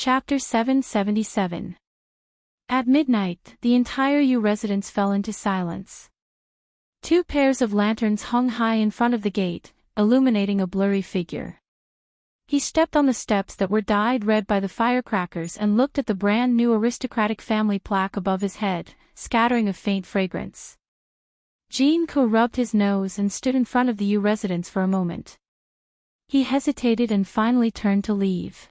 Chapter 777. At midnight, the entire U residence fell into silence. 2 pairs of lanterns hung high in front of the gate, illuminating a blurry figure. He stepped on the steps that were dyed red by the firecrackers and looked at the brand new aristocratic family plaque above his head, scattering a faint fragrance. Jean-Ko rubbed his nose and stood in front of the U residence for a moment. He hesitated and finally turned to leave.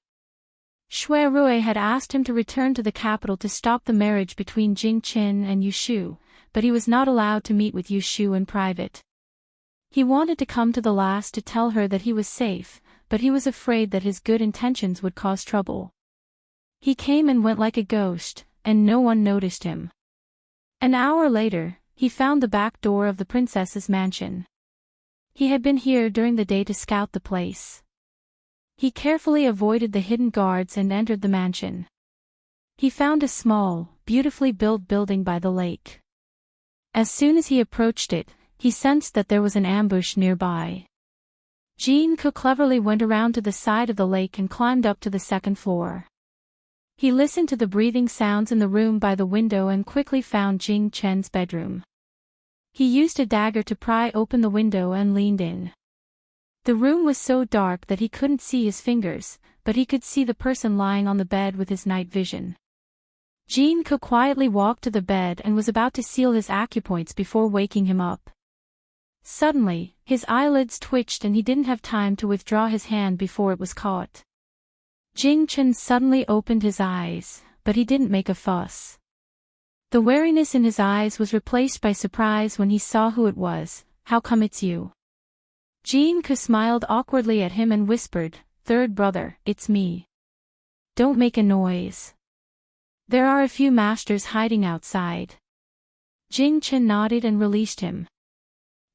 Shui Rui had asked him to return to the capital to stop the marriage between Jing Qin and Yu Shu, but he was not allowed to meet with Yu Shu in private. He wanted to come to the last to tell her that he was safe, but he was afraid that his good intentions would cause trouble. He came and went like a ghost, and no one noticed him. An hour later, he found the back door of the princess's mansion. He had been here during the day to scout the place. He carefully avoided the hidden guards and entered the mansion. He found a small, beautifully built building by the lake. As soon as he approached it, he sensed that there was an ambush nearby. Jean-Ko cleverly went around to the side of the lake and climbed up to the 2nd floor. He listened to the breathing sounds in the room by the window and quickly found Jing Chen's bedroom. He used a dagger to pry open the window and leaned in. The room was so dark that he couldn't see his fingers, but he could see the person lying on the bed with his night vision. Jean-Ko quietly walked to the bed and was about to seal his acupoints before waking him up. Suddenly, his eyelids twitched and he didn't have time to withdraw his hand before it was caught. Jing Chen suddenly opened his eyes, but he didn't make a fuss. The wariness in his eyes was replaced by surprise when he saw who it was. "How come it's you?" Jean-Ko smiled awkwardly at him and whispered, "Third brother, it's me. Don't make a noise. There are a few masters hiding outside." Jing Chen nodded and released him.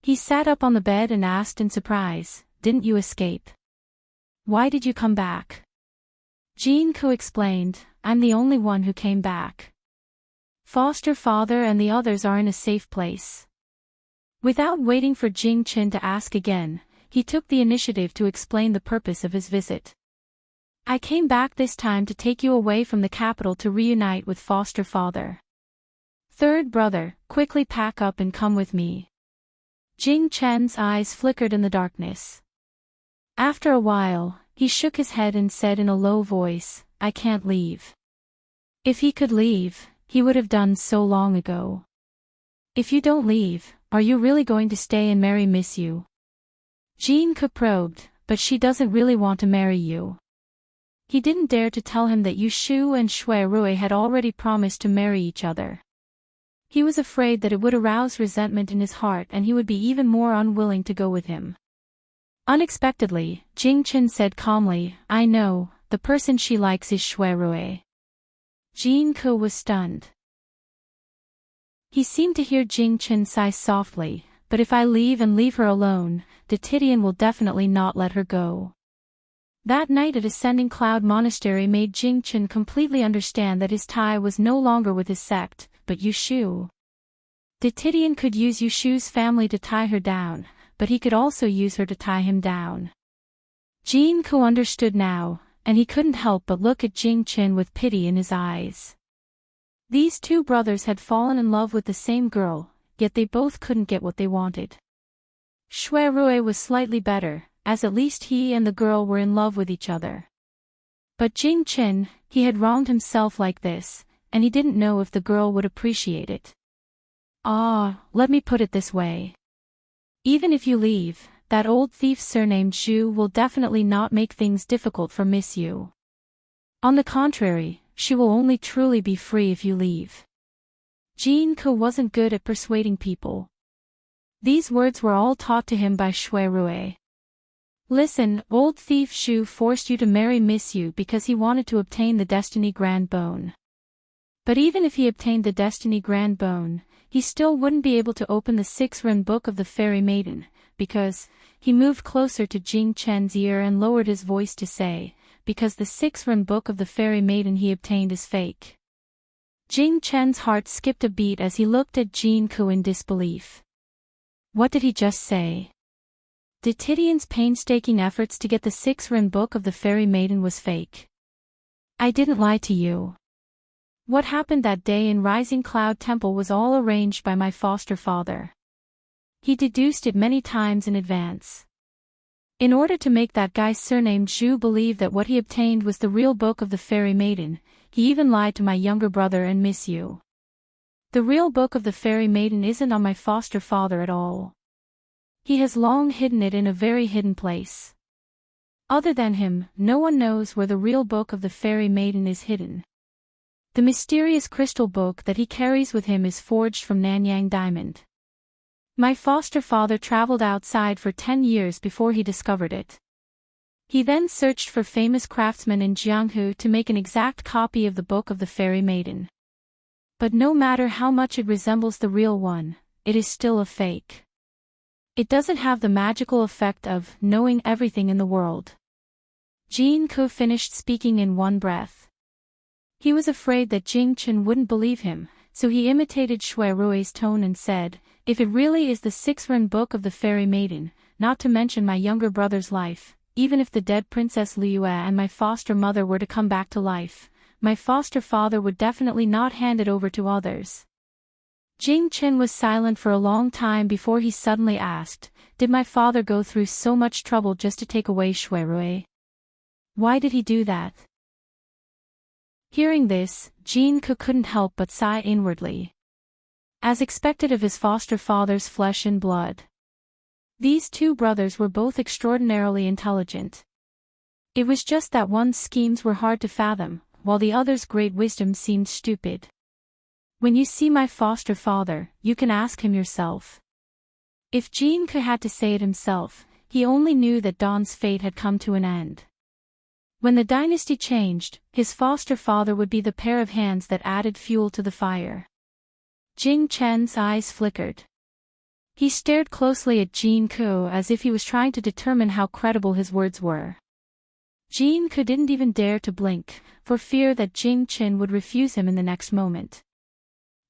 He sat up on the bed and asked in surprise, "Didn't you escape? Why did you come back?" Jean-Ko explained, "I'm the only one who came back. Foster father and the others are in a safe place." Without waiting for Jing Chen to ask again, he took the initiative to explain the purpose of his visit. "I came back this time to take you away from the capital to reunite with foster father. Third brother, quickly pack up and come with me." Jing Chen's eyes flickered in the darkness. After a while, he shook his head and said in a low voice, "I can't leave." If he could leave, he would have done so long ago. "If you don't leave, are you really going to stay and marry Miss Yu?" Jean-Ko probed, "But she doesn't really want to marry you." He didn't dare to tell him that Yu Shu and Shui Rui had already promised to marry each other. He was afraid that it would arouse resentment in his heart and he would be even more unwilling to go with him. Unexpectedly, Jing Chen said calmly, "I know, the person she likes is Shui Rui." Jean-Ko was stunned. He seemed to hear Jing Chen sigh softly, "But if I leave and leave her alone, the Titian will definitely not let her go." That night at Ascending Cloud Monastery made Jing Chen completely understand that his tie was no longer with his sect, but Yu Shu. The Titian could use Yu Shu's family to tie her down, but he could also use her to tie him down. Jean-Ko understood now, and he couldn't help but look at Jing Chen with pity in his eyes. These 2 brothers had fallen in love with the same girl, yet they both couldn't get what they wanted. Shui Rui was slightly better, as at least he and the girl were in love with each other. But Jing Chen, he had wronged himself like this, and he didn't know if the girl would appreciate it. Let me put it this way. Even if you leave, that old thief surnamed Zhu will definitely not make things difficult for Miss Yu. On the contrary, she will only truly be free if you leave. Jean-Ko wasn't good at persuading people. These words were all taught to him by Shui Rui. "Listen, old thief Zhu forced you to marry Miss Yu because he wanted to obtain the Destiny Grand Bone. But even if he obtained the Destiny Grand Bone, he still wouldn't be able to open the 6th book of the Fairy Maiden, because," he moved closer to Jing Chen's ear and lowered his voice to say, "because the 6th book of the Fairy Maiden he obtained is fake." Jing Chen's heart skipped a beat as he looked at Jean-Ko in disbelief. What did he just say? The Titian's painstaking efforts to get the 6th book of the Fairy Maiden was fake. I didn't lie to you. What happened that day in Rising Cloud Temple was all arranged by my foster father. He deduced it many times in advance. In order to make that guy surnamed Zhu believe that what he obtained was the real book of the Fairy Maiden, he even lied to my younger brother and Miss Yu. The real book of the Fairy Maiden isn't on my foster father at all. He has long hidden it in a very hidden place. Other than him, no one knows where the real book of the Fairy Maiden is hidden. The mysterious crystal book that he carries with him is forged from Nanyang diamond. My foster father traveled outside for 10 years before he discovered it. He then searched for famous craftsmen in Jianghu to make an exact copy of the book of the Fairy Maiden. But no matter how much it resembles the real one, it is still a fake. It doesn't have the magical effect of knowing everything in the world. Jin Ko finished speaking in one breath. He was afraid that Jing Chen wouldn't believe him, so he imitated Shui Rui's tone and said, "If it really is the six-ren book of the Fairy Maiden, not to mention my younger brother's life, even if the dead Princess Liue and my foster mother were to come back to life, my foster father would definitely not hand it over to others." Jing Chen was silent for a long time before he suddenly asked, "Did my father go through so much trouble just to take away Shui Rui? Why did he do that?" Hearing this, Jin Ko couldn't help but sigh inwardly. As expected of his foster father's flesh and blood. These two brothers were both extraordinarily intelligent. It was just that one's schemes were hard to fathom, while the other's great wisdom seemed stupid. When you see my foster father, you can ask him yourself. If Jin Ko had to say it himself, he only knew that Dawn's fate had come to an end. When the dynasty changed, his foster father would be the pair of hands that added fuel to the fire. Jing Chen's eyes flickered. He stared closely at Jin Ko as if he was trying to determine how credible his words were. Jin Ko didn't even dare to blink, for fear that Jing Chen would refuse him in the next moment.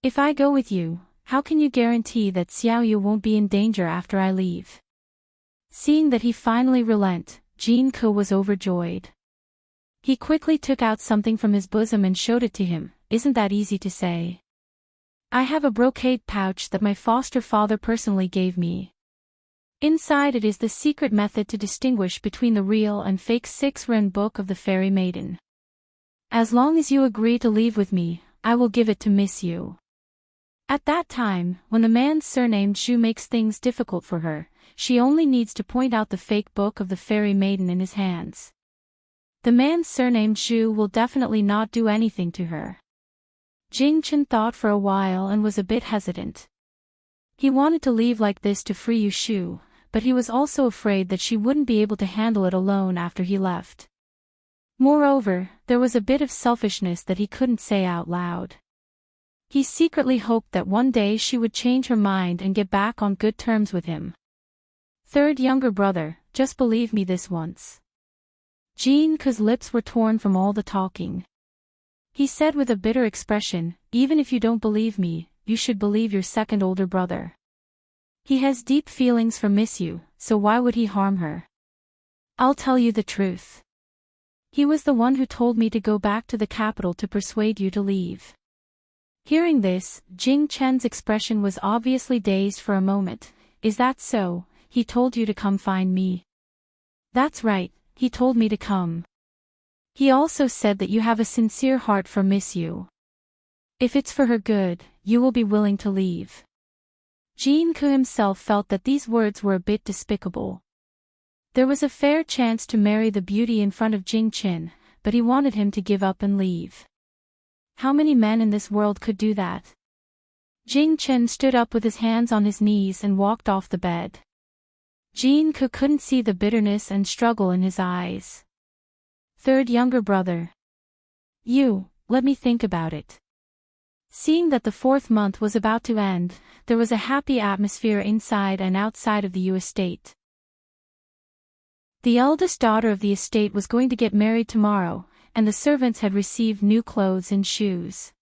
"If I go with you, how can you guarantee that Xiaoyu won't be in danger after I leave?" Seeing that he finally relent, Jin Ko was overjoyed. He quickly took out something from his bosom and showed it to him. "Isn't that easy to say? I have a brocade pouch that my foster father personally gave me. Inside it is the secret method to distinguish between the real and fake six-ren book of the Fairy Maiden. As long as you agree to leave with me, I will give it to Miss Yu." At that time, when the man's surnamed Zhu makes things difficult for her, she only needs to point out the fake book of the Fairy Maiden in his hands. The man surnamed Zhu will definitely not do anything to her. Jing Chen thought for a while and was a bit hesitant. He wanted to leave like this to free Yu Shu, but he was also afraid that she wouldn't be able to handle it alone after he left. Moreover, there was a bit of selfishness that he couldn't say out loud. He secretly hoped that one day she would change her mind and get back on good terms with him. "Third younger brother, just believe me this once." Jin Ko's lips were torn from all the talking. He said with a bitter expression, "Even if you don't believe me, you should believe your second older brother. He has deep feelings for Miss Yu, so why would he harm her? I'll tell you the truth. He was the one who told me to go back to the capital to persuade you to leave." Hearing this, Jing Chen's expression was obviously dazed for a moment. "Is that so? He told you to come find me?" "That's right. He told me to come. He also said that you have a sincere heart for Miss Yu. If it's for her good, you will be willing to leave." Jin Ko himself felt that these words were a bit despicable. There was a fair chance to marry the beauty in front of Jing Chen, but he wanted him to give up and leave. How many men in this world could do that? Jing Chen stood up with his hands on his knees and walked off the bed. Jin Ko couldn't see the bitterness and struggle in his eyes. "Third younger brother. Let me think about it." Seeing that the 4th month was about to end, there was a happy atmosphere inside and outside of the Yu estate. The eldest daughter of the estate was going to get married tomorrow, and the servants had received new clothes and shoes.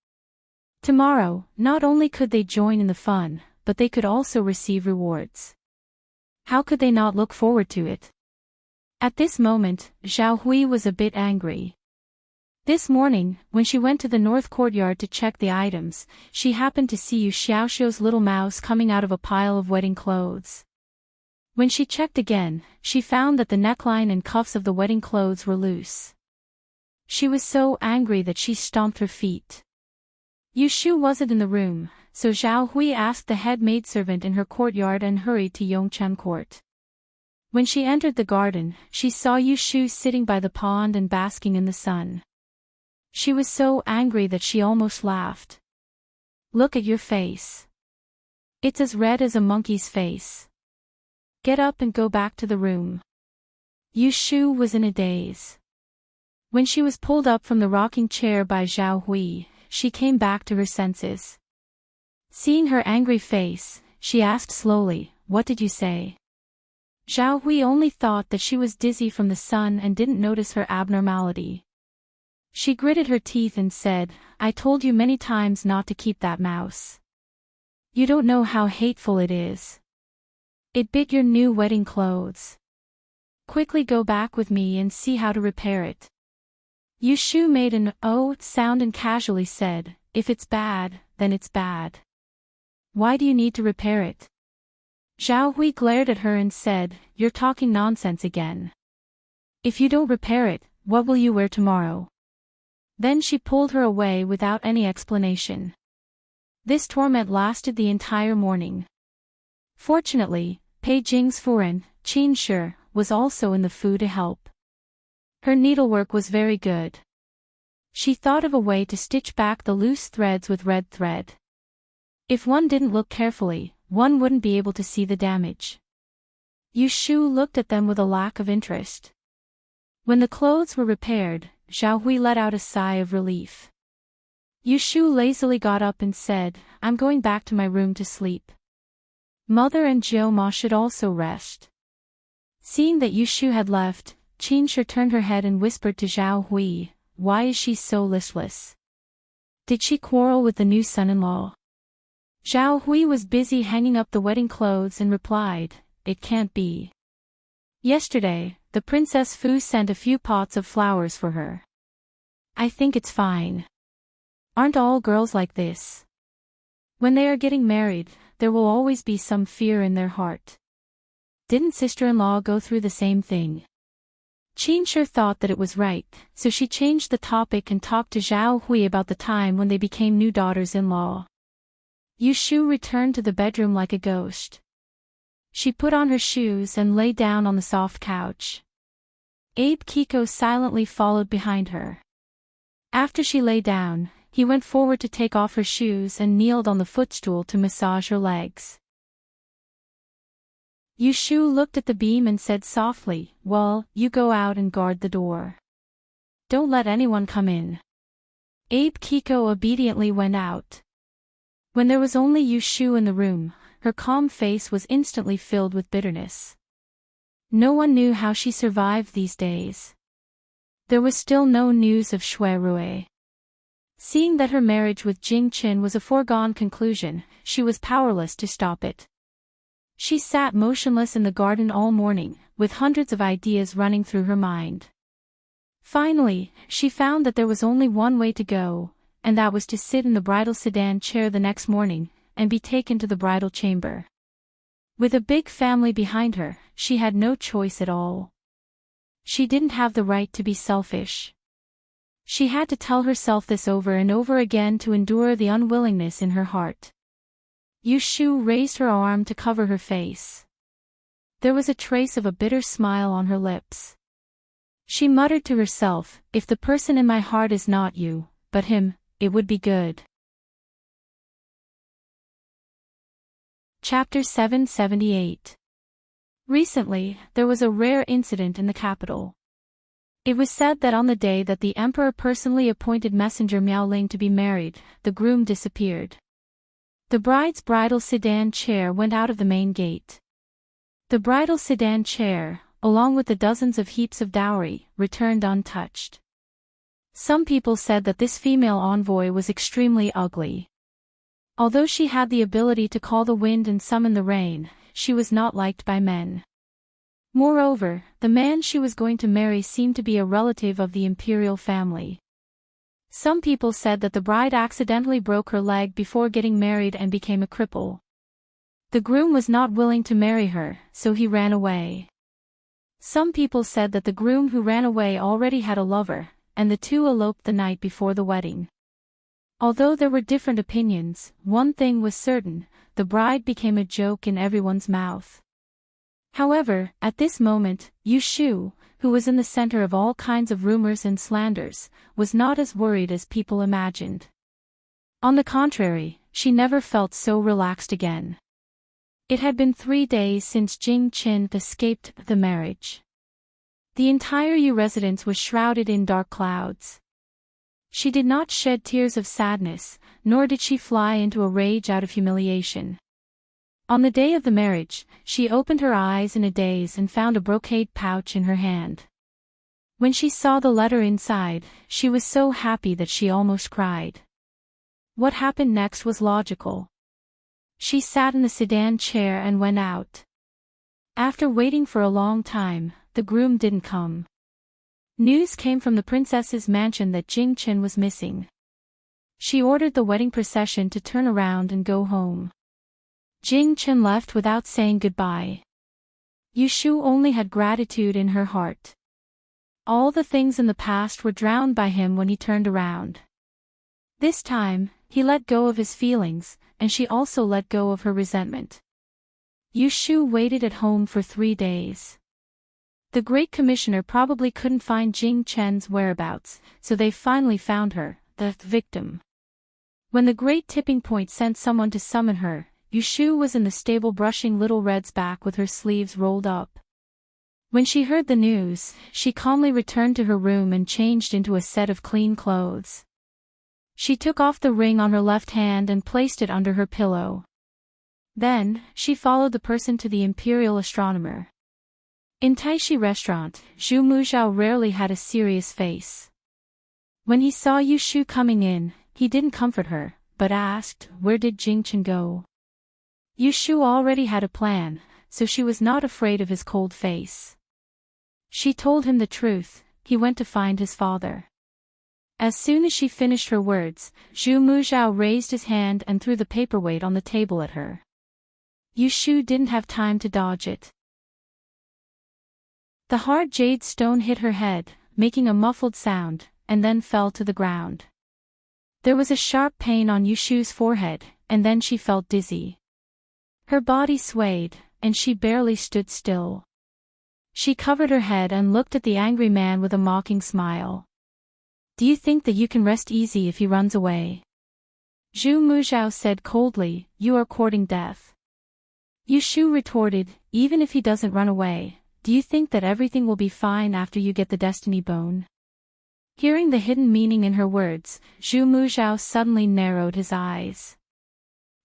Tomorrow, not only could they join in the fun, but they could also receive rewards. How could they not look forward to it? At this moment, Zhao Hui was a bit angry. This morning, when she went to the north courtyard to check the items, she happened to see Yu Xiaoxiu's little mouse coming out of a pile of wedding clothes. When she checked again, she found that the neckline and cuffs of the wedding clothes were loose. She was so angry that she stomped her feet. Yu Shu wasn't in the room, so Zhao Hui asked the head maidservant in her courtyard and hurried to Yongchen Court. When she entered the garden, she saw Yu Shu sitting by the pond and basking in the sun. She was so angry that she almost laughed. "Look at your face. It's as red as a monkey's face. Get up and go back to the room." Yu Shu was in a daze. When she was pulled up from the rocking chair by Zhao Hui, she came back to her senses. Seeing her angry face, she asked slowly, "What did you say?" Zhao Hui only thought that she was dizzy from the sun and didn't notice her abnormality. She gritted her teeth and said, "I told you many times not to keep that mouse. You don't know how hateful it is. It bit your new wedding clothes. Quickly go back with me and see how to repair it." Yu Shu made an "oh" sound and casually said, "If it's bad, then it's bad. Why do you need to repair it?" Zhao Hui glared at her and said, "You're talking nonsense again. If you don't repair it, what will you wear tomorrow?" Then she pulled her away without any explanation. This torment lasted the entire morning. Fortunately, Pei Jing's Furen, Qin Shi, was also in the fu to help. Her needlework was very good. She thought of a way to stitch back the loose threads with red thread. If one didn't look carefully, one wouldn't be able to see the damage. Yu Shu looked at them with a lack of interest. When the clothes were repaired, Zhao Hui let out a sigh of relief. Yu Shu lazily got up and said, "I'm going back to my room to sleep. Mother and Jiu Ma should also rest." Seeing that Yu Shu had left, Qin Shi turned her head and whispered to Zhao Hui, "Why is she so listless? Did she quarrel with the new son-in-law?" Zhao Hui was busy hanging up the wedding clothes and replied, "It can't be. Yesterday, the Princess Fu sent a few pots of flowers for her. I think it's fine. Aren't all girls like this? When they are getting married, there will always be some fear in their heart. Didn't sister-in-law go through the same thing?" Qin Shi thought that it was right, so she changed the topic and talked to Zhao Hui about the time when they became new daughters-in-law. Yu Shu returned to the bedroom like a ghost. She put on her shoes and lay down on the soft couch. Abe Kiko silently followed behind her. After she lay down, he went forward to take off her shoes and kneeled on the footstool to massage her legs. Yu Shu looked at the beam and said softly, "Well, you go out and guard the door. Don't let anyone come in." Abe Kiko obediently went out. When there was only Yu Shu in the room, her calm face was instantly filled with bitterness. No one knew how she survived these days. There was still no news of Shui Rui. Seeing that her marriage with Jing Qin was a foregone conclusion, she was powerless to stop it. She sat motionless in the garden all morning, with hundreds of ideas running through her mind. Finally, she found that there was only one way to go, and that was to sit in the bridal sedan chair the next morning, and be taken to the bridal chamber. With a big family behind her, she had no choice at all. She didn't have the right to be selfish. She had to tell herself this over and over again to endure the unwillingness in her heart. Yu Shu raised her arm to cover her face. There was a trace of a bitter smile on her lips. She muttered to herself, "If the person in my heart is not you, but him, it would be good." Chapter 778. Recently, there was a rare incident in the capital. It was said that on the day that the emperor personally appointed messenger Miaoling to be married, the groom disappeared. The bride's bridal sedan chair went out of the main gate. The bridal sedan chair, along with the dozens of heaps of dowry, returned untouched. Some people said that this female envoy was extremely ugly. Although she had the ability to call the wind and summon the rain, she was not liked by men. Moreover, the man she was going to marry seemed to be a relative of the imperial family. Some people said that the bride accidentally broke her leg before getting married and became a cripple. The groom was not willing to marry her, so he ran away. Some people said that the groom who ran away already had a lover, and the two eloped the night before the wedding. Although there were different opinions, one thing was certain: the bride became a joke in everyone's mouth. However, at this moment, Yu Shu, who was in the center of all kinds of rumors and slanders, was not as worried as people imagined. On the contrary, she never felt so relaxed again. It had been 3 days since Jing Qin escaped the marriage. The entire Yu residence was shrouded in dark clouds. She did not shed tears of sadness, nor did she fly into a rage out of humiliation. On the day of the marriage, she opened her eyes in a daze and found a brocade pouch in her hand. When she saw the letter inside, she was so happy that she almost cried. What happened next was logical. She sat in the sedan chair and went out. After waiting for a long time, the groom didn't come. News came from the princess's mansion that Jing Qin was missing. She ordered the wedding procession to turn around and go home. Jing Qin left without saying goodbye. Yu Shu only had gratitude in her heart. All the things in the past were drowned by him when he turned around. This time, he let go of his feelings, and she also let go of her resentment. Yu Shu waited at home for 3 days. The Great Commissioner probably couldn't find Jing Chen's whereabouts, so they finally found her, the victim. When the Great Tipping Point sent someone to summon her, Yu Shu was in the stable brushing Little Red's back with her sleeves rolled up. When she heard the news, she calmly returned to her room and changed into a set of clean clothes. She took off the ring on her left hand and placed it under her pillow. Then, she followed the person to the Imperial Astronomer. In Taishi Restaurant, Zhu Muzhao rarely had a serious face. When he saw Yu Shu coming in, he didn't comfort her, but asked, "Where did Jing Chen go?" Yu Shu already had a plan, so she was not afraid of his cold face. She told him the truth: he went to find his father. As soon as she finished her words, Zhu Muzhao raised his hand and threw the paperweight on the table at her. Yu Shu didn't have time to dodge it. The hard jade stone hit her head, making a muffled sound, and then fell to the ground. There was a sharp pain on Yu Shu's forehead, and then she felt dizzy. Her body swayed, and she barely stood still. She covered her head and looked at the angry man with a mocking smile. "Do you think that you can rest easy if he runs away?" Zhu Muzhao said coldly, "You are courting death." Yu Shu retorted, "Even if he doesn't run away, do you think that everything will be fine after you get the destiny bone?" Hearing the hidden meaning in her words, Zhu Muzhao suddenly narrowed his eyes.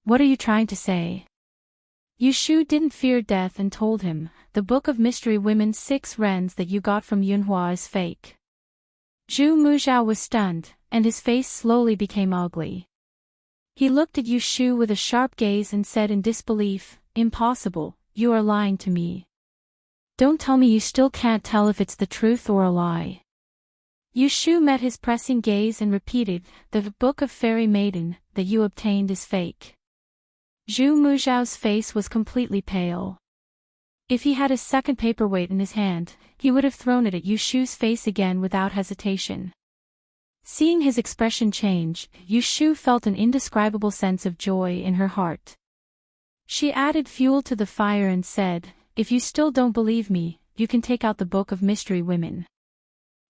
"What are you trying to say?" Yu Shu didn't fear death and told him, "The Book of Mystery Women's 6 Rens that you got from Yunhua is fake." Zhu Muzhao was stunned, and his face slowly became ugly. He looked at Yu Shu with a sharp gaze and said in disbelief, "Impossible, you are lying to me. Don't tell me you still can't tell if it's the truth or a lie." Yu Shu met his pressing gaze and repeated, "The Book of Fairy Maiden that you obtained is fake." Zhu Muzhao's face was completely pale. If he had a second paperweight in his hand, he would have thrown it at Yu Shu's face again without hesitation. Seeing his expression change, Yu Shu felt an indescribable sense of joy in her heart. She added fuel to the fire and said, "If you still don't believe me, you can take out the Book of Mystery Women.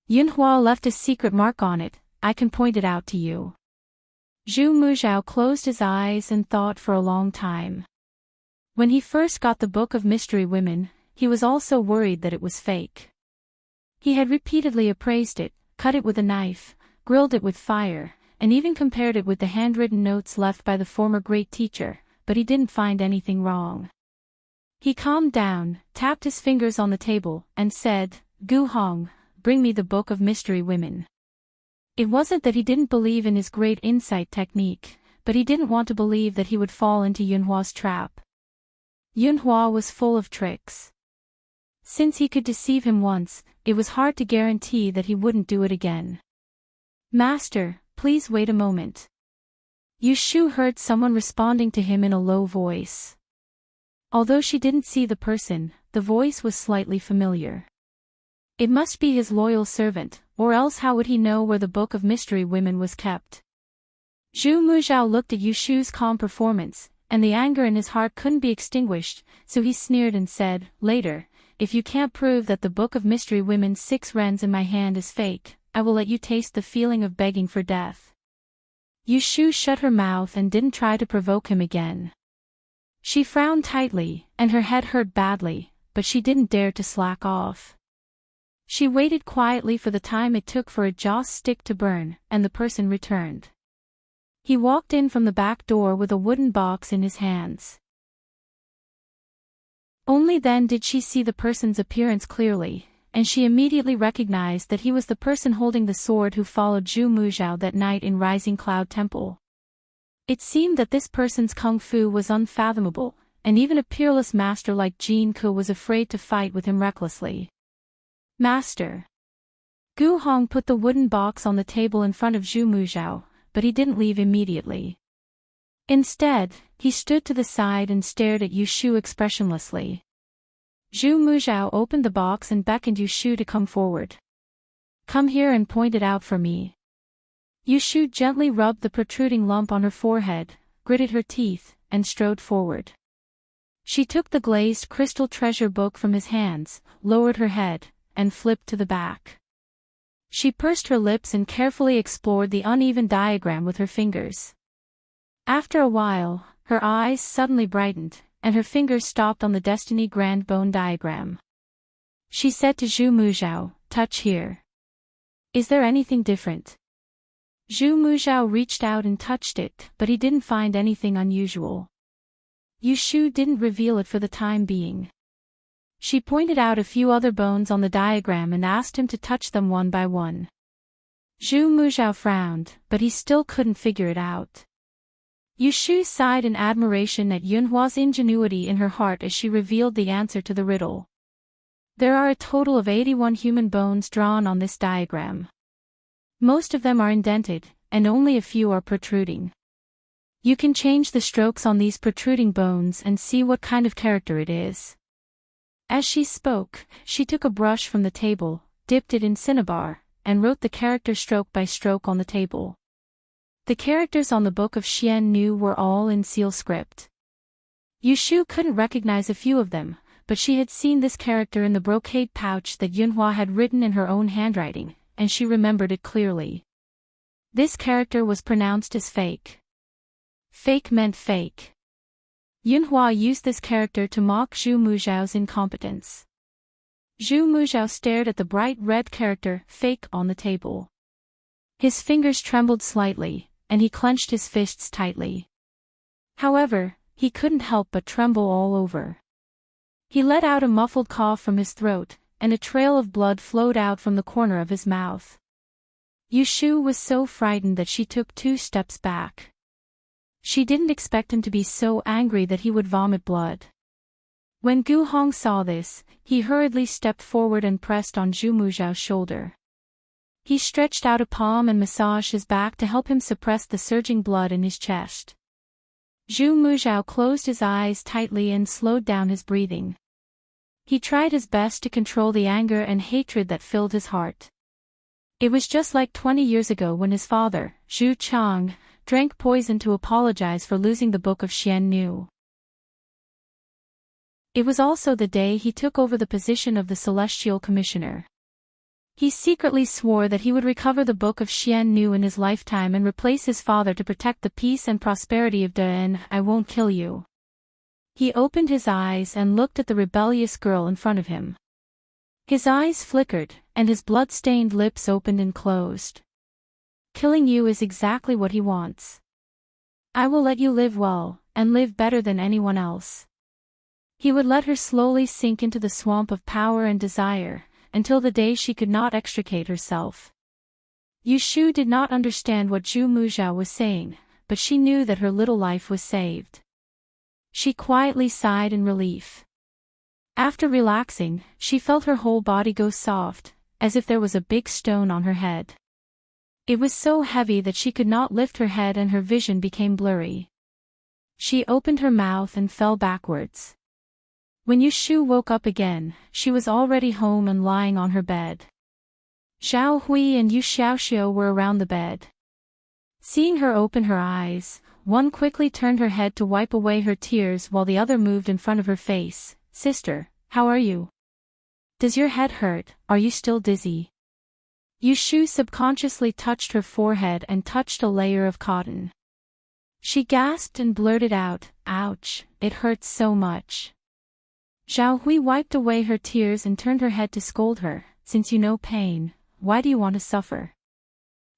Yunhua left a secret mark on it, I can point it out to you." Zhu Muzhao closed his eyes and thought for a long time. When he first got the Book of Mystery Women, he was also worried that it was fake. He had repeatedly appraised it, cut it with a knife, grilled it with fire, and even compared it with the handwritten notes left by the former great teacher, but he didn't find anything wrong. He calmed down, tapped his fingers on the table, and said, "Gu Hong, bring me the Book of Mystery Women." It wasn't that he didn't believe in his great insight technique, but he didn't want to believe that he would fall into Yunhua's trap. Yunhua was full of tricks. Since he could deceive him once, it was hard to guarantee that he wouldn't do it again. "Master, please wait a moment. Yu Shu heard someone responding to him in a low voice. Although she didn't see the person, the voice was slightly familiar. It must be his loyal servant, or else how would he know where the Book of Mystery Women was kept? Zhu Muzhao looked at Yu Shu's calm performance, and the anger in his heart couldn't be extinguished, so he sneered and said, "Later, if you can't prove that the Book of Mystery Women's 6 rens in my hand is fake, I will let you taste the feeling of begging for death." Yu Shu shut her mouth and didn't try to provoke him again. She frowned tightly, and her head hurt badly, but she didn't dare to slack off. She waited quietly for the time it took for a joss stick to burn, and the person returned. He walked in from the back door with a wooden box in his hands. Only then did she see the person's appearance clearly, and she immediately recognized that he was the person holding the sword who followed Zhu Muzhao that night in Rising Cloud Temple. It seemed that this person's kung fu was unfathomable, and even a peerless master like Jin Ke was afraid to fight with him recklessly. "Master." Gu Hong put the wooden box on the table in front of Zhu Muzhao, but he didn't leave immediately. Instead, he stood to the side and stared at Yu Shu expressionlessly. Zhu Muzhao opened the box and beckoned Yu Shu to come forward. "Come here and point it out for me." Yu Shu gently rubbed the protruding lump on her forehead, gritted her teeth, and strode forward. She took the glazed crystal treasure book from his hands, lowered her head, and flipped to the back. She pursed her lips and carefully explored the uneven diagram with her fingers. After a while, her eyes suddenly brightened, and her fingers stopped on the Destiny Grand Bone diagram. She said to Zhu Muzhao, "Touch here. Is there anything different?" Zhu Muzhao reached out and touched it, but he didn't find anything unusual. Yu Shu didn't reveal it for the time being. She pointed out a few other bones on the diagram and asked him to touch them one by one. Zhu Muzhao frowned, but he still couldn't figure it out. Yu Shu sighed in admiration at Yunhua's ingenuity in her heart as she revealed the answer to the riddle. There are a total of 81 human bones drawn on this diagram. Most of them are indented, and only a few are protruding. You can change the strokes on these protruding bones and see what kind of character it is. As she spoke, she took a brush from the table, dipped it in cinnabar, and wrote the character stroke by stroke on the table. The characters on the Book of Xian Nu were all in seal script. Yu Shu couldn't recognize a few of them, but she had seen this character in the brocade pouch that Yunhua had written in her own handwriting, and she remembered it clearly. This character was pronounced as fake. Fake meant fake. Yunhua used this character to mock Zhu Muzhao's incompetence. Zhu Muzhao stared at the bright red character, fake, on the table. His fingers trembled slightly, and he clenched his fists tightly. However, he couldn't help but tremble all over. He let out a muffled cough from his throat, and a trail of blood flowed out from the corner of his mouth. Yu Shu was so frightened that she took 2 steps back. She didn't expect him to be so angry that he would vomit blood. When Gu Hong saw this, he hurriedly stepped forward and pressed on Zhu Muzhao's shoulder. He stretched out a palm and massaged his back to help him suppress the surging blood in his chest. Zhu Muzhao closed his eyes tightly and slowed down his breathing. He tried his best to control the anger and hatred that filled his heart. It was just like 20 years ago when his father, Zhu Chang, drank poison to apologize for losing the Book of Xian Nu. It was also the day he took over the position of the Celestial Commissioner. He secretly swore that he would recover the Book of Xian Nu in his lifetime and replace his father to protect the peace and prosperity of Den. "I won't kill you." He opened his eyes and looked at the rebellious girl in front of him. His eyes flickered, and his blood-stained lips opened and closed. "Killing you is exactly what he wants. I will let you live well, and live better than anyone else." He would let her slowly sink into the swamp of power and desire, until the day she could not extricate herself. Yu Shu did not understand what Zhu Muzhao was saying, but she knew that her little life was saved. She quietly sighed in relief. After relaxing, she felt her whole body go soft, as if there was a big stone on her head. It was so heavy that she could not lift her head and her vision became blurry. She opened her mouth and fell backwards. When Yushu woke up again, she was already home and lying on her bed. Zhao Hui and Yu Xiaoxiu were around the bed. Seeing her open her eyes, one quickly turned her head to wipe away her tears while the other moved in front of her face. "Sister, how are you? Does your head hurt? Are you still dizzy?" Yushu subconsciously touched her forehead and touched a layer of cotton. She gasped and blurted out, "Ouch, it hurts so much." Zhao Hui wiped away her tears and turned her head to scold her. "Since you know pain, why do you want to suffer?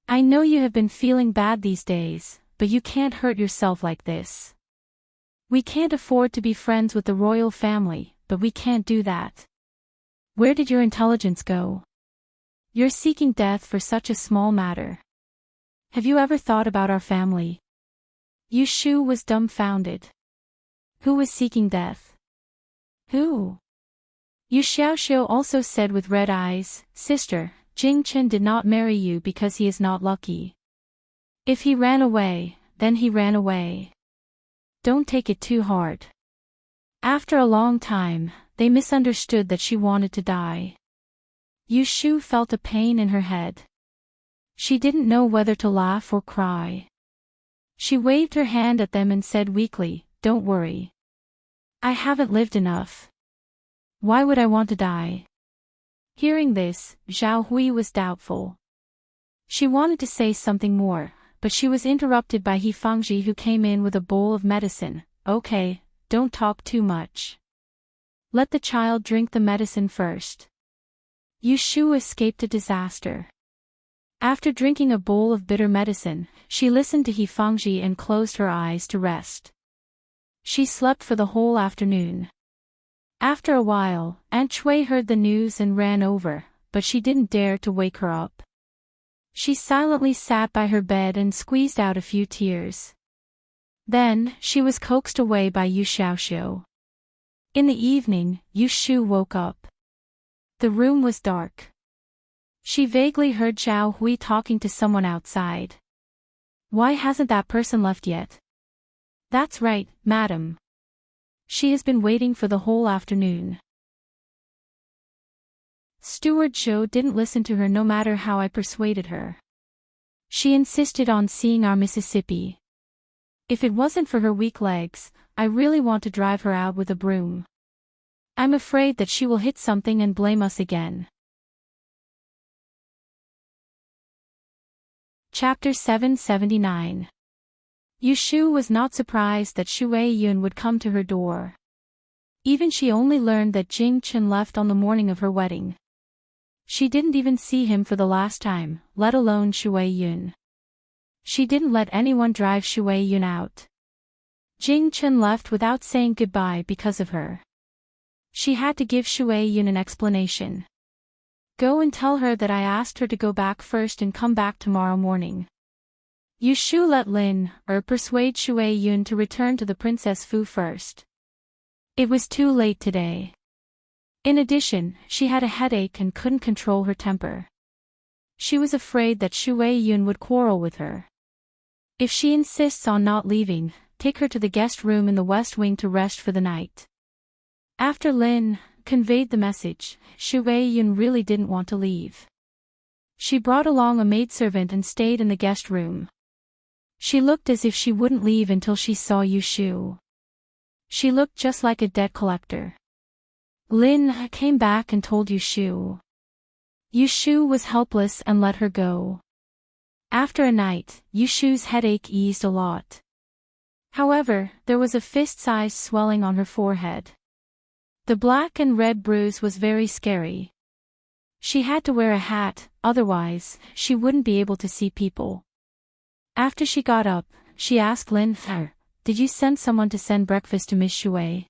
I know you have been feeling bad these days, but you can't hurt yourself like this. We can't afford to be friends with the royal family, but we can't do that. Where did your intelligence go? You're seeking death for such a small matter. Have you ever thought about our family?" Yushu was dumbfounded. Who was seeking death? Who? Yu Xiaoxiu also said with red eyes, "Sister, Jing Chen did not marry you because he is not lucky. If he ran away, then he ran away. Don't take it too hard." After a long time, they misunderstood that she wanted to die. Yushu felt a pain in her head. She didn't know whether to laugh or cry. She waved her hand at them and said weakly, "Don't worry. I haven't lived enough. Why would I want to die?" Hearing this, Zhao Hui was doubtful. She wanted to say something more, but she was interrupted by He Fangji who came in with a bowl of medicine. "Okay, don't talk too much. Let the child drink the medicine first." Yushu escaped a disaster. After drinking a bowl of bitter medicine, she listened to He Fangji and closed her eyes to rest. She slept for the whole afternoon. After a while, Aunt Shui heard the news and ran over, but she didn't dare to wake her up. She silently sat by her bed and squeezed out a few tears. Then, she was coaxed away by Yu Xiaoxiu. In the evening, Yushu woke up. The room was dark. She vaguely heard Zhao Hui talking to someone outside. "Why hasn't that person left yet?" "That's right, madam. She has been waiting for the whole afternoon." Steward Zhou didn't listen to her no matter how I persuaded her. She insisted on seeing our Mississippi. If it wasn't for her weak legs, I really want to drive her out with a broom. I'm afraid that she will hit something and blame us again. Chapter 779. Yushu was not surprised that Shu Yun would come to her door. Even she only learned that Jing Chen left on the morning of her wedding. She didn't even see him for the last time, let alone Shu Yun. She didn't let anyone drive Shu Yun out. Jing Chen left without saying goodbye because of her. She had to give Shu Yun an explanation. "Go and tell her that I asked her to go back first and come back tomorrow morning." Yushu let persuade Shu Yun to return to the Princess Fu first. It was too late today. In addition, she had a headache and couldn't control her temper. She was afraid that Shu Yun would quarrel with her. If she insists on not leaving, take her to the guest room in the west wing to rest for the night. After Lin conveyed the message, Shu Yun really didn't want to leave. She brought along a maidservant and stayed in the guest room. She looked as if she wouldn't leave until she saw Yushu. She looked just like a debt collector. Lin came back and told Yushu. Yushu was helpless and let her go. After a night, Yushu's headache eased a lot. However, there was a fist-sized swelling on her forehead. The black and red bruise was very scary. She had to wear a hat, otherwise, she wouldn't be able to see people. After she got up, she asked Lin, "Did you send someone to send breakfast to Miss Shui?"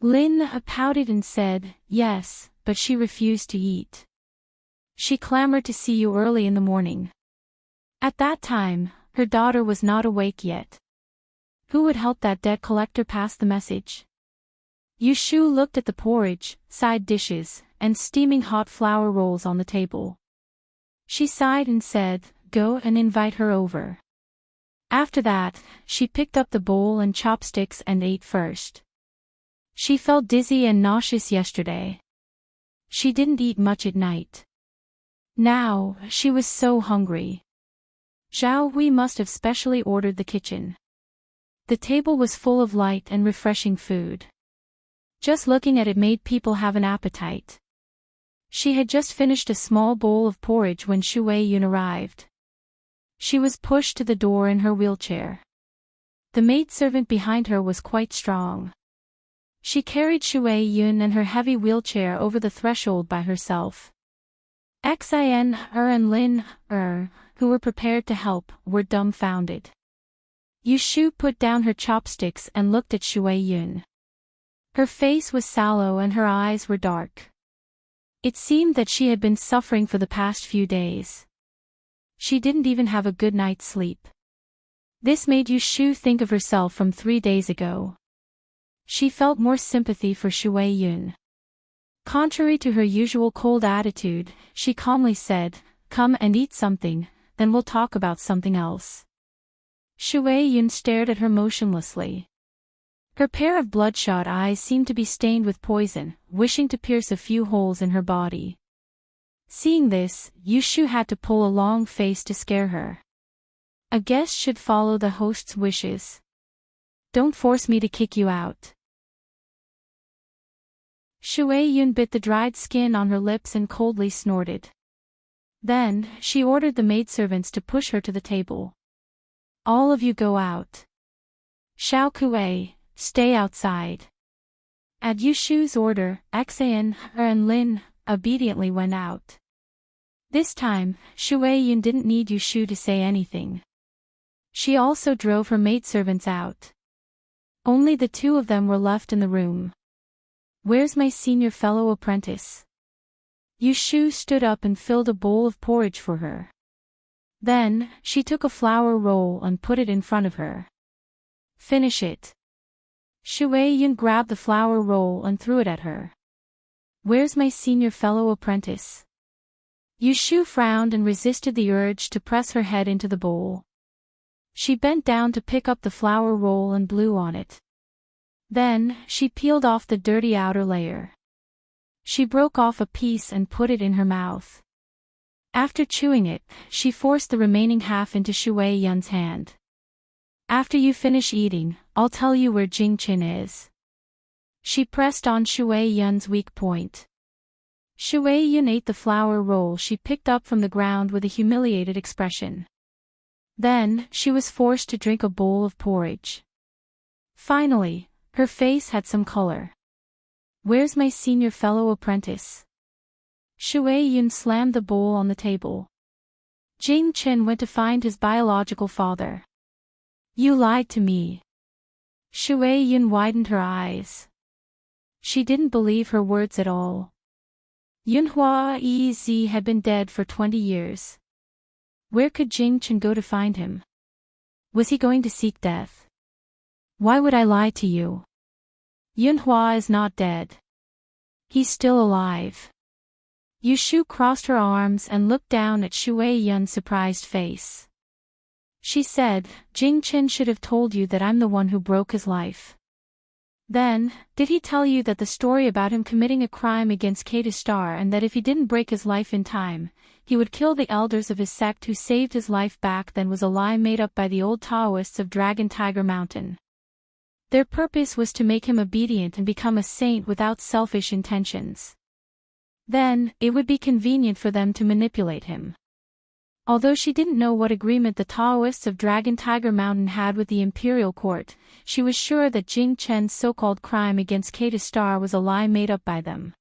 Lin pouted and said, "Yes, but she refused to eat. She clamored to see you early in the morning." At that time, her daughter was not awake yet. Who would help that debt collector pass the message? Yushu looked at the porridge, side dishes, and steaming hot flour rolls on the table. She sighed and said, go and invite her over. After that, she picked up the bowl and chopsticks and ate first. She felt dizzy and nauseous yesterday. She didn't eat much at night. Now, she was so hungry. Zhao Hui must have specially ordered the kitchen. The table was full of light and refreshing food. Just looking at it made people have an appetite. She had just finished a small bowl of porridge when Shu Yun arrived. She was pushed to the door in her wheelchair. The maidservant behind her was quite strong. She carried Shu Yun and her heavy wheelchair over the threshold by herself. Xin and Lin, who were prepared to help, were dumbfounded. Yushu put down her chopsticks and looked at Shu Yun. Her face was sallow and her eyes were dark. It seemed that she had been suffering for the past few days. She didn't even have a good night's sleep. This made Yushu think of herself from 3 days ago. She felt more sympathy for Shu Yun. Contrary to her usual cold attitude, she calmly said, "Come and eat something, then we'll talk about something else." Shu Yun stared at her motionlessly. Her pair of bloodshot eyes seemed to be stained with poison, wishing to pierce a few holes in her body. Seeing this, Yushu had to pull a long face to scare her. A guest should follow the host's wishes. Don't force me to kick you out. Shu Yun bit the dried skin on her lips and coldly snorted. Then, she ordered the maidservants to push her to the table. All of you go out. Xiao Kuei, stay outside. At Yushu's order, Xin and Lin obediently went out. This time, Shu Yun didn't need Yushu to say anything. She also drove her maidservants out. Only the two of them were left in the room. Where's my senior fellow apprentice? Yushu stood up and filled a bowl of porridge for her. Then, she took a flour roll and put it in front of her. Finish it. Shu Yun grabbed the flour roll and threw it at her. Where's my senior fellow apprentice? Yushu frowned and resisted the urge to press her head into the bowl. She bent down to pick up the flour roll and blew on it. Then, she peeled off the dirty outer layer. She broke off a piece and put it in her mouth. After chewing it, she forced the remaining half into Shu Yun's hand. After you finish eating, I'll tell you where Jingqin is. She pressed on Shu Yun's weak point. Shu Yun ate the flour roll she picked up from the ground with a humiliated expression. Then, she was forced to drink a bowl of porridge. Finally, her face had some color. Where's my senior fellow apprentice? Shu Yun slammed the bowl on the table. Jingqin went to find his biological father. You lied to me. Shu Yun widened her eyes. She didn't believe her words at all. Yunhua Ez had been dead for 20 years. Where could Jingqin go to find him? Was he going to seek death? Why would I lie to you? Yunhua is not dead. He's still alive. Yushu crossed her arms and looked down at Shu Yun's surprised face. She said, Jingqin should have told you that I'm the one who broke his life. Then, did he tell you that the story about him committing a crime against Kata Star and that if he didn't break his life in time, he would kill the elders of his sect who saved his life back then was a lie made up by the old Taoists of Dragon Tiger Mountain? Their purpose was to make him obedient and become a saint without selfish intentions. Then, it would be convenient for them to manipulate him. Although she didn't know what agreement the Taoists of Dragon Tiger Mountain had with the imperial court, she was sure that Jing Chen's so-called crime against Kata Star was a lie made up by them.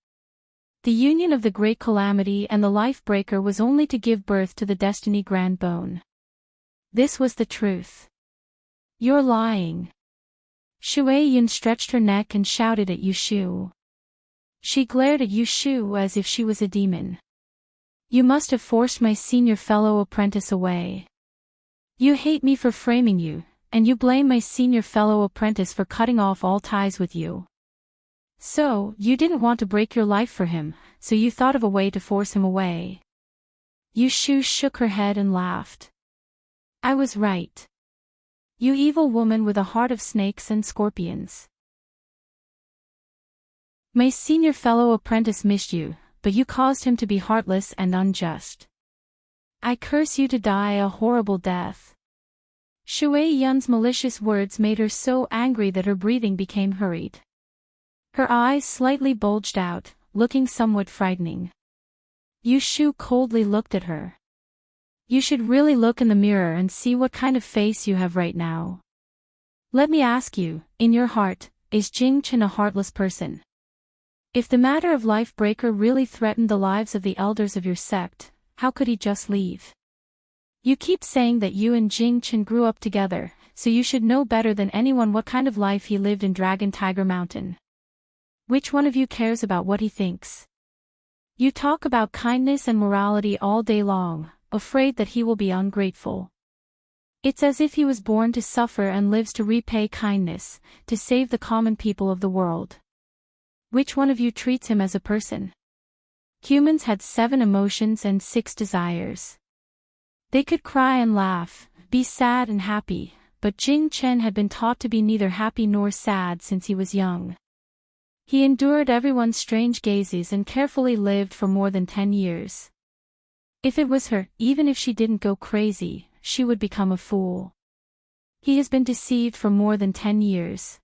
The union of the Great Calamity and the Life-Breaker was only to give birth to the Destiny Grand Bone. This was the truth. You're lying. Shu Yun stretched her neck and shouted at Yushu. She glared at Yushu as if she was a demon. You must have forced my senior fellow apprentice away. You hate me for framing you, and you blame my senior fellow apprentice for cutting off all ties with you. So, you didn't want to break your life for him, so you thought of a way to force him away. Yushu shook her head and laughed. I was right. You evil woman with a heart of snakes and scorpions. My senior fellow apprentice missed you, but you caused him to be heartless and unjust. I curse you to die a horrible death. Shui Yun's malicious words made her so angry that her breathing became hurried. Her eyes slightly bulged out, looking somewhat frightening. Yushu coldly looked at her. You should really look in the mirror and see what kind of face you have right now. Let me ask you, in your heart, is Jingchen a heartless person? If the matter of life breaker really threatened the lives of the elders of your sect, how could he just leave? You keep saying that you and Jingchen grew up together, so you should know better than anyone what kind of life he lived in Dragon Tiger Mountain. Which one of you cares about what he thinks? You talk about kindness and morality all day long, afraid that he will be ungrateful. It's as if he was born to suffer and lives to repay kindness, to save the common people of the world. Which one of you treats him as a person? Humans had 7 emotions and 6 desires. They could cry and laugh, be sad and happy, but Jing Chen had been taught to be neither happy nor sad since he was young. He endured everyone's strange gazes and carefully lived for more than 10 years. If it was her, even if she didn't go crazy, she would become a fool. He has been deceived for more than 10 years.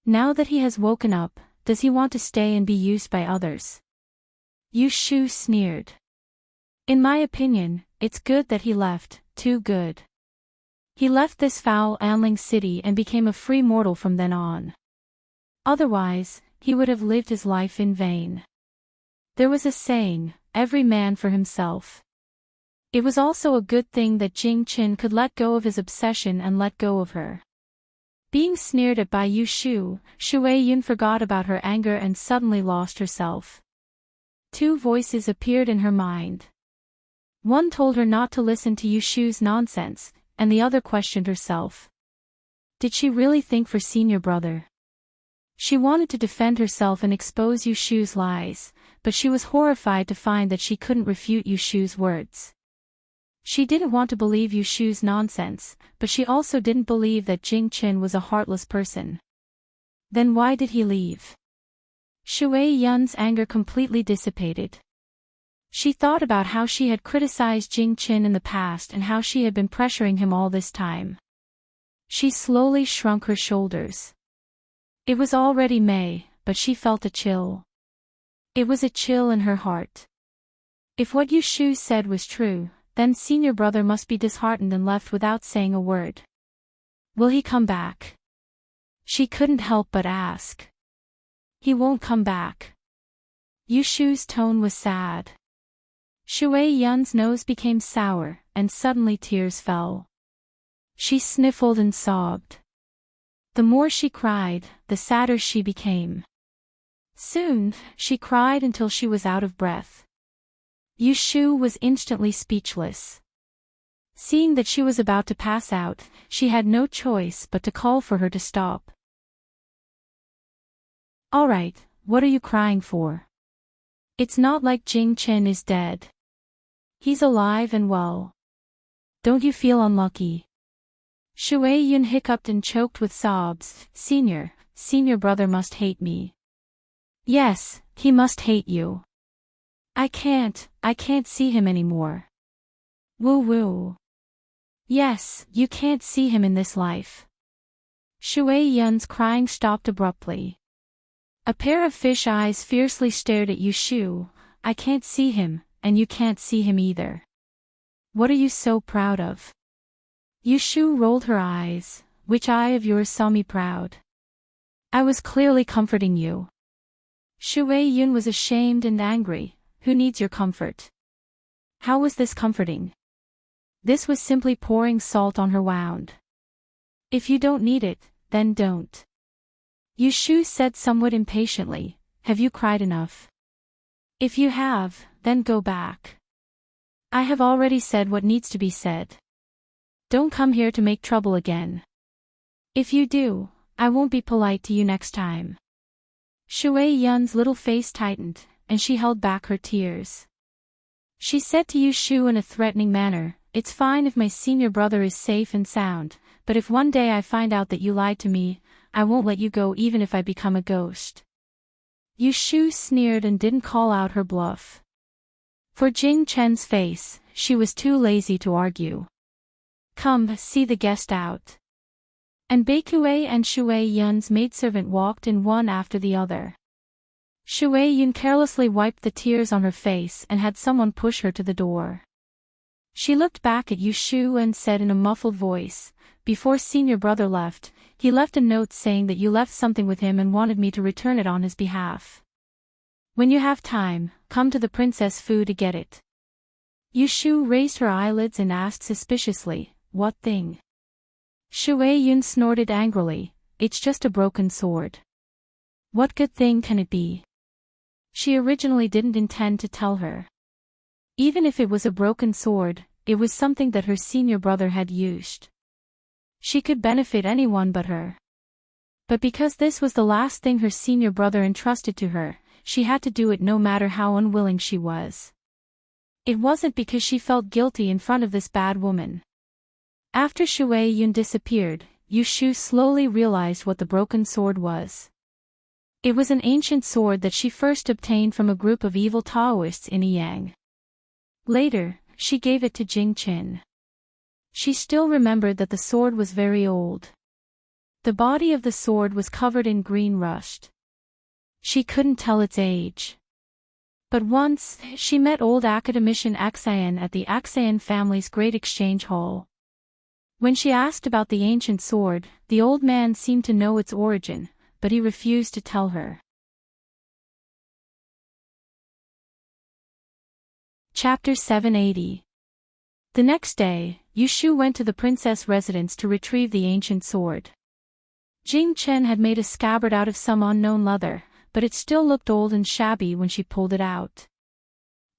Now that he has woken up, does he want to stay and be used by others? Yu Shu sneered. In my opinion, it's good that he left, too good. He left this foul Anling city and became a free mortal from then on. Otherwise, he would have lived his life in vain. There was a saying, every man for himself. It was also a good thing that Jing Qin could let go of his obsession and let go of her. Being sneered at by Yu Shu, Shui Yun forgot about her anger and suddenly lost herself. 2 voices appeared in her mind. One told her not to listen to Yu Shu's nonsense, and the other questioned herself. Did she really think for senior brother? She wanted to defend herself and expose Yu Shu's lies, but she was horrified to find that she couldn't refute Yu Shu's words. She didn't want to believe Yu Shu's nonsense, but she also didn't believe that Jing Qin was a heartless person. Then why did he leave? Shui Yun's anger completely dissipated. She thought about how she had criticized Jing Qin in the past and how she had been pressuring him all this time. She slowly shrunk her shoulders. It was already May, but she felt a chill. It was a chill in her heart. If what Yu Shu said was true, then senior brother must be disheartened and left without saying a word. Will he come back? She couldn't help but ask. He won't come back. Yu Shu's tone was sad. Shui Yun's nose became sour, and suddenly tears fell. She sniffled and sobbed. The more she cried, the sadder she became. Soon, she cried until she was out of breath. Yu Shu was instantly speechless. Seeing that she was about to pass out, she had no choice but to call for her to stop. All right, what are you crying for? It's not like Jing Chen is dead. He's alive and well. Don't you feel unlucky? Shui Yun hiccuped and choked with sobs. Senior brother must hate me. Yes, he must hate you. I can't see him anymore. Woo woo. Yes, you can't see him in this life. Shui Yun's crying stopped abruptly. A pair of fish eyes fiercely stared at Yu Shu. I can't see him, and you can't see him either. What are you so proud of? Yu Shu rolled her eyes. Which eye of yours saw me proud? I was clearly comforting you. Shui Yun was ashamed and angry. Who needs your comfort? How was this comforting? This was simply pouring salt on her wound. If you don't need it, then don't. Yu Shu said somewhat impatiently, have you cried enough? If you have, then go back. I have already said what needs to be said. Don't come here to make trouble again. If you do, I won't be polite to you next time. Shui Yun's little face tightened, and she held back her tears. She said to Yu Shu in a threatening manner, "It's fine if my senior brother is safe and sound, but if one day I find out that you lied to me, I won't let you go even if I become a ghost." Yu Shu sneered and didn't call out her bluff. For Jing Chen's face, she was too lazy to argue. "Come, see the guest out." And Beikue and Shui Yun's maidservant walked in one after the other. Shui Yun carelessly wiped the tears on her face and had someone push her to the door. She looked back at Yu Shu and said in a muffled voice, "Before senior brother left, he left a note saying that you left something with him and wanted me to return it on his behalf. When you have time, come to the princess Fu to get it." Yu Shu raised her eyelids and asked suspiciously, "What thing?" Shui Yun snorted angrily, "It's just a broken sword. What good thing can it be?" She originally didn't intend to tell her. Even if it was a broken sword, it was something that her senior brother had used. She could benefit anyone but her. But because this was the last thing her senior brother entrusted to her, she had to do it no matter how unwilling she was. It wasn't because she felt guilty in front of this bad woman. After Shui Yun disappeared, Yu Shu slowly realized what the broken sword was. It was an ancient sword that she first obtained from a group of evil Taoists in Yang. Later, she gave it to Jing Qin. She still remembered that the sword was very old. The body of the sword was covered in green rust. She couldn't tell its age. But once, she met old academician Axian at the Axian family's great exchange hall. When she asked about the ancient sword, the old man seemed to know its origin, but he refused to tell her. Chapter 780. The next day, Yu Shu went to the princess' residence to retrieve the ancient sword. Jing Chen had made a scabbard out of some unknown leather, but it still looked old and shabby when she pulled it out.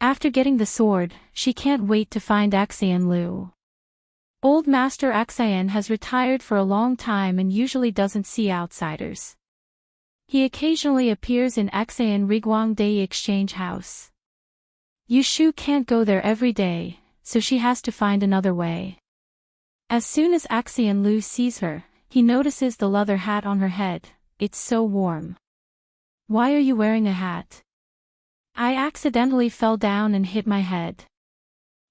After getting the sword, she can't wait to find Axian Lu. Old Master Axian has retired for a long time and usually doesn't see outsiders. He occasionally appears in Axian Riguang Dei exchange house. Yu Shu can't go there every day, so she has to find another way. As soon as Axian Lu sees her, he notices the leather hat on her head. "It's so warm. Why are you wearing a hat?" "I accidentally fell down and hit my head.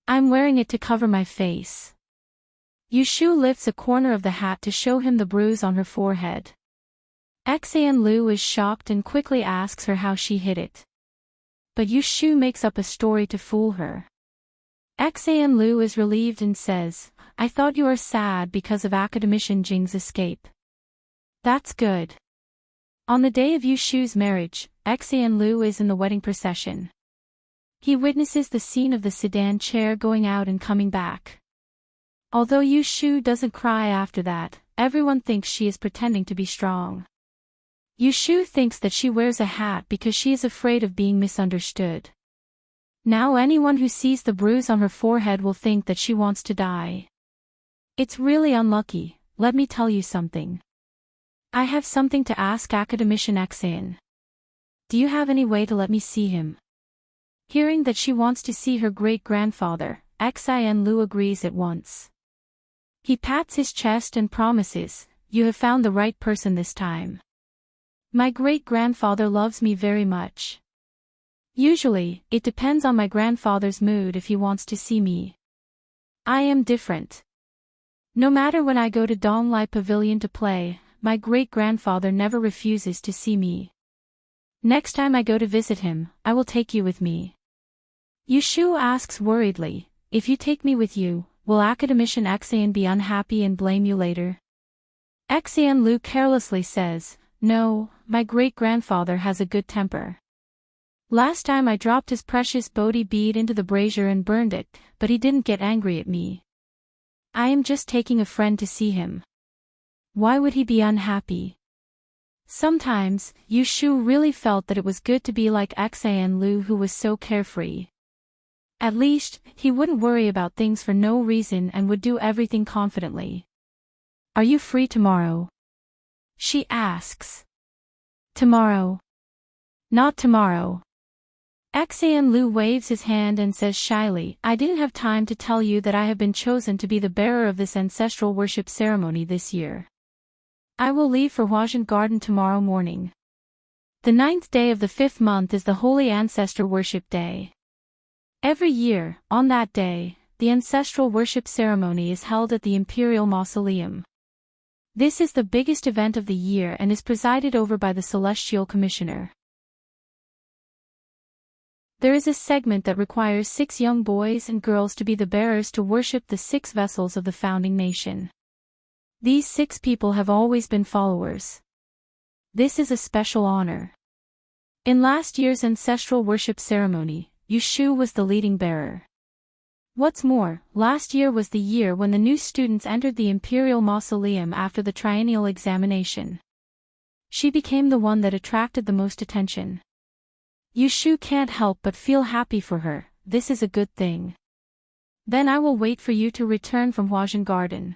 I'm wearing it to cover my face." Yu Shu lifts a corner of the hat to show him the bruise on her forehead. Axian Lu is shocked and quickly asks her how she hit it. But Yu Shu makes up a story to fool her. Axian Lu is relieved and says, "I thought you were sad because of academician Jing's escape." "That's good." On the day of Yu Shu's marriage, Axian Lu is in the wedding procession. He witnesses the scene of the sedan chair going out and coming back. Although Yu Shu doesn't cry after that, everyone thinks she is pretending to be strong. Yu Shu thinks that she wears a hat because she is afraid of being misunderstood. Now anyone who sees the bruise on her forehead will think that she wants to die. It's really unlucky. Let me tell you something. I have something to ask academician Axian. Do you have any way to let me see him? Hearing that she wants to see her great-grandfather, Axian Lu agrees at once. He pats his chest and promises, "You have found the right person this time. My great-grandfather loves me very much. Usually, it depends on my grandfather's mood if he wants to see me. I am different. No matter when I go to Donglai Pavilion to play, my great-grandfather never refuses to see me. Next time I go to visit him, I will take you with me." Yu Shu asks worriedly, "If you take me with you, will academician Axian be unhappy and blame you later?" Axian Lu carelessly says, "No, my great-grandfather has a good temper. Last time I dropped his precious Bodhi bead into the brazier and burned it, but he didn't get angry at me. I am just taking a friend to see him. Why would he be unhappy?" Sometimes, Yu Shu really felt that it was good to be like Axian Lu, who was so carefree. At least, he wouldn't worry about things for no reason and would do everything confidently. "Are you free tomorrow?" she asks. "Tomorrow? Not tomorrow." Xian Lu waves his hand and says shyly, I didn't have time to tell you that I have been chosen to be the bearer of this ancestral worship ceremony this year. I will leave for Huajian Garden tomorrow morning. The 9th day of the 5th month is the Holy Ancestor Worship Day. Every year, on that day, the ancestral worship ceremony is held at the Imperial Mausoleum. This is the biggest event of the year and is presided over by the Celestial Commissioner. There is a segment that requires 6 young boys and girls to be the bearers to worship the 6 vessels of the founding nation. These 6 people have always been followers. This is a special honor. In last year's ancestral worship ceremony, Yushu was the leading bearer. What's more, last year was the year when the new students entered the Imperial Mausoleum after the triennial examination. She became the one that attracted the most attention. Yushu can't help but feel happy for her. This is a good thing. Then I will wait for you to return from Huajian Garden.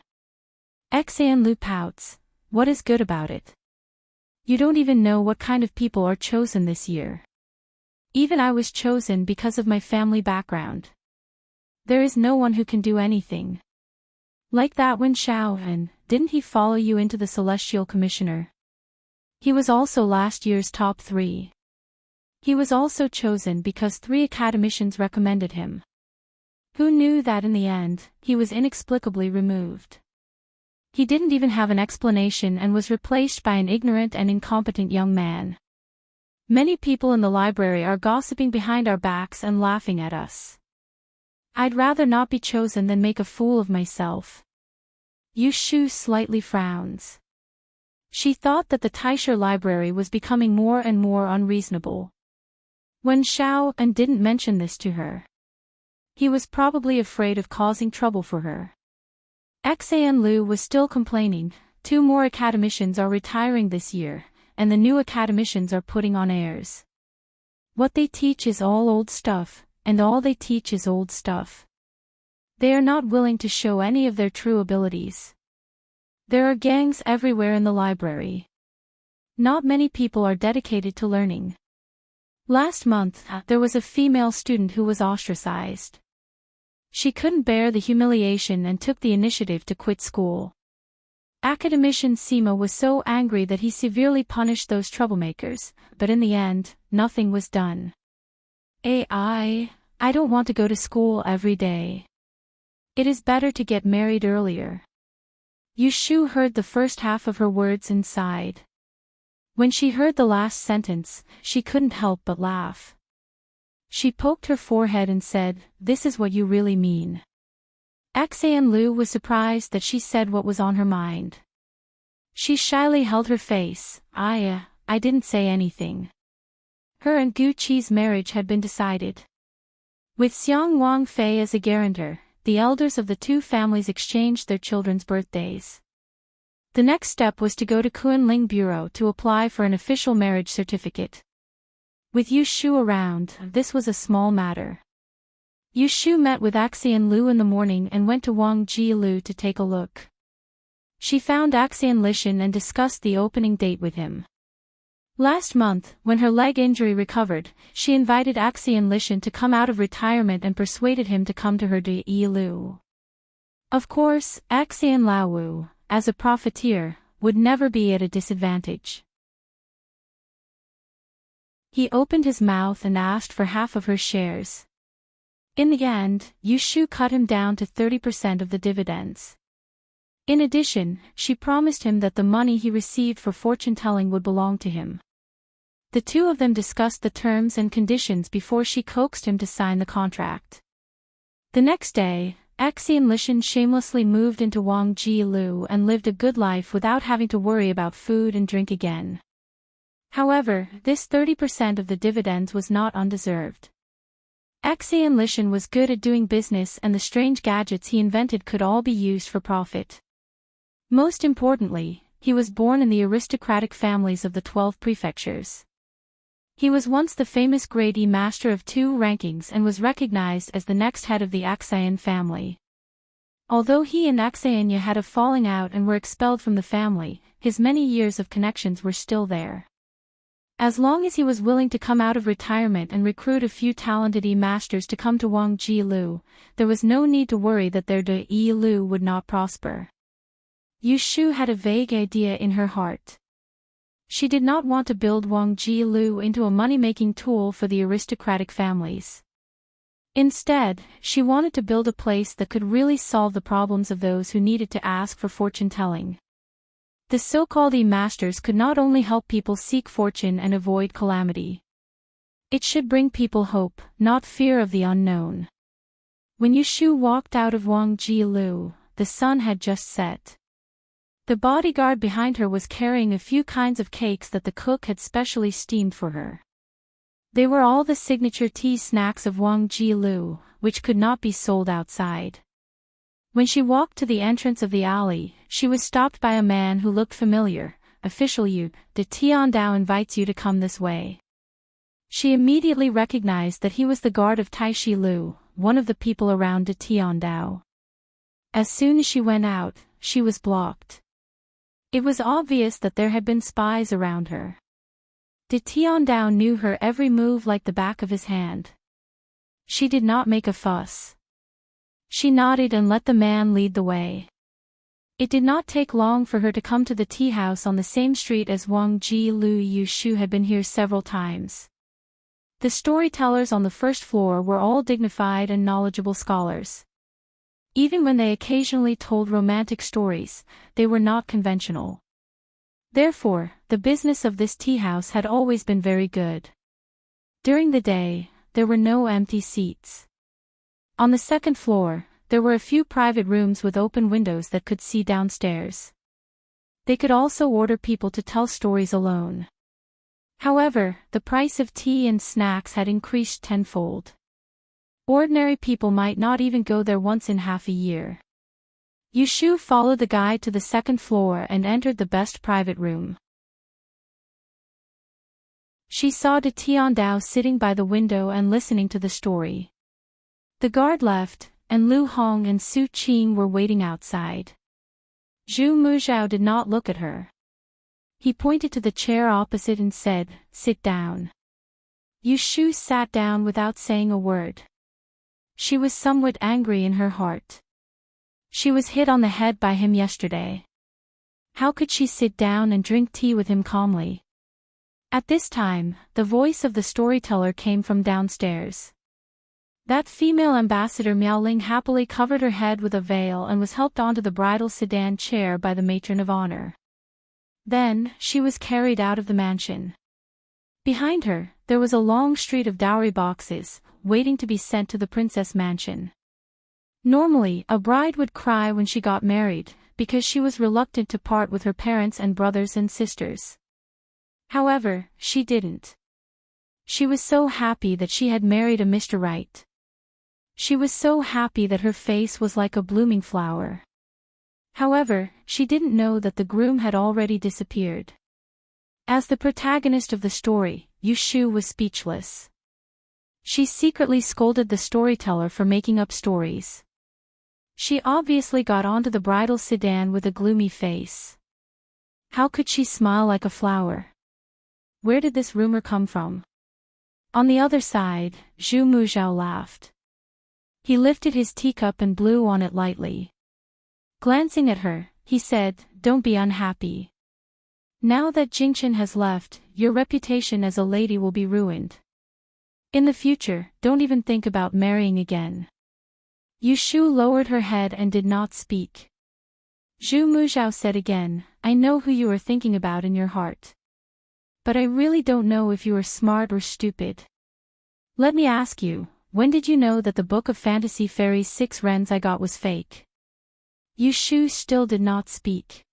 Xian Lu pouts. What is good about it? You don't even know what kind of people are chosen this year. Even I was chosen because of my family background. There is no one who can do anything like that. When Xiao, and didn't he follow you into the Celestial Commissioner? He was also last year's top 3. He was also chosen because 3 academicians recommended him. Who knew that in the end, he was inexplicably removed? He didn't even have an explanation and was replaced by an ignorant and incompetent young man. Many people in the library are gossiping behind our backs and laughing at us. I'd rather not be chosen than make a fool of myself. Yushu slightly frowns. She thought that the Taisha library was becoming more and more unreasonable. When Xiao and didn't mention this to her, he was probably afraid of causing trouble for her. Xian Lu was still complaining. 2 more academicians are retiring this year, and the new academicians are putting on airs. What they teach is all old stuff, and all they teach is old stuff. They are not willing to show any of their true abilities. There are gangs everywhere in the library. Not many people are dedicated to learning. Last month, there was a female student who was ostracized. She couldn't bear the humiliation and took the initiative to quit school. Academician Sima was so angry that he severely punished those troublemakers, but in the end, nothing was done. I don't want to go to school every day. It is better to get married earlier. Yushu heard the first half of her words and sighed. When she heard the last sentence, she couldn't help but laugh. She poked her forehead and said, "This is what you really mean." Xian Lu was surprised that she said what was on her mind. She shyly held her face. I didn't say anything. Her and Gu Qi's marriage had been decided. With Xiang Wang Fei as a guarantor, the elders of the 2 families exchanged their children's birthdays. The next step was to go to Kunling Bureau to apply for an official marriage certificate. With Yushu around, this was a small matter. Yushu met with Xian Lu in the morning and went to Wang Jilu to take a look. She found Xian Lishan and discussed the opening date with him. Last month, when her leg injury recovered, she invited Xian Lishan to come out of retirement and persuaded him to come to her to Yilu. Of course, Xian Laowu, as a profiteer, would never be at a disadvantage. He opened his mouth and asked for half of her shares. In the end, Yushu cut him down to 30% of the dividends. In addition, she promised him that the money he received for fortune-telling would belong to him. The 2 of them discussed the terms and conditions before she coaxed him to sign the contract. The next day, Xian Lishan shamelessly moved into Wang Jilu and lived a good life without having to worry about food and drink again. However, this 30% of the dividends was not undeserved. Xian Lishan was good at doing business, and the strange gadgets he invented could all be used for profit. Most importantly, he was born in the aristocratic families of the 12 prefectures. He was once the famous Grade E master of 2 rankings and was recognized as the next head of the Xian family. Although he and Xianya had a falling out and were expelled from the family, his many years of connections were still there. As long as he was willing to come out of retirement and recruit a few talented masters to come to Wang Jilu, there was no need to worry that their Lu would not prosper. Yu Shu had a vague idea in her heart. She did not want to build Wang Jilu into a money-making tool for the aristocratic families. Instead, she wanted to build a place that could really solve the problems of those who needed to ask for fortune-telling. The so-called masters could not only help people seek fortune and avoid calamity. It should bring people hope, not fear of the unknown. When Yu Shu walked out of Wang Jilu, the sun had just set. The bodyguard behind her was carrying a few kinds of cakes that the cook had specially steamed for her. They were all the signature tea snacks of Wang Jilu, which could not be sold outside. When she walked to the entrance of the alley, she was stopped by a man who looked familiar. "Official Yu, de Tiandao invites you to come this way." She immediately recognized that he was the guard of Taishi Lu, one of the people around de Tiandao. As soon as she went out, she was blocked. It was obvious that there had been spies around her. De Tiandao knew her every move like the back of his hand. She did not make a fuss. She nodded and let the man lead the way. It did not take long for her to come to the tea house on the same street as Wang Jilu. Yu Shu had been here several times. The storytellers on the first floor were all dignified and knowledgeable scholars. Even when they occasionally told romantic stories, they were not conventional. Therefore, the business of this tea house had always been very good. During the day, there were no empty seats. On the second floor, there were a few private rooms with open windows that could see downstairs. They could also order people to tell stories alone. However, the price of tea and snacks had increased tenfold. Ordinary people might not even go there once in half a year. Yu Shu followed the guide to the second floor and entered the best private room. She saw de Tiandao sitting by the window and listening to the story. The guard left, and Lu Hong and Su Qing were waiting outside. Zhu Muzhao did not look at her. He pointed to the chair opposite and said, "Sit down." Yu Shu sat down without saying a word. She was somewhat angry in her heart. She was hit on the head by him yesterday. How could she sit down and drink tea with him calmly? At this time, the voice of the storyteller came from downstairs. That female ambassador Miaoling happily covered her head with a veil and was helped onto the bridal sedan chair by the matron of honor. Then, she was carried out of the mansion. Behind her, there was a long street of dowry boxes, waiting to be sent to the princess mansion. Normally, a bride would cry when she got married, because she was reluctant to part with her parents and brothers and sisters. However, she didn't. She was so happy that she had married a Mr. Right. She was so happy that her face was like a blooming flower. However, she didn't know that the groom had already disappeared. As the protagonist of the story, Yu Shu was speechless. She secretly scolded the storyteller for making up stories. She obviously got onto the bridal sedan with a gloomy face. How could she smile like a flower? Where did this rumor come from? On the other side, Zhu Muzhao laughed. He lifted his teacup and blew on it lightly. Glancing at her, he said, "Don't be unhappy. Now that Jingchen has left, your reputation as a lady will be ruined. In the future, don't even think about marrying again." Yu Shu lowered her head and did not speak. Zhu Muzhao said again, "I know who you are thinking about in your heart. But I really don't know if you are smart or stupid. Let me ask you, when did you know that the book of fantasy fairies 6 Rens I got was fake?" Yu Shu still did not speak.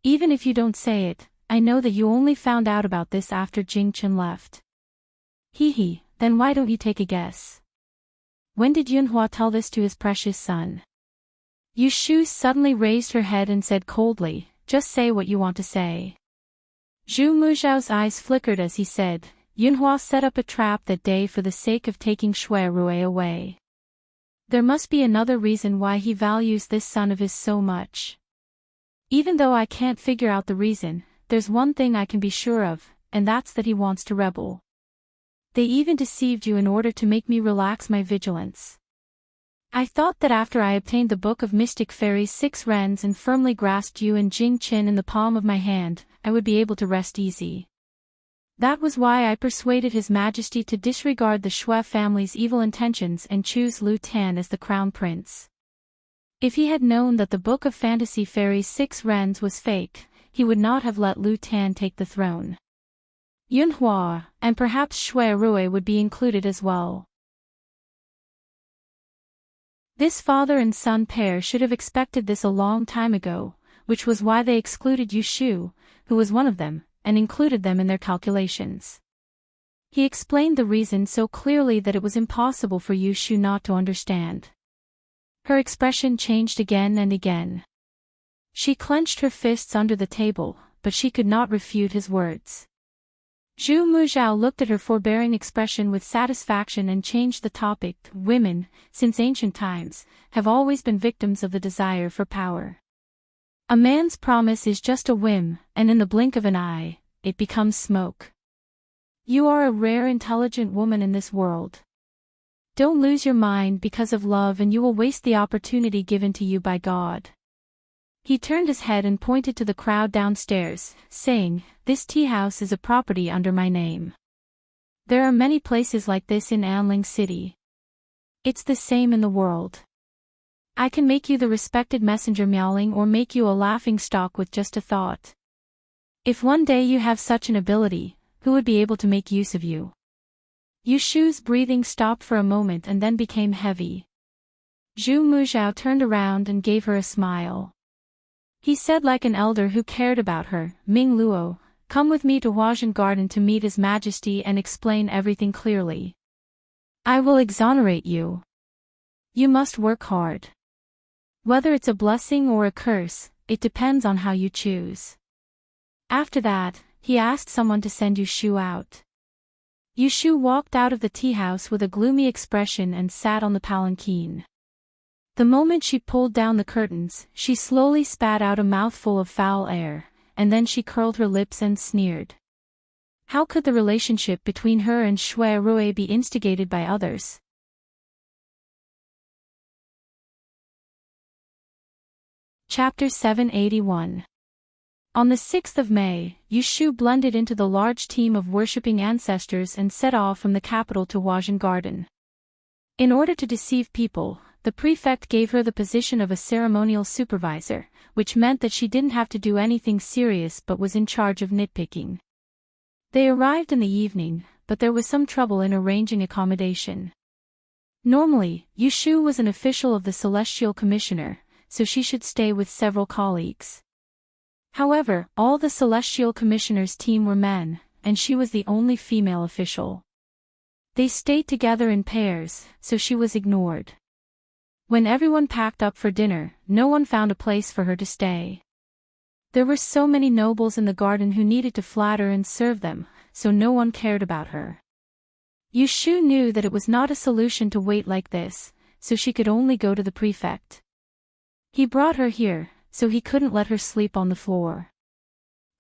"Even if you don't say it, I know that you only found out about this after Jingchen left." "Hee, then why don't you take a guess? When did Yunhua tell this to his precious son?" Yu Shu suddenly raised her head and said coldly, "Just say what you want to say." Zhu Muzhao's eyes flickered as he said, "Yunhua set up a trap that day for the sake of taking Shui Rui away. There must be another reason why he values this son of his so much. Even though I can't figure out the reason, there's one thing I can be sure of, and that's that he wants to rebel. They even deceived you in order to make me relax my vigilance. I thought that after I obtained the Book of Mystic Fairies 6 Rens and firmly grasped you and Jing Qin in the palm of my hand, I would be able to rest easy. That was why I persuaded His Majesty to disregard the Shui family's evil intentions and choose Lu Tan as the crown prince. If he had known that the Book of Fantasy Fairies 6 Rens was fake, he would not have let Lu Tan take the throne. Yunhua, and perhaps Shui Rui would be included as well. This father and son pair should have expected this a long time ago, which was why they excluded Yu Shu, who was one of them, and included them in their calculations. He explained the reason so clearly that it was impossible for Yu Shu not to understand. Her expression changed again and again. She clenched her fists under the table, but she could not refute his words. Zhu Muzhao looked at her forbearing expression with satisfaction and changed the topic. Women, since ancient times, have always been victims of the desire for power. A man's promise is just a whim, and in the blink of an eye, it becomes smoke. You are a rare intelligent woman in this world. Don't lose your mind because of love and you will waste the opportunity given to you by God. He turned his head and pointed to the crowd downstairs, saying, "This tea house is a property under my name. There are many places like this in Anling City. It's the same in the world. I can make you the respected messenger Miaoling or make you a laughing stock with just a thought. If one day you have such an ability, who would be able to make use of you?" Yu Shu's breathing stopped for a moment and then became heavy. Zhu Muzhao turned around and gave her a smile. He said like an elder who cared about her, "Ming Luo, come with me to Huazhen Garden to meet His Majesty and explain everything clearly. I will exonerate you. You must work hard. Whether it's a blessing or a curse, it depends on how you choose." After that, he asked someone to send Yu Shu out. Yu Shu walked out of the tea house with a gloomy expression and sat on the palanquin. The moment she pulled down the curtains, she slowly spat out a mouthful of foul air, and then she curled her lips and sneered. How could the relationship between her and Shui Rui be instigated by others? Chapter 781. On the 6th of May, Yu Shu blended into the large team of worshipping ancestors and set off from the capital to Huazhen Garden. In order to deceive people, the prefect gave her the position of a ceremonial supervisor, which meant that she didn't have to do anything serious but was in charge of nitpicking. They arrived in the evening, but there was some trouble in arranging accommodation. Normally, Yu Shu was an official of the Celestial Commissioner, so she should stay with several colleagues. However, all the Celestial Commissioner's team were men, and she was the only female official. They stayed together in pairs, so she was ignored. When everyone packed up for dinner, no one found a place for her to stay. There were so many nobles in the garden who needed to flatter and serve them, so no one cared about her. Yu Shu knew that it was not a solution to wait like this, so she could only go to the prefect. He brought her here, so he couldn't let her sleep on the floor.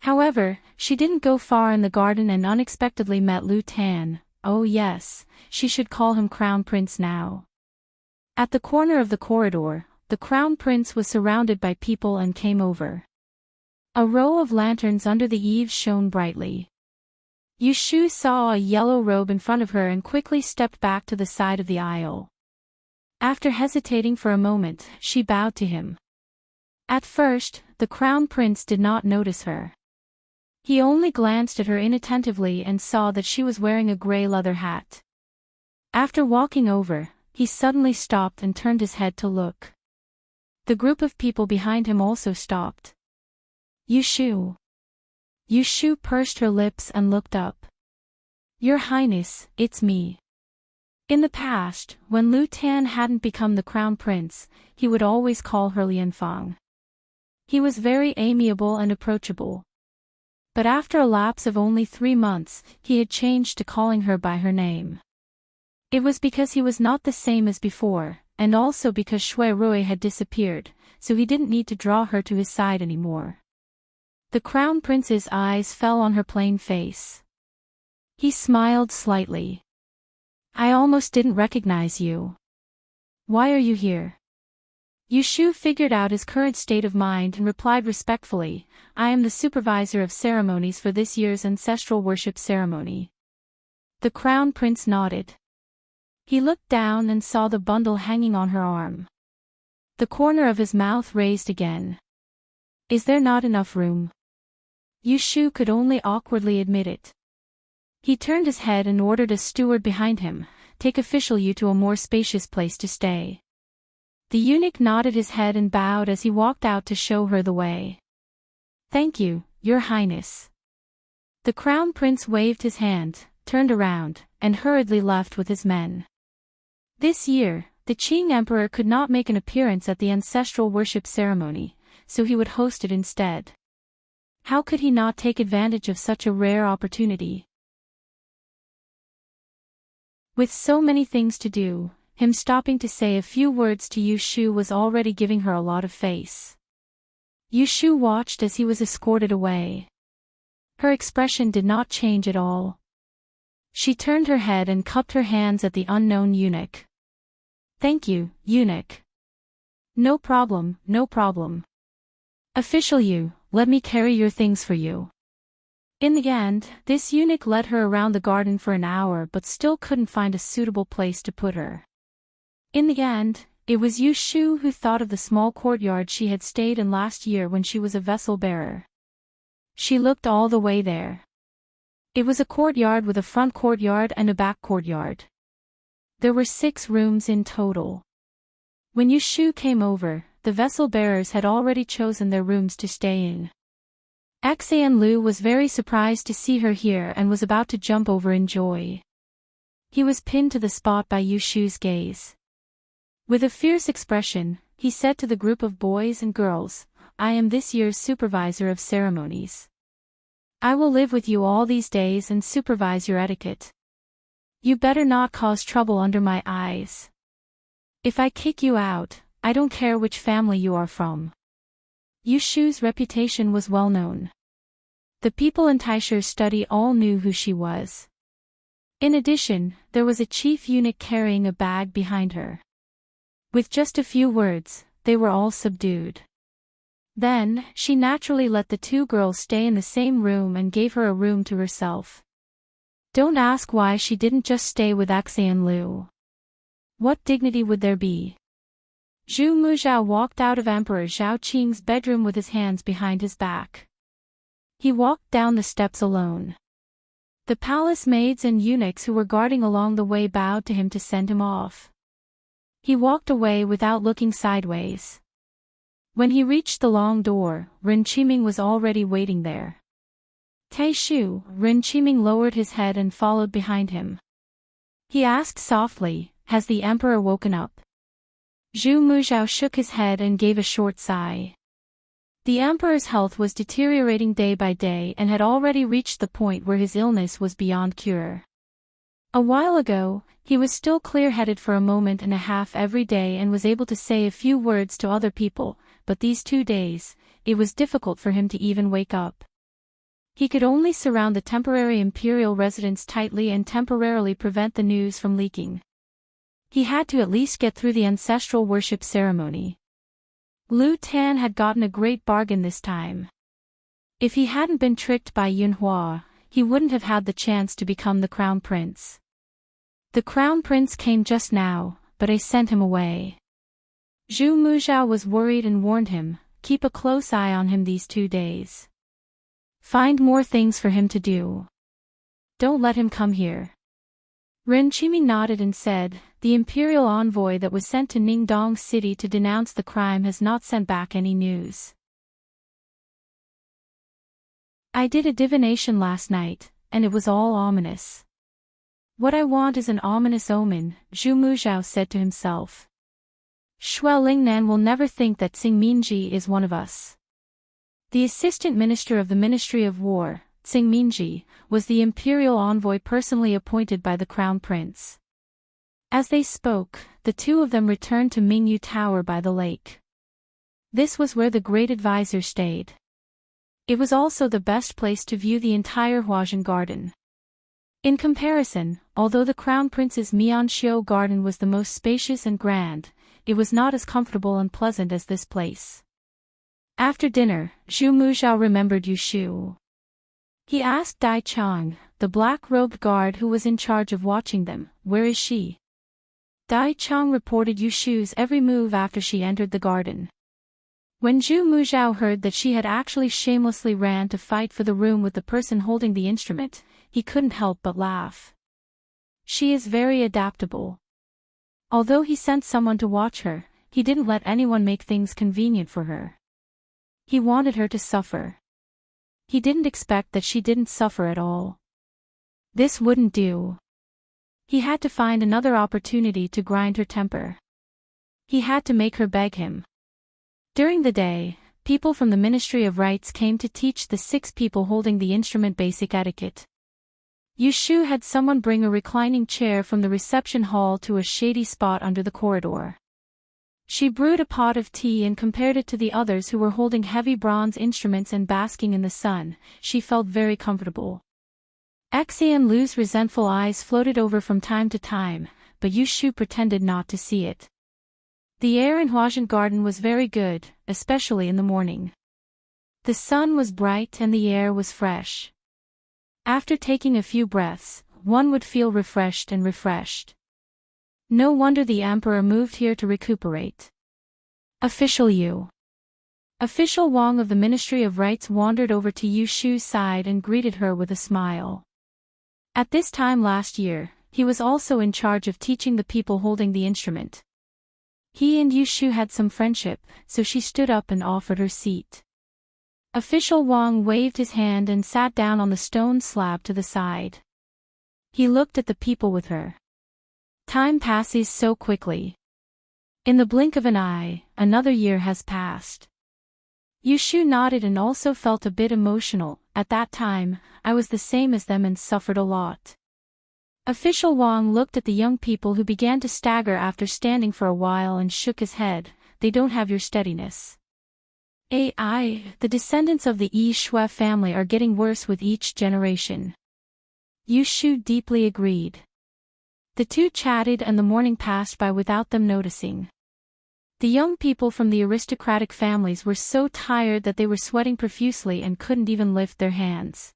However, she didn't go far in the garden and unexpectedly met Lu Tan. Oh yes, she should call him Crown Prince now. At the corner of the corridor, the Crown Prince was surrounded by people and came over. A row of lanterns under the eaves shone brightly. Yu Shu saw a yellow robe in front of her and quickly stepped back to the side of the aisle. After hesitating for a moment, she bowed to him. At first, the Crown Prince did not notice her. He only glanced at her inattentively and saw that she was wearing a gray leather hat. After walking over, he suddenly stopped and turned his head to look. The group of people behind him also stopped. Yu Shu. Yu Shu pursed her lips and looked up. "Your Highness, it's me." In the past, when Lu Tan hadn't become the Crown Prince, he would always call her Lianfang. He was very amiable and approachable. But after a lapse of only 3 months, he had changed to calling her by her name. It was because he was not the same as before, and also because Shui Rui had disappeared, so he didn't need to draw her to his side anymore. The crown prince's eyes fell on her plain face. He smiled slightly. I almost didn't recognize you. Why are you here? Yushu figured out his current state of mind and replied respectfully, I am the supervisor of ceremonies for this year's ancestral worship ceremony. The crown prince nodded. He looked down and saw the bundle hanging on her arm. The corner of his mouth raised again. Is there not enough room? Yushu could only awkwardly admit it. He turned his head and ordered a steward behind him, take official Yu to a more spacious place to stay. The eunuch nodded his head and bowed as he walked out to show her the way. Thank you, Your Highness. The crown prince waved his hand, turned around, and hurriedly left with his men. This year, the Qing emperor could not make an appearance at the ancestral worship ceremony, so he would host it instead. How could he not take advantage of such a rare opportunity? With so many things to do, him stopping to say a few words to Yushu was already giving her a lot of face. Yushu watched as he was escorted away. Her expression did not change at all. She turned her head and cupped her hands at the unknown eunuch. Thank you, eunuch. No problem, no problem. Official Yu, let me carry your things for you. In the end, this eunuch led her around the garden for an hour but still couldn't find a suitable place to put her. In the end, it was Yushu who thought of the small courtyard she had stayed in last year when she was a vessel bearer. She looked all the way there. It was a courtyard with a front courtyard and a back courtyard. There were 6 rooms in total. When Yushu came over, the vessel bearers had already chosen their rooms to stay in. Xian Lu was very surprised to see her here and was about to jump over in joy. He was pinned to the spot by Yushu's gaze. With a fierce expression, he said to the group of boys and girls, I am this year's supervisor of ceremonies. I will live with you all these days and supervise your etiquette. You better not cause trouble under my eyes. If I kick you out, I don't care which family you are from. Yushu's reputation was well known. The people in Taisher's study all knew who she was. In addition, there was a chief eunuch carrying a bag behind her. With just a few words, they were all subdued. Then, she naturally let the 2 girls stay in the same room and gave her a room to herself. Don't ask why she didn't just stay with Xian Lu. What dignity would there be? Zhu Muzhao walked out of Emperor Zhao Qing's bedroom with his hands behind his back. He walked down the steps alone. The palace maids and eunuchs who were guarding along the way bowed to him to send him off. He walked away without looking sideways. When he reached the long door, Ren Qiming was already waiting there. Taishu, Ren Qiming lowered his head and followed behind him. He asked softly, has the emperor woken up? Zhu Muzhao shook his head and gave a short sigh. The emperor's health was deteriorating day by day and had already reached the point where his illness was beyond cure. A while ago, he was still clear-headed for a moment and a half every day and was able to say a few words to other people, but these 2 days, it was difficult for him to even wake up. He could only surround the temporary imperial residence tightly and temporarily prevent the news from leaking. He had to at least get through the ancestral worship ceremony. Lu Tan had gotten a great bargain this time. If he hadn't been tricked by Yunhua, he wouldn't have had the chance to become the crown prince. The crown prince came just now, but I sent him away. Zhu Muzhao was worried and warned him, keep a close eye on him these 2 days. Find more things for him to do. Don't let him come here. Ren Qiming nodded and said, the imperial envoy that was sent to Ningdong City to denounce the crime has not sent back any news. I did a divination last night, and it was all ominous. What I want is an ominous omen, Zhu Muzhao said to himself. Shui Lingnan will never think that Tsing Minji is one of us. The assistant minister of the Ministry of War, Tsing Minji, was the imperial envoy personally appointed by the crown prince. As they spoke, the 2 of them returned to Mingyu Tower by the lake. This was where the great advisor stayed. It was also the best place to view the entire Huajian garden. In comparison, although the Crown Prince's Mianxiu garden was the most spacious and grand, it was not as comfortable and pleasant as this place. After dinner, Zhu Muzhao remembered Yu Shu. He asked Dai Chang, the black-robed guard who was in charge of watching them, "Where is she?" Dai Chang reported Yu Shu's every move after she entered the garden. When Zhu Muzhao heard that she had actually shamelessly ran to fight for the room with the person holding the instrument, he couldn't help but laugh. She is very adaptable. Although he sent someone to watch her, he didn't let anyone make things convenient for her. He wanted her to suffer. He didn't expect that she didn't suffer at all. This wouldn't do. He had to find another opportunity to grind her temper. He had to make her beg him. During the day, people from the Ministry of Rites came to teach the 6 people holding the instrument basic etiquette. Yu Shu had someone bring a reclining chair from the reception hall to a shady spot under the corridor. She brewed a pot of tea and compared it to the others who were holding heavy bronze instruments and basking in the sun. She felt very comfortable. Xian Lu's resentful eyes floated over from time to time, but Yu Shu pretended not to see it. The air in Huajian Garden was very good, especially in the morning. The sun was bright and the air was fresh. After taking a few breaths, one would feel refreshed and refreshed. No wonder the emperor moved here to recuperate. Official Yu. Official Wang of the Ministry of Rites wandered over to Yu Shu's side and greeted her with a smile. At this time last year, he was also in charge of teaching the people holding the instrument. He and Yu Shu had some friendship, so she stood up and offered her seat. Official Wang waved his hand and sat down on the stone slab to the side. He looked at the people with her. Time passes so quickly. In the blink of an eye, another year has passed. Yu Shu nodded and also felt a bit emotional. At that time, I was the same as them and suffered a lot. Official Wang looked at the young people who began to stagger after standing for a while and shook his head. They don't have your steadiness. The descendants of the Yi Shui family are getting worse with each generation. Yu Shu deeply agreed. The two chatted and the morning passed by without them noticing. The young people from the aristocratic families were so tired that they were sweating profusely and couldn't even lift their hands.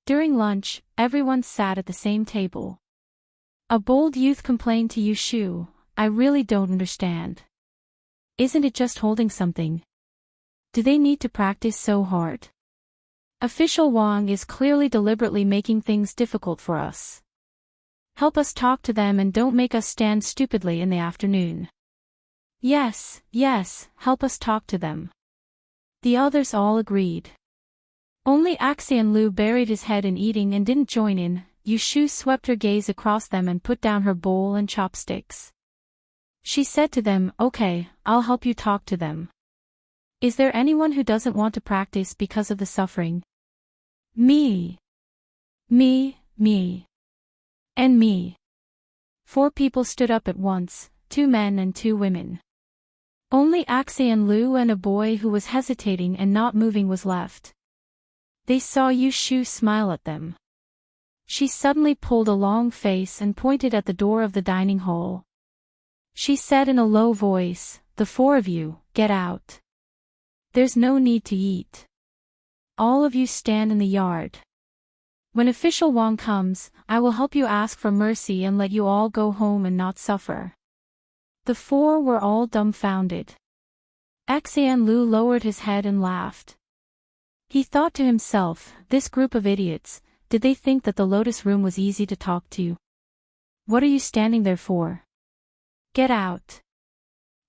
During lunch, everyone sat at the same table. A bold youth complained to Yu Shu, "I really don't understand. Isn't it just holding something? Do they need to practice so hard? Official Wang is clearly deliberately making things difficult for us. Help us talk to them and don't make us stand stupidly in the afternoon." Yes, help us talk to them. The others all agreed. Only Xian Lu buried his head in eating and didn't join in. Yu Shu swept her gaze across them and put down her bowl and chopsticks. She said to them, "Okay, I'll help you talk to them. Is there anyone who doesn't want to practice because of the suffering?" Me. And me. 4 people stood up at once, 2 men and 2 women. Only Xian Lu and a boy who was hesitating and not moving was left. They saw Yu Shu smile at them. She suddenly pulled a long face and pointed at the door of the dining hall. She said in a low voice, "The 4 of you, get out. There's no need to eat. All of you stand in the yard. When Official Wang comes, I will help you ask for mercy and let you all go home and not suffer." The 4 were all dumbfounded. Xian Lu lowered his head and laughed. He thought to himself, this group of idiots, did they think that the Lotus Room was easy to talk to? What are you standing there for? Get out.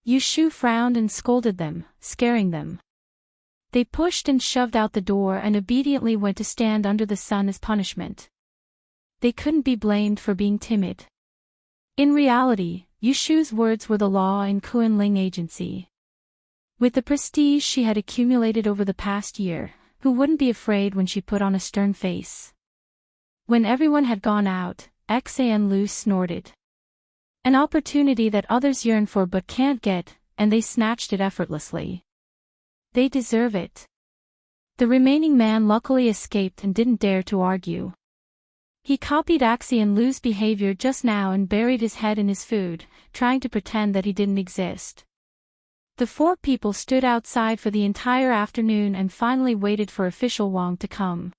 Yu Shu frowned and scolded them, scaring them. They pushed and shoved out the door and obediently went to stand under the sun as punishment. They couldn't be blamed for being timid. In reality, Yu Shu's words were the law in Kunling Agency. With the prestige she had accumulated over the past year, who wouldn't be afraid when she put on a stern face? When everyone had gone out, Xian Lu snorted. An opportunity that others yearn for but can't get, and they snatched it effortlessly. They deserve it. The remaining man luckily escaped and didn't dare to argue. He copied Axion Lu's behavior just now and buried his head in his food, trying to pretend that he didn't exist. The four people stood outside for the entire afternoon and finally waited for Official Wang to come.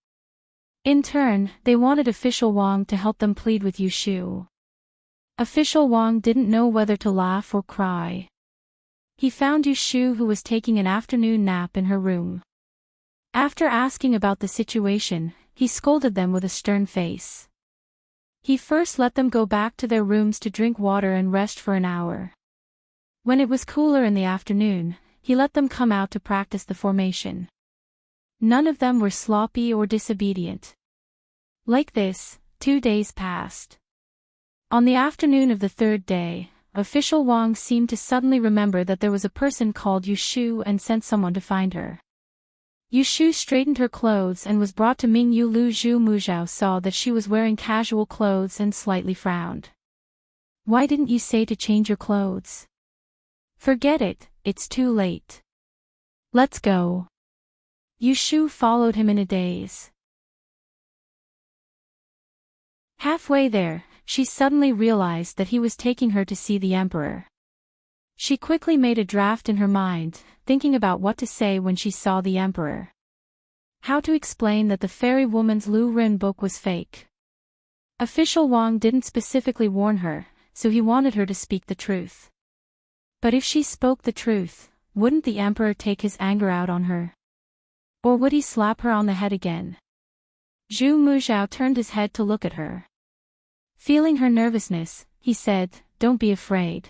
In turn, they wanted Official Wang to help them plead with Yushu. Official Wang didn't know whether to laugh or cry. He found Yushu, who was taking an afternoon nap in her room. After asking about the situation, he scolded them with a stern face. He first let them go back to their rooms to drink water and rest for an hour. When it was cooler in the afternoon, he let them come out to practice the formation. None of them were sloppy or disobedient. Like this, 2 days passed. On the afternoon of the third day, Official Wang seemed to suddenly remember that there was a person called Yushu and sent someone to find her. Yushu straightened her clothes and was brought to Mingyu. Zhu Muzhao saw that she was wearing casual clothes and slightly frowned. "Why didn't you say to change your clothes?" "Forget it, it's too late. Let's go." Yushu followed him in a daze. Halfway there, she suddenly realized that he was taking her to see the emperor. She quickly made a draft in her mind, thinking about what to say when she saw the emperor. How to explain that the fairy woman's Lu Rin book was fake. Official Wang didn't specifically warn her, so he wanted her to speak the truth. But if she spoke the truth, wouldn't the emperor take his anger out on her? Or would he slap her on the head again? Zhu Muzhao turned his head to look at her. Feeling her nervousness, he said, "Don't be afraid.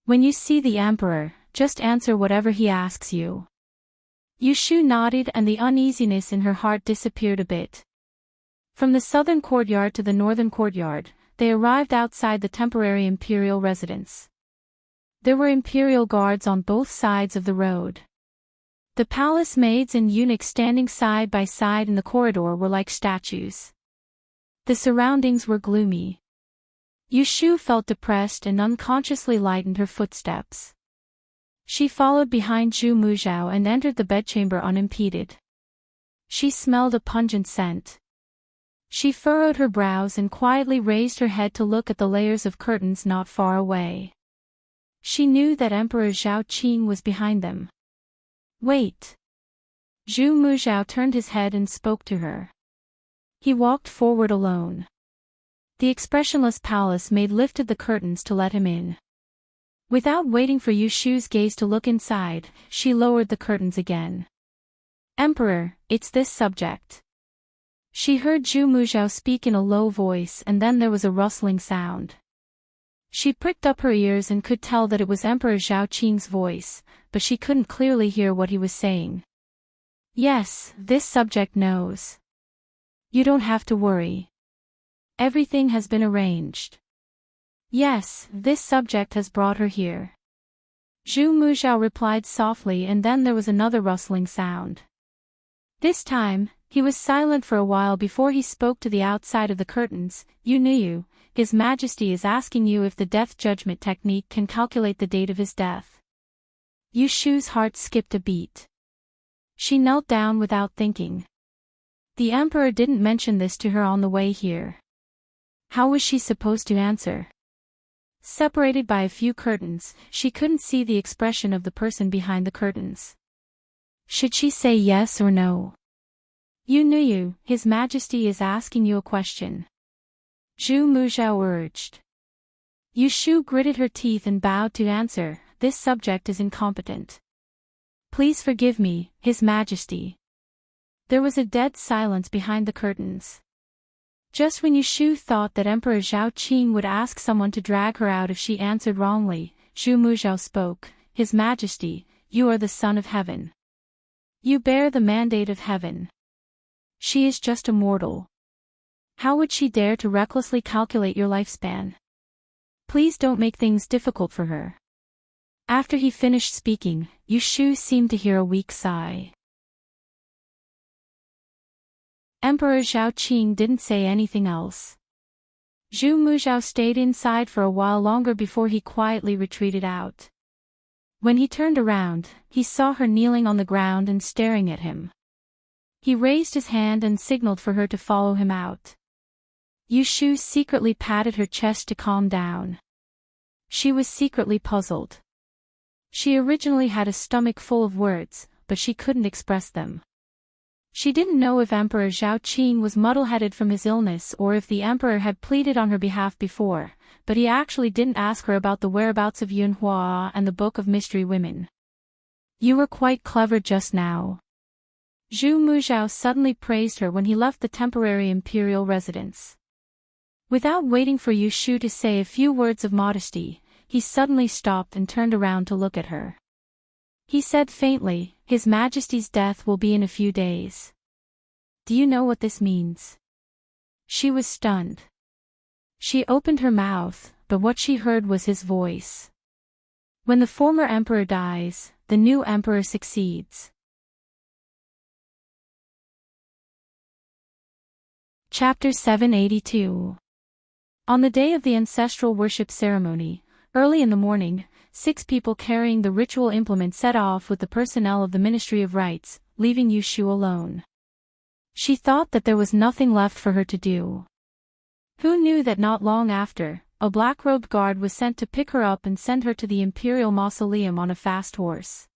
When you see the emperor, just answer whatever he asks you." Yushu nodded and the uneasiness in her heart disappeared a bit. From the southern courtyard to the northern courtyard, they arrived outside the temporary imperial residence. There were imperial guards on both sides of the road. The palace maids and eunuchs standing side by side in the corridor were like statues. The surroundings were gloomy. Yushu felt depressed and unconsciously lightened her footsteps. She followed behind Zhu Muzhao and entered the bedchamber unimpeded. She smelled a pungent scent. She furrowed her brows and quietly raised her head to look at the layers of curtains not far away. She knew that Emperor Zhao Qing was behind them. "Wait." Zhu Muzhao turned his head and spoke to her. He walked forward alone. The expressionless palace maid lifted the curtains to let him in. Without waiting for Yushu's gaze to look inside, she lowered the curtains again. "Emperor, it's this subject." She heard Zhu Muzhao speak in a low voice and then there was a rustling sound. She pricked up her ears and could tell that it was Emperor Zhao Qing's voice, but she couldn't clearly hear what he was saying. "Yes, this subject knows. You don't have to worry. Everything has been arranged. Yes, this subject has brought her here." Zhu Muzhao replied softly and then there was another rustling sound. This time, he was silent for a while before he spoke to the outside of the curtains. "You knew, His Majesty is asking you if the death judgment technique can calculate the date of his death." Yushu's heart skipped a beat. She knelt down without thinking. The emperor didn't mention this to her on the way here. How was she supposed to answer? Separated by a few curtains, she couldn't see the expression of the person behind the curtains. Should she say yes or no? "You knew, His Majesty is asking you a question," Zhu Muzhao urged. Yushu gritted her teeth and bowed to answer, "This subject is incompetent. Please forgive me, His Majesty." There was a dead silence behind the curtains. Just when Yushu thought that Emperor Zhao Qing would ask someone to drag her out if she answered wrongly, Zhu Muzhao spoke, "His Majesty, you are the Son of Heaven. You bear the mandate of heaven. She is just a mortal. How would she dare to recklessly calculate your lifespan? Please don't make things difficult for her." After he finished speaking, Yushu seemed to hear a weak sigh. Emperor Zhao Qing didn't say anything else. Zhu Muzhao stayed inside for a while longer before he quietly retreated out. When he turned around, he saw her kneeling on the ground and staring at him. He raised his hand and signaled for her to follow him out. Yushu secretly patted her chest to calm down. She was secretly puzzled. She originally had a stomach full of words, but she couldn't express them. She didn't know if Emperor Zhao Qin was muddle-headed from his illness or if the emperor had pleaded on her behalf before, but he actually didn't ask her about the whereabouts of Yunhua and the Book of Mystery Women. "You were quite clever just now." Zhu Muzhao suddenly praised her when he left the temporary imperial residence. Without waiting for Yushu to say a few words of modesty, he suddenly stopped and turned around to look at her. He said faintly, "His Majesty's death will be in a few days. Do you know what this means?" She was stunned. She opened her mouth, but what she heard was his voice. "When the former emperor dies, the new emperor succeeds." Chapter 782. On the day of the ancestral worship ceremony, early in the morning, 6 people carrying the ritual implement set off with the personnel of the Ministry of Rites, leaving Yushu alone. She thought that there was nothing left for her to do. Who knew that not long after, a black-robed guard was sent to pick her up and send her to the imperial mausoleum on a fast horse.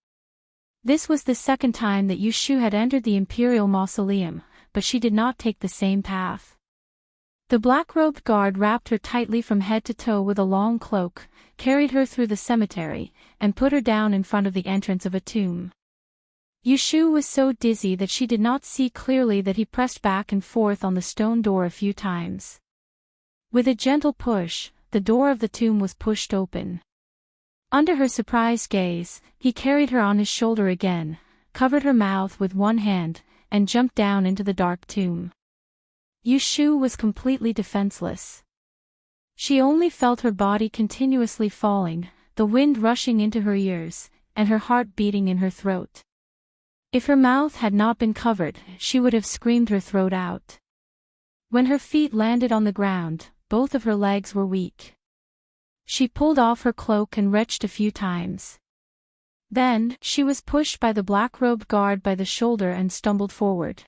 This was the second time that Yushu had entered the imperial mausoleum, but she did not take the same path. The black-robed guard wrapped her tightly from head to toe with a long cloak, carried her through the cemetery, and put her down in front of the entrance of a tomb. Yushu was so dizzy that she did not see clearly that he pressed back and forth on the stone door a few times. With a gentle push, the door of the tomb was pushed open. Under her surprised gaze, he carried her on his shoulder again, covered her mouth with one hand, and jumped down into the dark tomb. Yushu was completely defenseless. She only felt her body continuously falling, the wind rushing into her ears, and her heart beating in her throat. If her mouth had not been covered, she would have screamed her throat out. When her feet landed on the ground, both of her legs were weak. She pulled off her cloak and retched a few times. Then, she was pushed by the black-robed guard by the shoulder and stumbled forward.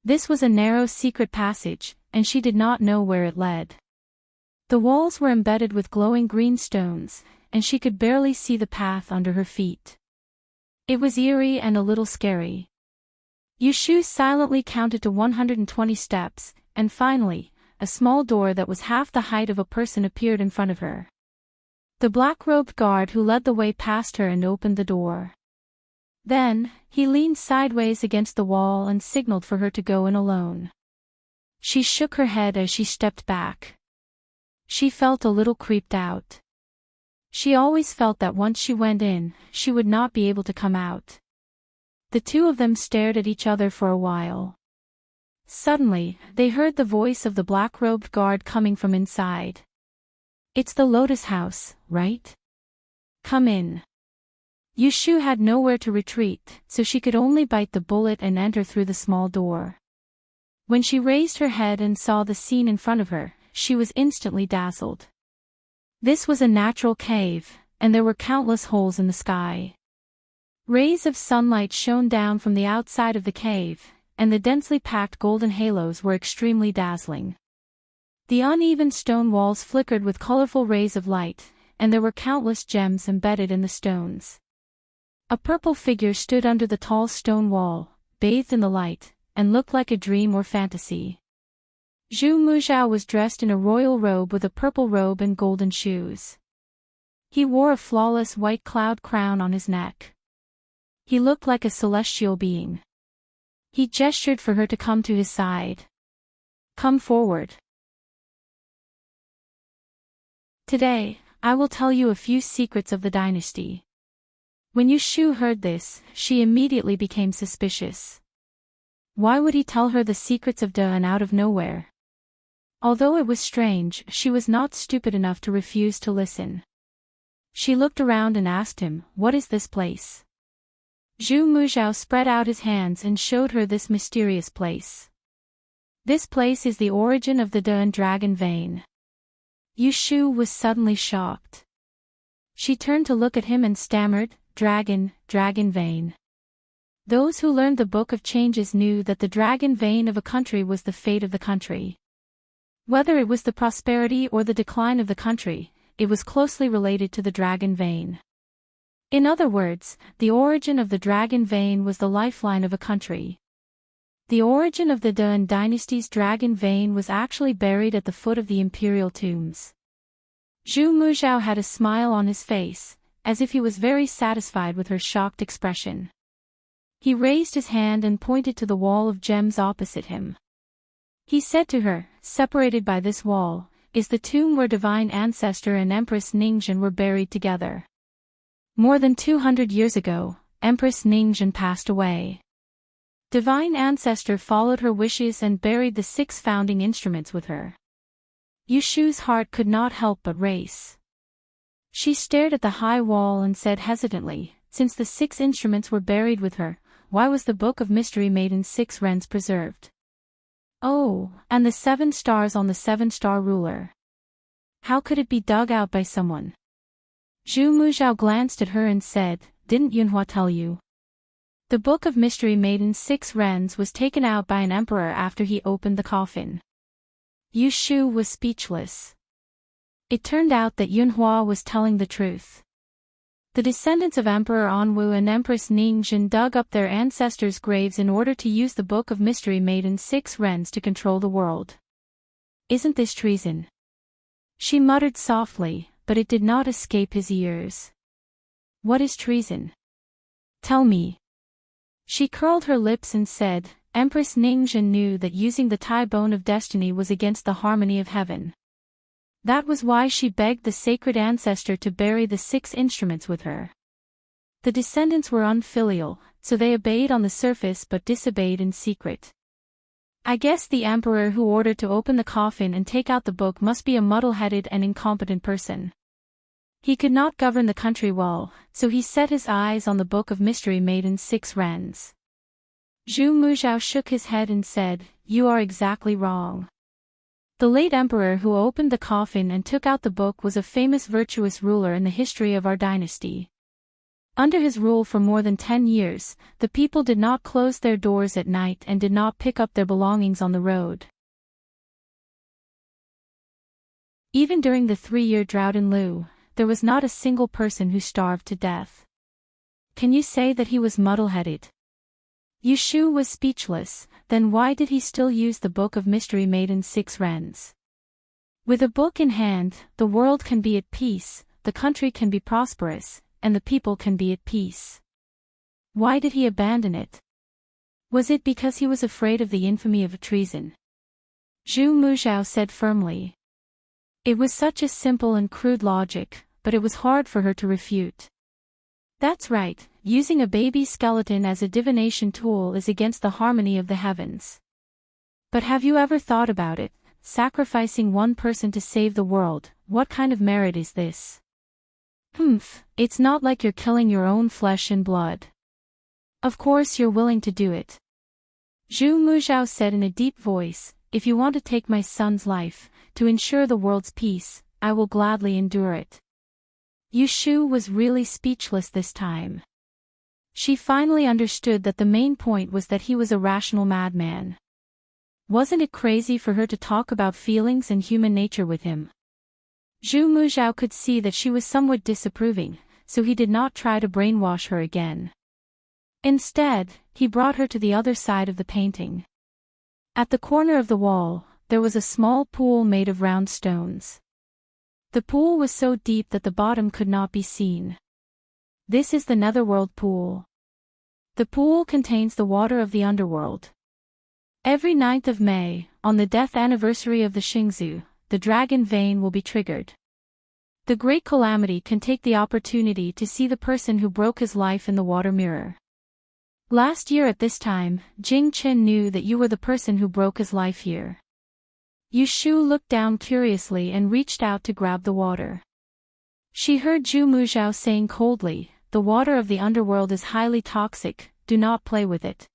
This was a narrow secret passage, and she did not know where it led. The walls were embedded with glowing green stones, and she could barely see the path under her feet. It was eerie and a little scary. Yushu silently counted to 120 steps, and finally, a small door that was half the height of a person appeared in front of her. The black-robed guard who led the way passed her and opened the door. Then, he leaned sideways against the wall and signaled for her to go in alone. She shook her head as she stepped back. She felt a little creeped out. She always felt that once she went in, she would not be able to come out. The two of them stared at each other for a while. Suddenly, they heard the voice of the black-robed guard coming from inside. "It's the Lotus House, right? Come in." Yushu had nowhere to retreat, so she could only bite the bullet and enter through the small door. When she raised her head and saw the scene in front of her, she was instantly dazzled. This was a natural cave, and there were countless holes in the sky. Rays of sunlight shone down from the outside of the cave, and the densely packed golden halos were extremely dazzling. The uneven stone walls flickered with colorful rays of light, and there were countless gems embedded in the stones. A purple figure stood under the tall stone wall, bathed in the light, and looked like a dream or fantasy. Zhu Muzhao was dressed in a royal robe with a purple robe and golden shoes. He wore a flawless white cloud crown on his neck. He looked like a celestial being. He gestured for her to come to his side. "Come forward. Today, I will tell you a few secrets of the dynasty." When Yushu heard this, she immediately became suspicious. Why would he tell her the secrets of Dan out of nowhere? Although it was strange, she was not stupid enough to refuse to listen. She looked around and asked him, "What is this place?" Zhu Muzhao spread out his hands and showed her this mysterious place. "This place is the origin of the Dan dragon vein." Yushu was suddenly shocked. She turned to look at him and stammered, "Dragon, dragon vein." Those who learned the Book of Changes knew that the dragon vein of a country was the fate of the country. Whether it was the prosperity or the decline of the country, it was closely related to the dragon vein. In other words, the origin of the dragon vein was the lifeline of a country. The origin of the Dun dynasty's dragon vein was actually buried at the foot of the imperial tombs. Zhu Muzhao had a smile on his face, as if he was very satisfied with her shocked expression. He raised his hand and pointed to the wall of gems opposite him. He said to her, "Separated by this wall, is the tomb where divine ancestor and Empress Ningzhen were buried together. More than 200 years ago, Empress Ningzhen passed away. Divine ancestor followed her wishes and buried the 6 founding instruments with her." Yushu's heart could not help but race. She stared at the high wall and said hesitantly, "Since the 6 instruments were buried with her, why was the Book of Mystery made in 6 rens preserved? Oh, and the 7 stars on the 7-star ruler. How could it be dug out by someone?" Zhu Muzhao glanced at her and said, "Didn't Yunhua tell you? The Book of Mystery made in 6 rens was taken out by an emperor after he opened the coffin." Yushu was speechless. It turned out that Yunhua was telling the truth. The descendants of Emperor Anwu and Empress Ningzhen dug up their ancestors' graves in order to use the Book of Mystery made in 6 rens to control the world. "Isn't this treason?" she muttered softly, but it did not escape his ears. "What is treason? Tell me." She curled her lips and said, "Empress Ningzhen knew that using the Tai Bone of Destiny was against the harmony of heaven. That was why she begged the sacred ancestor to bury the 6 instruments with her. The descendants were unfilial, so they obeyed on the surface but disobeyed in secret. I guess the emperor who ordered to open the coffin and take out the book must be a muddle-headed and incompetent person. He could not govern the country well, so he set his eyes on the Book of Mystery made in 6 rens." Zhu Muzhao shook his head and said, "You are exactly wrong. The late emperor who opened the coffin and took out the book was a famous virtuous ruler in the history of our dynasty. Under his rule for more than 10 years, the people did not close their doors at night and did not pick up their belongings on the road. Even during the 3-year drought in Lu, there was not a single person who starved to death. Can you say that he was muddle-headed?" Yushu was speechless. Then why did he still use the Book of Mystery made in 6 rens? With a book in hand, the world can be at peace, the country can be prosperous, and the people can be at peace. Why did he abandon it? Was it because he was afraid of the infamy of treason? Zhu Muzhao said firmly. It was such a simple and crude logic, but it was hard for her to refute. That's right, using a baby skeleton as a divination tool is against the harmony of the heavens. But have you ever thought about it? Sacrificing one person to save the world, what kind of merit is this? It's not like you're killing your own flesh and blood. Of course you're willing to do it. Zhu Muzhao said in a deep voice, "If you want to take my son's life, to ensure the world's peace, I will gladly endure it." Yushu was really speechless this time. She finally understood that the main point was that he was a rational madman. Wasn't it crazy for her to talk about feelings and human nature with him? Zhu Muzhao could see that she was somewhat disapproving, so he did not try to brainwash her again. Instead, he brought her to the other side of the painting. At the corner of the wall, there was a small pool made of round stones. The pool was so deep that the bottom could not be seen. This is the Netherworld Pool. The pool contains the water of the underworld. Every 9th of May, on the death anniversary of the Xingzhu, the dragon vein will be triggered. The great calamity can take the opportunity to see the person who broke his life in the water mirror. Last year at this time, Jing Chen knew that you were the person who broke his life here. Yushu looked down curiously and reached out to grab the water. She heard Zhu Muzhao saying coldly, "The water of the underworld is highly toxic, do not play with it."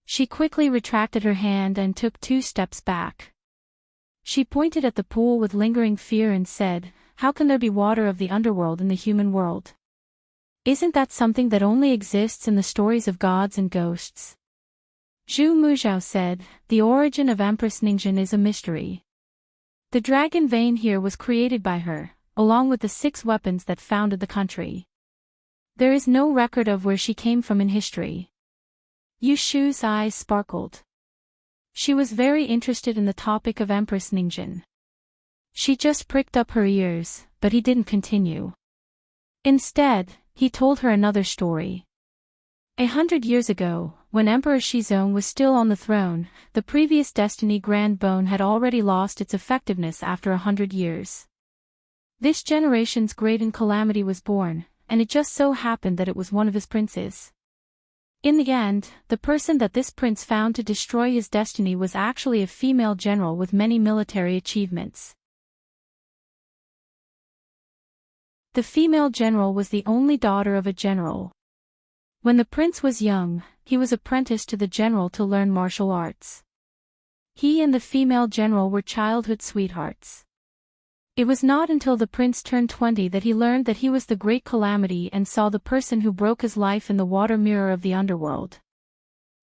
She quickly retracted her hand and took 2 steps back. She pointed at the pool with lingering fear and said, how can there be water of the underworld in the human world? Isn't that something that only exists in the stories of gods and ghosts? Zhu Muzhao said, the origin of Empress Ningjin is a mystery. The dragon vein here was created by her, along with the 6 weapons that founded the country. There is no record of where she came from in history. Yu Shu's eyes sparkled. She was very interested in the topic of Empress Ningjin. She just pricked up her ears, but he didn't continue. Instead, he told her another story. 100 years ago, when Emperor Shizong was still on the throne, the previous destiny Grand Bone had already lost its effectiveness after 100 years. This generation's great calamity was born, and it just so happened that it was one of his princes. In the end, the person that this prince found to destroy his destiny was actually a female general with many military achievements. The female general was the only daughter of a general. When the prince was young, he was apprenticed to the general to learn martial arts. He and the female general were childhood sweethearts. It was not until the prince turned 20 that he learned that he was the great calamity and saw the person who broke his life in the water mirror of the underworld.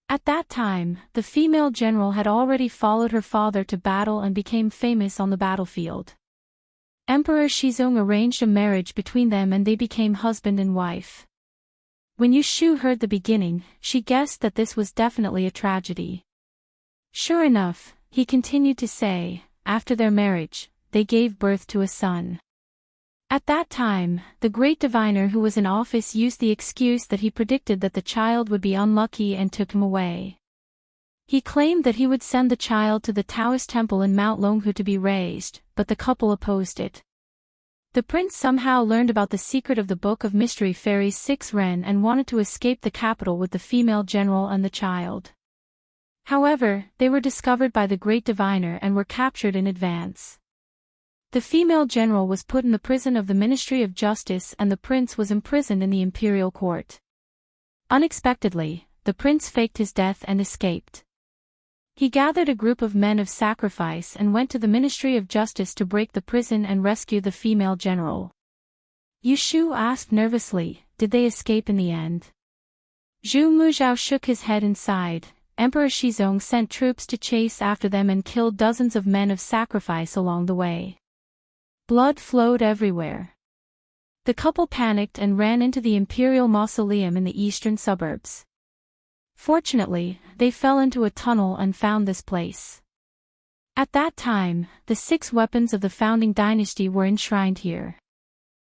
At that time, the female general had already followed her father to battle and became famous on the battlefield. Emperor Shizong arranged a marriage between them and they became husband and wife. When Yu Shu heard the beginning, she guessed that this was definitely a tragedy. Sure enough, he continued to say, after their marriage, they gave birth to a son. At that time, the great diviner who was in office used the excuse that he predicted that the child would be unlucky and took him away. He claimed that he would send the child to the Taoist temple in Mount Longhu to be raised, but the couple opposed it. The prince somehow learned about the secret of the Book of Mystery Fairy's 6 Ren and wanted to escape the capital with the female general and the child. However, they were discovered by the great diviner and were captured in advance. The female general was put in the prison of the Ministry of Justice and the prince was imprisoned in the imperial court. Unexpectedly, the prince faked his death and escaped. He gathered a group of men of sacrifice and went to the Ministry of Justice to break the prison and rescue the female general. Yu Shu asked nervously, did they escape in the end? Zhu Muzhao shook his head and sighed. Emperor Shizong sent troops to chase after them and killed dozens of men of sacrifice along the way. Blood flowed everywhere. The couple panicked and ran into the imperial mausoleum in the eastern suburbs. Fortunately, they fell into a tunnel and found this place. At that time, the 6 weapons of the founding dynasty were enshrined here.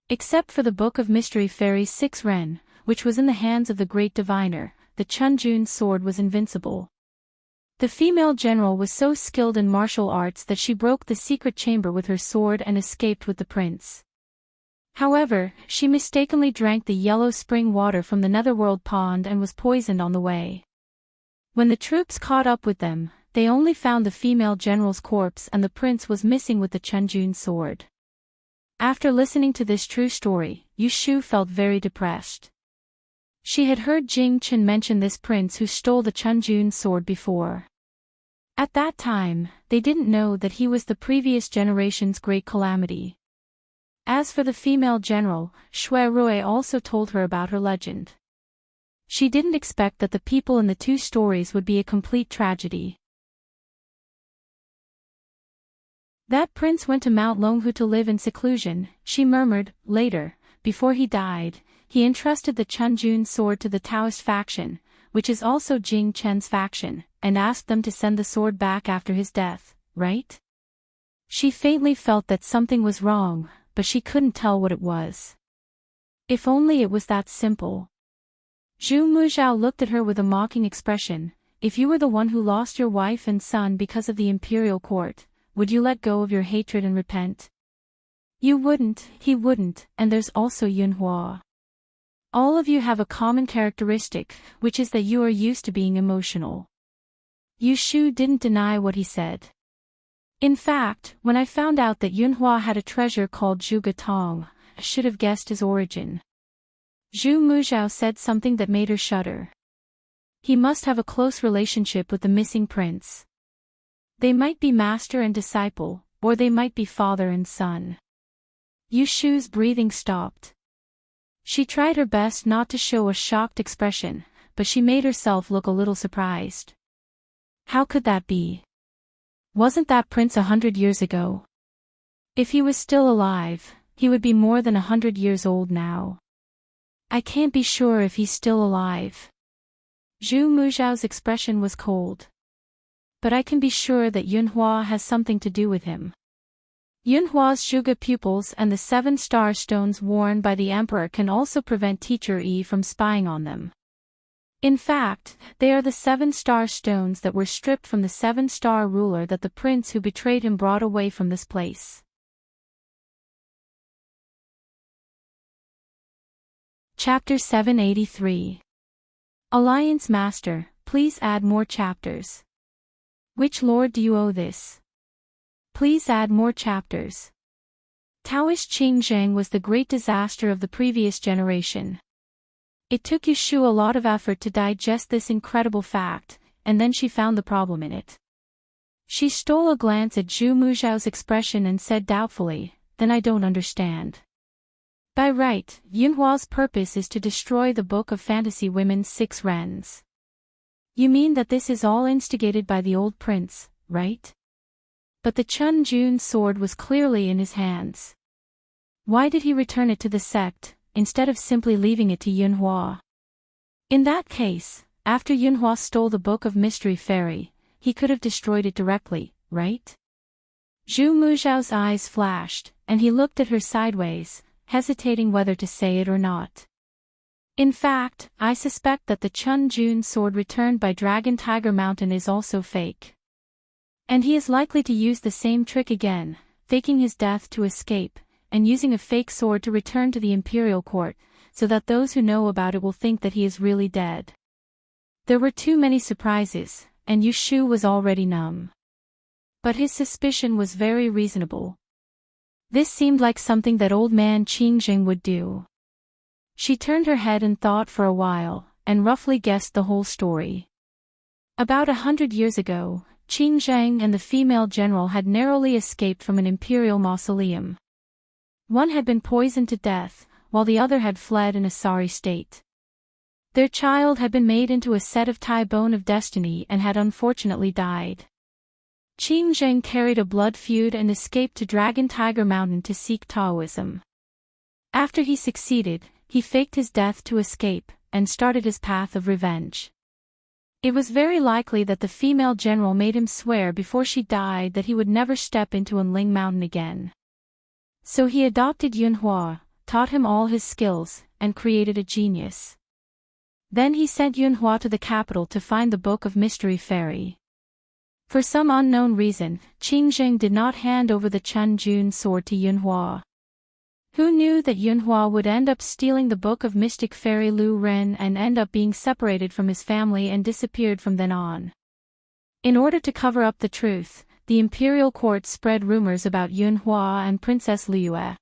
Except for the Book of Mystery Fairy's 6 Ren, which was in the hands of the great diviner, the Chunjun's sword was invincible. The female general was so skilled in martial arts that she broke the secret chamber with her sword and escaped with the prince. However, she mistakenly drank the yellow spring water from the netherworld pond and was poisoned on the way. When the troops caught up with them, they only found the female general's corpse and the prince was missing with the Chunjun sword. After listening to this true story, Yu Shu felt very depressed. She had heard Jing Chen mention this prince who stole the Chunjun sword before. At that time, they didn't know that he was the previous generation's great calamity. As for the female general, Shui Rui also told her about her legend. She didn't expect that the people in the 2 stories would be a complete tragedy. That prince went to Mount Longhu to live in seclusion, she murmured. Later, before he died, he entrusted the Chunjun sword to the Taoist faction, which is also Jing Chen's faction, and asked them to send the sword back after his death, right? She faintly felt that something was wrong, but she couldn't tell what it was. If only it was that simple. Zhu Muzhao looked at her with a mocking expression. If you were the one who lost your wife and son because of the imperial court, would you let go of your hatred and repent? You wouldn't, he wouldn't, and there's also Yunhua. All of you have a common characteristic, which is that you are used to being emotional. Yu Shu didn't deny what he said. In fact, when I found out that Yunhua had a treasure called Zhuge Tong, I should have guessed his origin. Zhu Muzhao said something that made her shudder. He must have a close relationship with the missing prince. They might be master and disciple, or they might be father and son. Yushu's breathing stopped. She tried her best not to show a shocked expression, but she made herself look a little surprised. How could that be? Wasn't that prince 100 years ago? If he was still alive, he would be more than 100 years old now. I can't be sure if he's still alive. Zhu Muzhao's expression was cold. But I can be sure that Yunhua has something to do with him. Yunhua's Zhuge pupils and the 7 star stones worn by the emperor can also prevent teacher Yi from spying on them. In fact, they are the 7 star stones that were stripped from the 7 star ruler that the prince who betrayed him brought away from this place. Chapter 783. Alliance Master, please add more chapters. Which lord do you owe this? Please add more chapters. Taoist Qingzheng was the great disaster of the previous generation. It took Yushu a lot of effort to digest this incredible fact, and then she found the problem in it. She stole a glance at Zhu Muzhao's expression and said doubtfully, "Then I don't understand. By right, Yunhua's purpose is to destroy the Book of Fantasy Women's 6 Rens. You mean that this is all instigated by the old prince, right? But the Chun Jun sword was clearly in his hands. Why did he return it to the sect, instead of simply leaving it to Yunhua? In that case, after Yunhua stole the Book of Mystery Fairy, he could have destroyed it directly, right?" Zhu Muzhao's eyes flashed, and he looked at her sideways, hesitating whether to say it or not. In fact, I suspect that the Chun Jun sword returned by Dragon Tiger Mountain is also fake. And he is likely to use the same trick again, faking his death to escape, and using a fake sword to return to the imperial court, so that those who know about it will think that he is really dead. There were too many surprises, and Yushu was already numb. But his suspicion was very reasonable. This seemed like something that old man Qingzheng would do. She turned her head and thought for a while, and roughly guessed the whole story. About 100 years ago, Qingzheng and the female general had narrowly escaped from an imperial mausoleum. One had been poisoned to death, while the other had fled in a sorry state. Their child had been made into a set of Tai Bone of Destiny and had unfortunately died. Qingzheng carried a blood feud and escaped to Dragon Tiger Mountain to seek Taoism. After he succeeded, he faked his death to escape, and started his path of revenge. It was very likely that the female general made him swear before she died that he would never step into Enling Mountain again. So he adopted Yunhua, taught him all his skills, and created a genius. Then he sent Yunhua to the capital to find the Book of Mystery Fairy. For some unknown reason, Qingzheng did not hand over the Chun Jun sword to Yunhua. Who knew that Yunhua would end up stealing the Book of Mystic Fairy Lu Ren and end up being separated from his family and disappeared from then on? In order to cover up the truth, the imperial court spread rumors about Yunhua and Princess Liyue.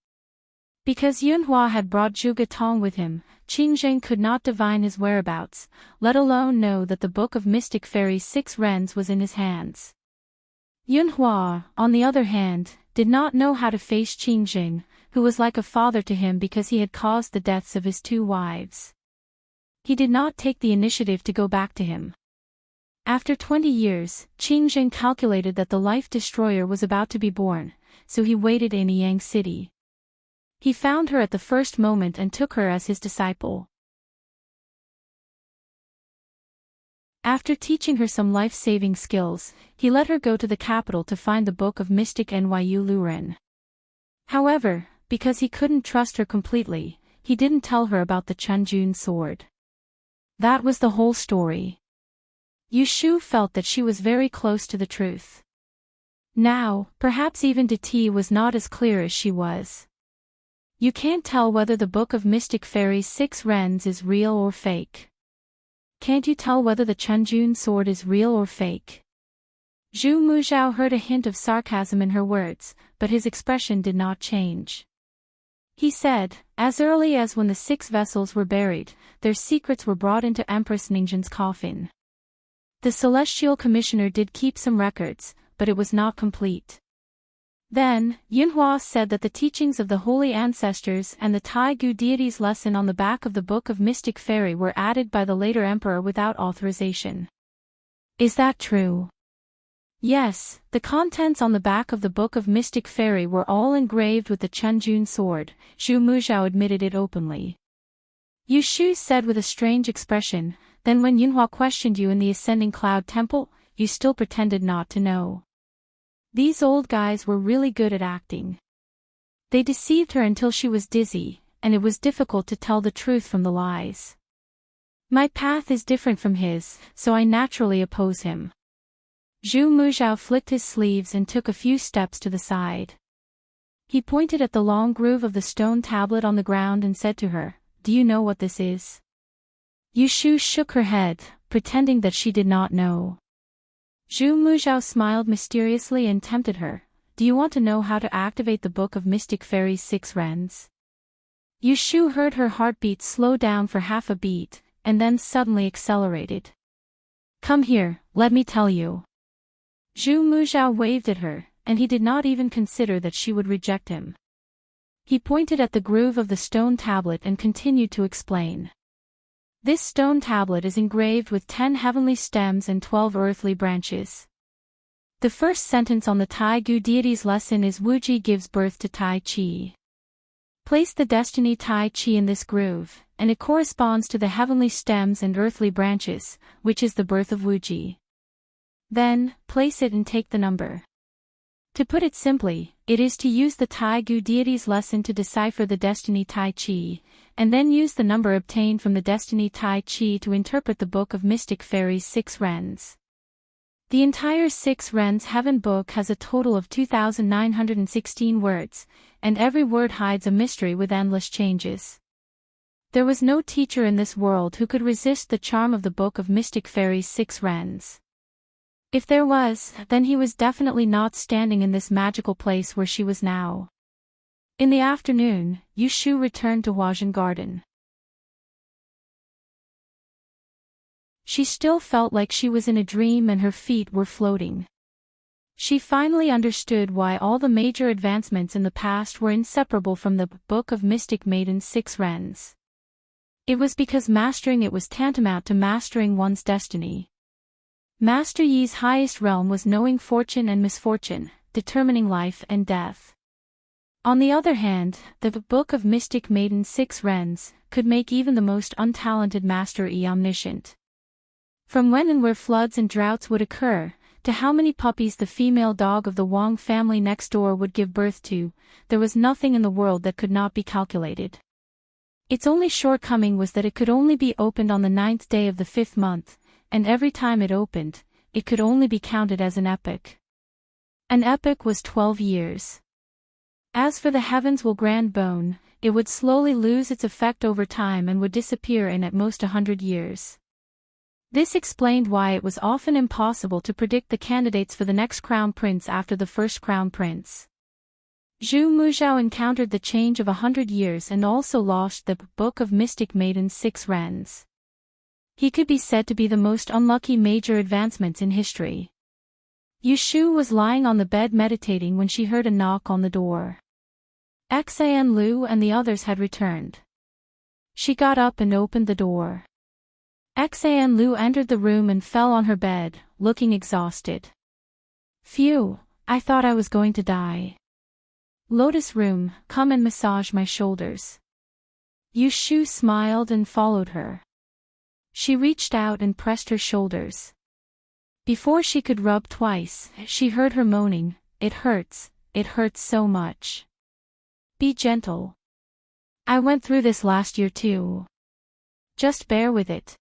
Because Yunhua had brought Zhuge Tong with him, Qingzheng could not divine his whereabouts, let alone know that the Book of Mystic Fairy 6 Rens was in his hands. Yunhua, on the other hand, did not know how to face Qingzheng, who was like a father to him because he had caused the deaths of his 2 wives. He did not take the initiative to go back to him. After 20 years, Qingzheng calculated that the Life Destroyer was about to be born, so he waited in Yang City. He found her at the first moment and took her as his disciple. After teaching her some life-saving skills, he let her go to the capital to find the Book of Mystic Nyu Luren. However, because he couldn't trust her completely, he didn't tell her about the Chun Jun sword. That was the whole story. Yushu felt that she was very close to the truth. Now, perhaps even Dati was not as clear as she was. You can't tell whether the Book of Mystic Fairy 6 Rens is real or fake. Can't you tell whether the Chun Jun sword is real or fake? Zhu Muzhao heard a hint of sarcasm in her words, but his expression did not change. He said, as early as when the 6 vessels were buried, their secrets were brought into Empress Ningzhen's coffin. The Celestial Commissioner did keep some records, but it was not complete. Then, Yunhua said that the teachings of the holy ancestors and the Tai-gu deity's lesson on the back of the Book of Mystic Fairy were added by the later emperor without authorization. Is that true? Yes, the contents on the back of the Book of Mystic Fairy were all engraved with the Chunjun sword. Zhu Muzhao admitted it openly. Yu Shu said with a strange expression, then when Yunhua questioned you in the Ascending Cloud Temple, you still pretended not to know. These old guys were really good at acting. They deceived her until she was dizzy, and it was difficult to tell the truth from the lies. My path is different from his, so I naturally oppose him. Zhu Muzhao flicked his sleeves and took a few steps to the side. He pointed at the long groove of the stone tablet on the ground and said to her, "Do you know what this is?" Yu Shu shook her head, pretending that she did not know. Zhu Muzhao smiled mysteriously and tempted her. "Do you want to know how to activate the Book of Mystic Fairy's 6 rens?" Yu Shu heard her heartbeat slow down for half a beat, and then suddenly accelerated. "Come here, let me tell you." Zhu Muzhao waved at her, and he did not even consider that she would reject him. He pointed at the groove of the stone tablet and continued to explain. This stone tablet is engraved with 10 heavenly stems and 12 earthly branches. The first sentence on the Tai-gu deity's lesson is Wuji gives birth to Tai Chi. Place the destiny Tai Chi in this groove, and it corresponds to the heavenly stems and earthly branches, which is the birth of Wuji. Then, place it and take the number. To put it simply, it is to use the Tai-gu deity's lesson to decipher the destiny Tai Chi, and then use the number obtained from the destiny Tai Chi to interpret the Book of Mystic Fairy's 6 rens. The entire 6 rens heaven book has a total of 2,916 words, and every word hides a mystery with endless changes. There was no teacher in this world who could resist the charm of the Book of Mystic Fairy's 6 rens. If there was, then he was definitely not standing in this magical place where she was now. In the afternoon, Yu Shu returned to Huazhen Garden. She still felt like she was in a dream and her feet were floating. She finally understood why all the major advancements in the past were inseparable from the Book of Mystic Maiden's 6 rens. It was because mastering it was tantamount to mastering one's destiny. Master Yi's highest realm was knowing fortune and misfortune, determining life and death. On the other hand, the Book of Mystic Maiden's 6 rens could make even the most untalented Master Yi omniscient. From when and where floods and droughts would occur, to how many puppies the female dog of the Wang family next door would give birth to, there was nothing in the world that could not be calculated. Its only shortcoming was that it could only be opened on the 9th day of the 5th month, and every time it opened, it could only be counted as an epoch. An epoch was 12 years. As for the heavens will grand bone, it would slowly lose its effect over time and would disappear in at most 100 years. This explained why it was often impossible to predict the candidates for the next crown prince after the first crown prince. Zhu Muzhao encountered the change of 100 years and also lost the Book of Mystic Maiden's 6 rens. He could be said to be the most unlucky major advancements in history. Yu Shu was lying on the bed meditating when she heard a knock on the door. Xan Lu and the others had returned. She got up and opened the door. Xan Lu entered the room and fell on her bed, looking exhausted. Phew, I thought I was going to die. Lotus Room, come and massage my shoulders. Yu Shu smiled and followed her. She reached out and pressed her shoulders. Before she could rub twice, she heard her moaning, it hurts so much. Be gentle. I went through this last year too. Just bear with it.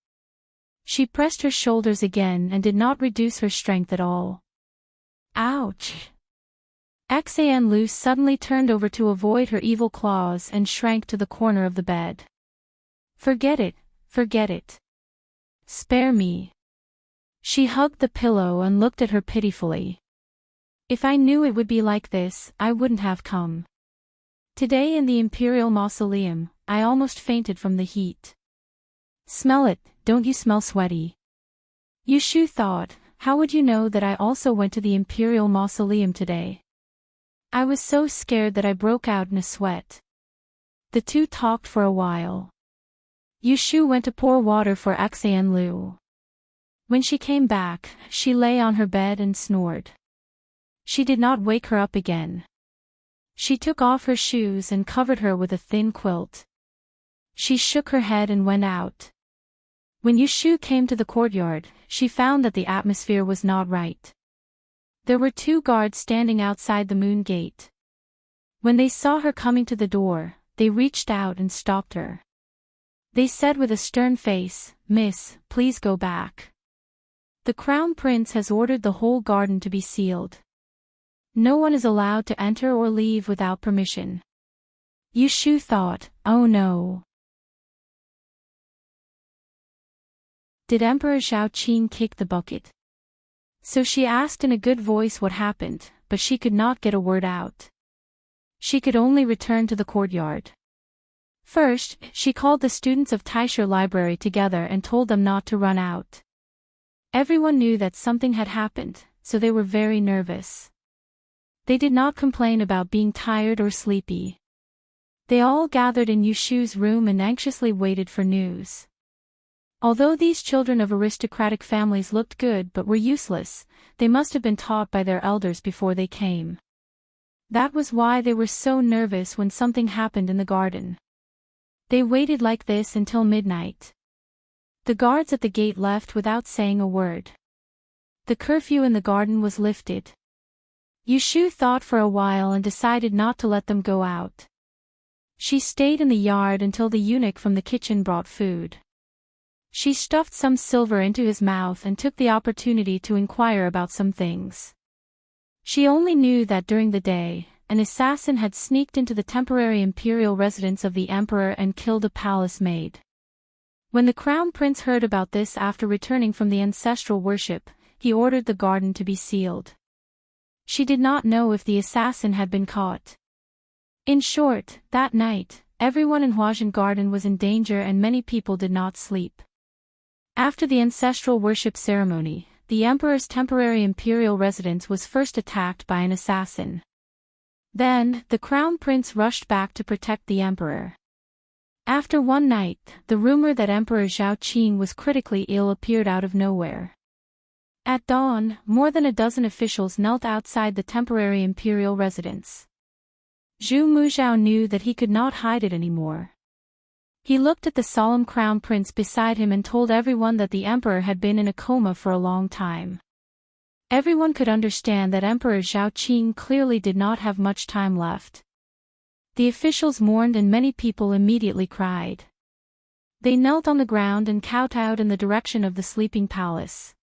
She pressed her shoulders again and did not reduce her strength at all. Ouch! Xan Lu suddenly turned over to avoid her evil claws and shrank to the corner of the bed. Forget it, forget it. Spare me. She hugged the pillow and looked at her pitifully. If I knew it would be like this, I wouldn't have come. Today in the Imperial Mausoleum, I almost fainted from the heat. Smell it, don't you smell sweaty? Yu Shu thought, how would you know that I also went to the Imperial Mausoleum today? I was so scared that I broke out in a sweat. The two talked for a while. Yushu went to pour water for Axan Lu. When she came back, she lay on her bed and snored. She did not wake her up again. She took off her shoes and covered her with a thin quilt. She shook her head and went out. When Yushu came to the courtyard, she found that the atmosphere was not right. There were 2 guards standing outside the moon gate. When they saw her coming to the door, they reached out and stopped her. They said with a stern face, "Miss, please go back. The Crown Prince has ordered the whole garden to be sealed. No one is allowed to enter or leave without permission." Yushu thought, "Oh no. Did Emperor Xiaoqing kick the bucket?" So she asked in a good voice what happened, but she could not get a word out. She could only return to the courtyard. First, she called the students of LoveLore Library together and told them not to run out. Everyone knew that something had happened, so they were very nervous. They did not complain about being tired or sleepy. They all gathered in Yushu's room and anxiously waited for news. Although these children of aristocratic families looked good but were useless, they must have been taught by their elders before they came. That was why they were so nervous when something happened in the garden. They waited like this until midnight. The guards at the gate left without saying a word. The curfew in the garden was lifted. Yushu thought for a while and decided not to let them go out. She stayed in the yard until the eunuch from the kitchen brought food. She stuffed some silver into his mouth and took the opportunity to inquire about some things. She only knew that during the day, an assassin had sneaked into the temporary imperial residence of the emperor and killed a palace maid. When the crown prince heard about this after returning from the ancestral worship, he ordered the garden to be sealed. She did not know if the assassin had been caught. In short, that night, everyone in Huajian Garden was in danger and many people did not sleep. After the ancestral worship ceremony, the emperor's temporary imperial residence was first attacked by an assassin. Then, the crown prince rushed back to protect the emperor. After one night, the rumor that Emperor Xiaoqing was critically ill appeared out of nowhere. At dawn, more than a dozen officials knelt outside the temporary imperial residence. Zhu Muzhao knew that he could not hide it anymore. He looked at the solemn crown prince beside him and told everyone that the emperor had been in a coma for a long time. Everyone could understand that Emperor Xiaoqing clearly did not have much time left. The officials mourned and many people immediately cried. They knelt on the ground and kowtowed in the direction of the sleeping palace.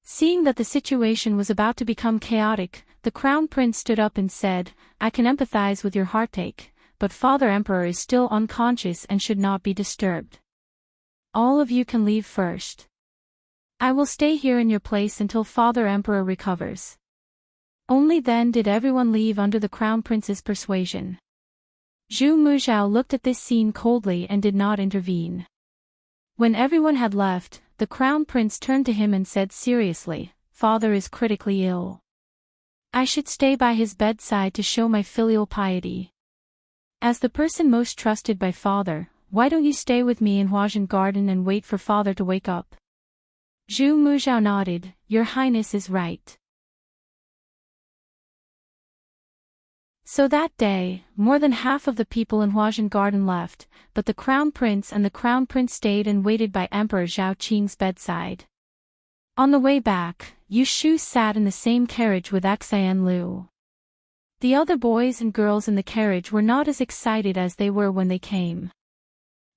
Seeing that the situation was about to become chaotic, the crown prince stood up and said, "I can empathize with your heartache, but Father Emperor is still unconscious and should not be disturbed. All of you can leave first. I will stay here in your place until Father Emperor recovers." Only then did everyone leave under the crown prince's persuasion. Zhu Muzhao looked at this scene coldly and did not intervene. When everyone had left, the crown prince turned to him and said seriously, "Father is critically ill. I should stay by his bedside to show my filial piety. As the person most trusted by Father, why don't you stay with me in Huajian Garden and wait for Father to wake up?" Zhu Muzhao nodded, "Your Highness is right." So that day, more than half of the people in Huajian Garden left, but the crown prince and the crown prince stayed and waited by Emperor Xiaoqing's bedside. On the way back, Yushu sat in the same carriage with Axan Lu. The other boys and girls in the carriage were not as excited as they were when they came.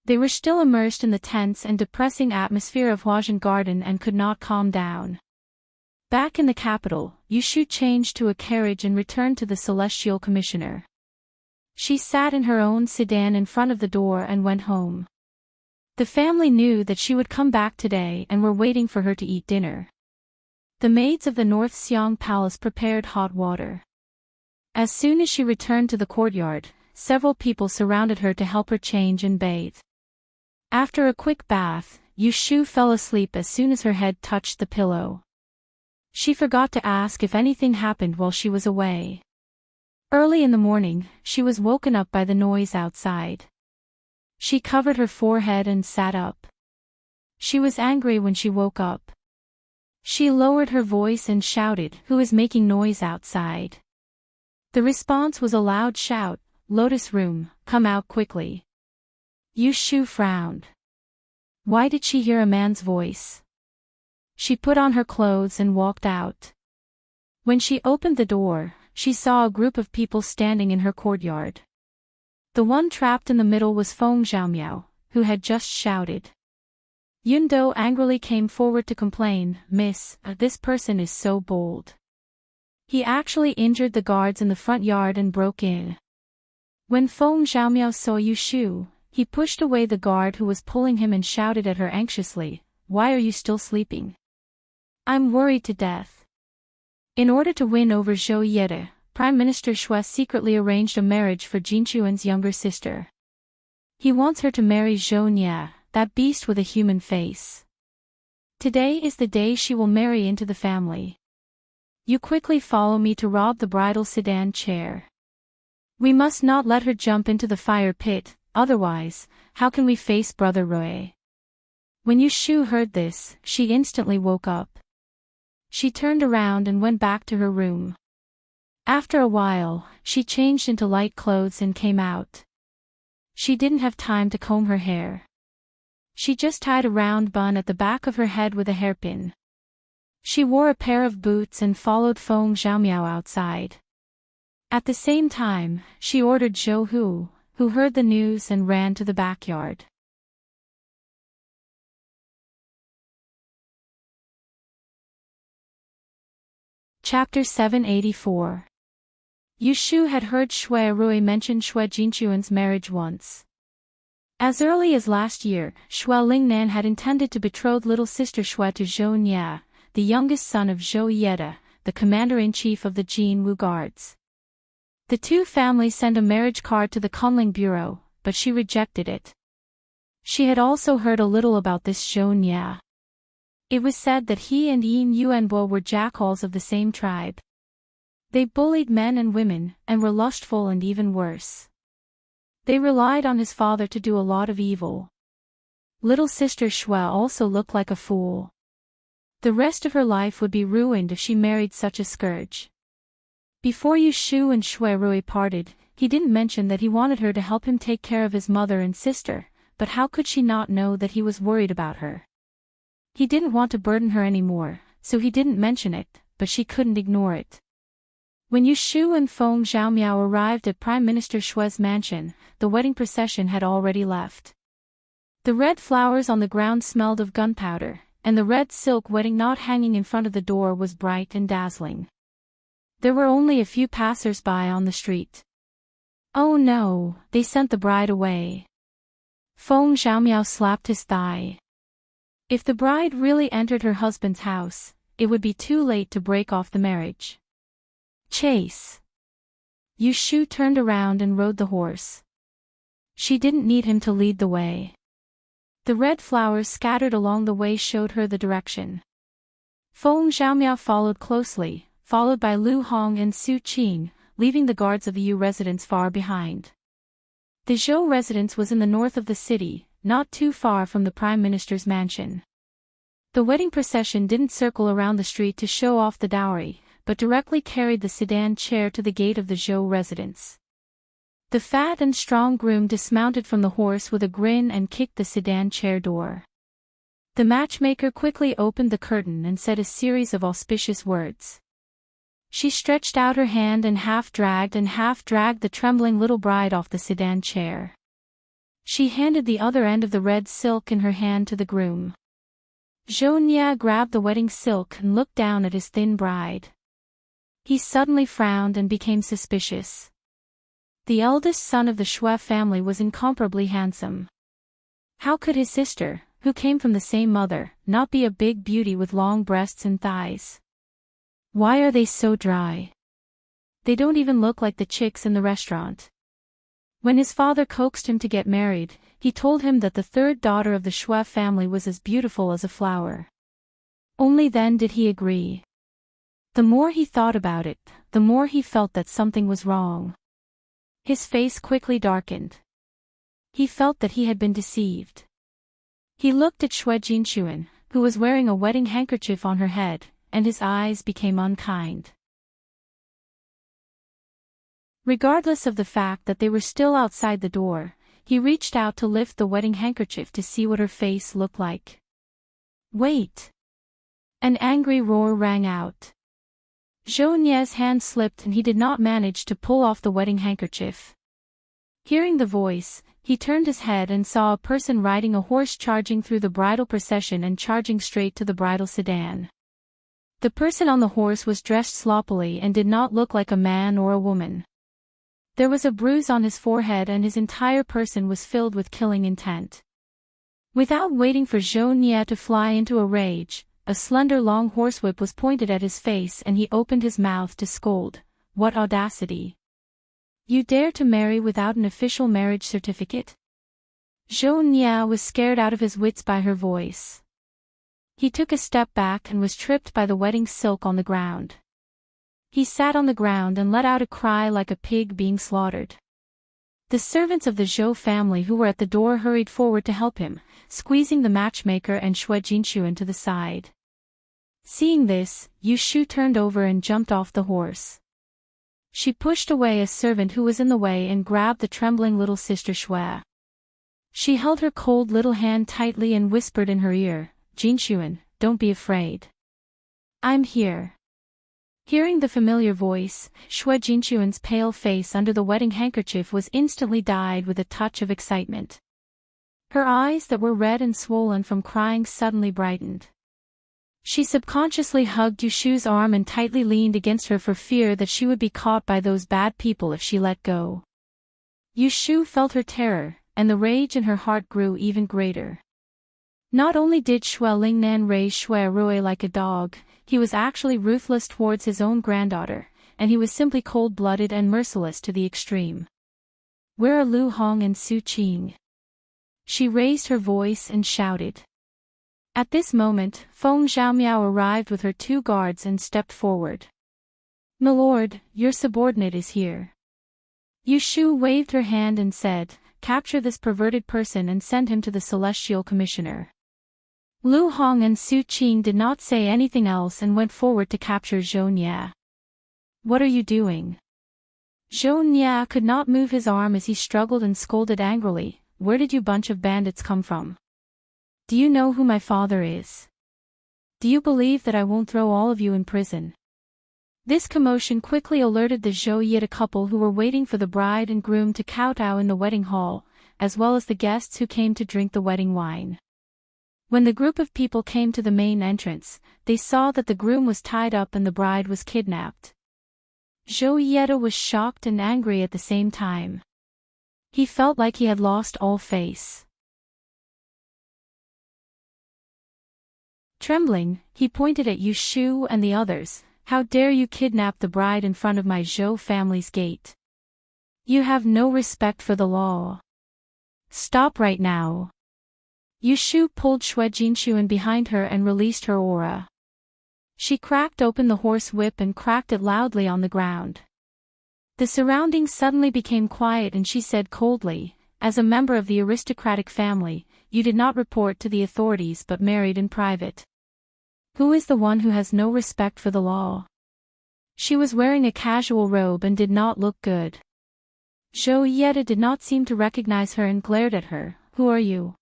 They were still immersed in the tense and depressing atmosphere of Huajian Garden and could not calm down. Back in the capital, Yushu changed to a carriage and returned to the Celestial Commissioner. She sat in her own sedan in front of the door and went home. The family knew that she would come back today and were waiting for her to eat dinner. The maids of the North Xiang Palace prepared hot water. As soon as she returned to the courtyard, several people surrounded her to help her change and bathe. After a quick bath, Yushu fell asleep as soon as her head touched the pillow. She forgot to ask if anything happened while she was away. Early in the morning, she was woken up by the noise outside. She covered her forehead and sat up. She was angry when she woke up. She lowered her voice and shouted, "Who is making noise outside?" The response was a loud shout, "Lotus Room, come out quickly." Yu Shu frowned. Why did she hear a man's voice? She put on her clothes and walked out. When she opened the door, she saw a group of people standing in her courtyard. The one trapped in the middle was Feng Xiaomiao, who had just shouted. Yun Do angrily came forward to complain, "Miss, this person is so bold. He actually injured the guards in the front yard and broke in." When Feng Xiaomiao saw Yu Shu, he pushed away the guard who was pulling him and shouted at her anxiously, "Why are you still sleeping?" "I'm worried to death." In order to win over Zhou Yede, Prime Minister Xue secretly arranged a marriage for Jin Chuan's younger sister. He wants her to marry Zhou Nye, that beast with a human face. Today is the day she will marry into the family. You quickly follow me to rob the bridal sedan chair. We must not let her jump into the fire pit, otherwise, how can we face Brother Rui? When Yu Shu heard this, she instantly woke up. She turned around and went back to her room. After a while, she changed into light clothes and came out. She didn't have time to comb her hair. She just tied a round bun at the back of her head with a hairpin. She wore a pair of boots and followed Feng Xiaomiao outside. At the same time, she ordered Zhou Hu, who heard the news and ran to the backyard. Chapter 784. Yu Shu had heard Xue Rui mention Xue Jinchuan's marriage once. As early as last year, Xue Lingnan had intended to betroth little sister Xue to Zhou Nye, the youngest son of Zhou Yede, the commander-in-chief of the Jin Wu Guards. The two families sent a marriage card to the Kunling Bureau, but she rejected it. She had also heard a little about this Zhou Nye. It was said that he and Yin Yuanbo were jackals of the same tribe. They bullied men and women, and were lustful and even worse. They relied on his father to do a lot of evil. Little sister Xue also looked like a fool. The rest of her life would be ruined if she married such a scourge. Before Yu Shu and Xue Rui parted, he didn't mention that he wanted her to help him take care of his mother and sister, but how could she not know that he was worried about her? He didn't want to burden her anymore, so he didn't mention it, but she couldn't ignore it. When Yu Shu and Feng Xiaomiao arrived at Prime Minister Xue's mansion, the wedding procession had already left. The red flowers on the ground smelled of gunpowder, and the red silk wedding knot hanging in front of the door was bright and dazzling. There were only a few passers-by on the street. Oh no, they sent the bride away. Feng Xiaomiao slapped his thigh. If the bride really entered her husband's house, it would be too late to break off the marriage. Chase. Yu Shu turned around and rode the horse. She didn't need him to lead the way. The red flowers scattered along the way showed her the direction. Feng Xiaomiao followed closely, followed by Lu Hong and Su Qing, leaving the guards of the Yu residence far behind. The Zhou residence was in the north of the city, not too far from the Prime Minister's mansion. The wedding procession didn't circle around the street to show off the dowry, but directly carried the sedan chair to the gate of the Zhou residence. The fat and strong groom dismounted from the horse with a grin and kicked the sedan chair door. The matchmaker quickly opened the curtain and said a series of auspicious words. She stretched out her hand and half dragged the trembling little bride off the sedan chair. She handed the other end of the red silk in her hand to the groom. Zhou Nye grabbed the wedding silk and looked down at his thin bride. He suddenly frowned and became suspicious. The eldest son of the Xue family was incomparably handsome. How could his sister, who came from the same mother, not be a big beauty with long breasts and thighs? Why are they so dry? They don't even look like the chicks in the restaurant. When his father coaxed him to get married, he told him that the third daughter of the Xue family was as beautiful as a flower. Only then did he agree. The more he thought about it, the more he felt that something was wrong. His face quickly darkened. He felt that he had been deceived. He looked at Xue Jinxuan, who was wearing a wedding handkerchief on her head, and his eyes became unkind. Regardless of the fact that they were still outside the door, he reached out to lift the wedding handkerchief to see what her face looked like. Wait! An angry roar rang out. Zhou Nie's hand slipped and he did not manage to pull off the wedding handkerchief. Hearing the voice, he turned his head and saw a person riding a horse charging through the bridal procession and charging straight to the bridal sedan. The person on the horse was dressed sloppily and did not look like a man or a woman. There was a bruise on his forehead and his entire person was filled with killing intent. Without waiting for Zhou Nie to fly into a rage, a slender long horsewhip was pointed at his face and he opened his mouth to scold. What audacity! You dare to marry without an official marriage certificate? Zhou Nie was scared out of his wits by her voice. He took a step back and was tripped by the wedding silk on the ground. He sat on the ground and let out a cry like a pig being slaughtered. The servants of the Zhou family who were at the door hurried forward to help him, squeezing the matchmaker and Xue Jinxuan to the side. Seeing this, Yu Shu turned over and jumped off the horse. She pushed away a servant who was in the way and grabbed the trembling little sister Xue. She held her cold little hand tightly and whispered in her ear, Jinxuan, don't be afraid. I'm here. Hearing the familiar voice, Xue Jinxuan's pale face under the wedding handkerchief was instantly dyed with a touch of excitement. Her eyes that were red and swollen from crying suddenly brightened. She subconsciously hugged Yu Shu's arm and tightly leaned against her for fear that she would be caught by those bad people if she let go. Yu Shu felt her terror, and the rage in her heart grew even greater. Not only did Xue Lingnan raise Xue Rui like a dog, he was actually ruthless towards his own granddaughter, and he was simply cold-blooded and merciless to the extreme. Where are Lu Hong and Su Qing? She raised her voice and shouted. At this moment, Feng Xiaomiao arrived with her 2 guards and stepped forward. "Milord, your subordinate is here." Yu Shu waved her hand and said, "Capture this perverted person and send him to the Celestial Commissioner." Lu Hong and Su Qing did not say anything else and went forward to capture Zhou Nie. "What are you doing?" Zhou Nie could not move his arm as he struggled and scolded angrily, "Where did you bunch of bandits come from? Do you know who my father is? Do you believe that I won't throw all of you in prison?" This commotion quickly alerted the Zhou Yida couple who were waiting for the bride and groom to kowtow in the wedding hall, as well as the guests who came to drink the wedding wine. When the group of people came to the main entrance, they saw that the groom was tied up and the bride was kidnapped. Zhou Yida was shocked and angry at the same time. He felt like he had lost all face. Trembling, he pointed at Yu Shu and the others. "How dare you kidnap the bride in front of my Zhou family's gate? You have no respect for the law. Stop right now." Yu Shu pulled Xue Jinxuan behind her and released her aura. She cracked open the horse whip and cracked it loudly on the ground. The surroundings suddenly became quiet and she said coldly, "As a member of the aristocratic family, you did not report to the authorities but married in private. Who is the one who has no respect for the law?" She was wearing a casual robe and did not look good. Zhou Yida did not seem to recognize her and glared at her. "Who are you?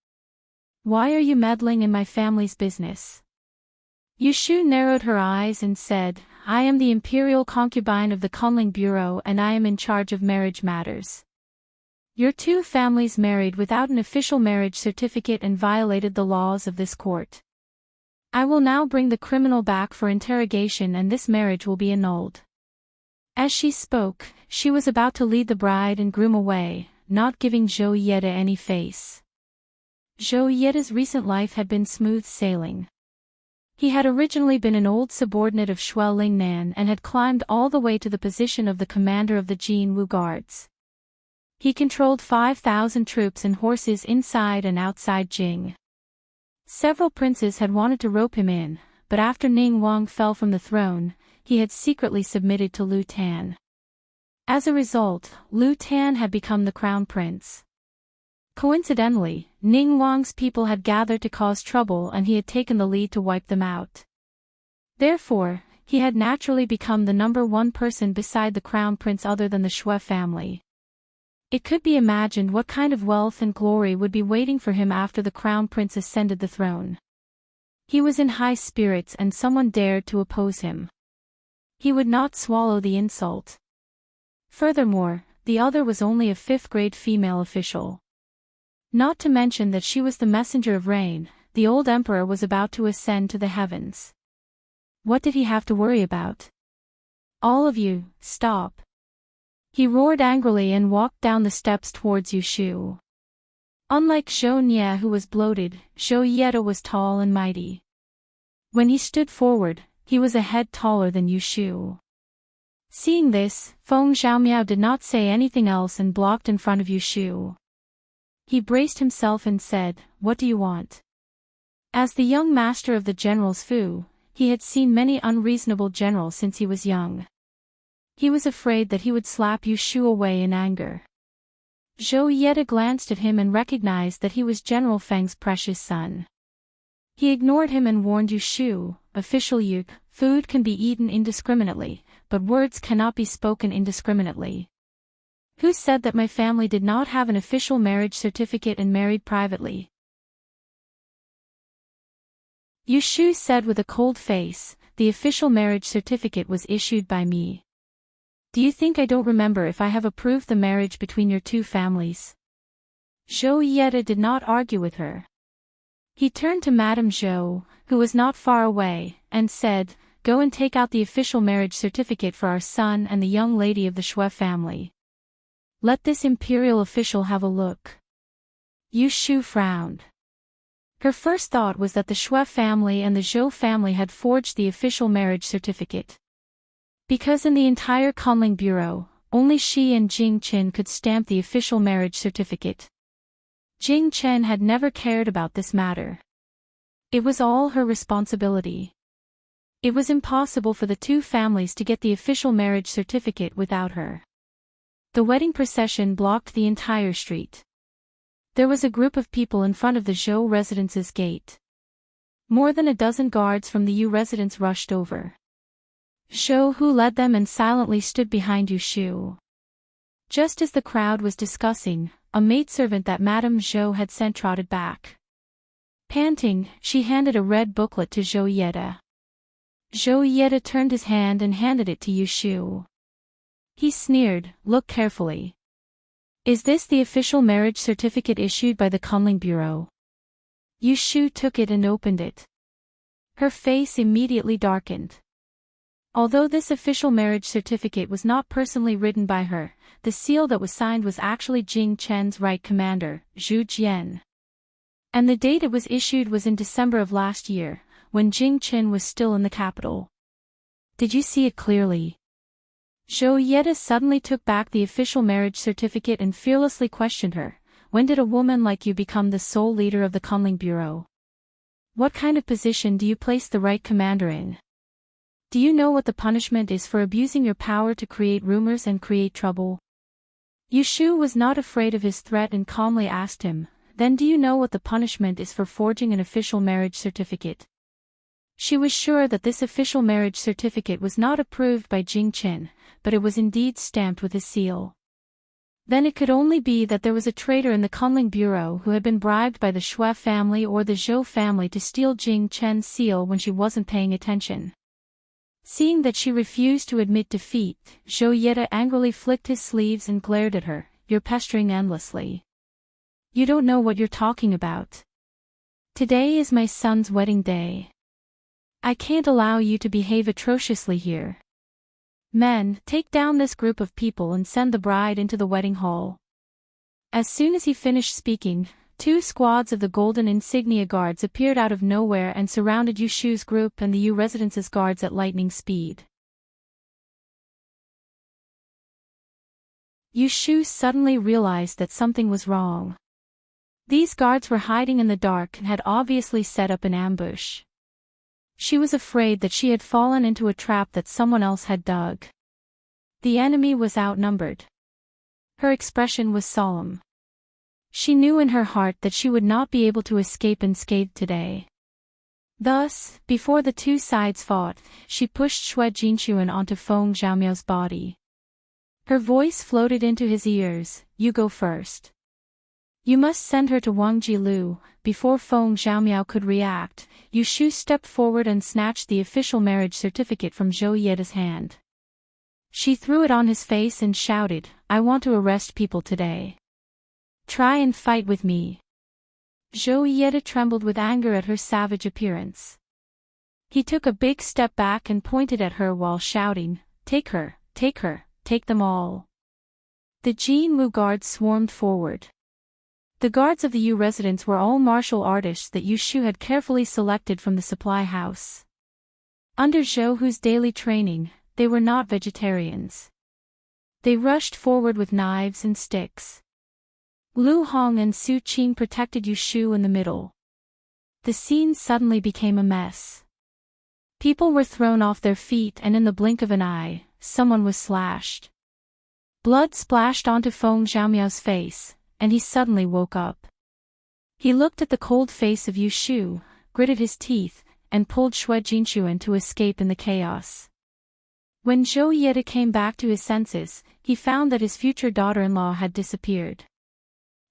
Why are you meddling in my family's business?" Yu Shu narrowed her eyes and said, "I am the imperial concubine of the Kunling Bureau and I am in charge of marriage matters. Your 2 families married without an official marriage certificate and violated the laws of this court. I will now bring the criminal back for interrogation and this marriage will be annulled." As she spoke, she was about to lead the bride and groom away, not giving Zhou Yida any face. Zhou Yida's recent life had been smooth sailing. He had originally been an old subordinate of Xue Lingnan and had climbed all the way to the position of the commander of the Jin Wu Guards. He controlled 5,000 troops and horses inside and outside Jing. Several princes had wanted to rope him in, but after Ning Wang fell from the throne, he had secretly submitted to Liu Tan. As a result, Liu Tan had become the crown prince. Coincidentally, Ning Wang's people had gathered to cause trouble and he had taken the lead to wipe them out. Therefore, he had naturally become the number one person beside the crown prince other than the Shui family. It could be imagined what kind of wealth and glory would be waiting for him after the crown prince ascended the throne. He was in high spirits and someone dared to oppose him. He would not swallow the insult. Furthermore, the other was only a fifth-grade female official. Not to mention that she was the messenger of rain, the old emperor was about to ascend to the heavens. What did he have to worry about? All of you, stop. He roared angrily and walked down the steps towards Yushu. Unlike Zhou Nye who was bloated, Zhou Yeda was tall and mighty. When he stood forward, he was a head taller than Yushu. Seeing this, Feng Xiaomiao did not say anything else and blocked in front of Yushu. He braced himself and said, "What do you want?" As the young master of the generals Fu, he had seen many unreasonable generals since he was young. He was afraid that he would slap Yushu away in anger. Zhou Yeda glanced at him and recognized that he was General Feng's precious son. He ignored him and warned Yushu, "Official Yu, food can be eaten indiscriminately, but words cannot be spoken indiscriminately. Who said that my family did not have an official marriage certificate and married privately?" Yushu said with a cold face, "The official marriage certificate was issued by me. Do you think I don't remember if I have approved the marriage between your two families?" Zhou Yeda did not argue with her. He turned to Madame Zhou, who was not far away, and said, "Go and take out the official marriage certificate for our son and the young lady of the Shui family. Let this imperial official have a look." Yushu frowned. Her first thought was that the Shui family and the Zhou family had forged the official marriage certificate. Because in the entire Kunling Bureau, only she and Jing Chen could stamp the official marriage certificate. Jing Chen had never cared about this matter. It was all her responsibility. It was impossible for the two families to get the official marriage certificate without her. The wedding procession blocked the entire street. There was a group of people in front of the Zhou residence's gate. More than a dozen guards from the Yu residence rushed over. Zhou Hu led them and silently stood behind Yushu. Just as the crowd was discussing, a maidservant that Madame Zhou had sent trotted back. Panting, she handed a red booklet to Zhou Yeda. Zhou Yeda turned his hand and handed it to Yushu. He sneered, "Look carefully. Is this the official marriage certificate issued by the Kunling Bureau?" Yushu took it and opened it. Her face immediately darkened. Although this official marriage certificate was not personally written by her, the seal that was signed was actually Jing Chen's right commander, Zhu Jian. And the date it was issued was in December of last year, when Jing Chen was still in the capital. "Did you see it clearly?" Zhou Yeda suddenly took back the official marriage certificate and fearlessly questioned her, "When did a woman like you become the sole leader of the Kunling Bureau? What kind of position do you place the right commander in? Do you know what the punishment is for abusing your power to create rumors and create trouble?" Yushu was not afraid of his threat and calmly asked him, "Then do you know what the punishment is for forging an official marriage certificate?" She was sure that this official marriage certificate was not approved by Jing Chen, but it was indeed stamped with his seal. Then it could only be that there was a traitor in the Kunling Bureau who had been bribed by the Shui family or the Zhou family to steal Jing Chen's seal when she wasn't paying attention. Seeing that she refused to admit defeat, Zhou Yeda angrily flicked his sleeves and glared at her, "You're pestering endlessly. You don't know what you're talking about. Today is my son's wedding day. I can't allow you to behave atrociously here. Men, take down this group of people and send the bride into the wedding hall." As soon as he finished speaking, 2 squads of the golden insignia guards appeared out of nowhere and surrounded Yushu's group and the Yu residence's guards at lightning speed. Yushu suddenly realized that something was wrong. These guards were hiding in the dark and had obviously set up an ambush. She was afraid that she had fallen into a trap that someone else had dug. The enemy was outnumbered. Her expression was solemn. She knew in her heart that she would not be able to escape unscathed today. Thus, before the two sides fought, she pushed Xue Jinxuan onto Feng Xiaomiao's body. Her voice floated into his ears, "You go first. You must send her to Wang Jilu." Before Feng Xiaomiao could react, Yu Shu stepped forward and snatched the official marriage certificate from Zhou Yeda's hand. She threw it on his face and shouted, "I want to arrest people today. Try and fight with me." Zhou Yeda trembled with anger at her savage appearance. He took a big step back and pointed at her while shouting, "Take her, take her, take them all." The Jin Wu guards swarmed forward. The guards of the Yu residence were all martial artists that Yu Shu had carefully selected from the supply house. Under Zhou Hu's daily training, they were not vegetarians. They rushed forward with knives and sticks. Lu Hong and Su Qing protected Yu Shu in the middle. The scene suddenly became a mess. People were thrown off their feet and in the blink of an eye, someone was slashed. Blood splashed onto Feng Xiaomiao's face, and he suddenly woke up. He looked at the cold face of Yu Shu, gritted his teeth, and pulled Xue Jinxuan to escape in the chaos. When Zhou Yeda came back to his senses, he found that his future daughter-in-law had disappeared.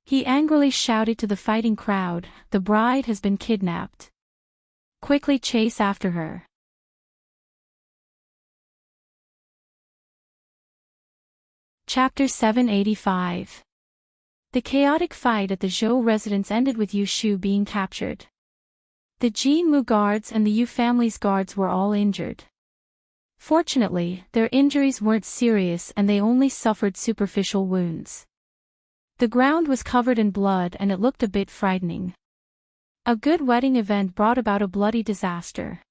He angrily shouted to the fighting crowd, "The bride has been kidnapped. Quickly chase after her." Chapter 785. The chaotic fight at the Zhou residence ended with Yu Shu being captured. The Jin Wu guards and the Yu family's guards were all injured. Fortunately, their injuries weren't serious and they only suffered superficial wounds. The ground was covered in blood and it looked a bit frightening. A good wedding event brought about a bloody disaster.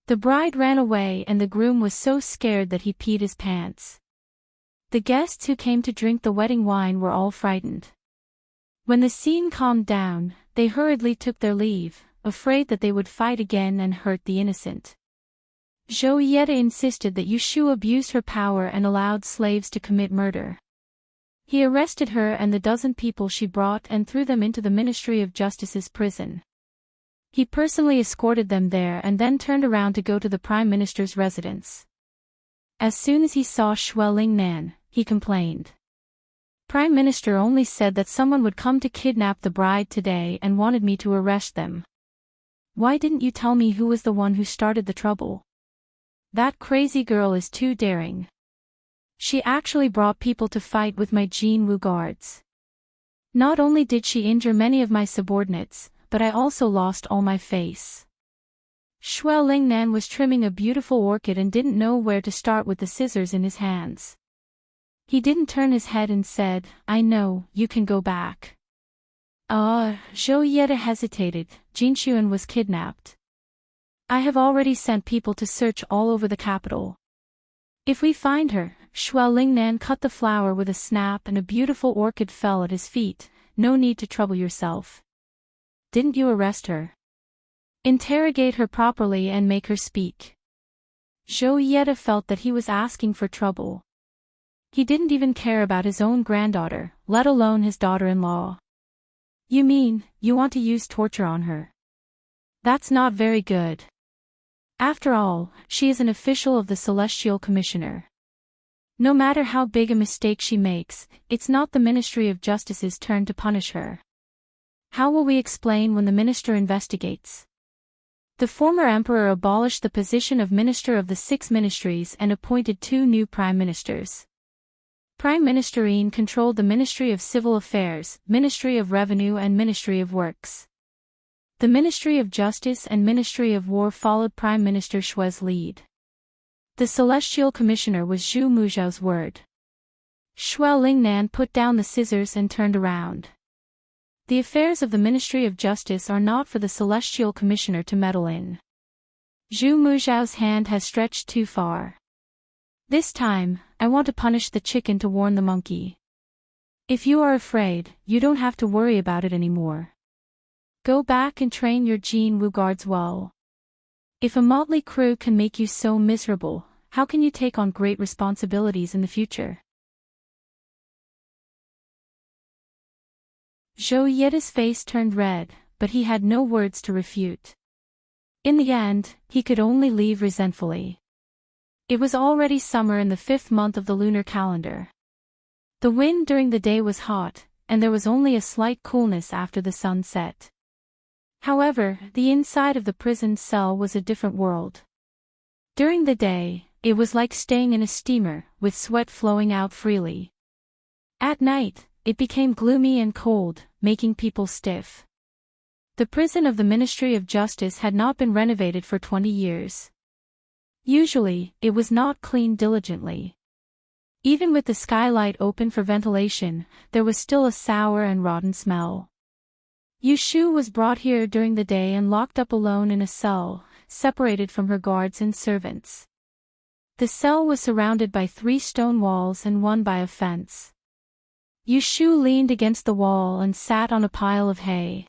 The bride ran away and the groom was so scared that he peed his pants. The guests who came to drink the wedding wine were all frightened. When the scene calmed down, they hurriedly took their leave, afraid that they would fight again and hurt the innocent. Zhou Yeda insisted that Yu Shu abused her power and allowed slaves to commit murder. He arrested her and the dozen people she brought and threw them into the Ministry of Justice's prison. He personally escorted them there and then turned around to go to the Prime Minister's residence. As soon as he saw Xue Lingnan, he complained. "Prime Minister only said that someone would come to kidnap the bride today and wanted me to arrest them. Why didn't you tell me who was the one who started the trouble? That crazy girl is too daring. She actually brought people to fight with my Jin Wu guards. Not only did she injure many of my subordinates, but I also lost all my face." Xue Lingnan was trimming a beautiful orchid and didn't know where to start with the scissors in his hands. He didn't turn his head and said, "I know, you can go back." Zhou Yeda hesitated. "Jinxuan was kidnapped. I have already sent people to search all over the capital. If we find her," Xue Lingnan cut the flower with a snap and a beautiful orchid fell at his feet. "No need to trouble yourself. Didn't you arrest her? Interrogate her properly and make her speak." Zhou Yeda felt that he was asking for trouble. He didn't even care about his own granddaughter, let alone his daughter-in-law. "You mean, you want to use torture on her? That's not very good. After all, she is an official of the Celestial Commissioner. No matter how big a mistake she makes, it's not the Ministry of Justice's turn to punish her. How will we explain when the minister investigates?" The former emperor abolished the position of Minister of the Six Ministries and appointed two new prime ministers. Prime Minister Yin controlled the Ministry of Civil Affairs, Ministry of Revenue and Ministry of Works. The Ministry of Justice and Ministry of War followed Prime Minister Xue's lead. The Celestial Commissioner was Zhu Muzhao's word. Xue Lingnan put down the scissors and turned around. The affairs of the Ministry of Justice are not for the Celestial Commissioner to meddle in. Zhu Muzhao's hand has stretched too far. This time, I want to punish the chicken to warn the monkey. If you are afraid, you don't have to worry about it anymore. Go back and train your Jin Wu guards well. If a motley crew can make you so miserable, how can you take on great responsibilities in the future? Zhou Yeda's face turned red, but he had no words to refute. In the end, he could only leave resentfully. It was already summer in the 5th month of the lunar calendar. The wind during the day was hot, and there was only a slight coolness after the sun set. However, the inside of the prison cell was a different world. During the day, it was like staying in a steamer, with sweat flowing out freely. At night, it became gloomy and cold, making people stiff. The prison of the Ministry of Justice had not been renovated for 20 years. Usually, it was not cleaned diligently. Even with the skylight open for ventilation, there was still a sour and rotten smell. Yushu was brought here during the day and locked up alone in a cell, separated from her guards and servants. The cell was surrounded by 3 stone walls and one by a fence. Yushu leaned against the wall and sat on a pile of hay.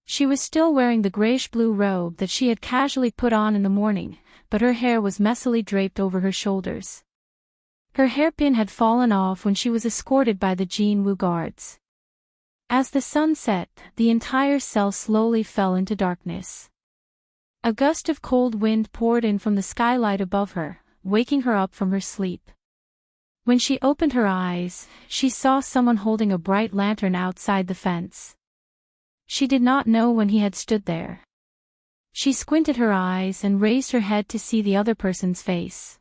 She was still wearing the grayish-blue robe that she had casually put on in the morning, but her hair was messily draped over her shoulders. Her hairpin had fallen off when she was escorted by the Jinwu guards. As the sun set, the entire cell slowly fell into darkness. A gust of cold wind poured in from the skylight above her, waking her up from her sleep. When she opened her eyes, she saw someone holding a bright lantern outside the fence. She did not know when he had stood there. She squinted her eyes and raised her head to see the other person's face.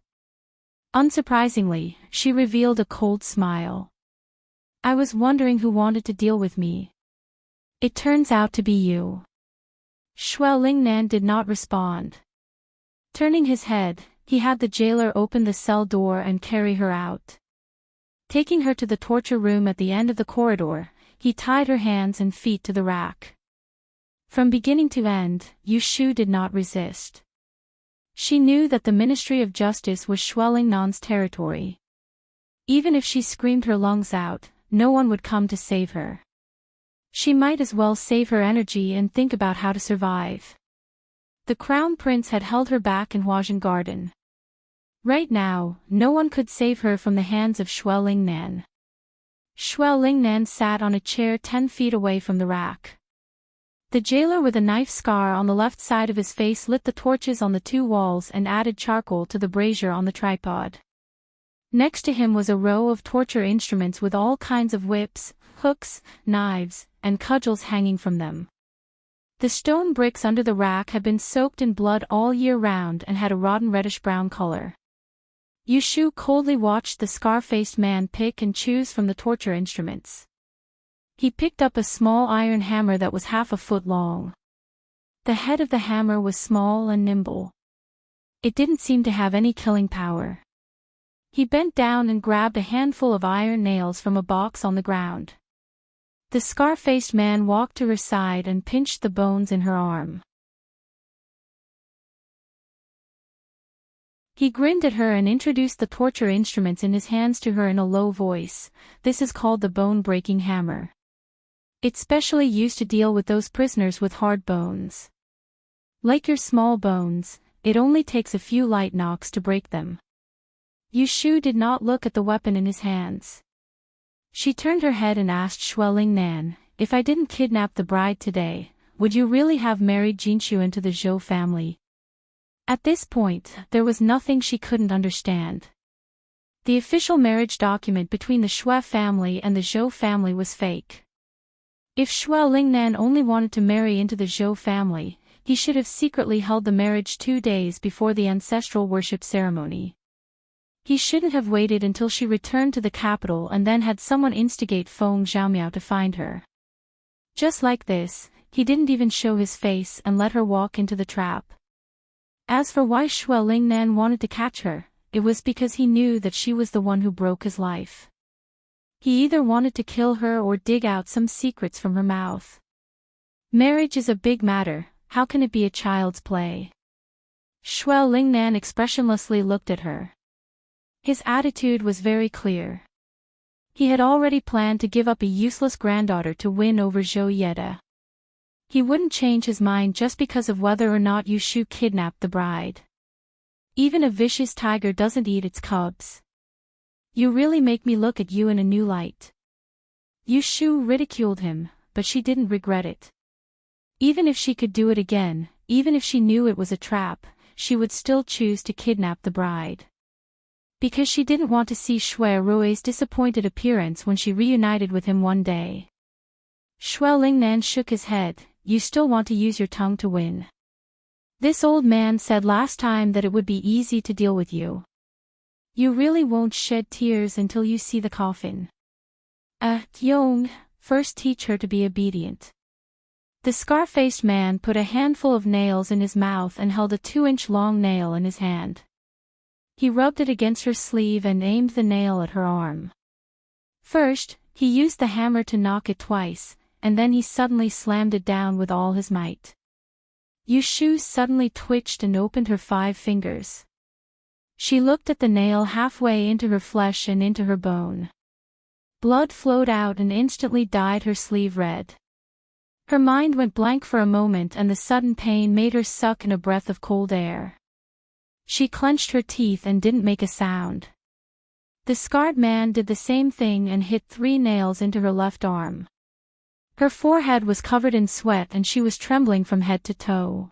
Unsurprisingly, she revealed a cold smile. "I was wondering who wanted to deal with me. It turns out to be you." Shuo Lingnan did not respond. Turning his head, he had the jailer open the cell door and carry her out. Taking her to the torture room at the end of the corridor, he tied her hands and feet to the rack. From beginning to end, Yushu did not resist. She knew that the Ministry of Justice was Shuo Lingnan's territory. Even if she screamed her lungs out, no one would come to save her. She might as well save her energy and think about how to survive. The Crown Prince had held her back in Huajian Garden. Right now, no one could save her from the hands of Shuo Lingnan. Shuo Lingnan sat on a chair 10 feet away from the rack. The jailer with a knife scar on the left side of his face lit the torches on the 2 walls and added charcoal to the brazier on the tripod. Next to him was a row of torture instruments with all kinds of whips, hooks, knives, and cudgels hanging from them. The stone bricks under the rack had been soaked in blood all year round and had a rotten reddish-brown color. Yushu coldly watched the scar-faced man pick and choose from the torture instruments. He picked up a small iron hammer that was half a foot long. The head of the hammer was small and nimble. It didn't seem to have any killing power. He bent down and grabbed a handful of iron nails from a box on the ground. The scar-faced man walked to her side and pinched the bones in her arm. He grinned at her and introduced the torture instruments in his hands to her in a low voice. "This is called the bone-breaking hammer. It's specially used to deal with those prisoners with hard bones. Like your small bones, it only takes a few light knocks to break them." Yushu did not look at the weapon in his hands. She turned her head and asked Shuo Lingnan, "If I didn't kidnap the bride today, would you really have married Jinshu into the Zhou family?" At this point, there was nothing she couldn't understand. The official marriage document between the Shuo family and the Zhou family was fake. If Shuo Lingnan only wanted to marry into the Zhou family, he should have secretly held the marriage 2 days before the ancestral worship ceremony. He shouldn't have waited until she returned to the capital and then had someone instigate Feng Zhaomiao to find her. Just like this, he didn't even show his face and let her walk into the trap. As for why Shuo Lingnan wanted to catch her, it was because he knew that she was the one who broke his life. He either wanted to kill her or dig out some secrets from her mouth. Marriage is a big matter, how can it be a child's play? Shuo Lingnan expressionlessly looked at her. His attitude was very clear. He had already planned to give up a useless granddaughter to win over Zhou Yeda. He wouldn't change his mind just because of whether or not Yu Shu kidnapped the bride. Even a vicious tiger doesn't eat its cubs. You really make me look at you in a new light. Yu Shu ridiculed him, but she didn't regret it. Even if she could do it again, even if she knew it was a trap, she would still choose to kidnap the bride. Because she didn't want to see Shui Rui's disappointed appearance when she reunited with him one day. Shui Lingnan shook his head. You still want to use your tongue to win. This old man said last time that it would be easy to deal with you. You really won't shed tears until you see the coffin. Yong, first teach her to be obedient. The scar-faced man put a handful of nails in his mouth and held a 2-inch long nail in his hand. He rubbed it against her sleeve and aimed the nail at her arm. First, he used the hammer to knock it twice, and then he suddenly slammed it down with all his might. Yu Shu suddenly twitched and opened her 5 fingers. She looked at the nail halfway into her flesh and into her bone. Blood flowed out and instantly dyed her sleeve red. Her mind went blank for a moment and the sudden pain made her suck in a breath of cold air. She clenched her teeth and didn't make a sound. The scarred man did the same thing and hit 3 nails into her left arm. Her forehead was covered in sweat and she was trembling from head to toe.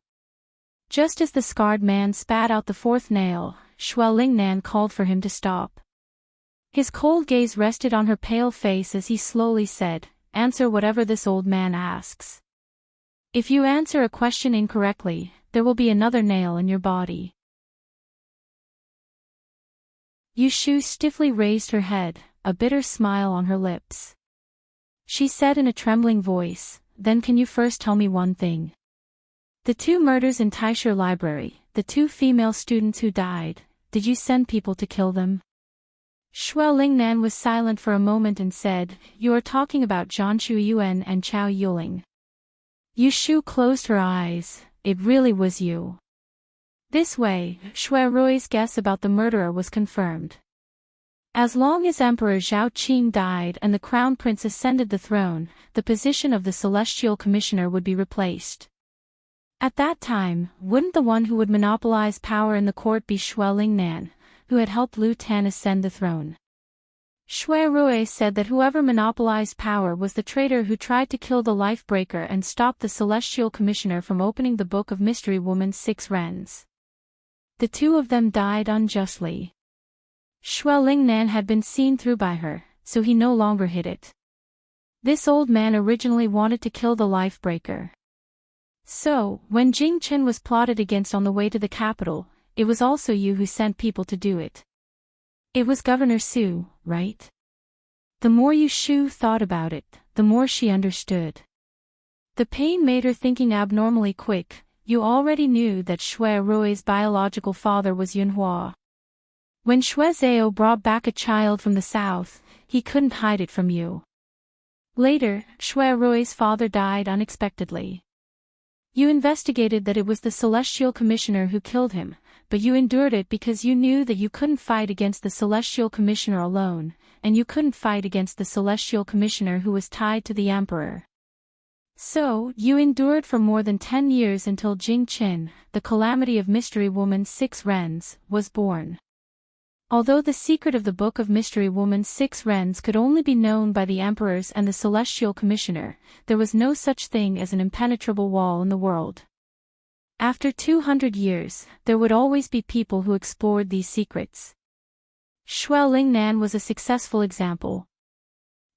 Just as the scarred man spat out the 4th nail, Shui Lingnan called for him to stop. His cold gaze rested on her pale face as he slowly said, "Answer whatever this old man asks. If you answer a question incorrectly, there will be another nail in your body." Yu Shu stiffly raised her head, a bitter smile on her lips. She said in a trembling voice, "Then can you first tell me one thing? The 2 murders in LoveLore Library, the 2 female students who died, did you send people to kill them?" Shui Lingnan was silent for a moment and said, "You are talking about Zhang Shuiyuan and Chao Yuling." Yu Shu closed her eyes. "It really was you." This way, Shui Rui's guess about the murderer was confirmed. As long as Emperor Zhao Qing died and the Crown Prince ascended the throne, the position of the Celestial Commissioner would be replaced. At that time, wouldn't the one who would monopolize power in the court be Shui Lingnan, who had helped Liu Tan ascend the throne? Shui Rui said that whoever monopolized power was the traitor who tried to kill the Lifebreaker and stop the Celestial Commissioner from opening the Book of Mystery Woman's 6 Wrens. The 2 of them died unjustly. Shui Lingnan had been seen through by her, so he no longer hid it. This old man originally wanted to kill the Lifebreaker. So, when Jing Chen was plotted against on the way to the capital, it was also you who sent people to do it. It was Governor Su, right? The more Yu Shu thought about it, the more she understood. The pain made her thinking abnormally quick. You already knew that Shui Rui's biological father was Yunhua. When Shui Zhao brought back a child from the south, he couldn't hide it from you. Later, Shui Rui's father died unexpectedly. You investigated that it was the Celestial Commissioner who killed him, but you endured it because you knew that you couldn't fight against the Celestial Commissioner alone, and you couldn't fight against the Celestial Commissioner who was tied to the Emperor. So, you endured for more than 10 years until Jing Chen, the calamity of Mystery Woman's 6 Wrens, was born. Although the secret of the Book of Mystery Woman's 6 Wrens could only be known by the Emperors and the Celestial Commissioner, there was no such thing as an impenetrable wall in the world. After 200 years, there would always be people who explored these secrets. Shui Lingnan was a successful example.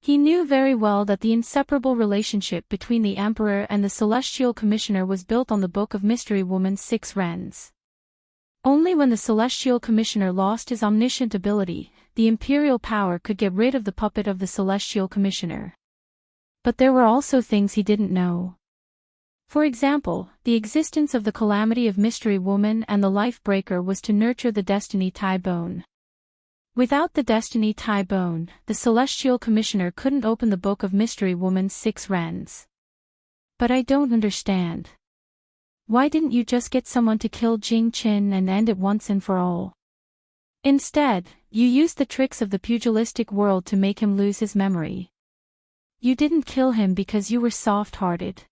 He knew very well that the inseparable relationship between the Emperor and the Celestial Commissioner was built on the Book of Mystery Woman's 6 Wrens. Only when the Celestial Commissioner lost his omniscient ability, the imperial power could get rid of the puppet of the Celestial Commissioner. But there were also things he didn't know. For example, the existence of the calamity of Mystery Woman and the Lifebreaker was to nurture the Destiny Tie Bone. Without the Destiny Tie Bone, the Celestial Commissioner couldn't open the Book of Mystery Woman's 6 Wrens. But I don't understand. Why didn't you just get someone to kill Jing Chen and end it once and for all? Instead, you used the tricks of the pugilistic world to make him lose his memory. You didn't kill him because you were soft-hearted.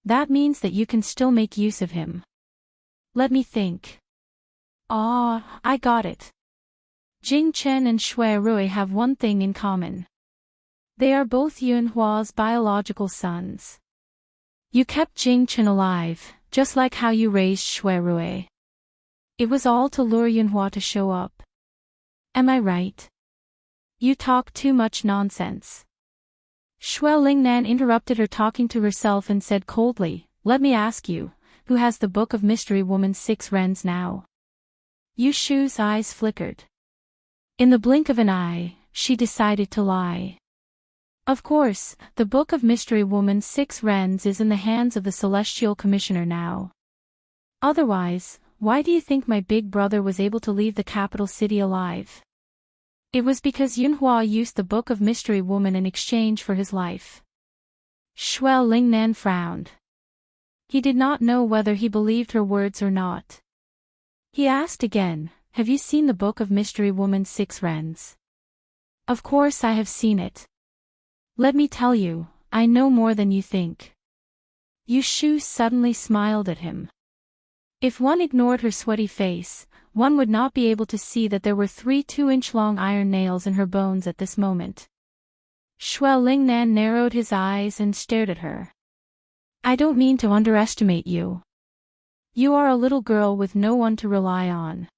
That means that you can still make use of him. Let me think. Ah, I got it. Jing Chen and Shui Rui have one thing in common. They are both Yunhua's biological sons. You kept Jing Chen alive, just like how you raised Shui Rui. It was all to lure Yunhua to show up. Am I right? You talk too much nonsense. Shui Lingnan interrupted her talking to herself and said coldly, let me ask you, who has the Book of Mystery Woman's 6 rens now? Yu Shu's eyes flickered. In the blink of an eye, she decided to lie. Of course, the Book of Mystery Woman's 6 rens is in the hands of the Celestial Commissioner now. Otherwise, why do you think my big brother was able to leave the capital city alive? It was because Yunhua used the Book of Mystery Woman in exchange for his life. Shui Lingnan frowned. He did not know whether he believed her words or not. He asked again, have you seen the Book of Mystery Woman's 6 rens? Of course I have seen it. Let me tell you, I know more than you think. Yu Shu suddenly smiled at him. If one ignored her sweaty face, one would not be able to see that there were 3 2-inch-long iron nails in her bones at this moment. Shui Lingnan narrowed his eyes and stared at her. I don't mean to underestimate you. You are a little girl with no one to rely on.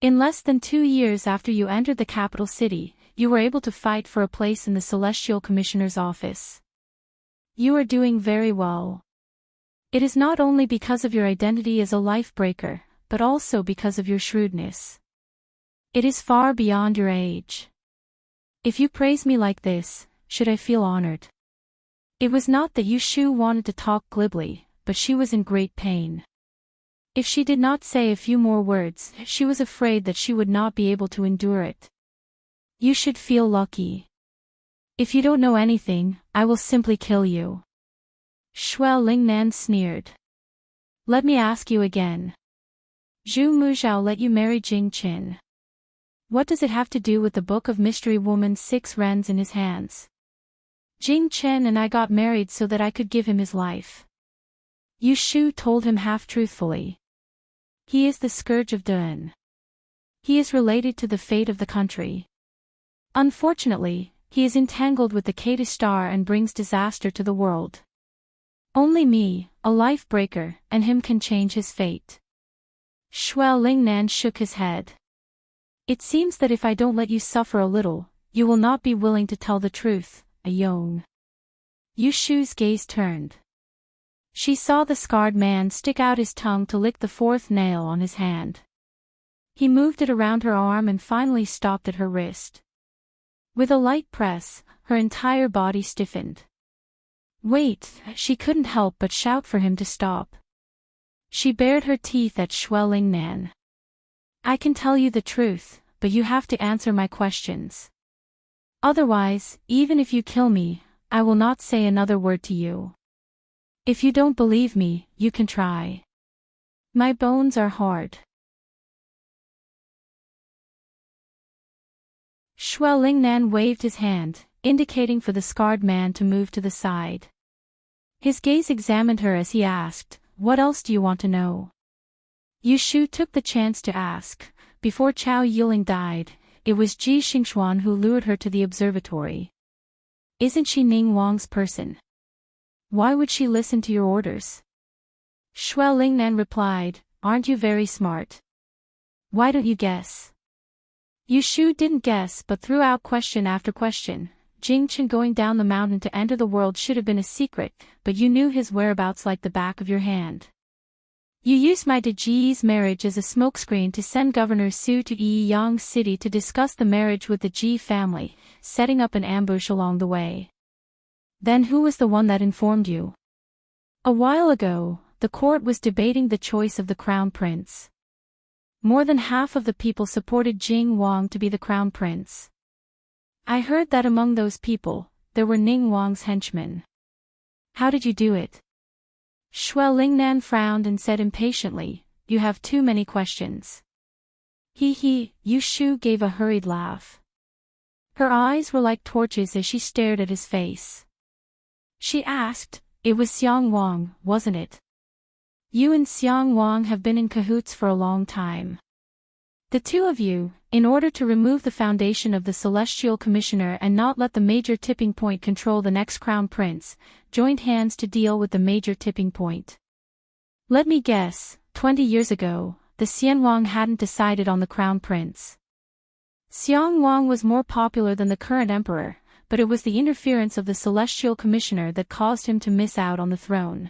In less than 2 years after you entered the capital city, you were able to fight for a place in the Celestial Commissioner's office. You are doing very well. It is not only because of your identity as a life-breaker, but also because of your shrewdness. It is far beyond your age. If you praise me like this, should I feel honored? It was not that Yu Shu wanted to talk glibly, but she was in great pain. If she did not say a few more words, she was afraid that she would not be able to endure it. You should feel lucky. If you don't know anything, I will simply kill you. Shui Lingnan sneered. Let me ask you again. Zhu Muzhao let you marry Jing Qin. What does it have to do with the Book of Mystery Woman's 6 rens in his hands? Jing Chen and I got married so that I could give him his life. Yu Shu told him half-truthfully. He is the scourge of Dun. He is related to the fate of the country. Unfortunately, he is entangled with the Kata star and brings disaster to the world. Only me, a life-breaker, and him can change his fate. Shui Lingnan shook his head. It seems that if I don't let you suffer a little, you will not be willing to tell the truth, Ayong. Yu Shu's gaze turned. She saw the scarred man stick out his tongue to lick the 4th nail on his hand. He moved it around her arm and finally stopped at her wrist. With a light press, her entire body stiffened. Wait, she couldn't help but shout for him to stop. She bared her teeth at Shui Lingnan. I can tell you the truth, but you have to answer my questions. Otherwise, even if you kill me, I will not say another word to you. If you don't believe me, you can try. My bones are hard. Shui Lingnan waved his hand, indicating for the scarred man to move to the side. His gaze examined her as he asked, what else do you want to know? Yu Shu took the chance to ask. Before Chao Yiling died, it was Ji Xingxuan who lured her to the observatory. Isn't she Ning Wang's person? Why would she listen to your orders? Shui Lingnan replied, aren't you very smart? Why don't you guess? Yu Shu didn't guess but threw out question after question. Jing Chen going down the mountain to enter the world should have been a secret, but you knew his whereabouts like the back of your hand. You used my Deji's marriage as a smokescreen to send Governor Su to Yiyang City to discuss the marriage with the Ji family, setting up an ambush along the way. Then who was the one that informed you? A while ago, the court was debating the choice of the crown prince. More than half of the people supported Jing Wang to be the crown prince. I heard that among those people, there were Ning Wang's henchmen. How did you do it? Shui Lingnan frowned and said impatiently, you have too many questions. Yu Shu gave a hurried laugh. Her eyes were like torches as she stared at his face. She asked, It was Xiang Wang, wasn't it? You and Xiang Wang have been in cahoots for a long time. The two of you, in order to remove the foundation of the Celestial Commissioner and not let the major tipping point control the next crown prince, joined hands to deal with the major tipping point. Let me guess, 20 years ago, the Xianwang hadn't decided on the crown prince. Xiang Wang was more popular than the current emperor, but it was the interference of the Celestial Commissioner that caused him to miss out on the throne.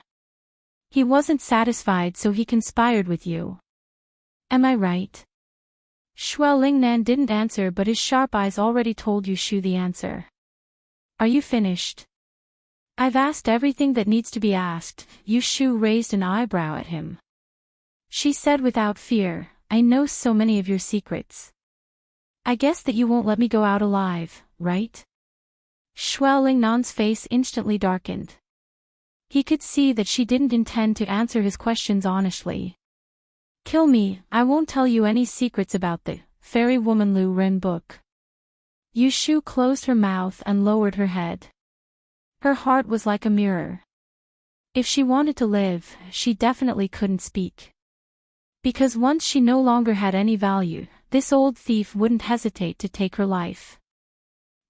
He wasn't satisfied, so he conspired with you. Am I right? Shuo Lingnan didn't answer, but his sharp eyes already told Yu Shu the answer. Are you finished? I've asked everything that needs to be asked. Yu Shu raised an eyebrow at him. She said without fear, I know so many of your secrets. I guess that you won't let me go out alive, right? Shuo Lingnan's face instantly darkened. He could see that she didn't intend to answer his questions honestly. Kill me, I won't tell you any secrets about the Fairy Woman Lu Ren book. Yu Shu closed her mouth and lowered her head. Her heart was like a mirror. If she wanted to live, she definitely couldn't speak. Because once she no longer had any value, this old thief wouldn't hesitate to take her life.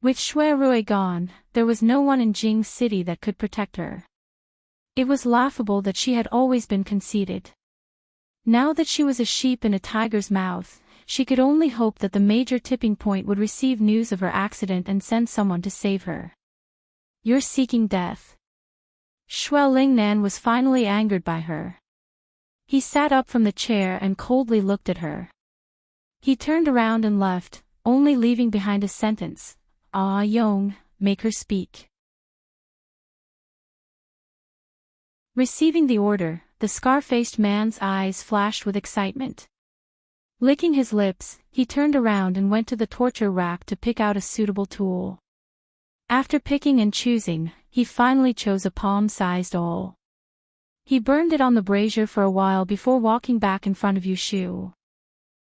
With Shui Rui gone, there was no one in Jing City that could protect her. It was laughable that she had always been conceited. Now that she was a sheep in a tiger's mouth, she could only hope that the major tipping point would receive news of her accident and send someone to save her. You're seeking death. Shuo Lingnan was finally angered by her. He sat up from the chair and coldly looked at her. He turned around and left, only leaving behind a sentence. Ah Yong, make her speak. Receiving the order, the scar-faced man's eyes flashed with excitement. Licking his lips, he turned around and went to the torture rack to pick out a suitable tool. After picking and choosing, he finally chose a palm-sized awl. He burned it on the brazier for a while before walking back in front of Yu Shu.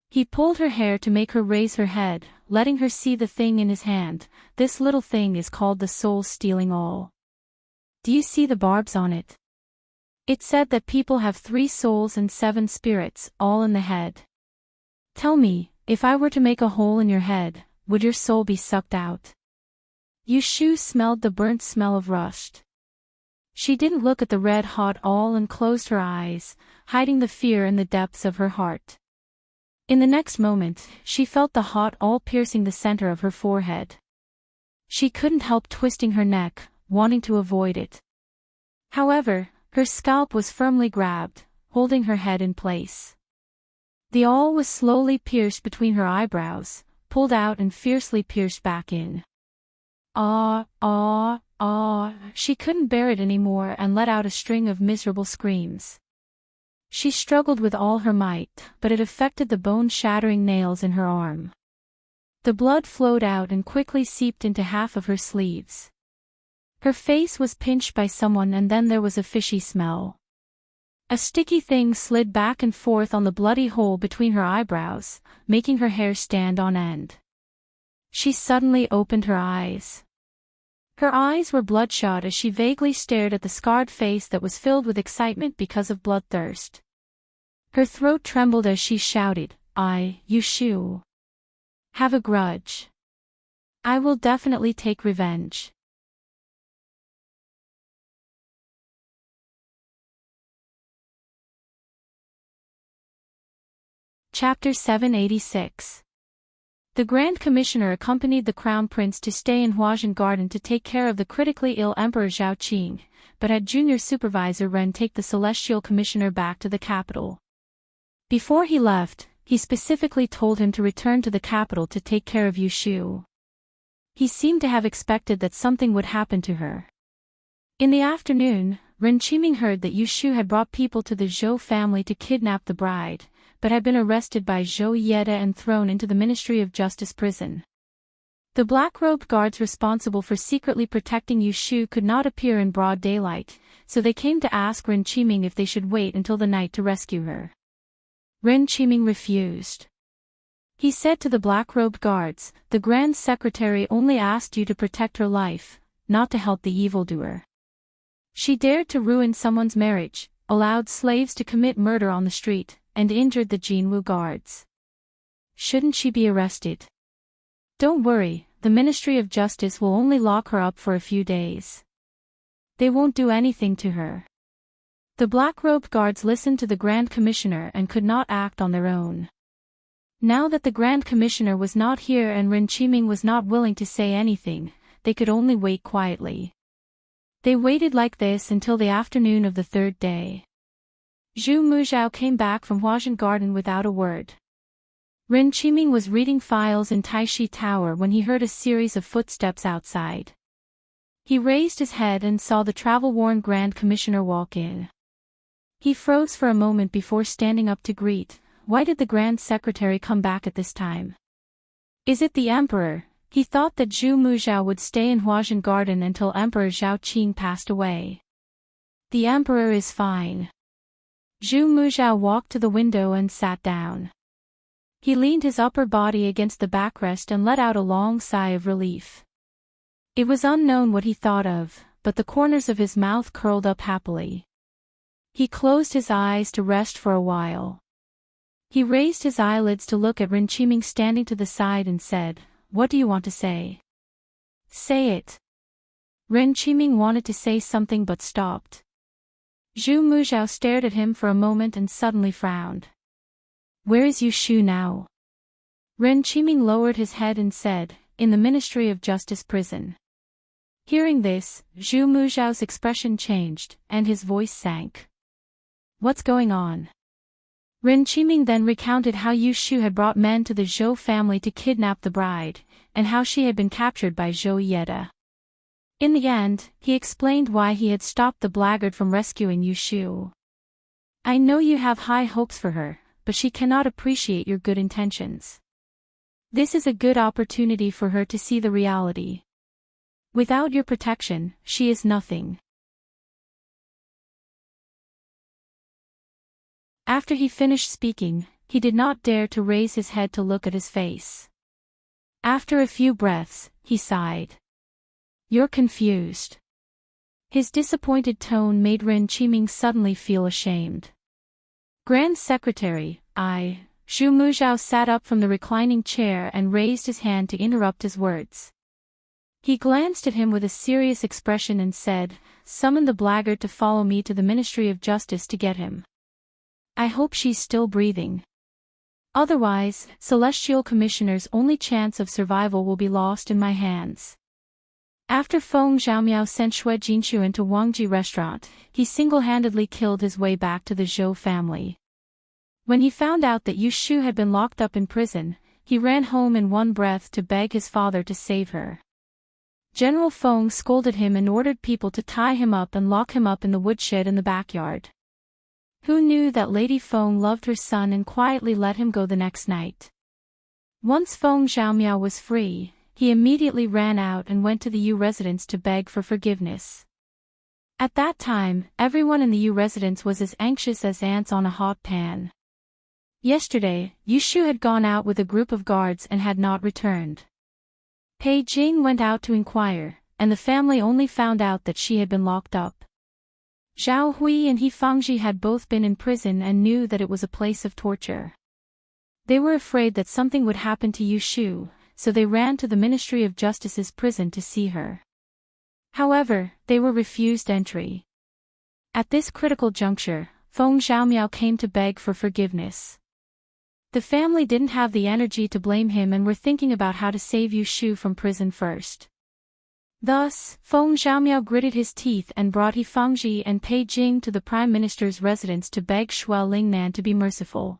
He pulled her hair to make her raise her head, letting her see the thing in his hand. This little thing is called the soul-stealing awl. Do you see the barbs on it? It said that people have 3 souls and 7 spirits, all in the head. Tell me, if I were to make a hole in your head, would your soul be sucked out? Yu Shu smelled the burnt smell of rust. She didn't look at the red-hot awl and closed her eyes, hiding the fear in the depths of her heart. In the next moment, she felt the hot awl piercing the center of her forehead. She couldn't help twisting her neck, wanting to avoid it. However, her scalp was firmly grabbed, holding her head in place. The awl was slowly pierced between her eyebrows, pulled out and fiercely pierced back in. Ah, ah, ah, she couldn't bear it anymore and let out a string of miserable screams. She struggled with all her might, but it affected the bone-shattering nails in her arm. The blood flowed out and quickly seeped into half of her sleeves. Her face was pinched by someone and then there was a fishy smell. A sticky thing slid back and forth on the bloody hole between her eyebrows, making her hair stand on end. She suddenly opened her eyes. Her eyes were bloodshot as she vaguely stared at the scarred face that was filled with excitement because of bloodthirst. Her throat trembled as she shouted, Yu Shu. Have a grudge. I will definitely take revenge. Chapter 786. The Grand Commissioner accompanied the Crown Prince to stay in Huazhen Garden to take care of the critically ill Emperor Zhao Qing, but had Junior Supervisor Ren take the Celestial Commissioner back to the capital. Before he left, he specifically told him to return to the capital to take care of Yu Shu. He seemed to have expected that something would happen to her. In the afternoon, Ren Qiming heard that Yu Shu had brought people to the Zhou family to kidnap the bride, but had been arrested by Zhou Yede and thrown into the Ministry of Justice prison. The black-robed guards responsible for secretly protecting Yu Shu could not appear in broad daylight, so they came to ask Ren Qiming if they should wait until the night to rescue her. Ren Qiming refused. He said to the black-robed guards, the Grand Secretary only asked you to protect her life, not to help the evildoer. She dared to ruin someone's marriage, allowed slaves to commit murder on the street, and injured the Jinwu guards. Shouldn't she be arrested? Don't worry, the Ministry of Justice will only lock her up for a few days. They won't do anything to her. The black-robed guards listened to the Grand Commissioner and could not act on their own. Now that the Grand Commissioner was not here and Ren Qiming was not willing to say anything, they could only wait quietly. They waited like this until the afternoon of the third day. Zhu Muzhao came back from Huajian Garden without a word. Ren Qiming was reading files in Taishi Tower when he heard a series of footsteps outside. He raised his head and saw the travel-worn Grand Commissioner walk in. He froze for a moment before standing up to greet. Why did the Grand Secretary come back at this time? Is it the Emperor? He thought that Zhu Muzhao would stay in Huajian Garden until Emperor Zhao Qing passed away. The Emperor is fine. Zhu Muzhao walked to the window and sat down. He leaned his upper body against the backrest and let out a long sigh of relief. It was unknown what he thought of, but the corners of his mouth curled up happily. He closed his eyes to rest for a while. He raised his eyelids to look at Ren Qiming standing to the side and said, "What do you want to say?" "Say it." Ren Qiming wanted to say something but stopped. Zhu Muzhao stared at him for a moment and suddenly frowned. "Where is Yu Shu now?" Ren Qiming lowered his head and said, "In the Ministry of Justice prison." Hearing this, Zhu Muzhao's expression changed, and his voice sank. "What's going on?" Ren Qiming then recounted how Yu Shu had brought men to the Zhou family to kidnap the bride, and how she had been captured by Zhou Yeda. In the end, he explained why he had stopped the blackguard from rescuing Yu Shu. "I know you have high hopes for her, but she cannot appreciate your good intentions. This is a good opportunity for her to see the reality. Without your protection, she is nothing." After he finished speaking, he did not dare to raise his head to look at his face. After a few breaths, he sighed. "You're confused." His disappointed tone made Ren Qiming suddenly feel ashamed. "Grand Secretary, Zhu Muzhao sat up from the reclining chair and raised his hand to interrupt his words. He glanced at him with a serious expression and said, "Summon the blackguard to follow me to the Ministry of Justice to get him. I hope she's still breathing. Otherwise, Celestial Commissioner's only chance of survival will be lost in my hands." After Feng Zhaomiao sent Xue Jinshu into Wangji restaurant, he single-handedly killed his way back to the Zhou family. When he found out that Yu Shu had been locked up in prison, he ran home in one breath to beg his father to save her. General Feng scolded him and ordered people to tie him up and lock him up in the woodshed in the backyard. Who knew that Lady Feng loved her son and quietly let him go the next night? Once Feng Zhaomiao was free, he immediately ran out and went to the Yu residence to beg for forgiveness. At that time, everyone in the Yu residence was as anxious as ants on a hot pan. Yesterday, Yu Shu had gone out with a group of guards and had not returned. Pei Jing went out to inquire, and the family only found out that she had been locked up. Zhao Hui and He Fangji had both been in prison and knew that it was a place of torture. They were afraid that something would happen to Yu Shu, so they ran to the Ministry of Justice's prison to see her. However, they were refused entry. At this critical juncture, Feng Zhaomiao came to beg for forgiveness. The family didn't have the energy to blame him and were thinking about how to save Yu Shu from prison first. Thus, Feng Zhaomiao gritted his teeth and brought He Fangji and Pei Jing to the Prime Minister's residence to beg Xue Lingnan to be merciful.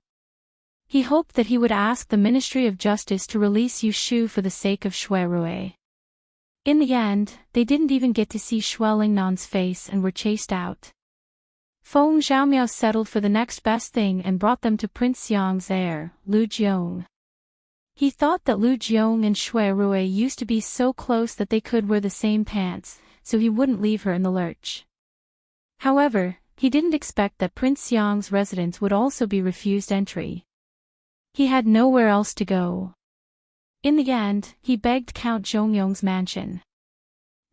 He hoped that he would ask the Ministry of Justice to release Yu Shu for the sake of Xue Rui. In the end, they didn't even get to see Xue Lingnan's face and were chased out. Feng Zhaomiao settled for the next best thing and brought them to Prince Xiang's heir, Lu Jiong. He thought that Lu Jiong and Xue Rui used to be so close that they could wear the same pants, so he wouldn't leave her in the lurch. However, he didn't expect that Prince Xiang's residence would also be refused entry. He had nowhere else to go. In the end, he begged Count Zhongyong's mansion.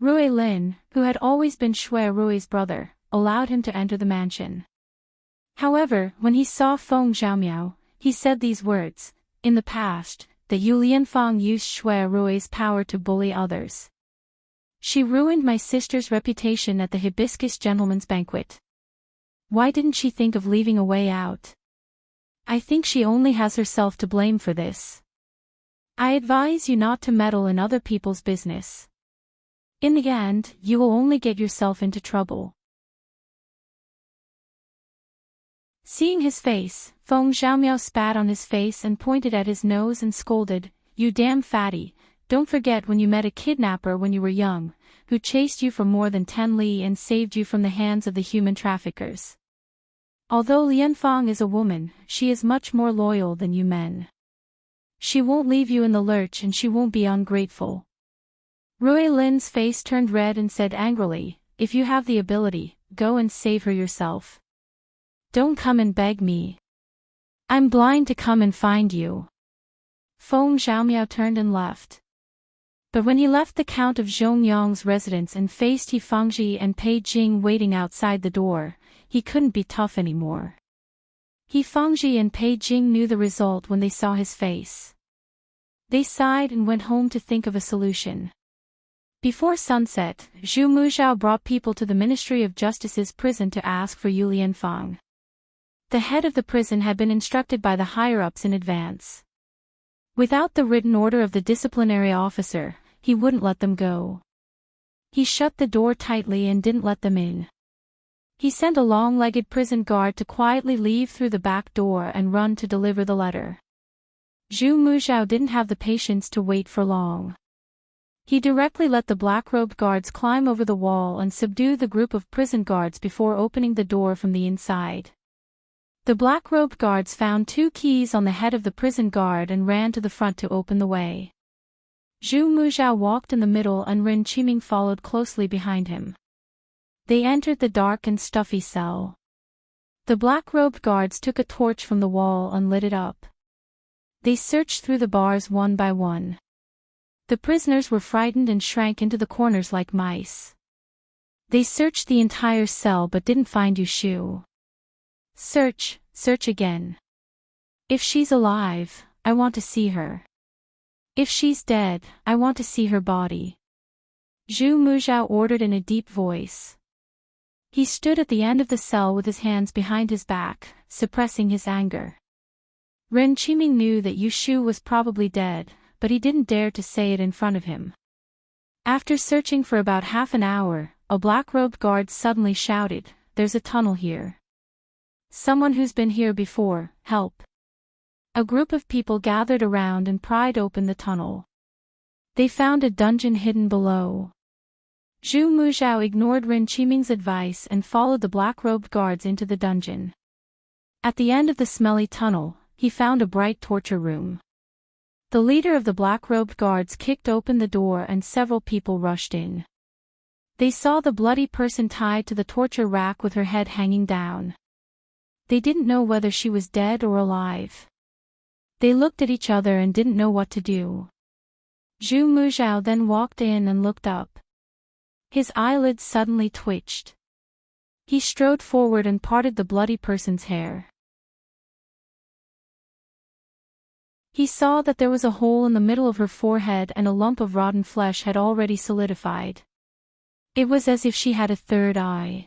Rui Lin, who had always been Shui Rui's brother, allowed him to enter the mansion. However, when he saw Feng Xiaomiao, he said these words: "In the past, the Yu Lianfang used Shui Rui's power to bully others. She ruined my sister's reputation at the Hibiscus Gentleman's Banquet. Why didn't she think of leaving a way out? I think she only has herself to blame for this. I advise you not to meddle in other people's business. In the end, you will only get yourself into trouble." Seeing his face, Feng Xiaomiao spat on his face and pointed at his nose and scolded, "You damn fatty, don't forget when you met a kidnapper when you were young, who chased you for more than 10 li and saved you from the hands of the human traffickers. Although Lianfang is a woman, she is much more loyal than you men. She won't leave you in the lurch and she won't be ungrateful." Rui Lin's face turned red and said angrily, "If you have the ability, go and save her yourself. Don't come and beg me. I'm blind to come and find you." Feng Xiaomiao turned and left. But when he left the Count of Zhongyang's residence and faced He Fangji and Pei Jing waiting outside the door, he couldn't be tough anymore. He Fangji and Pei Jing knew the result when they saw his face. They sighed and went home to think of a solution. Before sunset, Zhu Muzhao brought people to the Ministry of Justice's prison to ask for Yu Lianfang. The head of the prison had been instructed by the higher-ups in advance. Without the written order of the disciplinary officer, he wouldn't let them go. He shut the door tightly and didn't let them in. He sent a long-legged prison guard to quietly leave through the back door and run to deliver the letter. Zhu Muzhao didn't have the patience to wait for long. He directly let the black-robed guards climb over the wall and subdue the group of prison guards before opening the door from the inside. The black-robed guards found 2 keys on the head of the prison guard and ran to the front to open the way. Zhu Muzhao walked in the middle and Ren Qiming followed closely behind him. They entered the dark and stuffy cell. The black-robed guards took a torch from the wall and lit it up. They searched through the bars one by one. The prisoners were frightened and shrank into the corners like mice. They searched the entire cell but didn't find Yu Shu. "Search, search again. If she's alive, I want to see her. If she's dead, I want to see her body," Zhu Muzhao ordered in a deep voice. He stood at the end of the cell with his hands behind his back, suppressing his anger. Ren Qiming knew that Yu Shu was probably dead, but he didn't dare to say it in front of him. After searching for about half an hour, a black-robed guard suddenly shouted, "There's a tunnel here. Someone who's been here before, help." A group of people gathered around and pried open the tunnel. They found a dungeon hidden below. Zhu Muzhao ignored Ren Qiming's advice and followed the black-robed guards into the dungeon. At the end of the smelly tunnel, he found a bright torture room. The leader of the black-robed guards kicked open the door and several people rushed in. They saw the bloody person tied to the torture rack with her head hanging down. They didn't know whether she was dead or alive. They looked at each other and didn't know what to do. Zhu Muzhao then walked in and looked up. His eyelids suddenly twitched. He strode forward and parted the bloody person's hair. He saw that there was a hole in the middle of her forehead and a lump of rotten flesh had already solidified. It was as if she had a third eye.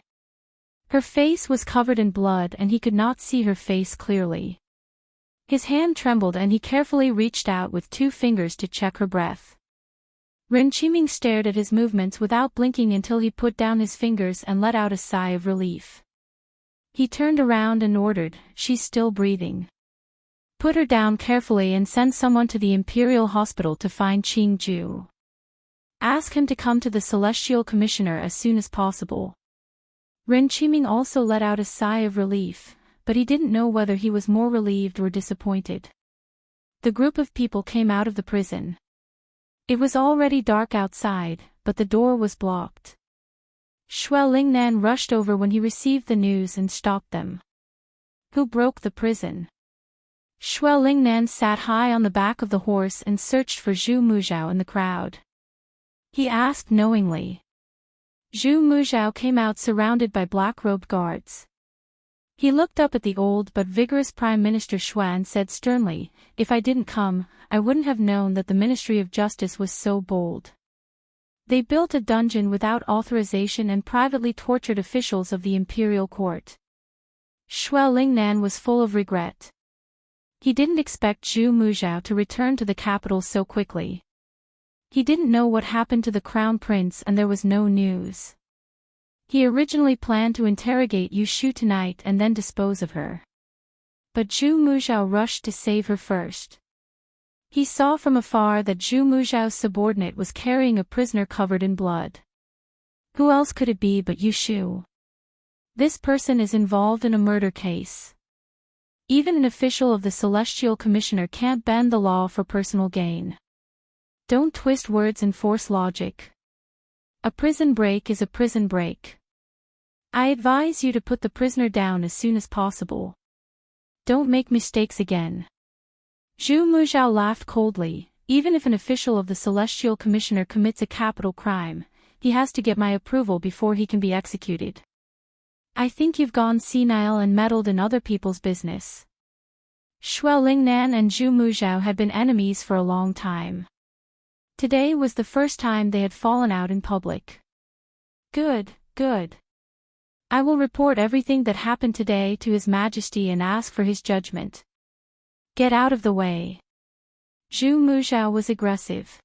Her face was covered in blood and he could not see her face clearly. His hand trembled and he carefully reached out with 2 fingers to check her breath. Ren Qiming stared at his movements without blinking until he put down his fingers and let out a sigh of relief. He turned around and ordered, "She's still breathing. Put her down carefully and send someone to the Imperial Hospital to find Qing Ju. Ask him to come to the Celestial Commissioner as soon as possible." Ren Qiming also let out a sigh of relief, but he didn't know whether he was more relieved or disappointed. The group of people came out of the prison. It was already dark outside, but the door was blocked. Shui Lingnan rushed over when he received the news and stopped them. "Who broke the prison?" Shui Lingnan sat high on the back of the horse and searched for Zhu Muzhao in the crowd. He asked knowingly. Zhu Muzhao came out surrounded by black-robed guards. He looked up at the old but vigorous Prime Minister Xue and said sternly, "If I didn't come, I wouldn't have known that the Ministry of Justice was so bold. They built a dungeon without authorization and privately tortured officials of the imperial court." Xue Lingnan was full of regret. He didn't expect Zhu Muzhao to return to the capital so quickly. He didn't know what happened to the crown prince and there was no news. He originally planned to interrogate Yu Shu tonight and then dispose of her. But Zhu Muzhao rushed to save her first. He saw from afar that Zhu Muzhao's subordinate was carrying a prisoner covered in blood. Who else could it be but Yu Shu? This person is involved in a murder case. Even an official of the Celestial Commissioner can't bend the law for personal gain. Don't twist words and force logic. A prison break is a prison break. I advise you to put the prisoner down as soon as possible. Don't make mistakes again. Zhu Muzhao laughed coldly. Even if an official of the Celestial Commissioner commits a capital crime, he has to get my approval before he can be executed. I think you've gone senile and meddled in other people's business. Xue Lingnan and Zhu Muzhao had been enemies for a long time. Today was the first time they had fallen out in public. Good, good. I will report everything that happened today to His Majesty and ask for his judgment. Get out of the way. Zhu Muzhao was aggressive.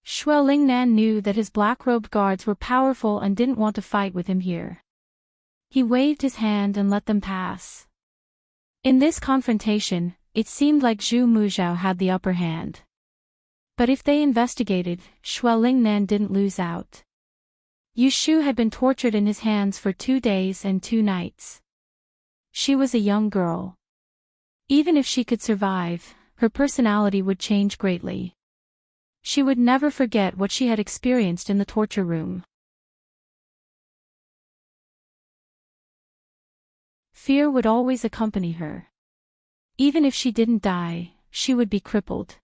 Xue Lingnan knew that his black-robed guards were powerful and didn't want to fight with him here. He waved his hand and let them pass. In this confrontation, it seemed like Zhu Muzhao had the upper hand. But if they investigated, Xue Lingnan didn't lose out. Yu Shu had been tortured in his hands for 2 days and 2 nights. She was a young girl. Even if she could survive, her personality would change greatly. She would never forget what she had experienced in the torture room. Fear would always accompany her. Even if she didn't die, she would be crippled.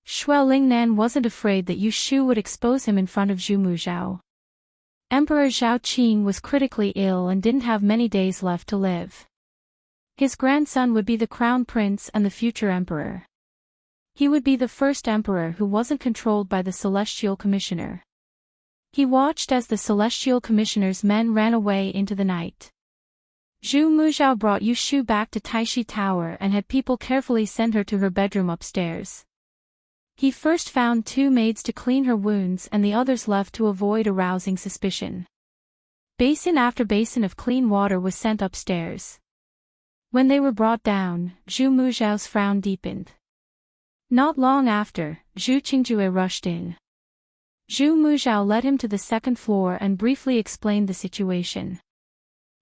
Xue Lingnan wasn't afraid that Yu Shu would expose him in front of Zhu Muzhao. Emperor Zhao Qing was critically ill and didn't have many days left to live. His grandson would be the crown prince and the future emperor. He would be the first emperor who wasn't controlled by the Celestial Commissioner. He watched as the Celestial Commissioner's men ran away into the night. Zhu Muzhao brought Yu Shu back to Taishi Tower and had people carefully send her to her bedroom upstairs. He first found 2 maids to clean her wounds and the others left to avoid arousing suspicion. Basin after basin of clean water was sent upstairs. When they were brought down, Zhu Muzhao's frown deepened. Not long after, Zhu Qingjue rushed in. Zhu Muzhao led him to the 2nd floor and briefly explained the situation.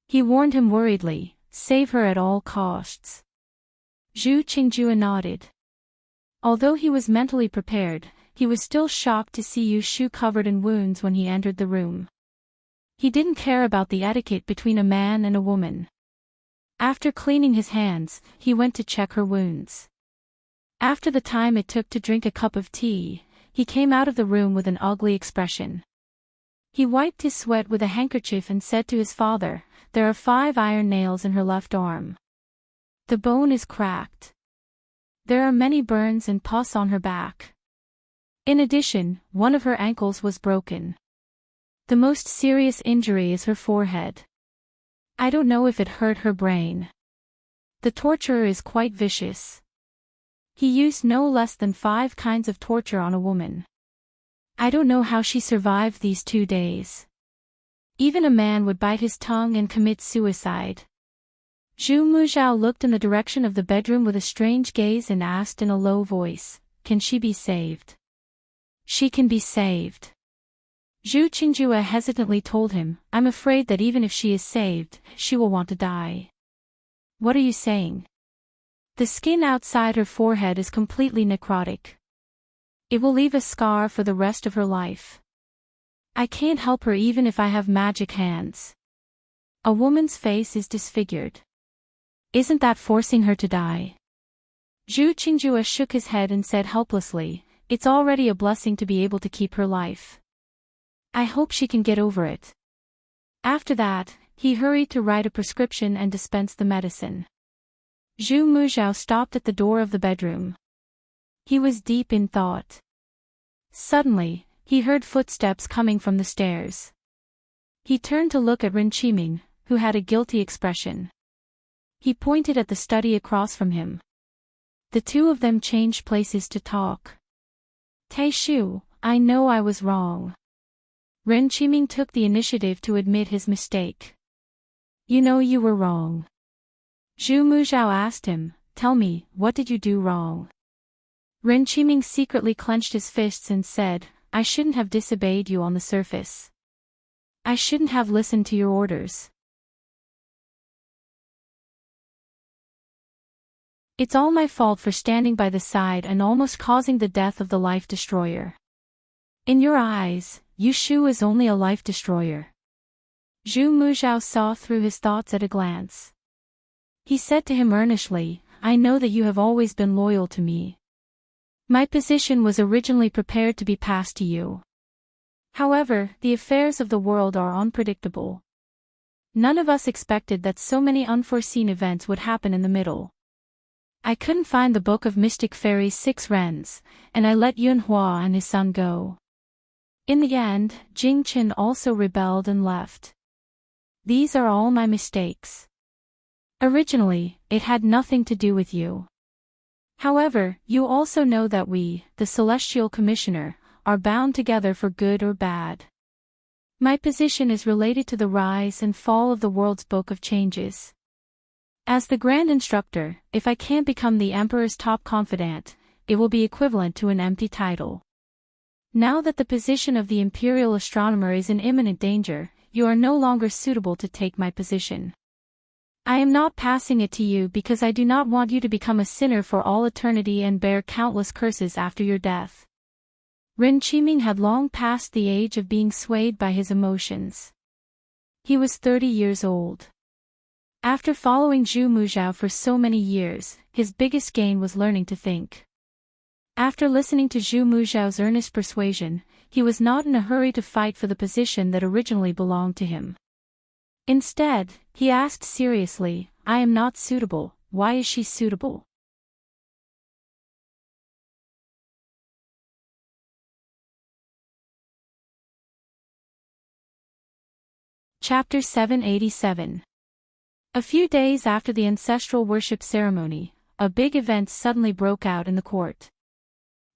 He warned him worriedly, "Save her at all costs." Zhu Qingjue nodded. Although he was mentally prepared, he was still shocked to see Yu Shu covered in wounds when he entered the room. He didn't care about the etiquette between a man and a woman. After cleaning his hands, he went to check her wounds. After the time it took to drink a cup of tea, he came out of the room with an ugly expression. He wiped his sweat with a handkerchief and said to his father, "There are 5 iron nails in her left arm. The bone is cracked. There are many burns and pus on her back. In addition, one of her ankles was broken. The most serious injury is her forehead. I don't know if it hurt her brain. The torturer is quite vicious. He used no less than 5 kinds of torture on a woman. I don't know how she survived these 2 days. Even a man would bite his tongue and commit suicide." Zhu Muzhao looked in the direction of the bedroom with a strange gaze and asked in a low voice, "Can she be saved?" "She can be saved." Zhu Qingjue hesitantly told him, "I'm afraid that even if she is saved, she will want to die." "What are you saying?" "The skin outside her forehead is completely necrotic. It will leave a scar for the rest of her life. I can't help her even if I have magic hands. A woman's face is disfigured. Isn't that forcing her to die?" Zhu Qingjue shook his head and said helplessly, "It's already a blessing to be able to keep her life." I hope she can get over it. After that, he hurried to write a prescription and dispense the medicine. Zhu Muzhao stopped at the door of the bedroom. He was deep in thought. Suddenly, he heard footsteps coming from the stairs. He turned to look at Ren Qiming, who had a guilty expression. He pointed at the study across from him. The two of them changed places to talk. Taishu, I know I was wrong. Ren Qiming took the initiative to admit his mistake. You know you were wrong. Zhu Muzhao asked him, tell me, what did you do wrong? Ren Qiming secretly clenched his fists and said, I shouldn't have disobeyed you on the surface. I shouldn't have listened to your orders. It's all my fault for standing by the side and almost causing the death of the life destroyer. In your eyes, Yu Shu is only a life destroyer. Zhu Muzhao saw through his thoughts at a glance. He said to him earnestly, I know that you have always been loyal to me. My position was originally prepared to be passed to you. However, the affairs of the world are unpredictable. None of us expected that so many unforeseen events would happen in the middle. I couldn't find the Book of Mystic Fairy's 6 Rens, and I let Yun Hua and his son go. In the end, Jing Chen also rebelled and left. These are all my mistakes. Originally, it had nothing to do with you. However, you also know that we, the Celestial Commissioner, are bound together for good or bad. My position is related to the rise and fall of the world's Book of Changes. As the Grand Instructor, if I can't become the Emperor's top confidant, it will be equivalent to an empty title. Now that the position of the Imperial Astronomer is in imminent danger, you are no longer suitable to take my position. I am not passing it to you because I do not want you to become a sinner for all eternity and bear countless curses after your death. Ren Qiming had long passed the age of being swayed by his emotions. He was 30 years old. After following Zhu Muzhao for so many years, his biggest gain was learning to think. After listening to Zhu Muzhao's earnest persuasion, he was not in a hurry to fight for the position that originally belonged to him. Instead, he asked seriously, I am not suitable, why is she suitable? Chapter 787. A few days after the ancestral worship ceremony, a big event suddenly broke out in the court.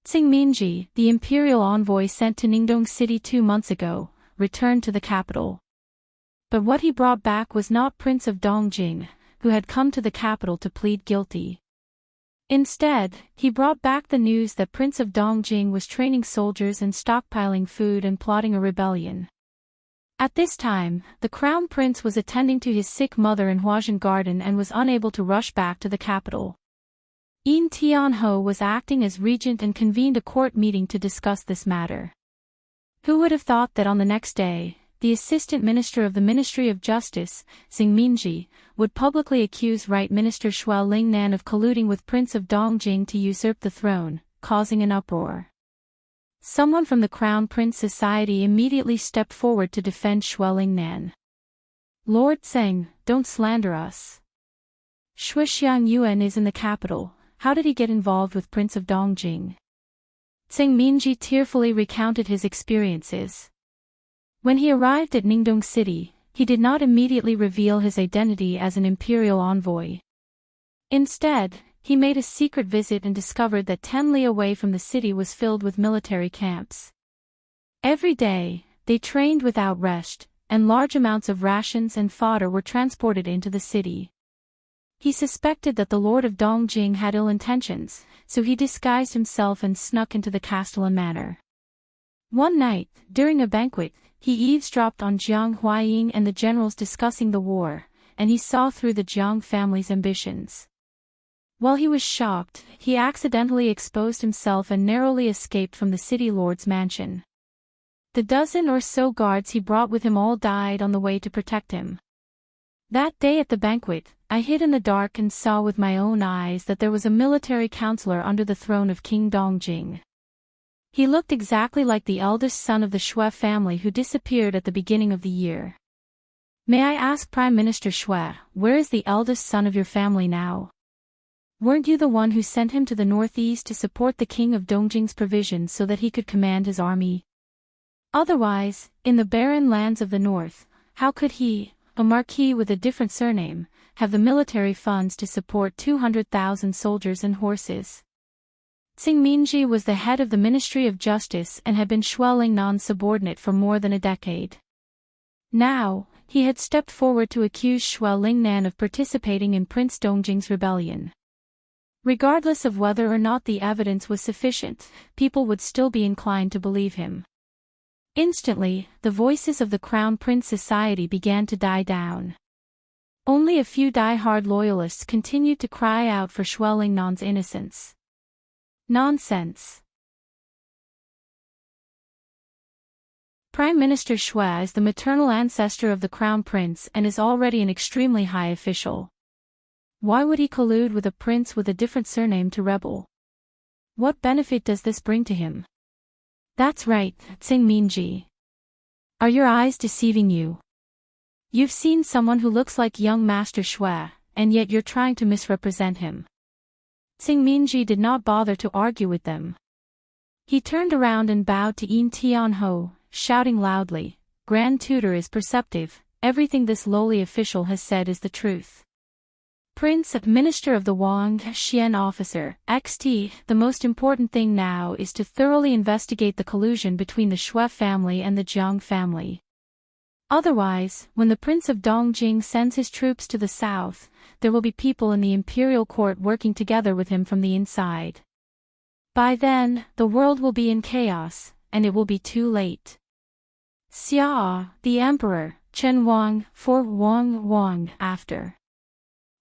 Tsing Minji, the imperial envoy sent to Ningdong City 2 months ago, returned to the capital. But what he brought back was not Prince of Dongjing, who had come to the capital to plead guilty. Instead, he brought back the news that Prince of Dongjing was training soldiers and stockpiling food and plotting a rebellion. At this time, the crown prince was attending to his sick mother in Huajian Garden and was unable to rush back to the capital. Yin Tianho was acting as regent and convened a court meeting to discuss this matter. Who would have thought that on the next day, the Assistant Minister of the Ministry of Justice, Tsing Minji, would publicly accuse Right Minister Shuo Lingnan of colluding with Prince of Dongjing to usurp the throne, causing an uproar. Someone from the Crown Prince Society immediately stepped forward to defend Shuo Lingnan. Lord Tseng, don't slander us. Shuixiang Yuan is in the capital. How did he get involved with Prince of Dongjing? Tsing Minji tearfully recounted his experiences. When he arrived at Ningdong City, he did not immediately reveal his identity as an imperial envoy. Instead, he made a secret visit and discovered that 10 li away from the city was filled with military camps. Every day, they trained without rest, and large amounts of rations and fodder were transported into the city. He suspected that the Lord of Dongjing had ill intentions, so he disguised himself and snuck into the Castellan manor. One night, during a banquet, he eavesdropped on Jiang Huaying and the generals discussing the war, and he saw through the Jiang family's ambitions. While he was shocked, he accidentally exposed himself and narrowly escaped from the city lord's mansion. The dozen or so guards he brought with him all died on the way to protect him. That day at the banquet, I hid in the dark and saw with my own eyes that there was a military counselor under the throne of King Dongjing. He looked exactly like the eldest son of the Shui family who disappeared at the beginning of the year. May I ask Prime Minister Shui, where is the eldest son of your family now? Weren't you the one who sent him to the northeast to support the king of Dongjing's provisions so that he could command his army? Otherwise, in the barren lands of the north, how could he, a marquis with a different surname, have the military funds to support 200,000 soldiers and horses? Tsing Minji was the head of the Ministry of Justice and had been Shui Lingnan's subordinate for more than a decade. Now, he had stepped forward to accuse Shui Lingnan of participating in Prince Dongjing's rebellion. Regardless of whether or not the evidence was sufficient, people would still be inclined to believe him. Instantly, the voices of the Crown Prince Society began to die down. Only a few die-hard loyalists continued to cry out for Shui Lingnan's innocence. Nonsense. Prime Minister Shui is the maternal ancestor of the Crown Prince and is already an extremely high official. Why would he collude with a prince with a different surname to rebel? What benefit does this bring to him? That's right, Tsing Minji. Are your eyes deceiving you? You've seen someone who looks like young Master Shui, and yet you're trying to misrepresent him. Tsing Minji did not bother to argue with them. He turned around and bowed to Yin Tianho, shouting loudly, "Grand Tutor is perceptive, everything this lowly official has said is the truth. Prince, Minister of the Wang Xian Officer, XT, the most important thing now is to thoroughly investigate the collusion between the Shui family and the Jiang family. Otherwise, when the Prince of Dongjing sends his troops to the south, there will be people in the imperial court working together with him from the inside. By then, the world will be in chaos, and it will be too late." Xia, the emperor, Chen Wang, for Wang, after.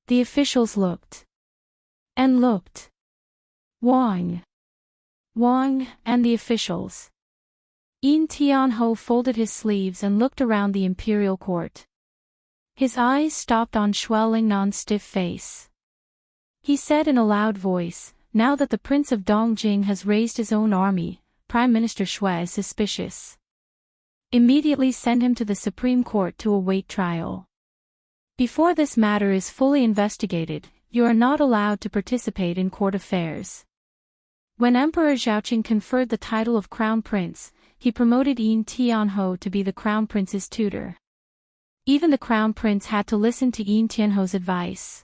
The officials looked. And looked. Wang, and the officials. Yin Tianho folded his sleeves and looked around the imperial court. His eyes stopped on Shui Lingnan's stiff face. He said in a loud voice, "Now that the Prince of Dongjing has raised his own army, Prime Minister Shui is suspicious. Immediately send him to the Supreme Court to await trial. Before this matter is fully investigated, you are not allowed to participate in court affairs." When Emperor Zhaoqing conferred the title of Crown Prince, he promoted Yin Tianho to be the Crown Prince's tutor. Even the Crown Prince had to listen to Yin Tianho's advice.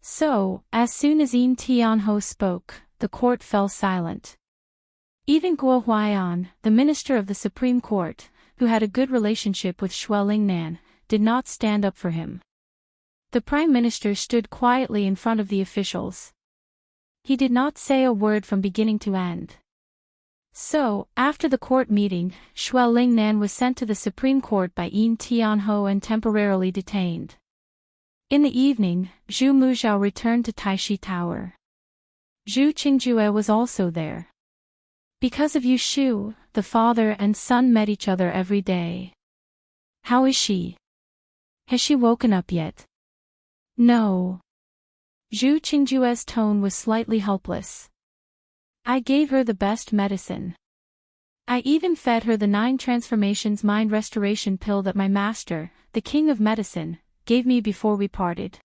So, as soon as Yin Tianho spoke, the court fell silent. Even Guo Huaiyan, the minister of the Supreme Court, who had a good relationship with Shui Lingnan, did not stand up for him. The Prime Minister stood quietly in front of the officials. He did not say a word from beginning to end. So, after the court meeting, Shui Lingnan was sent to the Supreme Court by Yin Tianho and temporarily detained. In the evening, Zhu Muzhao returned to Taishi Tower. Zhu Qingjue was also there. Because of Yu Shu, the father and son met each other every day. "How is she? Has she woken up yet?" "No." Zhu Qingjue's tone was slightly helpless. "I gave her the best medicine. I even fed her the 9 transformations mind restoration pill that my master, the king of medicine, gave me before we parted.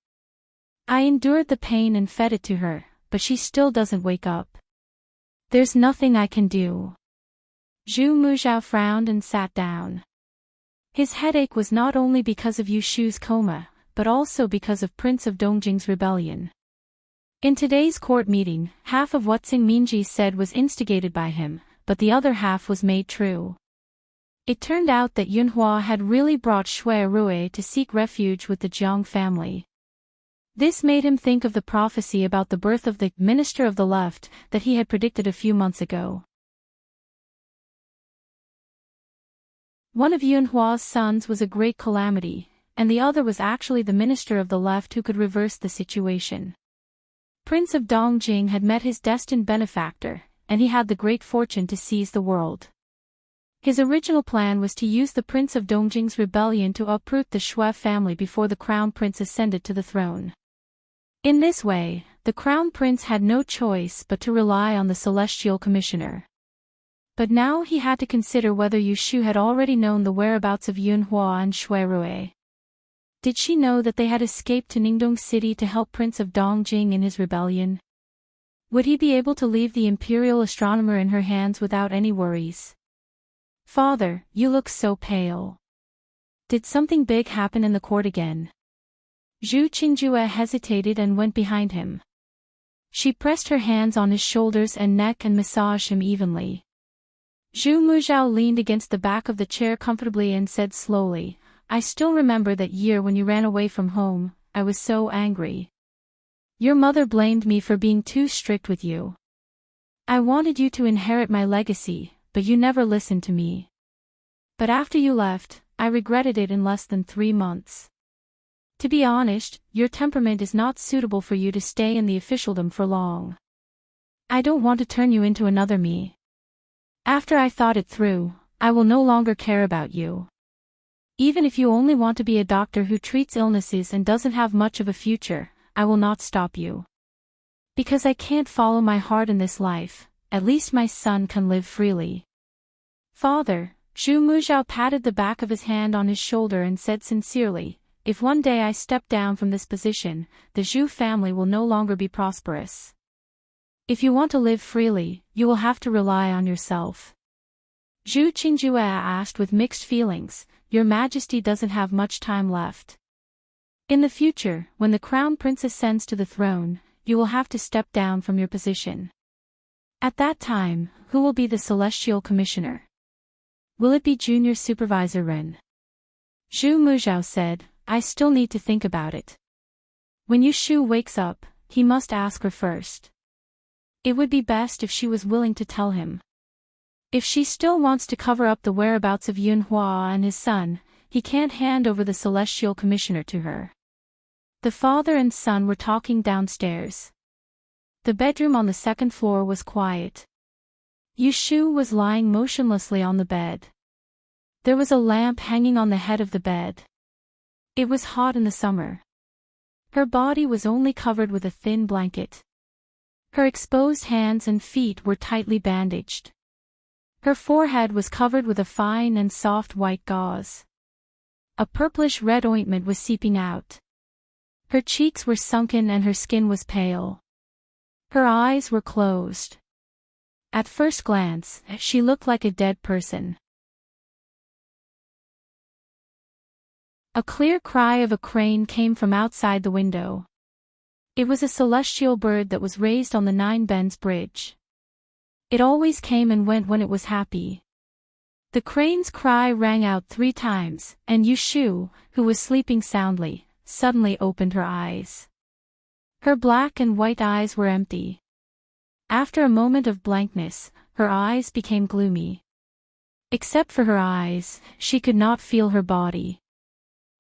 I endured the pain and fed it to her, but she still doesn't wake up. There's nothing I can do." Zhu Muzhao frowned and sat down. His headache was not only because of Yu Shu's coma, but also because of Prince of Dongjing's rebellion. In today's court meeting, half of what Tsing Minji said was instigated by him, but the other half was made true. It turned out that Yunhua had really brought Shui Rui to seek refuge with the Jiang family. This made him think of the prophecy about the birth of the Minister of the Left that he had predicted a few months ago. One of Yunhua's sons was a great calamity, and the other was actually the Minister of the Left who could reverse the situation. Prince of Dongjing had met his destined benefactor, and he had the great fortune to seize the world. His original plan was to use the Prince of Dongjing's rebellion to uproot the Shui family before the Crown Prince ascended to the throne. In this way, the Crown Prince had no choice but to rely on the Celestial Commissioner. But now he had to consider whether Yu Shu had already known the whereabouts of Yunhua and Shui Rui. Did she know that they had escaped to Ningdong City to help Prince of Dongjing in his rebellion? Would he be able to leave the imperial astronomer in her hands without any worries? Father, you look so pale. Did something big happen in the court again? Zhu Qingjue hesitated and went behind him. She pressed her hands on his shoulders and neck and massaged him evenly. Zhu Muzhao leaned against the back of the chair comfortably and said slowly, I still remember that year when you ran away from home. I was so angry. Your mother blamed me for being too strict with you. I wanted you to inherit my legacy, but you never listened to me. But after you left, I regretted it in less than 3 months. To be honest, your temperament is not suitable for you to stay in the officialdom for long. I don't want to turn you into another me. After I thought it through, I will no longer care about you. Even if you only want to be a doctor who treats illnesses and doesn't have much of a future, I will not stop you. Because I can't follow my heart in this life, at least my son can live freely. Father, Zhu Muzhao patted the back of his hand on his shoulder and said sincerely, if one day I step down from this position, the Zhu family will no longer be prosperous. If you want to live freely, you will have to rely on yourself. Zhu Qingjue asked with mixed feelings, Your Majesty doesn't have much time left. In the future, when the crown prince ascends to the throne, you will have to step down from your position. At that time, who will be the celestial commissioner? Will it be junior supervisor Ren? Zhu Muzhao said, I still need to think about it. When Yu Shu wakes up, he must ask her first. It would be best if she was willing to tell him. If she still wants to cover up the whereabouts of Yunhua and his son, he can't hand over the celestial commissioner to her. The father and son were talking downstairs. The bedroom on the second floor was quiet. Yu Shu was lying motionlessly on the bed. There was a lamp hanging on the head of the bed. It was hot in the summer. Her body was only covered with a thin blanket. Her exposed hands and feet were tightly bandaged. Her forehead was covered with a fine and soft white gauze. A purplish-red ointment was seeping out. Her cheeks were sunken and her skin was pale. Her eyes were closed. At first glance, she looked like a dead person. A clear cry of a crane came from outside the window. It was a celestial bird that was raised on the Nine Bends Bridge. It always came and went when it was happy. The crane's cry rang out 3 times, and Yu Shu, who was sleeping soundly, suddenly opened her eyes. Her black and white eyes were empty. After a moment of blankness, her eyes became gloomy. Except for her eyes, she could not feel her body.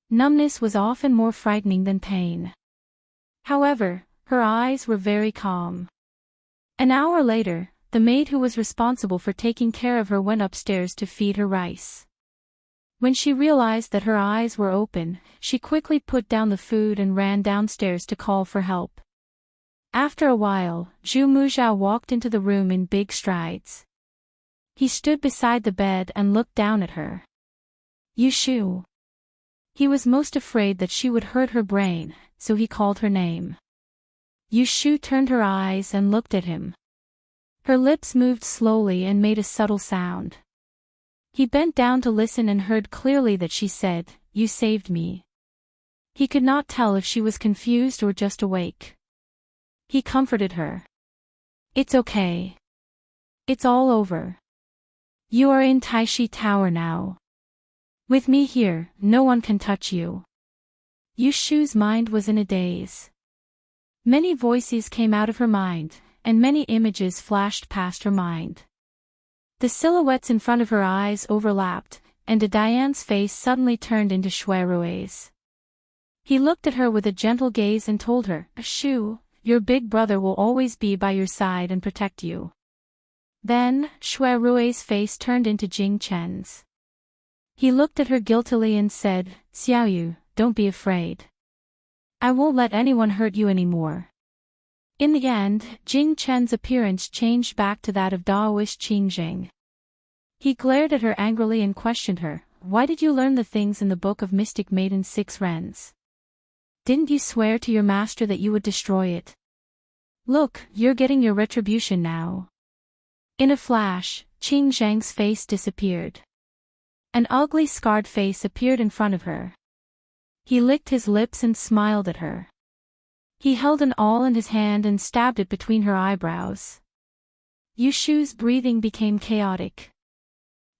Numbness was often more frightening than pain. However, her eyes were very calm. An hour later, the maid who was responsible for taking care of her went upstairs to feed her rice. When she realized that her eyes were open, she quickly put down the food and ran downstairs to call for help. After a while, Zhu Muzhao walked into the room in big strides. He stood beside the bed and looked down at her. Yu Shu. He was most afraid that she would hurt her brain, so he called her name. Yu Shu turned her eyes and looked at him. Her lips moved slowly and made a subtle sound. He bent down to listen and heard clearly that she said, You saved me. He could not tell if she was confused or just awake. He comforted her. It's okay. It's all over. You are in Taishi Tower now. With me here, no one can touch you. Yu Shu's mind was in a daze. Many voices came out of her mind, and many images flashed past her mind. The silhouettes in front of her eyes overlapped, and Diane's face suddenly turned into Shui Rui's. He looked at her with a gentle gaze and told her, Shu, your big brother will always be by your side and protect you. Then, Shui Rui's face turned into Jing Chen's. He looked at her guiltily and said, Xiaoyu, don't be afraid. I won't let anyone hurt you anymore. In the end, Jing Chen's appearance changed back to that of Daoist Qingjing. He glared at her angrily and questioned her. Why did you learn the things in the Book of Mystic Maiden's 6 Wrens? Didn't you swear to your master that you would destroy it? Look, you're getting your retribution now. In a flash, Qing Zhang's face disappeared. An ugly scarred face appeared in front of her. He licked his lips and smiled at her. He held an awl in his hand and stabbed it between her eyebrows. Yushu's breathing became chaotic.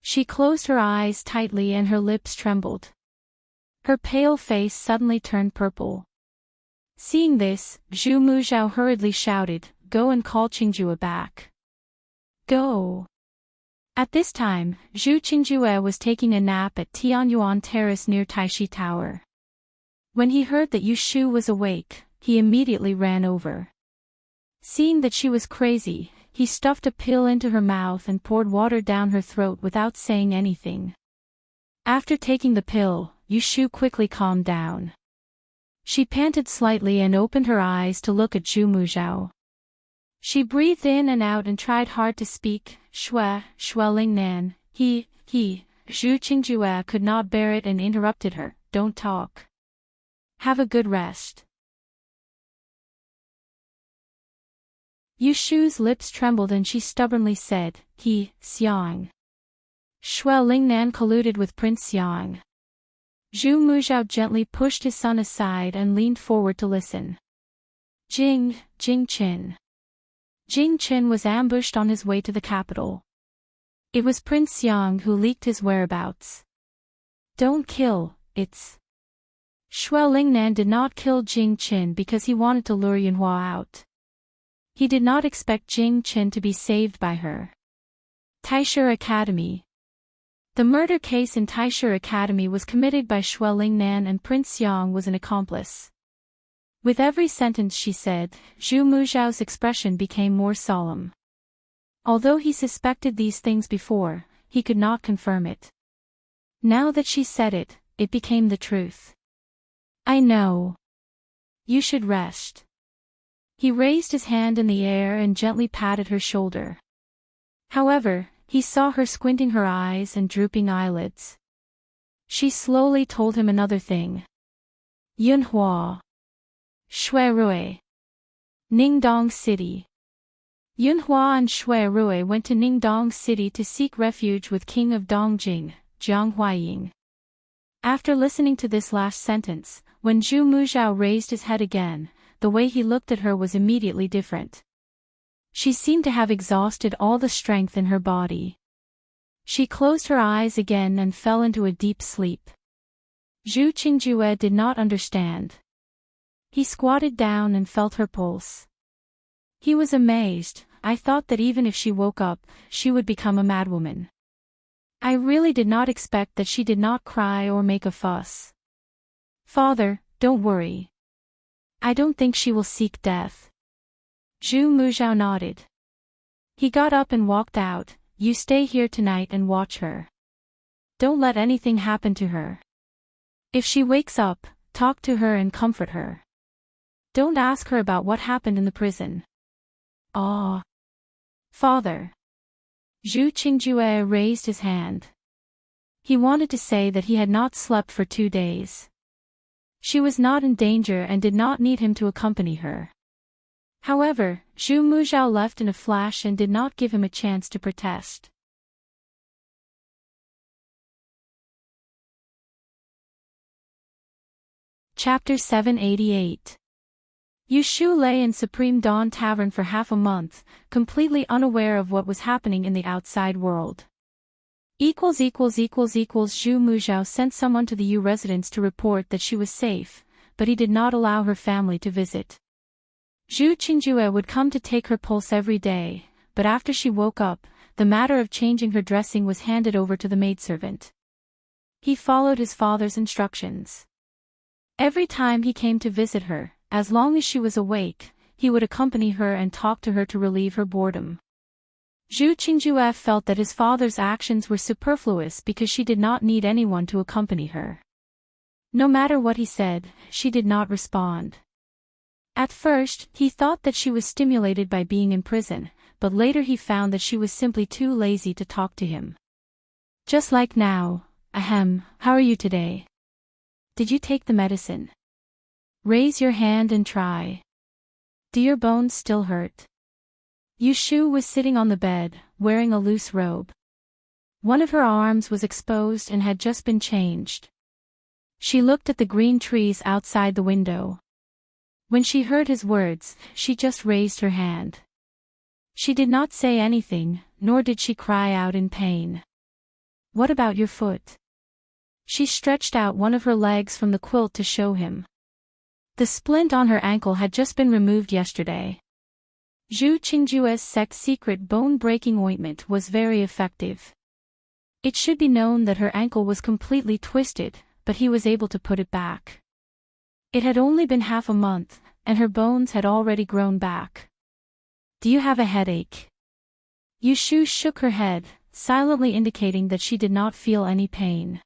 She closed her eyes tightly and her lips trembled. Her pale face suddenly turned purple. Seeing this, Zhu Muzhao hurriedly shouted, "Go and call Qingjue back." Go. At this time, Zhu Qingjue was taking a nap at Tianyuan Terrace near Taishi Tower. When he heard that Yushu was awake, he immediately ran over. Seeing that she was crazy, he stuffed a pill into her mouth and poured water down her throat without saying anything. After taking the pill, Yushu quickly calmed down. She panted slightly and opened her eyes to look at Zhu Muzhao. She breathed in and out and tried hard to speak. Shui Lingnan, Zhu Qingjue could not bear it and interrupted her. Don't talk. Have a good rest. Yushu's lips trembled and she stubbornly said, Xiang. Shui Lingnan colluded with Prince Xiang. Zhu Muzhao gently pushed his son aside and leaned forward to listen. Jing Qin. Jing Qin was ambushed on his way to the capital. It was Prince Xiang who leaked his whereabouts. Don't kill, it's... Shui Lingnan did not kill Jing Qin because he wanted to lure Yunhua out. He did not expect Jing Qin to be saved by her. Taishu Academy. The murder case in Taishu Academy was committed by Shui Lingnan and Prince Xiang was an accomplice. With every sentence she said, Zhu Muzhao's expression became more solemn. Although he suspected these things before, he could not confirm it. Now that she said it, it became the truth. I know. You should rest. He raised his hand in the air and gently patted her shoulder. However, he saw her squinting her eyes and drooping eyelids. She slowly told him another thing. Yunhua. Shuirui. Ningdong City. Yunhua and Shuirui went to Ningdong City to seek refuge with King of Dongjing, Jiang Huaying. After listening to this last sentence, when Zhu Muzhao raised his head again, the way he looked at her was immediately different. She seemed to have exhausted all the strength in her body. She closed her eyes again and fell into a deep sleep. Zhu Qingjue did not understand. He squatted down and felt her pulse. He was amazed. I thought that even if she woke up, she would become a madwoman. I really did not expect that she did not cry or make a fuss. Father, don't worry. I don't think she will seek death. Zhu Muzhao nodded. He got up and walked out. You stay here tonight and watch her. Don't let anything happen to her. If she wakes up, talk to her and comfort her. Don't ask her about what happened in the prison. Ah. Father. Zhu Qingjue raised his hand. He wanted to say that he had not slept for 2 days. She was not in danger and did not need him to accompany her. However, Zhu Muzhao left in a flash and did not give him a chance to protest. Chapter 788. Yushu lay in Supreme Dawn Tavern for half a month, completely unaware of what was happening in the outside world. Zhu Muzhao sent someone to the Yu residence to report that she was safe, but he did not allow her family to visit. Zhu Qingjue would come to take her pulse every day, but after she woke up, the matter of changing her dressing was handed over to the maidservant. He followed his father's instructions. Every time he came to visit her, as long as she was awake, he would accompany her and talk to her to relieve her boredom. Zhu Qingjue felt that his father's actions were superfluous because she did not need anyone to accompany her. No matter what he said, she did not respond. At first, he thought that she was stimulated by being in prison, but later he found that she was simply too lazy to talk to him. Just like now. Ahem, how are you today? Did you take the medicine? Raise your hand and try. Do your bones still hurt? Yushu was sitting on the bed, wearing a loose robe. One of her arms was exposed and had just been changed. She looked at the green trees outside the window. When she heard his words, she just raised her hand. She did not say anything, nor did she cry out in pain. What about your foot? She stretched out one of her legs from the quilt to show him. The splint on her ankle had just been removed yesterday. Zhu Qingjue's secret bone-breaking ointment was very effective. It should be known that her ankle was completely twisted, but he was able to put it back. It had only been half a month, and her bones had already grown back. Do you have a headache? Yushu shook her head, silently indicating that she did not feel any pain.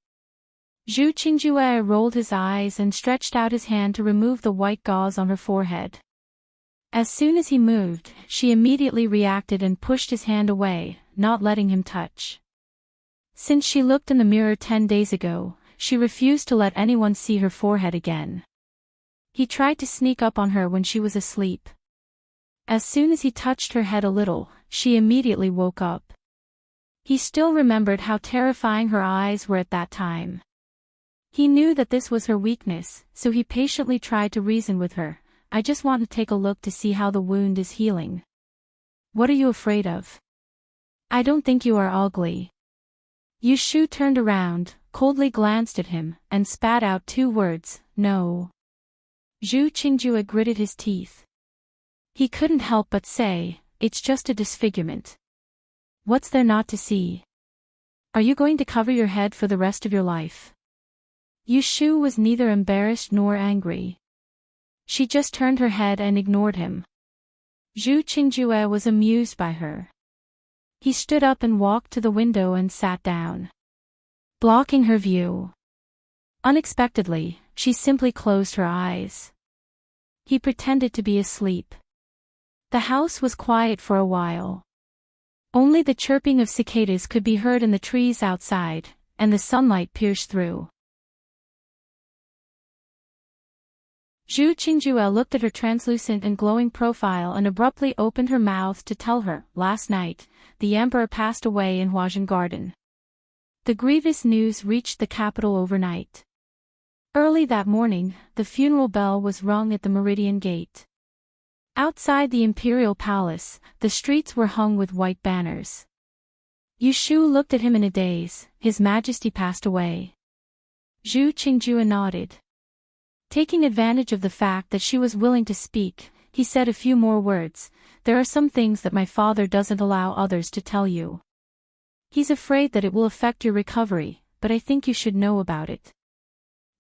Zhu Qingjue rolled his eyes and stretched out his hand to remove the white gauze on her forehead. As soon as he moved, she immediately reacted and pushed his hand away, not letting him touch. Since she looked in the mirror 10 days ago, she refused to let anyone see her forehead again. He tried to sneak up on her when she was asleep. As soon as he touched her head a little, she immediately woke up. He still remembered how terrifying her eyes were at that time. He knew that this was her weakness, so he patiently tried to reason with her. I just want to take a look to see how the wound is healing. What are you afraid of? I don't think you are ugly. Yushu turned around, coldly glanced at him, and spat out 2 words, no. Zhu Qingjue gritted his teeth. He couldn't help but say, it's just a disfigurement. What's there not to see? Are you going to cover your head for the rest of your life? Yushu was neither embarrassed nor angry. She just turned her head and ignored him. Zhu Qingjue was amused by her. He stood up and walked to the window and sat down, blocking her view. Unexpectedly, she simply closed her eyes. He pretended to be asleep. The house was quiet for a while. Only the chirping of cicadas could be heard in the trees outside, and the sunlight pierced through. Zhu Qingjue looked at her translucent and glowing profile and abruptly opened her mouth to tell her, last night, the emperor passed away in Huazhen Garden. The grievous news reached the capital overnight. Early that morning, the funeral bell was rung at the Meridian Gate. Outside the imperial palace, the streets were hung with white banners. Yushu looked at him in a daze. His Majesty passed away. Zhu Qingjue nodded. Taking advantage of the fact that she was willing to speak, he said a few more words. There are some things that my father doesn't allow others to tell you. He's afraid that it will affect your recovery, but I think you should know about it.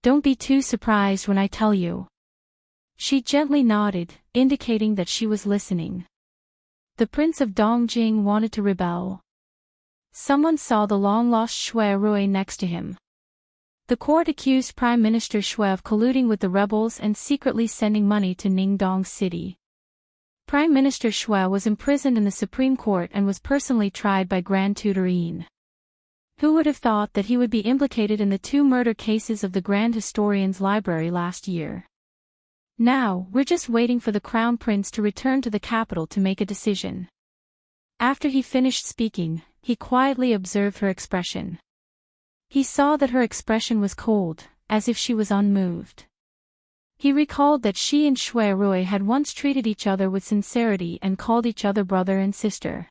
Don't be too surprised when I tell you. She gently nodded, indicating that she was listening. The Prince of Dongjing wanted to rebel. Someone saw the long-lost Shui Rui next to him. The court accused Prime Minister Shui of colluding with the rebels and secretly sending money to Ningdong City. Prime Minister Shui was imprisoned in the Supreme Court and was personally tried by Grand Tutor Yin. Who would have thought that he would be implicated in the 2 murder cases of the Grand Historian's Library last year? Now, we're just waiting for the Crown Prince to return to the capital to make a decision. After he finished speaking, he quietly observed her expression. He saw that her expression was cold, as if she was unmoved. He recalled that she and Shui Rui had once treated each other with sincerity and called each other brother and sister.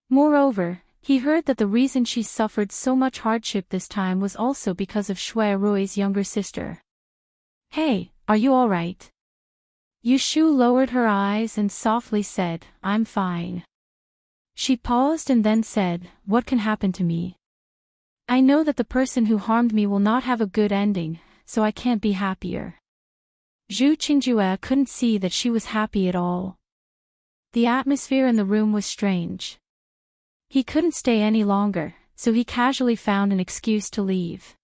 Moreover, he heard that the reason she suffered so much hardship this time was also because of Shui Rui's younger sister. Hey, are you all right? Yushu lowered her eyes and softly said, I'm fine. She paused and then said, what can happen to me? I know that the person who harmed me will not have a good ending, so I can't be happier. Zhu Qingjue couldn't see that she was happy at all. The atmosphere in the room was strange. He couldn't stay any longer, so he casually found an excuse to leave.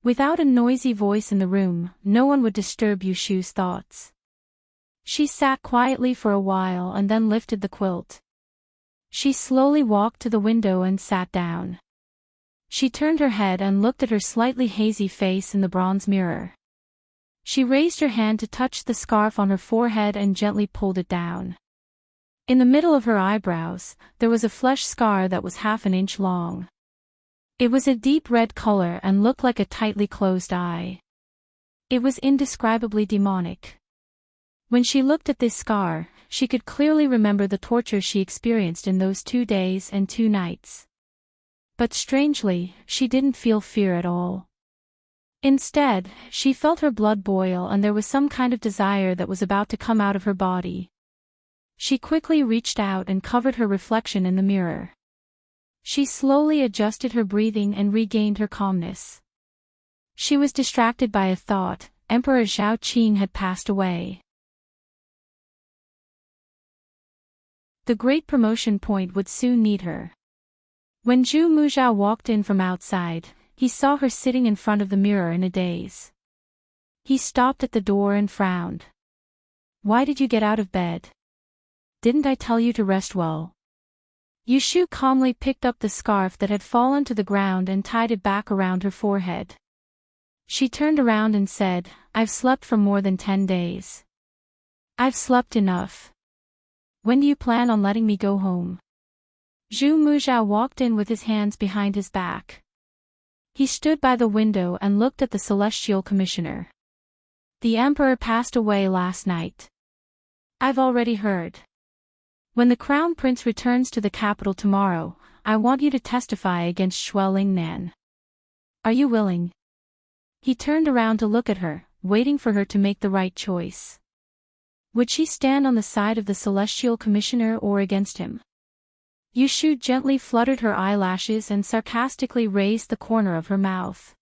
Without a noisy voice in the room, no one would disturb Yushu's thoughts. She sat quietly for a while and then lifted the quilt. She slowly walked to the window and sat down. She turned her head and looked at her slightly hazy face in the bronze mirror. She raised her hand to touch the scarf on her forehead and gently pulled it down. In the middle of her eyebrows, there was a flesh scar that was half an inch long. It was a deep red color and looked like a tightly closed eye. It was indescribably demonic. When she looked at this scar, she could clearly remember the torture she experienced in those 2 days and 2 nights. But strangely, she didn't feel fear at all. Instead, she felt her blood boil and there was some kind of desire that was about to come out of her body. She quickly reached out and covered her reflection in the mirror. She slowly adjusted her breathing and regained her calmness. She was distracted by a thought: Emperor Zhao Qing had passed away. The great promotion point would soon need her. When Zhu Muzhao walked in from outside, he saw her sitting in front of the mirror in a daze. He stopped at the door and frowned. "Why did you get out of bed? Didn't I tell you to rest well?" Yushu calmly picked up the scarf that had fallen to the ground and tied it back around her forehead. She turned around and said, "I've slept for more than 10 days. I've slept enough. When do you plan on letting me go home?" Zhu Muzhao walked in with his hands behind his back. He stood by the window and looked at the Celestial Commissioner. "The Emperor passed away last night. I've already heard. When the Crown Prince returns to the capital tomorrow, I want you to testify against Shui Lingnan. Are you willing?" He turned around to look at her, waiting for her to make the right choice. Would she stand on the side of the Celestial Commissioner or against him? Yushu gently fluttered her eyelashes and sarcastically raised the corner of her mouth.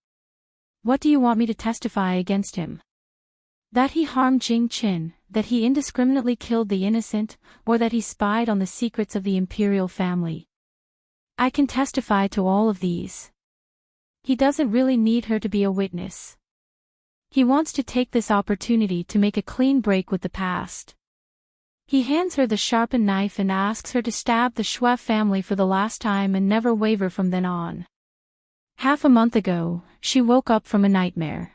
"What do you want me to testify against him? That he harmed Jing Qin, that he indiscriminately killed the innocent, or that he spied on the secrets of the imperial family? I can testify to all of these. He doesn't really need her to be a witness. He wants to take this opportunity to make a clean break with the past." He hands her the sharpened knife and asks her to stab the Shui family for the last time and never waver from then on. Half a month ago, she woke up from a nightmare.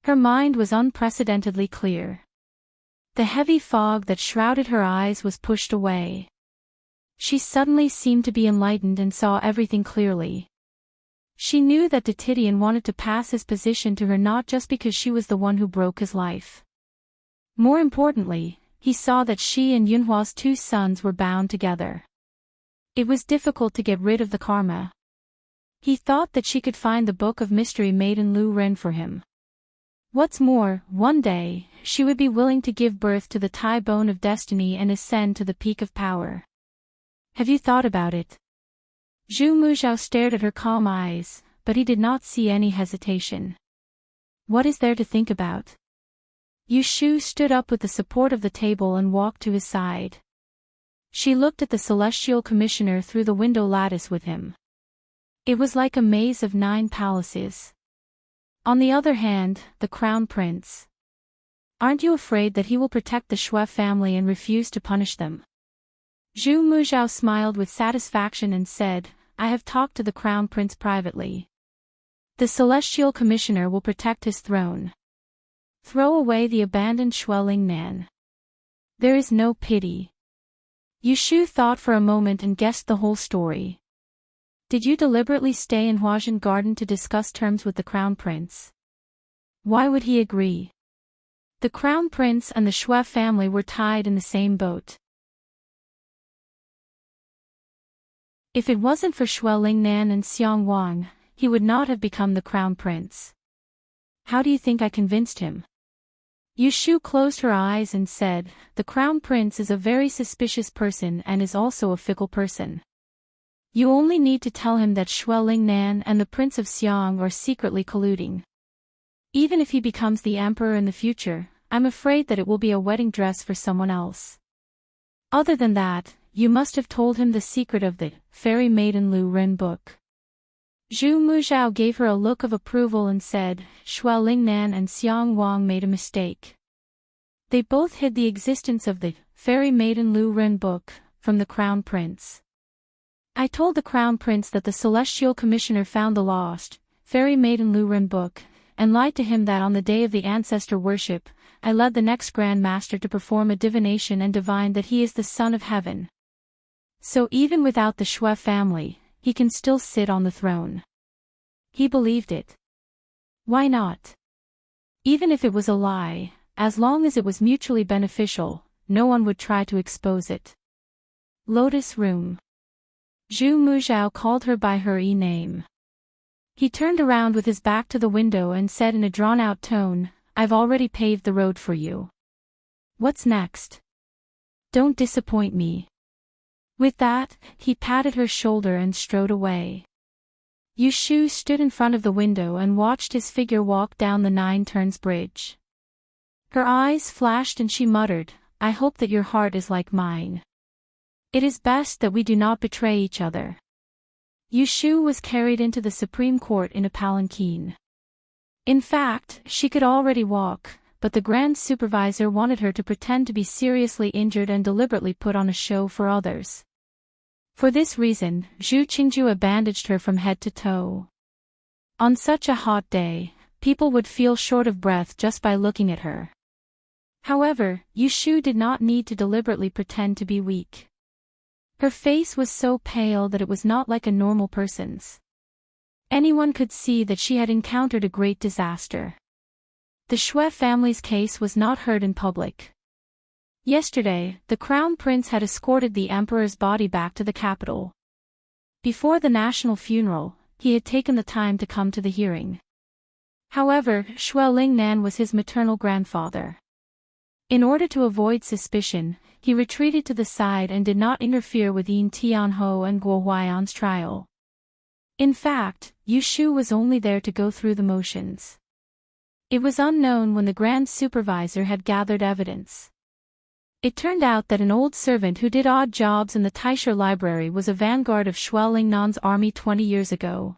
Her mind was unprecedentedly clear. The heavy fog that shrouded her eyes was pushed away. She suddenly seemed to be enlightened and saw everything clearly. She knew that Titian wanted to pass his position to her not just because she was the one who broke his life. More importantly, he saw that she and Yunhua's 2 sons were bound together. It was difficult to get rid of the karma. He thought that she could find the book of mystery maiden Lu Ren for him. What's more, one day, she would be willing to give birth to the Tai bone of destiny and ascend to the peak of power. Have you thought about it? Zhu Muzhao stared at her calm eyes, but he did not see any hesitation. What is there to think about? Yushu stood up with the support of the table and walked to his side. She looked at the Celestial Commissioner through the window lattice with him. It was like a maze of 9 palaces. On the other hand, the Crown Prince. Aren't you afraid that he will protect the Shui family and refuse to punish them? Zhu Muzhao smiled with satisfaction and said, "I have talked to the Crown Prince privately. The Celestial Commissioner will protect his throne. Throw away the abandoned Shui Lingnan. There is no pity." Yushu thought for a moment and guessed the whole story. "Did you deliberately stay in Huazhen Garden to discuss terms with the Crown Prince? Why would he agree? The Crown Prince and the Shui family were tied in the same boat. If it wasn't for Shui Lingnan and Xiang Wang, he would not have become the Crown Prince. How do you think I convinced him?" Yushu closed her eyes and said, "The Crown Prince is a very suspicious person and is also a fickle person. You only need to tell him that Shui Lingnan and the Prince of Xiang are secretly colluding. Even if he becomes the emperor in the future, I'm afraid that it will be a wedding dress for someone else. Other than that, you must have told him the secret of the Fairy Maiden Lu Ren book." Zhu Muzhao gave her a look of approval and said, "Shui Lingnan and Xiang Wang made a mistake. They both hid the existence of the Fairy Maiden Lu Ren book from the Crown Prince. I told the Crown Prince that the Celestial Commissioner found the lost, fairy maiden Lu Ren book, and lied to him that on the day of the ancestor worship, I led the next Grand Master to perform a divination and divine that he is the Son of Heaven. So even without the Shui family, he can still sit on the throne. He believed it. Why not? Even if it was a lie, as long as it was mutually beneficial, no one would try to expose it. Lotus Room. Zhu Muzhao called her by her name. He turned around with his back to the window and said in a drawn-out tone, "I've already paved the road for you. What's next? Don't disappoint me." With that, he patted her shoulder and strode away. Yu Shu stood in front of the window and watched his figure walk down the Nine Turns Bridge. Her eyes flashed and she muttered, "I hope that your heart is like mine. It is best that we do not betray each other." Yu Shu was carried into the Supreme Court in a palanquin. In fact, she could already walk, but the Grand Supervisor wanted her to pretend to be seriously injured and deliberately put on a show for others. For this reason, Zhu Qingju bandaged her from head to toe. On such a hot day, people would feel short of breath just by looking at her. However, Yu Shu did not need to deliberately pretend to be weak. Her face was so pale that it was not like a normal person's. Anyone could see that she had encountered a great disaster. The Shui family's case was not heard in public. Yesterday, the Crown Prince had escorted the Emperor's body back to the capital. Before the national funeral, he had taken the time to come to the hearing. However, Shui Lingnan was his maternal grandfather. In order to avoid suspicion, he retreated to the side and did not interfere with Yin Tianhou and Guo Huayan's trial. In fact, Yu Shu was only there to go through the motions. It was unknown when the Grand Supervisor had gathered evidence. It turned out that an old servant who did odd jobs in the Taisha Library was a vanguard of Shui Lingnan's army 20 years ago.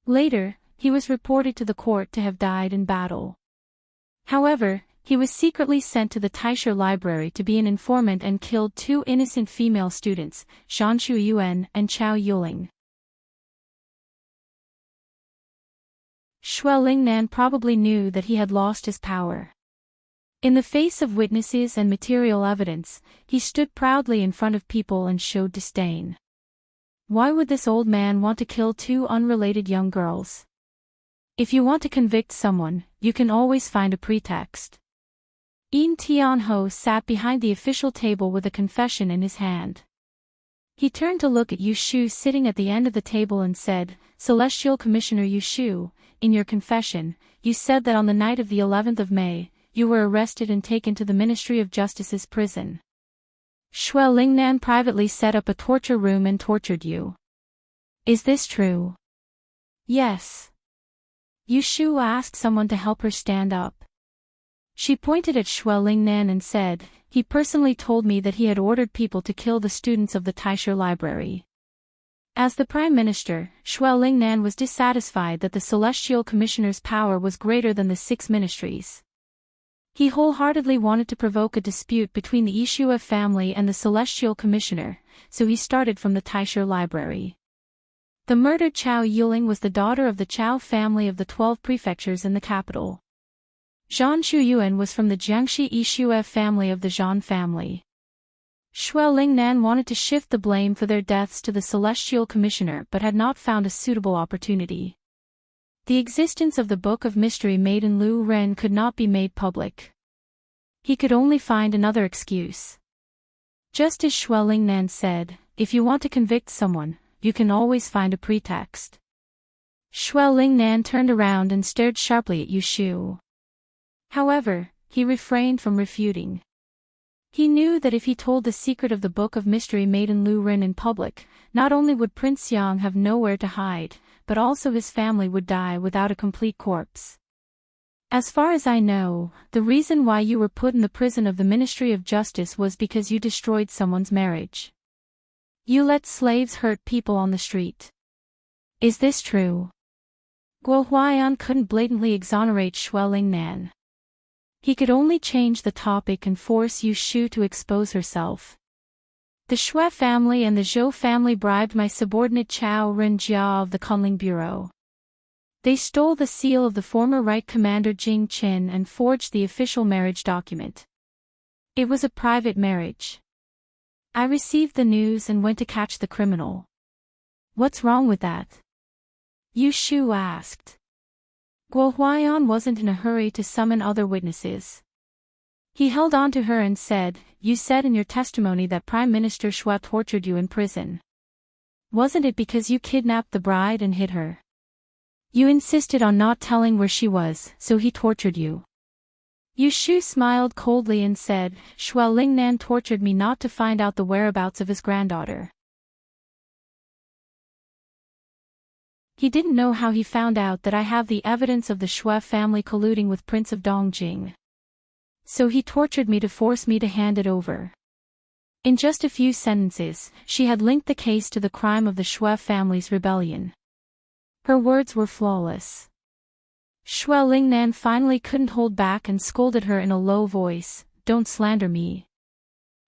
Later, he was reported to the court to have died in battle. However, he was secretly sent to the Taisha Library to be an informant and killed 2 innocent female students, Shan Yuan and Chao Yuling. Shui Lingnan probably knew that he had lost his power. In the face of witnesses and material evidence, he stood proudly in front of people and showed disdain. Why would this old man want to kill 2 unrelated young girls? If you want to convict someone, you can always find a pretext. Yin Tianhou sat behind the official table with a confession in his hand. He turned to look at Yu Shu sitting at the end of the table and said, "Celestial Commissioner Yu Shu, in your confession, you said that on the night of the 11th of May, you were arrested and taken to the Ministry of Justice's prison. Shui Lingnan privately set up a torture room and tortured you. Is this true?" "Yes." Yu Shu asked someone to help her stand up. She pointed at Shui Lingnan and said, "He personally told me that he had ordered people to kill the students of the Taisha Library." As the Prime Minister, Shui Lingnan was dissatisfied that the Celestial Commissioner's power was greater than the 6 ministries. He wholeheartedly wanted to provoke a dispute between the Yishui family and the Celestial Commissioner, so he started from the Taisha Library. The murdered Chao Yuling was the daughter of the Chao family of the 12 prefectures in the capital. Zhan Yuan was from the Jiangxi Yishui family of the Zhan family. Shui Lingnan wanted to shift the blame for their deaths to the Celestial Commissioner but had not found a suitable opportunity. The existence of the Book of Mystery Maiden Lu Ren could not be made public. He could only find another excuse. Just as Shui Lingnan said, if you want to convict someone, you can always find a pretext. Shui Lingnan turned around and stared sharply at Yu Shu. However, he refrained from refuting. He knew that if he told the secret of the Book of Mystery Maiden Lu Ren in public, not only would Prince Yang have nowhere to hide, but also his family would die without a complete corpse. As far as I know, the reason why you were put in the prison of the Ministry of Justice was because you destroyed someone's marriage. You let slaves hurt people on the street. Is this true? Guo Huayan couldn't blatantly exonerate Shui Lingnan. He could only change the topic and force Yu Shu to expose herself. The Shui family and the Zhou family bribed my subordinate Chao Renjia of the Kunling Bureau. They stole the seal of the former Right Commander Jing Qin and forged the official marriage document. It was a private marriage. I received the news and went to catch the criminal. What's wrong with that? Yu Shu asked. Guo Huaiyan wasn't in a hurry to summon other witnesses. He held on to her and said, "You said in your testimony that Prime Minister Shui tortured you in prison. Wasn't it because you kidnapped the bride and hid her? You insisted on not telling where she was, so he tortured you." Yu Shu smiled coldly and said, "Shui Lingnan tortured me not to find out the whereabouts of his granddaughter. He didn't know how he found out that I have the evidence of the Shui family colluding with Prince of Dongjing. So he tortured me to force me to hand it over." In just a few sentences, she had linked the case to the crime of the Shui family's rebellion. Her words were flawless. Shui Lingnan finally couldn't hold back and scolded her in a low voice, "Don't slander me.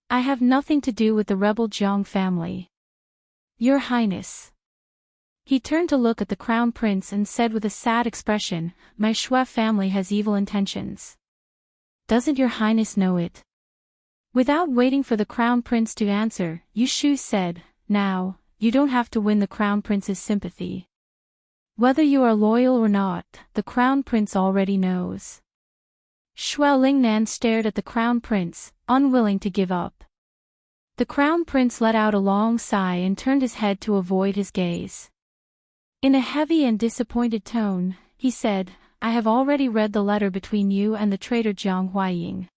I have nothing to do with the rebel Jiang family. Your Highness." He turned to look at the crown prince and said with a sad expression, "My Shui family has evil intentions. Doesn't your Highness know it?" Without waiting for the crown prince to answer, Yu Shu said, "Now, you don't have to win the crown prince's sympathy. Whether you are loyal or not, the crown prince already knows." Shui Lingnan stared at the crown prince, unwilling to give up. The crown prince let out a long sigh and turned his head to avoid his gaze. In a heavy and disappointed tone, he said, "I have already read the letter between you and the traitor Jiang Huaying.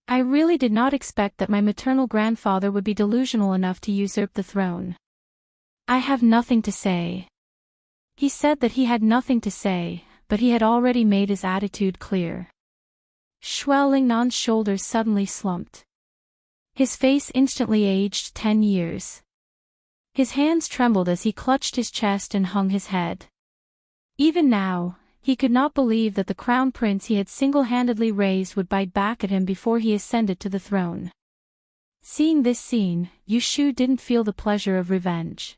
I really did not expect that my maternal grandfather would be delusional enough to usurp the throne. I have nothing to say." He said that he had nothing to say, but he had already made his attitude clear. Shui Lingnan's shoulders suddenly slumped. His face instantly aged 10 years. His hands trembled as he clutched his chest and hung his head. Even now, he could not believe that the crown prince he had single-handedly raised would bite back at him before he ascended to the throne. Seeing this scene, Yu Shu didn't feel the pleasure of revenge.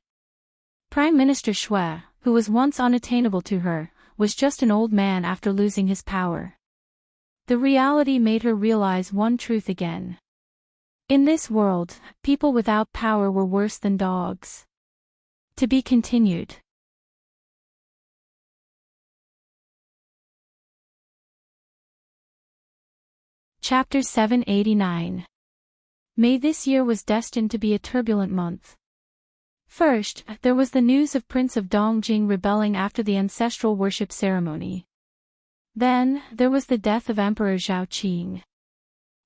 Prime Minister Shui, who was once unattainable to her, was just an old man after losing his power. The reality made her realize one truth again. In this world, people without power were worse than dogs. To be continued. Chapter 789. May this year was destined to be a turbulent month. First, there was the news of Prince of Dongjing rebelling after the ancestral worship ceremony. Then, there was the death of Emperor Zhao Qing.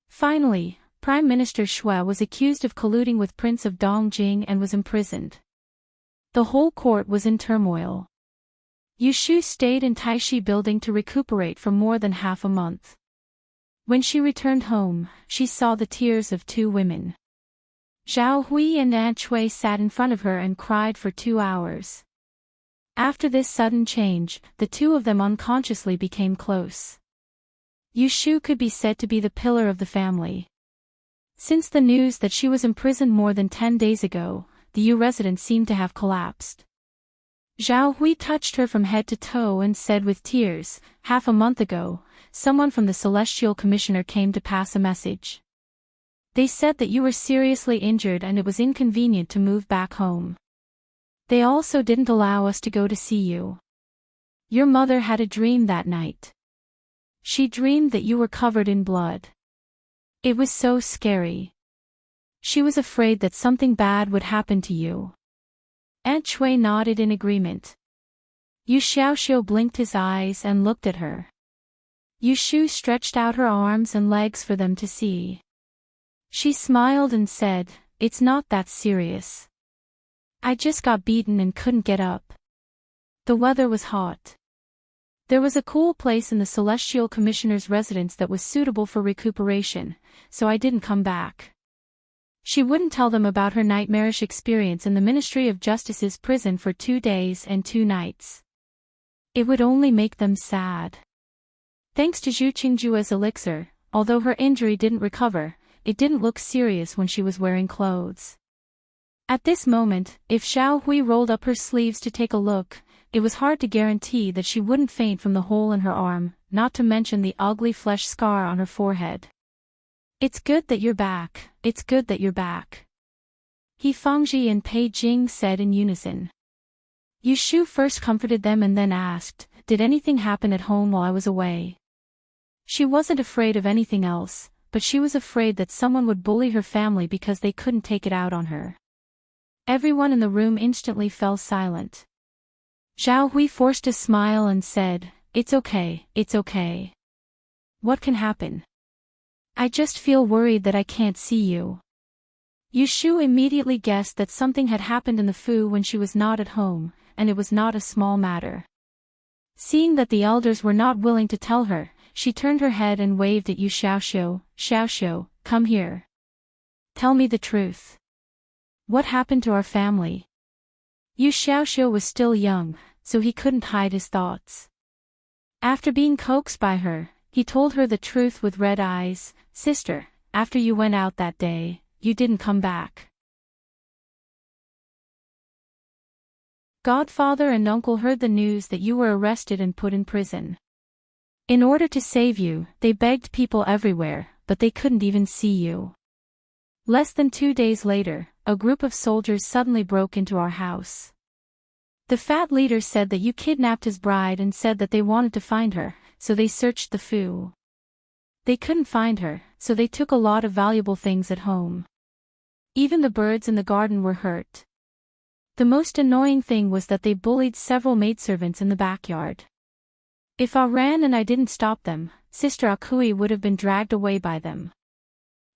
Finally, Prime Minister Shui was accused of colluding with Prince of Dongjing and was imprisoned. The whole court was in turmoil. Yu Shu stayed in Taishi Building to recuperate for more than half a month. When she returned home, she saw the tears of two women. Zhao Hui and An Chui sat in front of her and cried for 2 hours. After this sudden change, the two of them unconsciously became close. Yu Shu could be said to be the pillar of the family. Since the news that she was imprisoned more than 10 days ago, the Yu residence seemed to have collapsed. Zhao Hui touched her from head to toe and said with tears, "Half a month ago, someone from the Celestial Commissioner came to pass a message. They said that you were seriously injured and it was inconvenient to move back home. They also didn't allow us to go to see you. Your mother had a dream that night. She dreamed that you were covered in blood. It was so scary. She was afraid that something bad would happen to you." Aunt Chui nodded in agreement. Yu Xiaoxiu blinked his eyes and looked at her. Yu Shu stretched out her arms and legs for them to see. She smiled and said, "It's not that serious. I just got beaten and couldn't get up. The weather was hot. There was a cool place in the Celestial Commissioner's residence that was suitable for recuperation, so I didn't come back." She wouldn't tell them about her nightmarish experience in the Ministry of Justice's prison for 2 days and 2 nights. It would only make them sad. Thanks to Zhu Qingjua's elixir, although her injury didn't recover, it didn't look serious when she was wearing clothes. At this moment, if Xiao Hui rolled up her sleeves to take a look, it was hard to guarantee that she wouldn't faint from the hole in her arm, not to mention the ugly flesh scar on her forehead. "It's good that you're back, it's good that you're back," He Fangji and Pei Jing said in unison. Yu Shu first comforted them and then asked, "Did anything happen at home while I was away?" She wasn't afraid of anything else, but she was afraid that someone would bully her family because they couldn't take it out on her. Everyone in the room instantly fell silent. Zhao Hui forced a smile and said, it's okay, it's okay. What can happen? I just feel worried that I can't see you." Yu Shu immediately guessed that something had happened in the Fu when she was not at home, and it was not a small matter. Seeing that the elders were not willing to tell her, she turned her head and waved at Yu Xiaoxiu. "Xiaoxiu, come here. Tell me the truth. What happened to our family?" Yu Xiaoxiu was still young, so he couldn't hide his thoughts. After being coaxed by her, he told her the truth with red eyes. "Sister, after you went out that day, you didn't come back. Godfather and uncle heard the news that you were arrested and put in prison. In order to save you, they begged people everywhere, but they couldn't even see you. Less than 2 days later, a group of soldiers suddenly broke into our house. The fat leader said that you kidnapped his bride and said that they wanted to find her, so they searched the Fu. They couldn't find her, so they took a lot of valuable things at home. Even the birds in the garden were hurt. The most annoying thing was that they bullied several maidservants in the backyard. If Ran and I didn't stop them, Sister Akui would have been dragged away by them.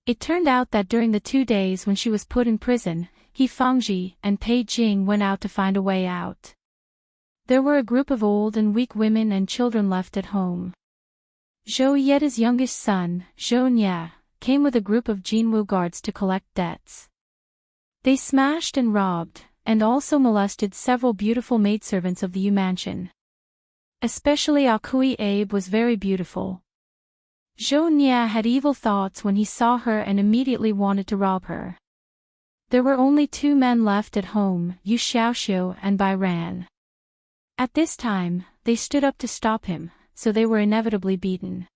It turned out that during the 2 days when she was put in prison, He Fangji and Pei Jing went out to find a way out. There were a group of old and weak women and children left at home. Zhou Yeda's youngest son, Zhou Nya, came with a group of Jinwu guards to collect debts. They smashed and robbed, and also molested several beautiful maidservants of the Yu mansion. Especially Akui Abe was very beautiful. Zhou Nya had evil thoughts when he saw her and immediately wanted to rob her. There were only 2 men left at home, Yu Xiaoxiu and Bai Ran. At this time, they stood up to stop him, so they were inevitably beaten.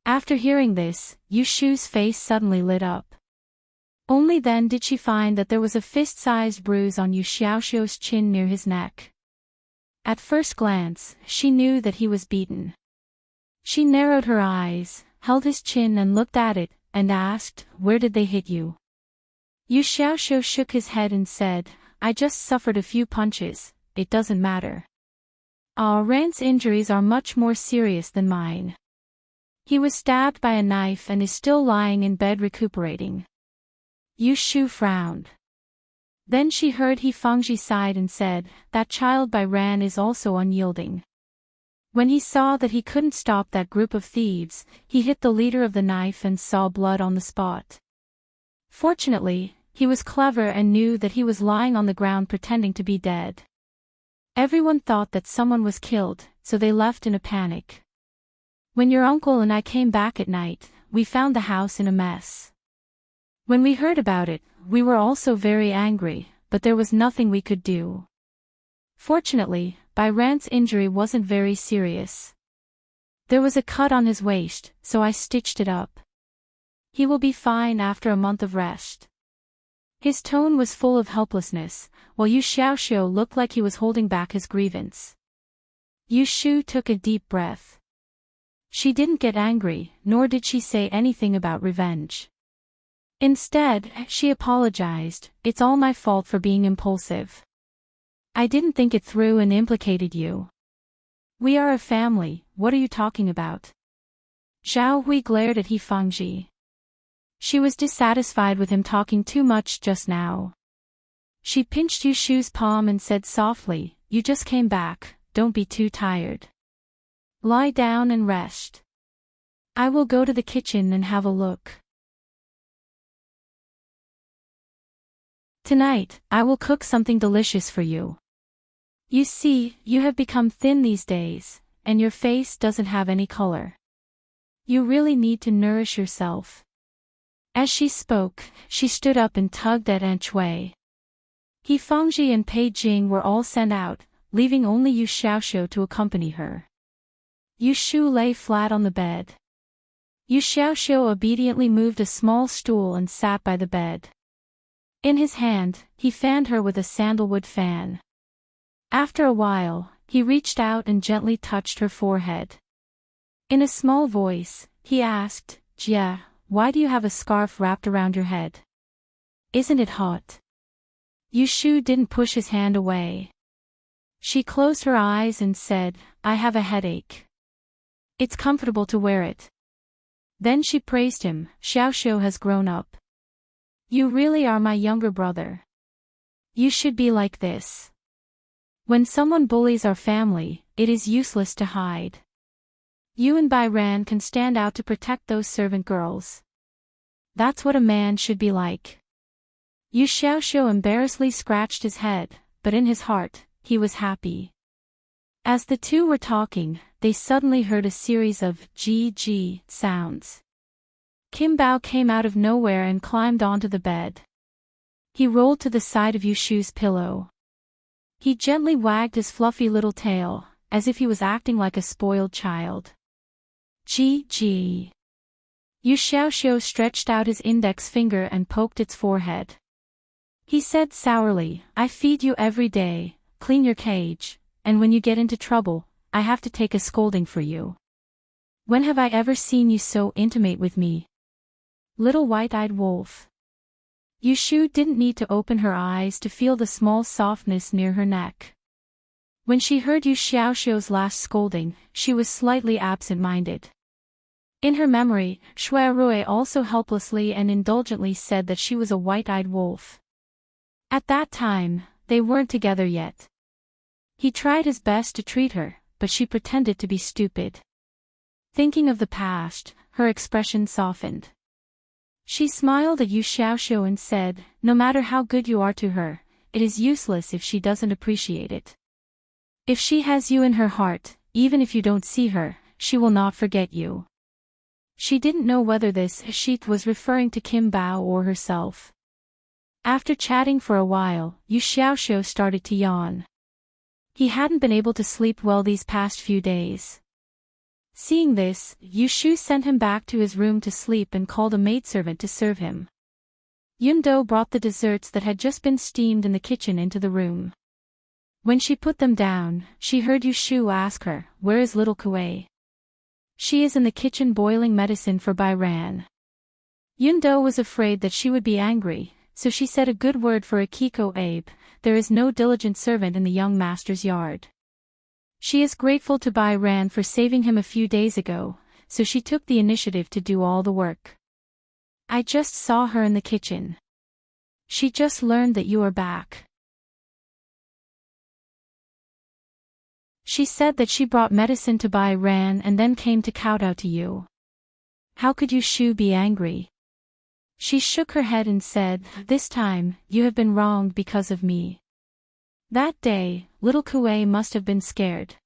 After hearing this, Yu Shu's face suddenly lit up. Only then did she find that there was a fist-sized bruise on Yu Xiaoxiu's chin near his neck. At first glance, she knew that he was beaten. She narrowed her eyes, held his chin and looked at it, and asked, "Where did they hit you?" Yu Xiaoxiu shook his head and said, "I just suffered a few punches, it doesn't matter. Ran's injuries are much more serious than mine. He was stabbed by a knife and is still lying in bed recuperating." Yu Shu frowned. Then she heard He Fangji sighed and said, "That child Bai Ran is also unyielding." When he saw that he couldn't stop that group of thieves, he hit the leader of the knife and saw blood on the spot. Fortunately, he was clever and knew that he was lying on the ground pretending to be dead. Everyone thought that someone was killed, so they left in a panic. When your uncle and I came back at night, we found the house in a mess. When we heard about it, we were also very angry, but there was nothing we could do. Fortunately, Bai Ran's injury wasn't very serious. There was a cut on his waist, so I stitched it up. He will be fine after a month of rest. His tone was full of helplessness, while Yu Xiaoxiu looked like he was holding back his grievance. Yu Shu took a deep breath. She didn't get angry, nor did she say anything about revenge. Instead, she apologized, "It's all my fault for being impulsive. I didn't think it through and implicated you. We are a family, what are you talking about?" Zhao Hui glared at He Fangji. She was dissatisfied with him talking too much just now. She pinched Yu Shu's palm and said softly, "You just came back, don't be too tired. Lie down and rest. I will go to the kitchen and have a look. Tonight, I will cook something delicious for you. You see, you have become thin these days, and your face doesn't have any color. You really need to nourish yourself. As she spoke, she stood up and tugged at Aunt Shui. He Fengji and Pei Jing were all sent out, leaving only Yu Xiaoxiu to accompany her. Yu Shu lay flat on the bed. Yu Xiaoxiu obediently moved a small stool and sat by the bed. In his hand, he fanned her with a sandalwood fan. After a while, he reached out and gently touched her forehead. In a small voice, he asked, "Jia, why do you have a scarf wrapped around your head? Isn't it hot?" Yu Shu didn't push his hand away. She closed her eyes and said, "I have a headache. It's comfortable to wear it." Then she praised him. "Xiaoxiu has grown up. You really are my younger brother. You should be like this. When someone bullies our family, it is useless to hide. You and Bai Ran can stand out to protect those servant girls. That's what a man should be like." Yu Xiaoxiu embarrassedly scratched his head, but in his heart, he was happy. As the two were talking, they suddenly heard a series of "G" sounds. Kim Bao came out of nowhere and climbed onto the bed. He rolled to the side of Yu Shu's pillow. He gently wagged his fluffy little tail, as if he was acting like a spoiled child. "G." Yu Xiaoxiu stretched out his index finger and poked its forehead. He said sourly, "I feed you every day, clean your cage, and when you get into trouble, I have to take a scolding for you. When have I ever seen you so intimate with me? Little white-eyed wolf." Yu Shu didn't need to open her eyes to feel the small softness near her neck. When she heard Yu Xiaoxiu's last scolding, she was slightly absent-minded. In her memory, Shui Rui also helplessly and indulgently said that she was a white-eyed wolf. At that time, they weren't together yet. He tried his best to treat her, but she pretended to be stupid. Thinking of the past, her expression softened. She smiled at Yu Xiaoxiu and said, "No matter how good you are to her, it is useless if she doesn't appreciate it. If she has you in her heart, even if you don't see her, she will not forget you." She didn't know whether this sheet was referring to Kim Bao or herself. After chatting for a while, Yu Xiaoxiu started to yawn. He hadn't been able to sleep well these past few days. Seeing this, Yu Shu sent him back to his room to sleep and called a maidservant to serve him. Yun Do brought the desserts that had just been steamed in the kitchen into the room. When she put them down, she heard Yu Shu ask her, "Where is little Kuei?" "She is in the kitchen boiling medicine for Bai Ran." Yun Do was afraid that she would be angry, so she said a good word for Akiko Abe. There is no diligent servant in the young master's yard. She is grateful to Bai Ran for saving him a few days ago, so she took the initiative to do all the work. "I just saw her in the kitchen. She just learned that you are back. She said that she brought medicine to Bai Ran and then came to kowtow to you. How could Yu Shu be angry?" She shook her head and said, "This time, you have been wronged because of me." That day, little Kuei must have been scared.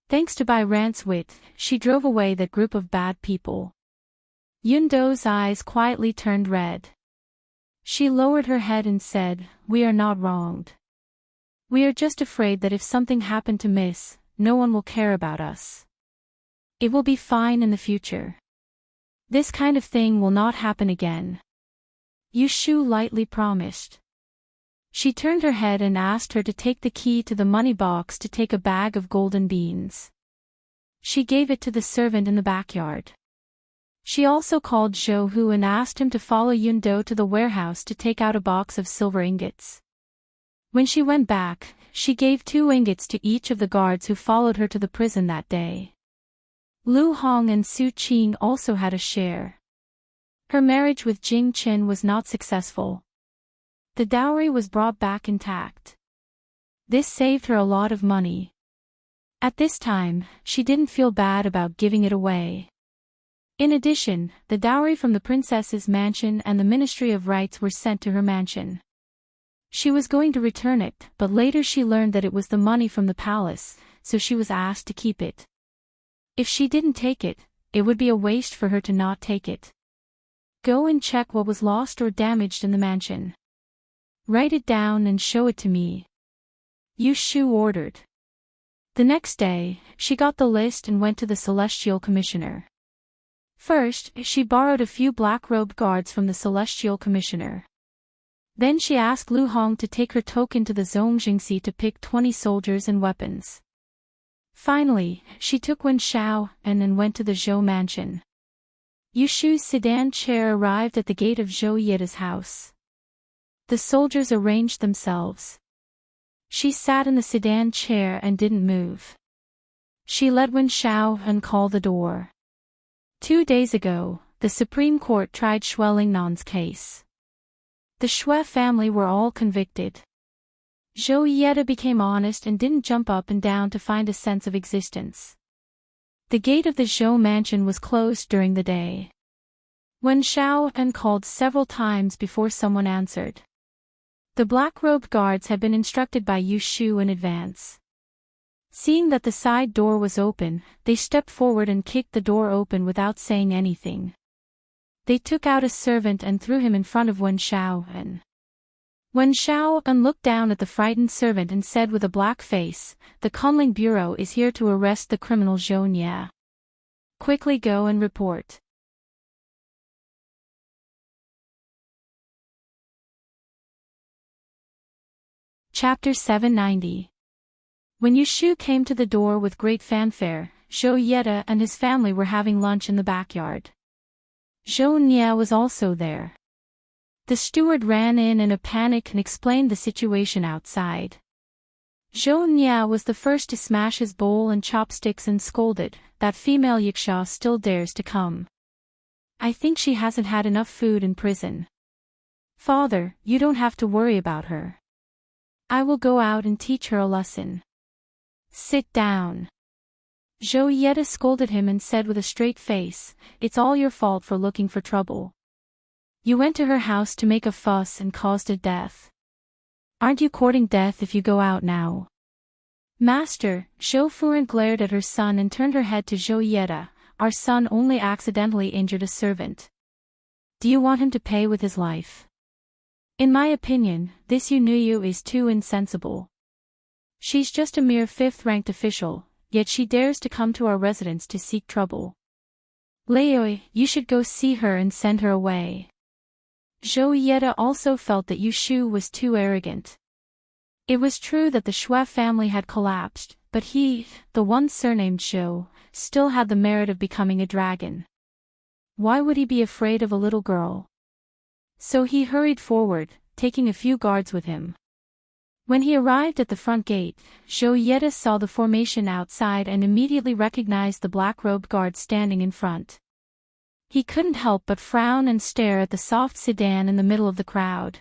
Thanks to Bai Ran's wit, she drove away that group of bad people. Yun Do's eyes quietly turned red. She lowered her head and said, "We are not wronged. We are just afraid that if something happened to Miss, no one will care about us. It will be fine in the future. This kind of thing will not happen again." Yu Shu lightly promised. She turned her head and asked her to take the key to the money box to take a bag of golden beans. She gave it to the servant in the backyard. She also called Zhou Hu and asked him to follow Yun Do to the warehouse to take out a box of silver ingots. When she went back, she gave 2 ingots to each of the guards who followed her to the prison that day. Lu Hong and Su Qing also had a share. Her marriage with Jing Chen was not successful. The dowry was brought back intact. This saved her a lot of money. At this time, she didn't feel bad about giving it away. In addition, the dowry from the princess's mansion and the Ministry of Rights were sent to her mansion. She was going to return it, but later she learned that it was the money from the palace, so she was asked to keep it. If she didn't take it, it would be a waste for her to not take it. Go and check what was lost or damaged in the mansion. Write it down and show it to me. Yu Shu ordered. The next day, she got the list and went to the Celestial Commissioner. First, she borrowed a few black-robed guards from the Celestial Commissioner. Then she asked Lu Hong to take her token to the Zhongjingxi to pick 20 soldiers and weapons. Finally, she took Wen Shao and then went to the Zhou mansion. Yu Shu's sedan chair arrived at the gate of Zhou Yeda's house. The soldiers arranged themselves. She sat in the sedan chair and didn't move. She let Wen Shao uncall the door. 2 days ago, the Supreme Court tried Xue Lingnan's case. The Xue family were all convicted. Zhou Yeda became honest and didn't jump up and down to find a sense of existence. The gate of the Zhou mansion was closed during the day. Wen Shao called several times before someone answered. The black-robed guards had been instructed by Yu Shu in advance. Seeing that the side door was open, they stepped forward and kicked the door open without saying anything. They took out a servant and threw him in front of Wen Shao. Wen Shao looked down at the frightened servant and said with a black face, "The Kunling Bureau is here to arrest the criminal Zhou Nye. Quickly go and report." Chapter 790. When Yu Shu came to the door with great fanfare, Zhou Yeda and his family were having lunch in the backyard. Zhou Nye was also there. The steward ran in a panic and explained the situation outside. Zhou Nye was the first to smash his bowl and chopsticks and scolded, "That female Yiksha still dares to come. I think she hasn't had enough food in prison. Father, you don't have to worry about her. I will go out and teach her a lesson. Sit down." Zhou Yeda scolded him and said with a straight face, "It's all your fault for looking for trouble. You went to her house to make a fuss and caused a death. Aren't you courting death if you go out now?" "Master," Zhou Furan glared at her son and turned her head to Zhou Yeda, "Our son only accidentally injured a servant. Do you want him to pay with his life? In my opinion, this Yu Nuyu is too insensible. She's just a mere 5th-ranked official, yet she dares to come to our residence to seek trouble. Leoi, you should go see her and send her away." Zhou Yeda also felt that Yu Shu was too arrogant. It was true that the Xue family had collapsed, but he, the one surnamed Zhou, still had the merit of becoming a dragon. Why would he be afraid of a little girl? So he hurried forward, taking a few guards with him. When he arrived at the front gate, Zhou Yeda saw the formation outside and immediately recognized the black-robed guard standing in front. He couldn't help but frown and stare at the soft sedan in the middle of the crowd.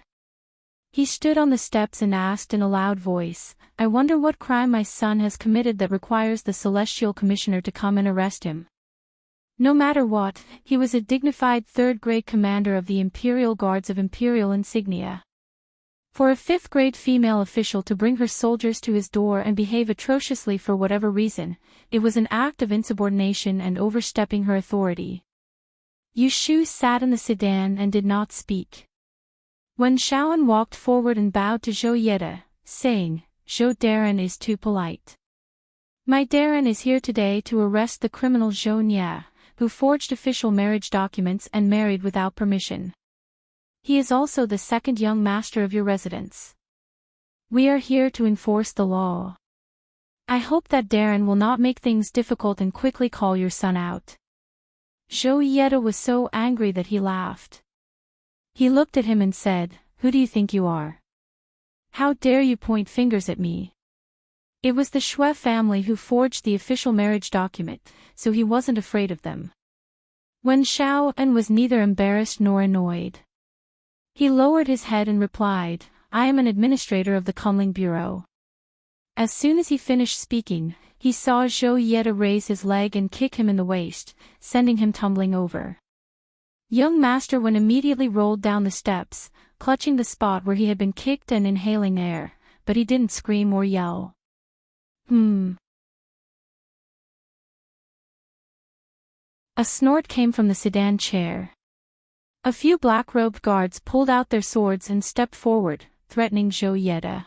He stood on the steps and asked in a loud voice, "I wonder what crime my son has committed that requires the Celestial Commissioner to come and arrest him." No matter what, he was a dignified 3rd-grade commander of the Imperial Guards of Imperial Insignia. For a 5th-grade female official to bring her soldiers to his door and behave atrociously for whatever reason, it was an act of insubordination and overstepping her authority. Yu Shu sat in the sedan and did not speak. Wen Shaoan walked forward and bowed to Zhou Yeda, saying, "Zhou Darren is too polite. My Darren is here today to arrest the criminal Zhou Nye, who forged official marriage documents and married without permission. He is also the 2nd young master of your residence. We are here to enforce the law. I hope that Darren will not make things difficult and quickly call your son out." Zhou Yeda was so angry that he laughed. He looked at him and said, "Who do you think you are? How dare you point fingers at me?" It was the Xue family who forged the official marriage document, so he wasn't afraid of them. Wen Shaoan was neither embarrassed nor annoyed. He lowered his head and replied, "I am an administrator of the Kunling Bureau." As soon as he finished speaking, he saw Zhou Yeda raise his leg and kick him in the waist, sending him tumbling over. Young Master Wen immediately rolled down the steps, clutching the spot where he had been kicked and inhaling air, but he didn't scream or yell. A snort came from the sedan chair. A few black-robed guards pulled out their swords and stepped forward, threatening Zhou Yeda.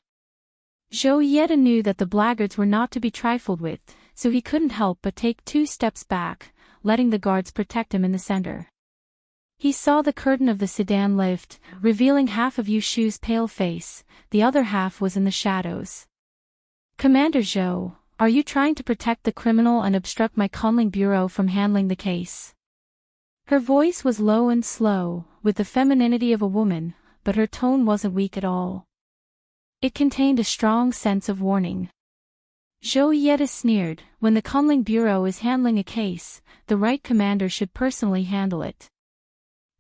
Zhou Yeda knew that the blackguards were not to be trifled with, so he couldn't help but take 2 steps back, letting the guards protect him in the center. He saw the curtain of the sedan lift, revealing half of Yu Shu's pale face, the other half was in the shadows. "Commander Zhou, are you trying to protect the criminal and obstruct my Kunling Bureau from handling the case?" Her voice was low and slow, with the femininity of a woman, but her tone wasn't weak at all. It contained a strong sense of warning. Zhou Yeda sneered, "When the Kunling Bureau is handling a case, the right commander should personally handle it.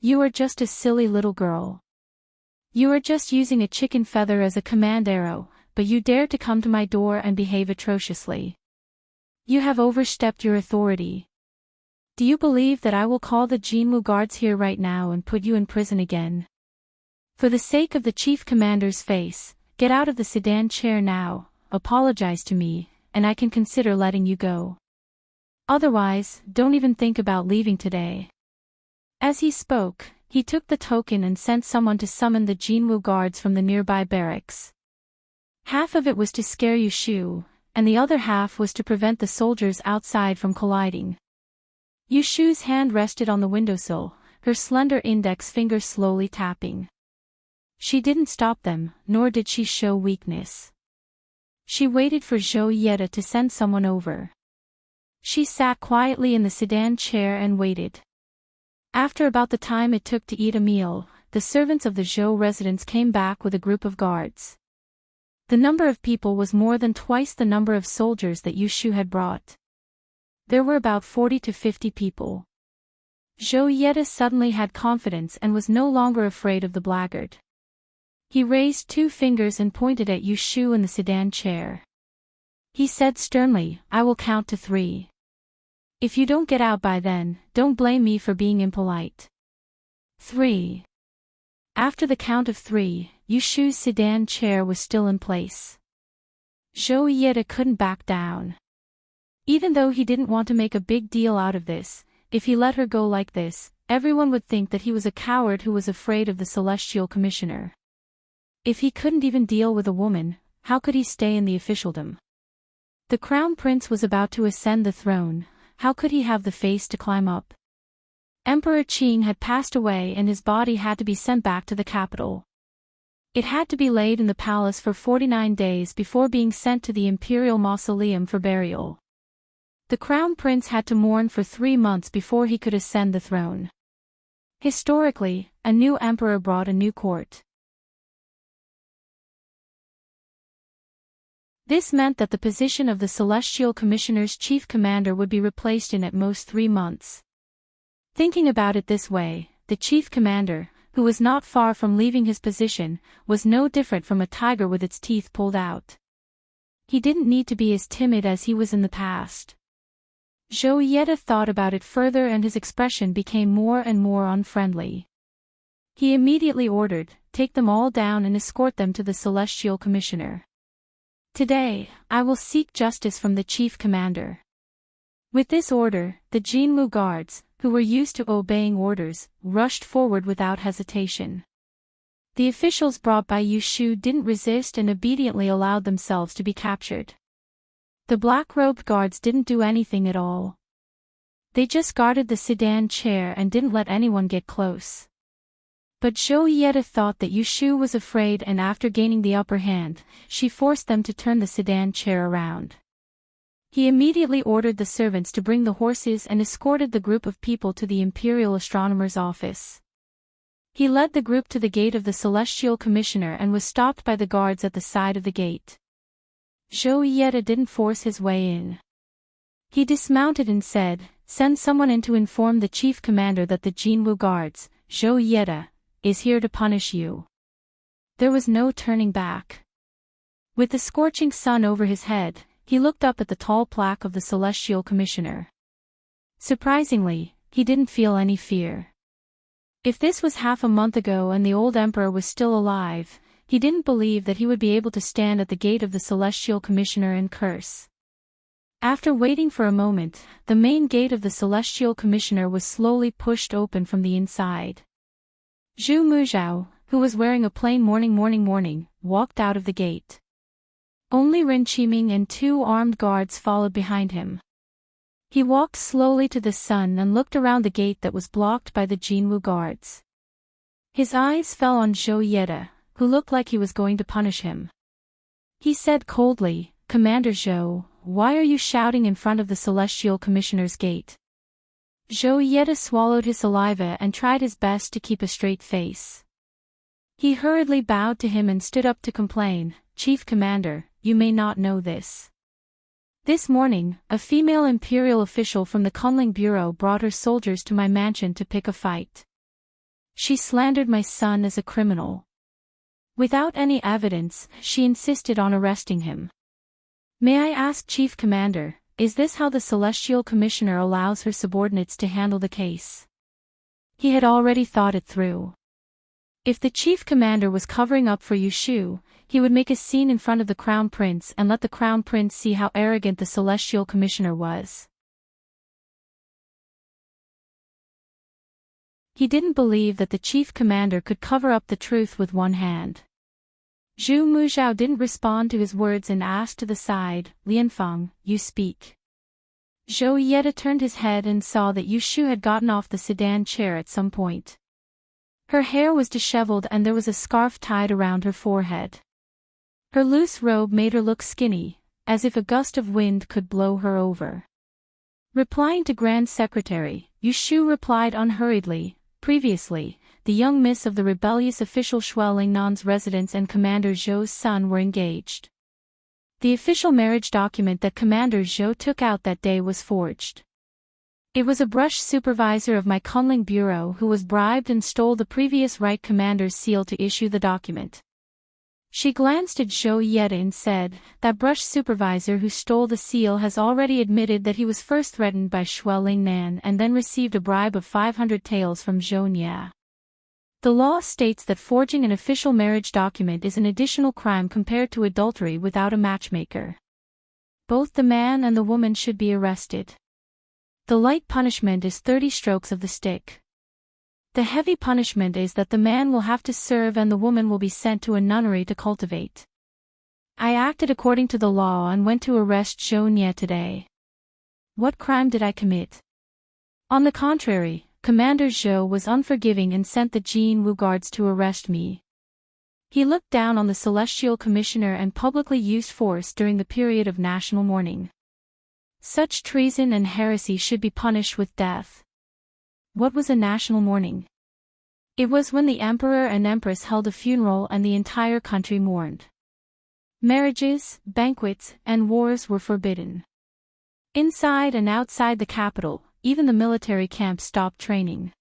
You are just a silly little girl. You are just using a chicken feather as a command arrow, but you dare to come to my door and behave atrociously. You have overstepped your authority. Do you believe that I will call the Jinwu guards here right now and put you in prison again? For the sake of the chief commander's face, get out of the sedan chair now, apologize to me, and I can consider letting you go. Otherwise, don't even think about leaving today." As he spoke, he took the token and sent someone to summon the Jinwu guards from the nearby barracks. Half of it was to scare Yu Shu, and the other half was to prevent the soldiers outside from colliding. Yu Shu's hand rested on the windowsill, her slender index finger slowly tapping. She didn't stop them, nor did she show weakness. She waited for Zhou Yeda to send someone over. She sat quietly in the sedan chair and waited. After about the time it took to eat a meal, the servants of the Zhou residence came back with a group of guards. The number of people was more than twice the number of soldiers that Yu Shu had brought. There were about 40 to 50 people. Zhou Yeda suddenly had confidence and was no longer afraid of the blackguard. He raised 2 fingers and pointed at Yu Shu in the sedan chair. He said sternly, "I will count to 3. If you don't get out by then, don't blame me for being impolite. 3. After the count of 3, Yu Shu's sedan chair was still in place. Zhou Yeda couldn't back down. Even though he didn't want to make a big deal out of this, if he let her go like this, everyone would think that he was a coward who was afraid of the Celestial Commissioner. If he couldn't even deal with a woman, how could he stay in the officialdom? The Crown Prince was about to ascend the throne. How could he have the face to climb up? Emperor Qing had passed away and his body had to be sent back to the capital. It had to be laid in the palace for 49 days before being sent to the imperial mausoleum for burial. The Crown Prince had to mourn for 3 months before he could ascend the throne. Historically, a new emperor brought a new court. This meant that the position of the Celestial Commissioner's chief commander would be replaced in at most 3 months. Thinking about it this way, the chief commander, who was not far from leaving his position, was no different from a tiger with its teeth pulled out. He didn't need to be as timid as he was in the past. Zhou Yeda thought about it further and his expression became more and more unfriendly. He immediately ordered, "Take them all down and escort them to the Celestial Commissioner. Today, I will seek justice from the chief commander." With this order, the Jinwu guards, who were used to obeying orders, rushed forward without hesitation. The officials brought by Yu Shu didn't resist and obediently allowed themselves to be captured. The black-robed guards didn't do anything at all. They just guarded the sedan chair and didn't let anyone get close. But Zhou Yeda thought that Yu Shu was afraid and after gaining the upper hand, she forced them to turn the sedan chair around. He immediately ordered the servants to bring the horses and escorted the group of people to the Imperial Astronomer's office. He led the group to the gate of the Celestial Commissioner and was stopped by the guards at the side of the gate. Zhou Yeda didn't force his way in. He dismounted and said, "Send someone in to inform the chief commander that the Jinwu guards, Zhou Yeda, is here to punish you." There was no turning back. With the scorching sun over his head, he looked up at the tall plaque of the Celestial Commissioner. Surprisingly, he didn't feel any fear. If this was half a month ago and the old emperor was still alive, he didn't believe that he would be able to stand at the gate of the Celestial Commissioner and curse. After waiting for a moment, the main gate of the Celestial Commissioner was slowly pushed open from the inside. Zhu Muzhao, who was wearing a plain mourning, walked out of the gate. Only Ren Qiming and 2 armed guards followed behind him. He walked slowly to the sun and looked around the gate that was blocked by the Jinwu guards. His eyes fell on Zhou Yeda, who looked like he was going to punish him. He said coldly, "Commander Zhou, why are you shouting in front of the Celestial Commissioner's gate?" Zhou Yeda swallowed his saliva and tried his best to keep a straight face. He hurriedly bowed to him and stood up to complain, "Chief Commander, you may not know this. This morning, a female imperial official from the Kunling Bureau brought her soldiers to my mansion to pick a fight. She slandered my son as a criminal. Without any evidence, she insisted on arresting him. May I ask, Chief Commander, is this how the Celestial Commissioner allows her subordinates to handle the case?" He had already thought it through. If the Chief Commander was covering up for Yushu, he would make a scene in front of the Crown Prince and let the Crown Prince see how arrogant the Celestial Commissioner was. He didn't believe that the Chief Commander could cover up the truth with one hand. Zhu Muzhao didn't respond to his words and asked to the side, "Lianfeng, you speak." Zhou Yeda turned his head and saw that Yushu had gotten off the sedan chair at some point. Her hair was disheveled and there was a scarf tied around her forehead. Her loose robe made her look skinny, as if a gust of wind could blow her over. Replying to Grand Secretary, Yushu replied unhurriedly, "Previously, the young miss of the rebellious official Shuo Lingnan's residence and Commander Zhou's son were engaged. The official marriage document that Commander Zhou took out that day was forged. It was a brush supervisor of my Kunling Bureau who was bribed and stole the previous right commander's seal to issue the document." She glanced at Zhou Yeda and said, "That brush supervisor who stole the seal has already admitted that he was first threatened by Shuo Lingnan and then received a bribe of 500 taels from Zhou Nia. The law states that forging an official marriage document is an additional crime compared to adultery without a matchmaker. Both the man and the woman should be arrested. The light punishment is 30 strokes of the stick. The heavy punishment is that the man will have to serve and the woman will be sent to a nunnery to cultivate. I acted according to the law and went to arrest Zhou Nia today. What crime did I commit? On the contrary, Commander Zhou was unforgiving and sent the Jinwu guards to arrest me. He looked down on the Celestial Commissioner and publicly used force during the period of national mourning. Such treason and heresy should be punished with death. What was a national mourning? It was when the Emperor and Empress held a funeral and the entire country mourned. Marriages, banquets, and wars were forbidden. Inside and outside the capital, even the military camp stopped training.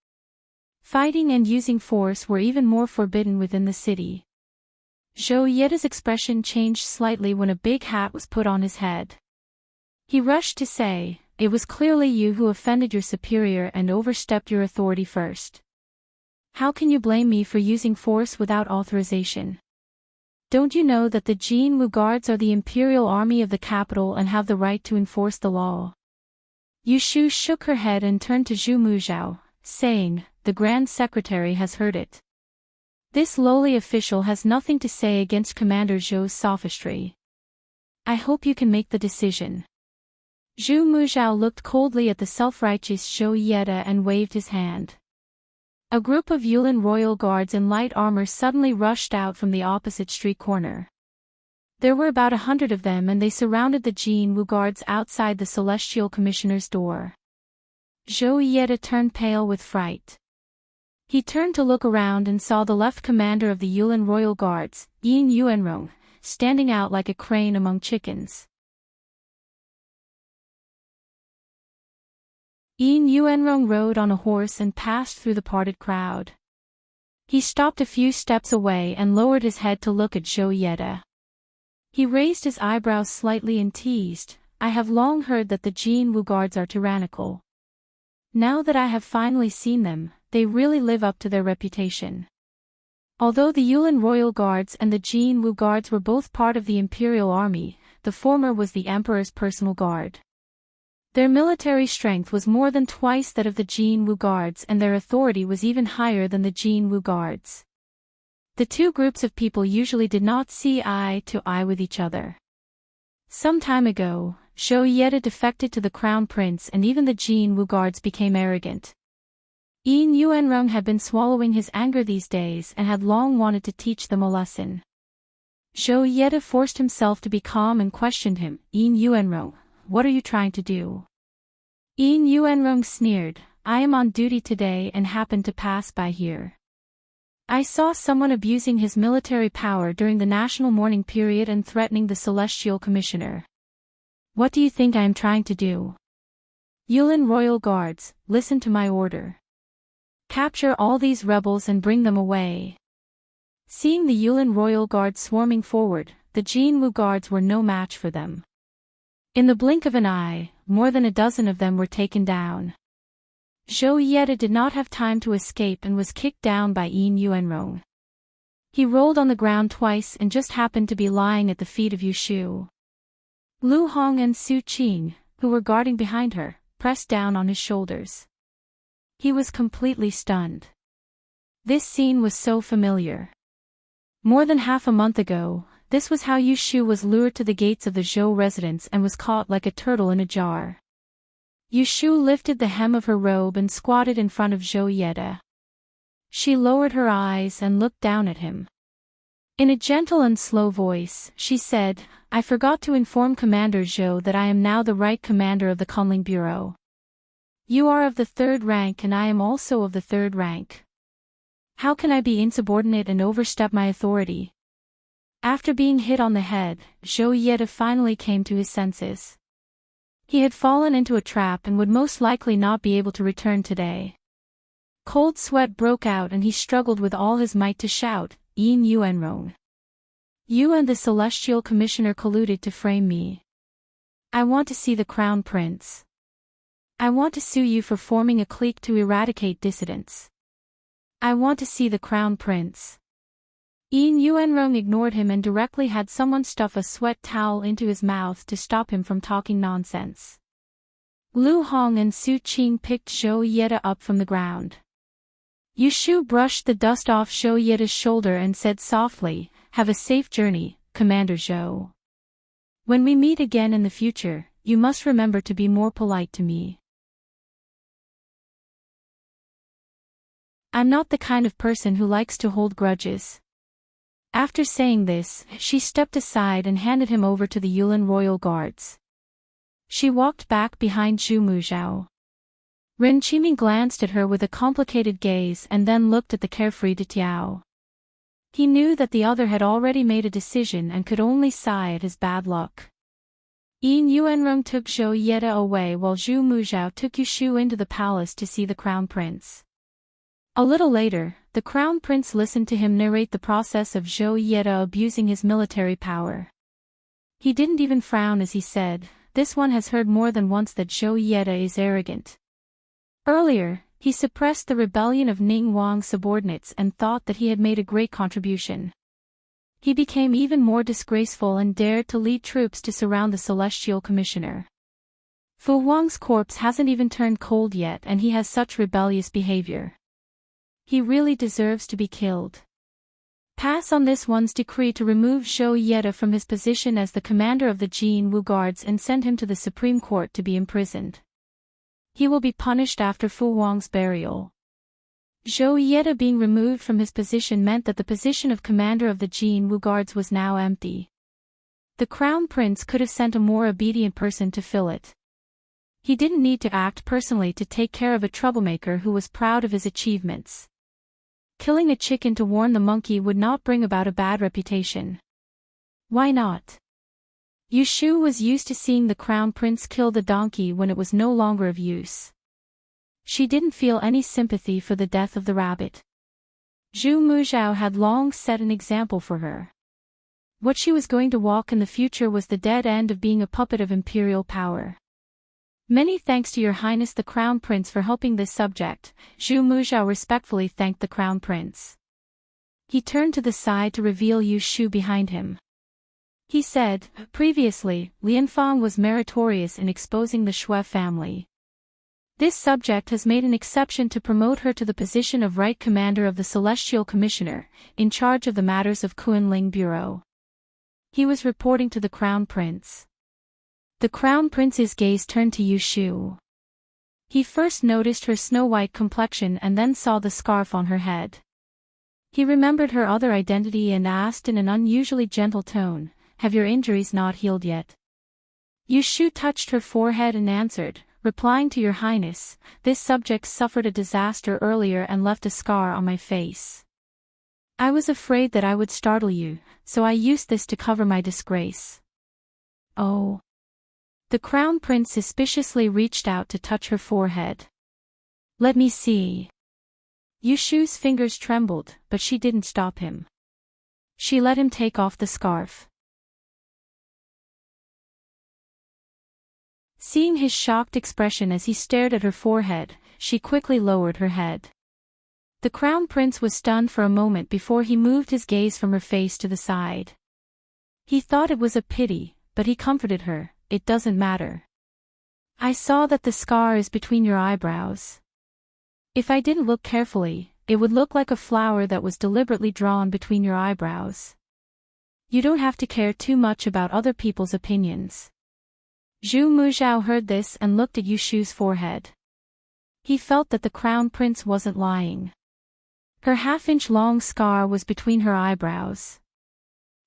Fighting and using force were even more forbidden within the city. Zhou Yeda's expression changed slightly when a big hat was put on his head. He rushed to say, "It was clearly you who offended your superior and overstepped your authority first. How can you blame me for using force without authorization? Don't you know that the Jinwu guards are the imperial army of the capital and have the right to enforce the law?" Yushu shook her head and turned to Zhu Muzhao, saying, "The Grand Secretary has heard it. This lowly official has nothing to say against Commander Zhou's sophistry. I hope you can make the decision." Zhu Muzhao looked coldly at the self-righteous Zhou Yeda and waved his hand. A group of Yulin royal guards in light armor suddenly rushed out from the opposite street corner. There were about 100 of them and they surrounded the Jinwu guards outside the Celestial Commissioner's door. Zhou Yeda turned pale with fright. He turned to look around and saw the left commander of the Yulin royal guards, Yin Yuanrong, standing out like a crane among chickens. Yin Yuanrong rode on a horse and passed through the parted crowd. He stopped a few steps away and lowered his head to look at Zhou Yeda. He raised his eyebrows slightly and teased, "I have long heard that the Jinwu guards are tyrannical. Now that I have finally seen them, they really live up to their reputation." Although the Yulin royal guards and the Jinwu guards were both part of the imperial army, the former was the emperor's personal guard. Their military strength was more than twice that of the Jinwu guards, and their authority was even higher than the Jinwu guards. The two groups of people usually did not see eye to eye with each other. Some time ago, Zhou Yeda defected to the crown prince, and even the Jinwu guards became arrogant. Yin Yuanrong had been swallowing his anger these days and had long wanted to teach them a lesson. Zhou Yeda forced himself to be calm and questioned him. Yin Yuanrong, what are you trying to do? Yin Yuanrong sneered, I am on duty today and happened to pass by here. I saw someone abusing his military power during the national mourning period and threatening the Celestial Commissioner. What do you think I am trying to do? Yulin Royal Guards, listen to my order. Capture all these rebels and bring them away. Seeing the Yulin Royal Guards swarming forward, the Jinwu guards were no match for them. In the blink of an eye, more than a dozen of them were taken down. Zhou Yeda did not have time to escape and was kicked down by Yin Yuanrong. He rolled on the ground twice and just happened to be lying at the feet of Yushu. Lu Hong and Su Qing, who were guarding behind her, pressed down on his shoulders. He was completely stunned. This scene was so familiar. More than half a month ago, this was how Yushu was lured to the gates of the Zhou residence and was caught like a turtle in a jar. Yushu lifted the hem of her robe and squatted in front of Zhou Yeda. She lowered her eyes and looked down at him. In a gentle and slow voice, she said, I forgot to inform Commander Zhou that I am now the right commander of the Kunling Bureau. You are of the 3rd rank and I am also of the 3rd rank. How can I be insubordinate and overstep my authority? After being hit on the head, Zhou Yeda finally came to his senses. He had fallen into a trap and would most likely not be able to return today. Cold sweat broke out and he struggled with all his might to shout, Yin Yuanrong. You and the Celestial Commissioner colluded to frame me. I want to see the Crown Prince. I want to sue you for forming a clique to eradicate dissidents. I want to see the Crown Prince. Yin Yuanrong ignored him and directly had someone stuff a sweat towel into his mouth to stop him from talking nonsense. Lu Hong and Su Qing picked Zhou Yeda up from the ground. Yushu brushed the dust off Zhou Yeda's shoulder and said softly, Have a safe journey, Commander Zhou. When we meet again in the future, you must remember to be more polite to me. I'm not the kind of person who likes to hold grudges. After saying this, she stepped aside and handed him over to the Yulin Royal Guards. She walked back behind Zhu Muzhao. Ren Qiming glanced at her with a complicated gaze and then looked at the carefree De Tiao. He knew that the other had already made a decision and could only sigh at his bad luck. Yin Yuanrong took Zhou Yeda away while Zhu Muzhao took Yushu into the palace to see the Crown Prince. A little later, the Crown Prince listened to him narrate the process of Zhou Yeda abusing his military power. He didn't even frown as he said, This one has heard more than once that Zhou Yeda is arrogant. Earlier, he suppressed the rebellion of Ning Wang's subordinates and thought that he had made a great contribution. He became even more disgraceful and dared to lead troops to surround the Celestial Commissioner. Fu Wang's corpse hasn't even turned cold yet and he has such rebellious behavior. He really deserves to be killed. Pass on this one's decree to remove Zhou Yeda from his position as the commander of the Jinwu Guards and send him to the Supreme Court to be imprisoned. He will be punished after Fu Wang's burial. Zhou Yeda being removed from his position meant that the position of commander of the Jinwu Guards was now empty. The Crown Prince could have sent a more obedient person to fill it. He didn't need to act personally to take care of a troublemaker who was proud of his achievements. Killing a chicken to warn the monkey would not bring about a bad reputation. Why not? Yushu was used to seeing the Crown Prince kill the donkey when it was no longer of use. She didn't feel any sympathy for the death of the rabbit. Zhu Muzhao had long set an example for her. What she was going to walk in the future was the dead end of being a puppet of imperial power. Many thanks to Your Highness the Crown Prince for helping this subject, Zhu Muzhao respectfully thanked the Crown Prince. He turned to the side to reveal Yushu behind him. He said, previously, Lianfang was meritorious in exposing the Shui family. This subject has made an exception to promote her to the position of Right Commander of the Celestial Commissioner, in charge of the matters of Kunling Bureau. He was reporting to the Crown Prince. The Crown Prince's gaze turned to Yu Shu. He first noticed her snow-white complexion and then saw the scarf on her head. He remembered her other identity and asked in an unusually gentle tone, "Have your injuries not healed yet?" Yu Shu touched her forehead and answered, replying to Your Highness, this subject suffered a disaster earlier and left a scar on my face. I was afraid that I would startle you, so I used this to cover my disgrace. Oh. The Crown Prince suspiciously reached out to touch her forehead. Let me see. Yu Shu's fingers trembled, but she didn't stop him. She let him take off the scarf. Seeing his shocked expression as he stared at her forehead, she quickly lowered her head. The Crown Prince was stunned for a moment before he moved his gaze from her face to the side. He thought it was a pity, but he comforted her, "It doesn't matter. I saw that the scar is between your eyebrows. If I didn't look carefully, it would look like a flower that was deliberately drawn between your eyebrows. You don't have to care too much about other people's opinions." Zhu Muzhao heard this and looked at Yu Shu's forehead. He felt that the Crown Prince wasn't lying. Her half-inch-long scar was between her eyebrows.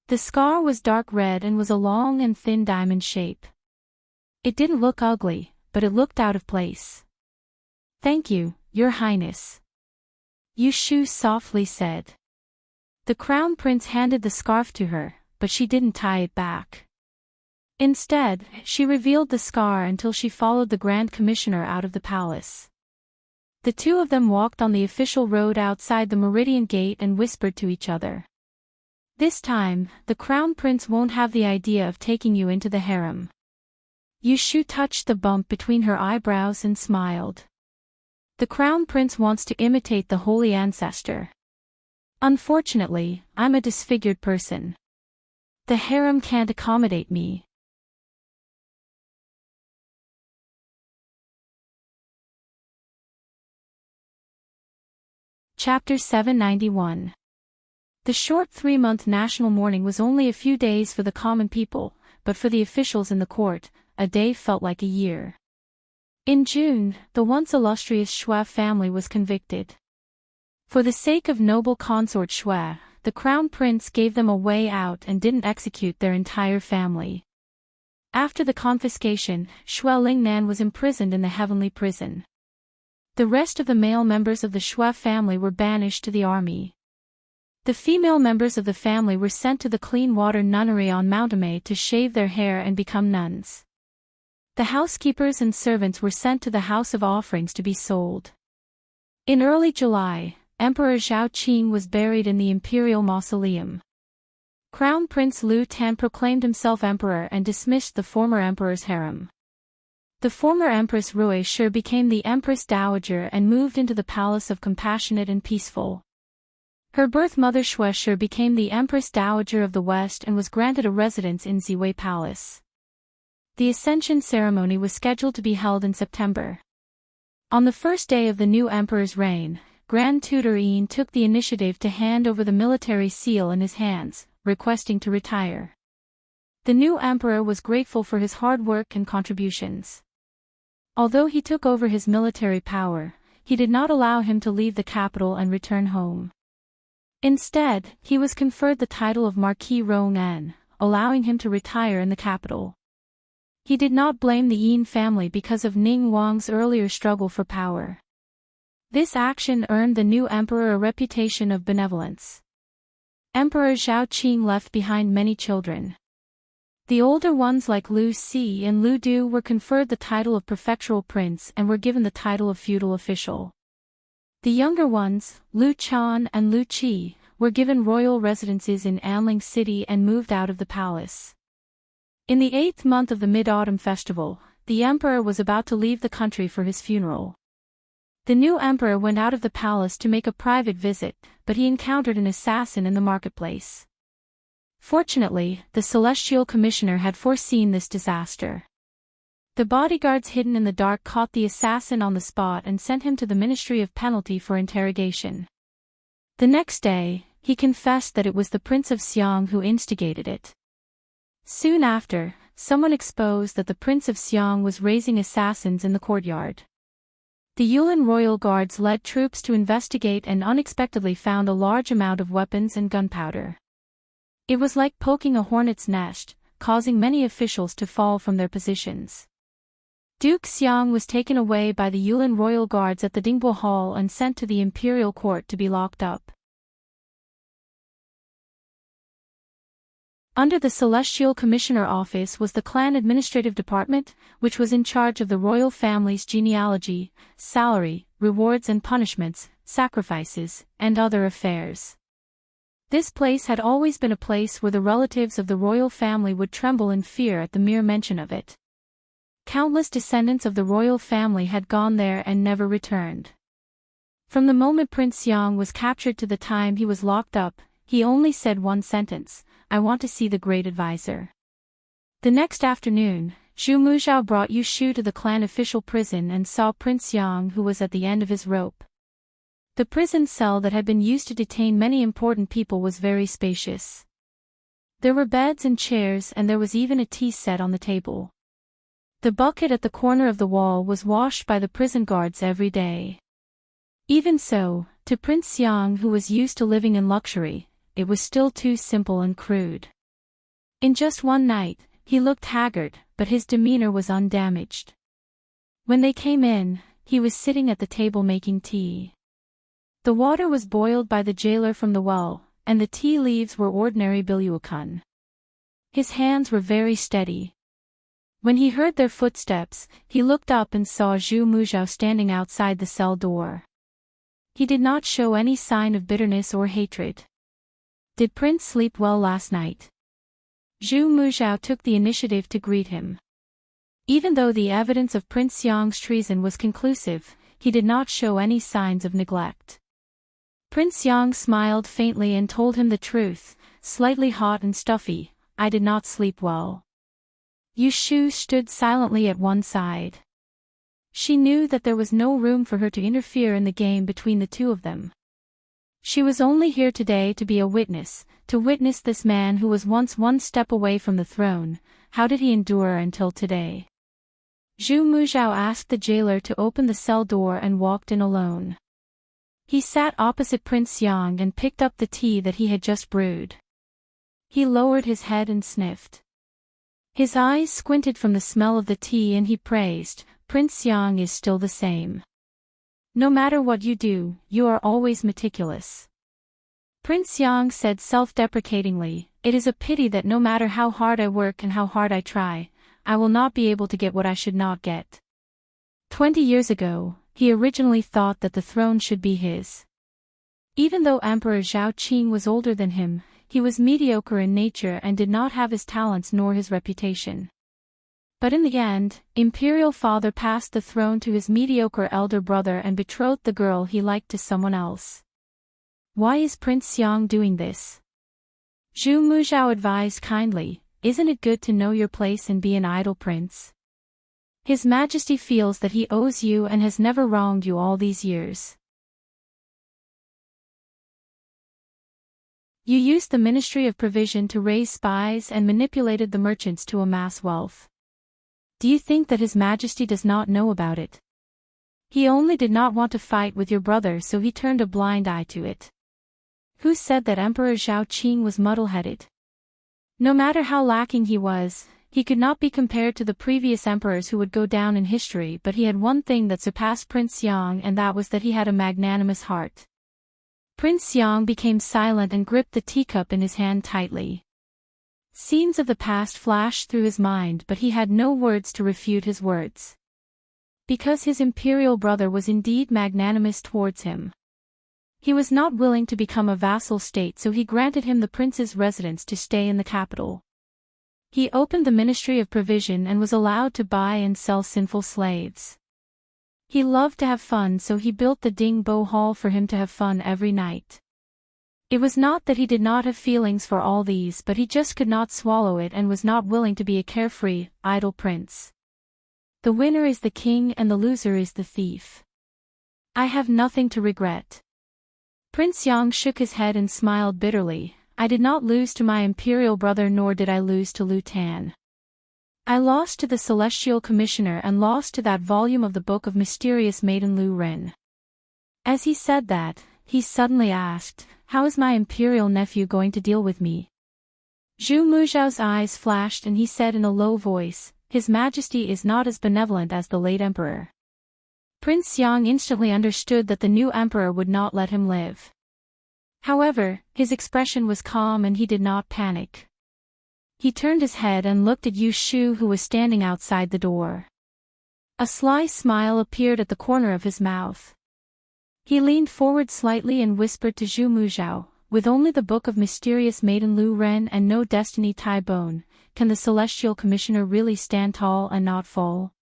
The scar was dark red and was a long and thin diamond shape. It didn't look ugly, but it looked out of place. "Thank you, Your Highness," Yu Shu softly said. The Crown Prince handed the scarf to her, but she didn't tie it back. Instead, she revealed the scar until she followed the Grand Commissioner out of the palace. The two of them walked on the official road outside the Meridian Gate and whispered to each other. "This time, the Crown Prince won't have the idea of taking you into the harem." Yu Shu touched the bump between her eyebrows and smiled. "The Crown Prince wants to imitate the Holy Ancestor. Unfortunately, I'm a disfigured person. The harem can't accommodate me." Chapter 791. The short 3-month national mourning was only a few days for the common people, but for the officials in the court, a day felt like a year. In June, the once illustrious Shui family was convicted. For the sake of noble consort Shui, the Crown Prince gave them a way out and didn't execute their entire family. After the confiscation, Shui Lingnan was imprisoned in the heavenly prison. The rest of the male members of the Shui family were banished to the army. The female members of the family were sent to the clean water nunnery on Mount Amei to shave their hair and become nuns. The housekeepers and servants were sent to the House of Offerings to be sold. In early July, Emperor Zhao Qing was buried in the imperial mausoleum. Crown Prince Liu Tan proclaimed himself emperor and dismissed the former emperor's harem. The former Empress Rui Shi became the Empress Dowager and moved into the Palace of Compassionate and Peaceful. Her birth mother Shui Shi became the Empress Dowager of the West and was granted a residence in Ziwei Palace. The Ascension ceremony was scheduled to be held in September. On the first day of the new emperor's reign, Grand Tutor Yin took the initiative to hand over the military seal in his hands, requesting to retire. The new emperor was grateful for his hard work and contributions. Although he took over his military power, he did not allow him to leave the capital and return home. Instead, he was conferred the title of Marquis Rong'an, allowing him to retire in the capital. He did not blame the Yin family because of Ning Wang's earlier struggle for power. This action earned the new emperor a reputation of benevolence. Emperor Zhao Qing left behind many children. The older ones like Lu Si and Lu Du were conferred the title of prefectural prince and were given the title of feudal official. The younger ones, Lu Chan and Lu Qi, were given royal residences in Anling City and moved out of the palace. In the 8th month of the Mid-Autumn Festival, the emperor was about to leave the country for his funeral. The new emperor went out of the palace to make a private visit, but he encountered an assassin in the marketplace. Fortunately, the Celestial Commissioner had foreseen this disaster. The bodyguards hidden in the dark caught the assassin on the spot and sent him to the Ministry of Penalty for interrogation. The next day, he confessed that it was the Prince of Xiang who instigated it. Soon after, someone exposed that the Prince of Xiang was raising assassins in the courtyard. The Yulin royal guards led troops to investigate and unexpectedly found a large amount of weapons and gunpowder. It was like poking a hornet's nest, causing many officials to fall from their positions. Duke Xiang was taken away by the Yulin royal guards at the Dingbo Hall and sent to the imperial court to be locked up. Under the Celestial Commissioner office was the Clan Administrative Department, which was in charge of the royal family's genealogy, salary, rewards and punishments, sacrifices, and other affairs. This place had always been a place where the relatives of the royal family would tremble in fear at the mere mention of it. Countless descendants of the royal family had gone there and never returned. From the moment Prince Yang was captured to the time he was locked up, he only said one sentence: "I want to see the great advisor." The next afternoon, Zhu Muzhao brought Yu Shu to the clan official prison and saw Prince Yang, who was at the end of his rope. The prison cell that had been used to detain many important people was very spacious. There were beds and chairs, and there was even a tea set on the table. The bucket at the corner of the wall was washed by the prison guards every day. Even so, to Prince Yang, who was used to living in luxury, it was still too simple and crude. In just one night, he looked haggard, but his demeanor was undamaged. When they came in, he was sitting at the table making tea. The water was boiled by the jailer from the well, and the tea leaves were ordinary biluakun. His hands were very steady. When he heard their footsteps, he looked up and saw Zhu Muzhao standing outside the cell door. He did not show any sign of bitterness or hatred. "Did Prince sleep well last night?" Zhu Muzhao took the initiative to greet him. Even though the evidence of Prince Yang's treason was conclusive, he did not show any signs of neglect. Prince Yang smiled faintly and told him the truth: "Slightly hot and stuffy, I did not sleep well." Yu Shu stood silently at one side. She knew that there was no room for her to interfere in the game between the two of them. She was only here today to be a witness, to witness this man who was once one step away from the throne. How did he endure until today? Zhu Muzhao asked the jailer to open the cell door and walked in alone. He sat opposite Prince Yang and picked up the tea that he had just brewed. He lowered his head and sniffed. His eyes squinted from the smell of the tea and he praised, "Prince Yang is still the same. No matter what you do, you are always meticulous." Prince Yang said self-deprecatingly, "It is a pity that no matter how hard I work and how hard I try, I will not be able to get what I should not get." 20 years ago, he originally thought that the throne should be his. Even though Emperor Zhao Qing was older than him, he was mediocre in nature and did not have his talents nor his reputation. But in the end, Imperial Father passed the throne to his mediocre elder brother and betrothed the girl he liked to someone else. Why is Prince Yang doing this? Zhu Muzhao advised kindly, "Isn't it good to know your place and be an idle prince? His Majesty feels that he owes you and has never wronged you all these years. You used the Ministry of Provision to raise spies and manipulated the merchants to amass wealth. Do you think that His Majesty does not know about it? He only did not want to fight with your brother, so he turned a blind eye to it. Who said that Emperor Zhao Qing was muddle-headed? No matter how lacking he was, he could not be compared to the previous emperors who would go down in history, but he had one thing that surpassed Prince Yang, and that was that he had a magnanimous heart." Prince Yang became silent and gripped the teacup in his hand tightly. Scenes of the past flashed through his mind, but he had no words to refute his words. Because his imperial brother was indeed magnanimous towards him. He was not willing to become a vassal state, so he granted him the prince's residence to stay in the capital. He opened the Ministry of Provision and was allowed to buy and sell sinful slaves. He loved to have fun, so he built the Ding Bo Hall for him to have fun every night. It was not that he did not have feelings for all these, but he just could not swallow it and was not willing to be a carefree, idle prince. The winner is the king and the loser is the thief. I have nothing to regret. Prince Yang shook his head and smiled bitterly. I did not lose to my imperial brother, nor did I lose to Lu Tan. I lost to the Celestial Commissioner and lost to that volume of the Book of Mysterious Maiden Lu Ren. As he said that, he suddenly asked, how is my imperial nephew going to deal with me? Zhu Muzhao's eyes flashed and he said in a low voice, His Majesty is not as benevolent as the late emperor. Prince Yang instantly understood that the new emperor would not let him live. However, his expression was calm and he did not panic. He turned his head and looked at Yu Shu, who was standing outside the door. A sly smile appeared at the corner of his mouth. He leaned forward slightly and whispered to Zhu Muzhao, with only the Book of Mysterious Maiden Lu Ren and no Destiny Tai Bone, can the Celestial Commissioner really stand tall and not fall?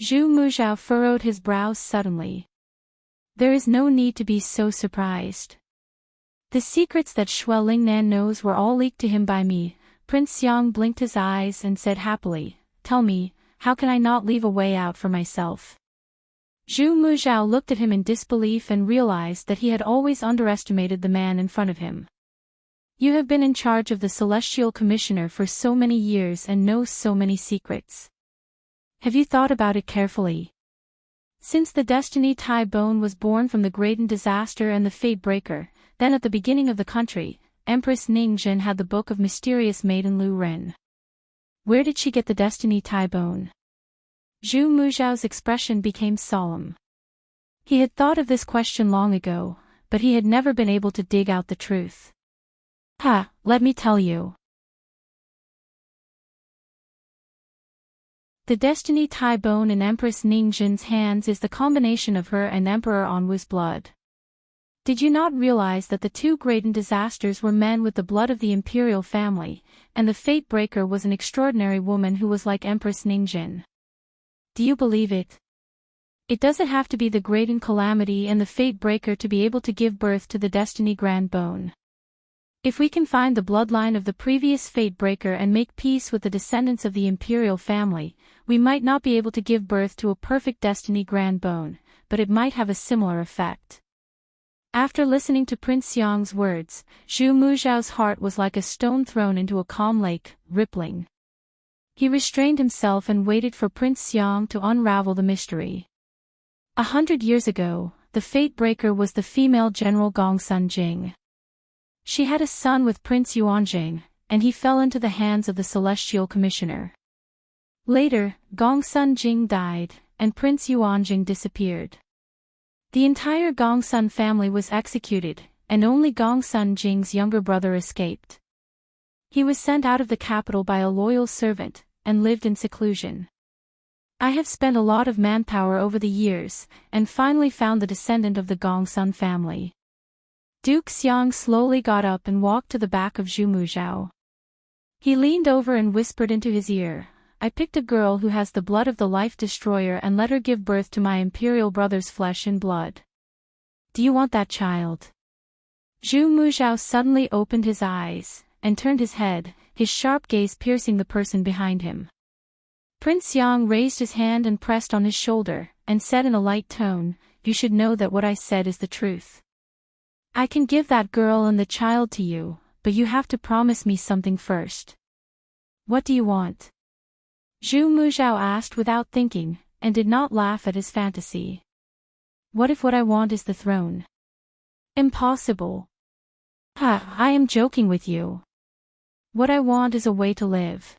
Zhu Muzhao furrowed his brows suddenly. There is no need to be so surprised. The secrets that Xue Lingnan knows were all leaked to him by me. Prince Yang blinked his eyes and said happily, Tell me, how can I not leave a way out for myself? Zhu Muzhao looked at him in disbelief and realized that he had always underestimated the man in front of him. You have been in charge of the Celestial Commissioner for so many years and know so many secrets. Have you thought about it carefully? Since the Destiny Tai Bone was born from the Graydon disaster and the Fate Breaker, then at the beginning of the country, Empress Ningjin had the Book of Mysterious Maiden Lu Ren. Where did she get the Destiny Tai Bone? Zhu Muzhao's expression became solemn. He had thought of this question long ago, but he had never been able to dig out the truth. Let me tell you. The Destiny Tai Bone in Empress Ningjin's hands is the combination of her and Emperor Anwu's blood. Did you not realize that the two Graydon disasters were men with the blood of the imperial family, and the Fate Breaker was an extraordinary woman who was like Empress Ningjin? Do you believe it? It doesn't have to be the Graydon calamity and the Fate Breaker to be able to give birth to the Destiny Grand Bone. If we can find the bloodline of the previous Fate Breaker and make peace with the descendants of the imperial family, we might not be able to give birth to a perfect Destiny Grand Bone, but it might have a similar effect. After listening to Prince Yang's words, Zhu Muzhao's heart was like a stone thrown into a calm lake, rippling. He restrained himself and waited for Prince Yang to unravel the mystery. 100 years ago, the Fate Breaker was the female general Gongsun Jing. She had a son with Prince Yuanjing, and he fell into the hands of the Celestial Commissioner. Later, Gongsun Jing died, and Prince Yuanjing disappeared. The entire Gongsun family was executed, and only Gongsun Jing's younger brother escaped. He was sent out of the capital by a loyal servant, and lived in seclusion. I have spent a lot of manpower over the years, and finally found the descendant of the Gongsun family. Duke Xiang slowly got up and walked to the back of Zhu Muzhao. He leaned over and whispered into his ear, I picked a girl who has the blood of the Life Destroyer and let her give birth to my imperial brother's flesh and blood. Do you want that child? Zhu Muzhao suddenly opened his eyes, and turned his head, his sharp gaze piercing the person behind him. Prince Yang raised his hand and pressed on his shoulder, and said in a light tone, You should know that what I said is the truth. I can give that girl and the child to you, but you have to promise me something first. What do you want? Zhu Muzhao asked without thinking, and did not laugh at his fantasy. What if what I want is the throne? Impossible. I am joking with you. What I want is a way to live.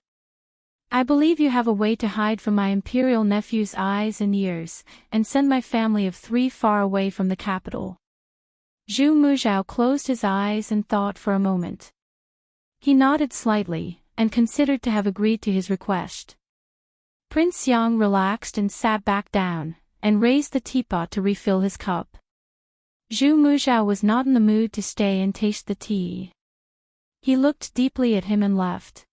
I believe you have a way to hide from my imperial nephew's eyes and ears, and send my family of 3 far away from the capital. Zhu Muzhao closed his eyes and thought for a moment. He nodded slightly, and considered to have agreed to his request. Prince Yang relaxed and sat back down, and raised the teapot to refill his cup. Zhu Muzhao was not in the mood to stay and taste the tea. He looked deeply at him and left.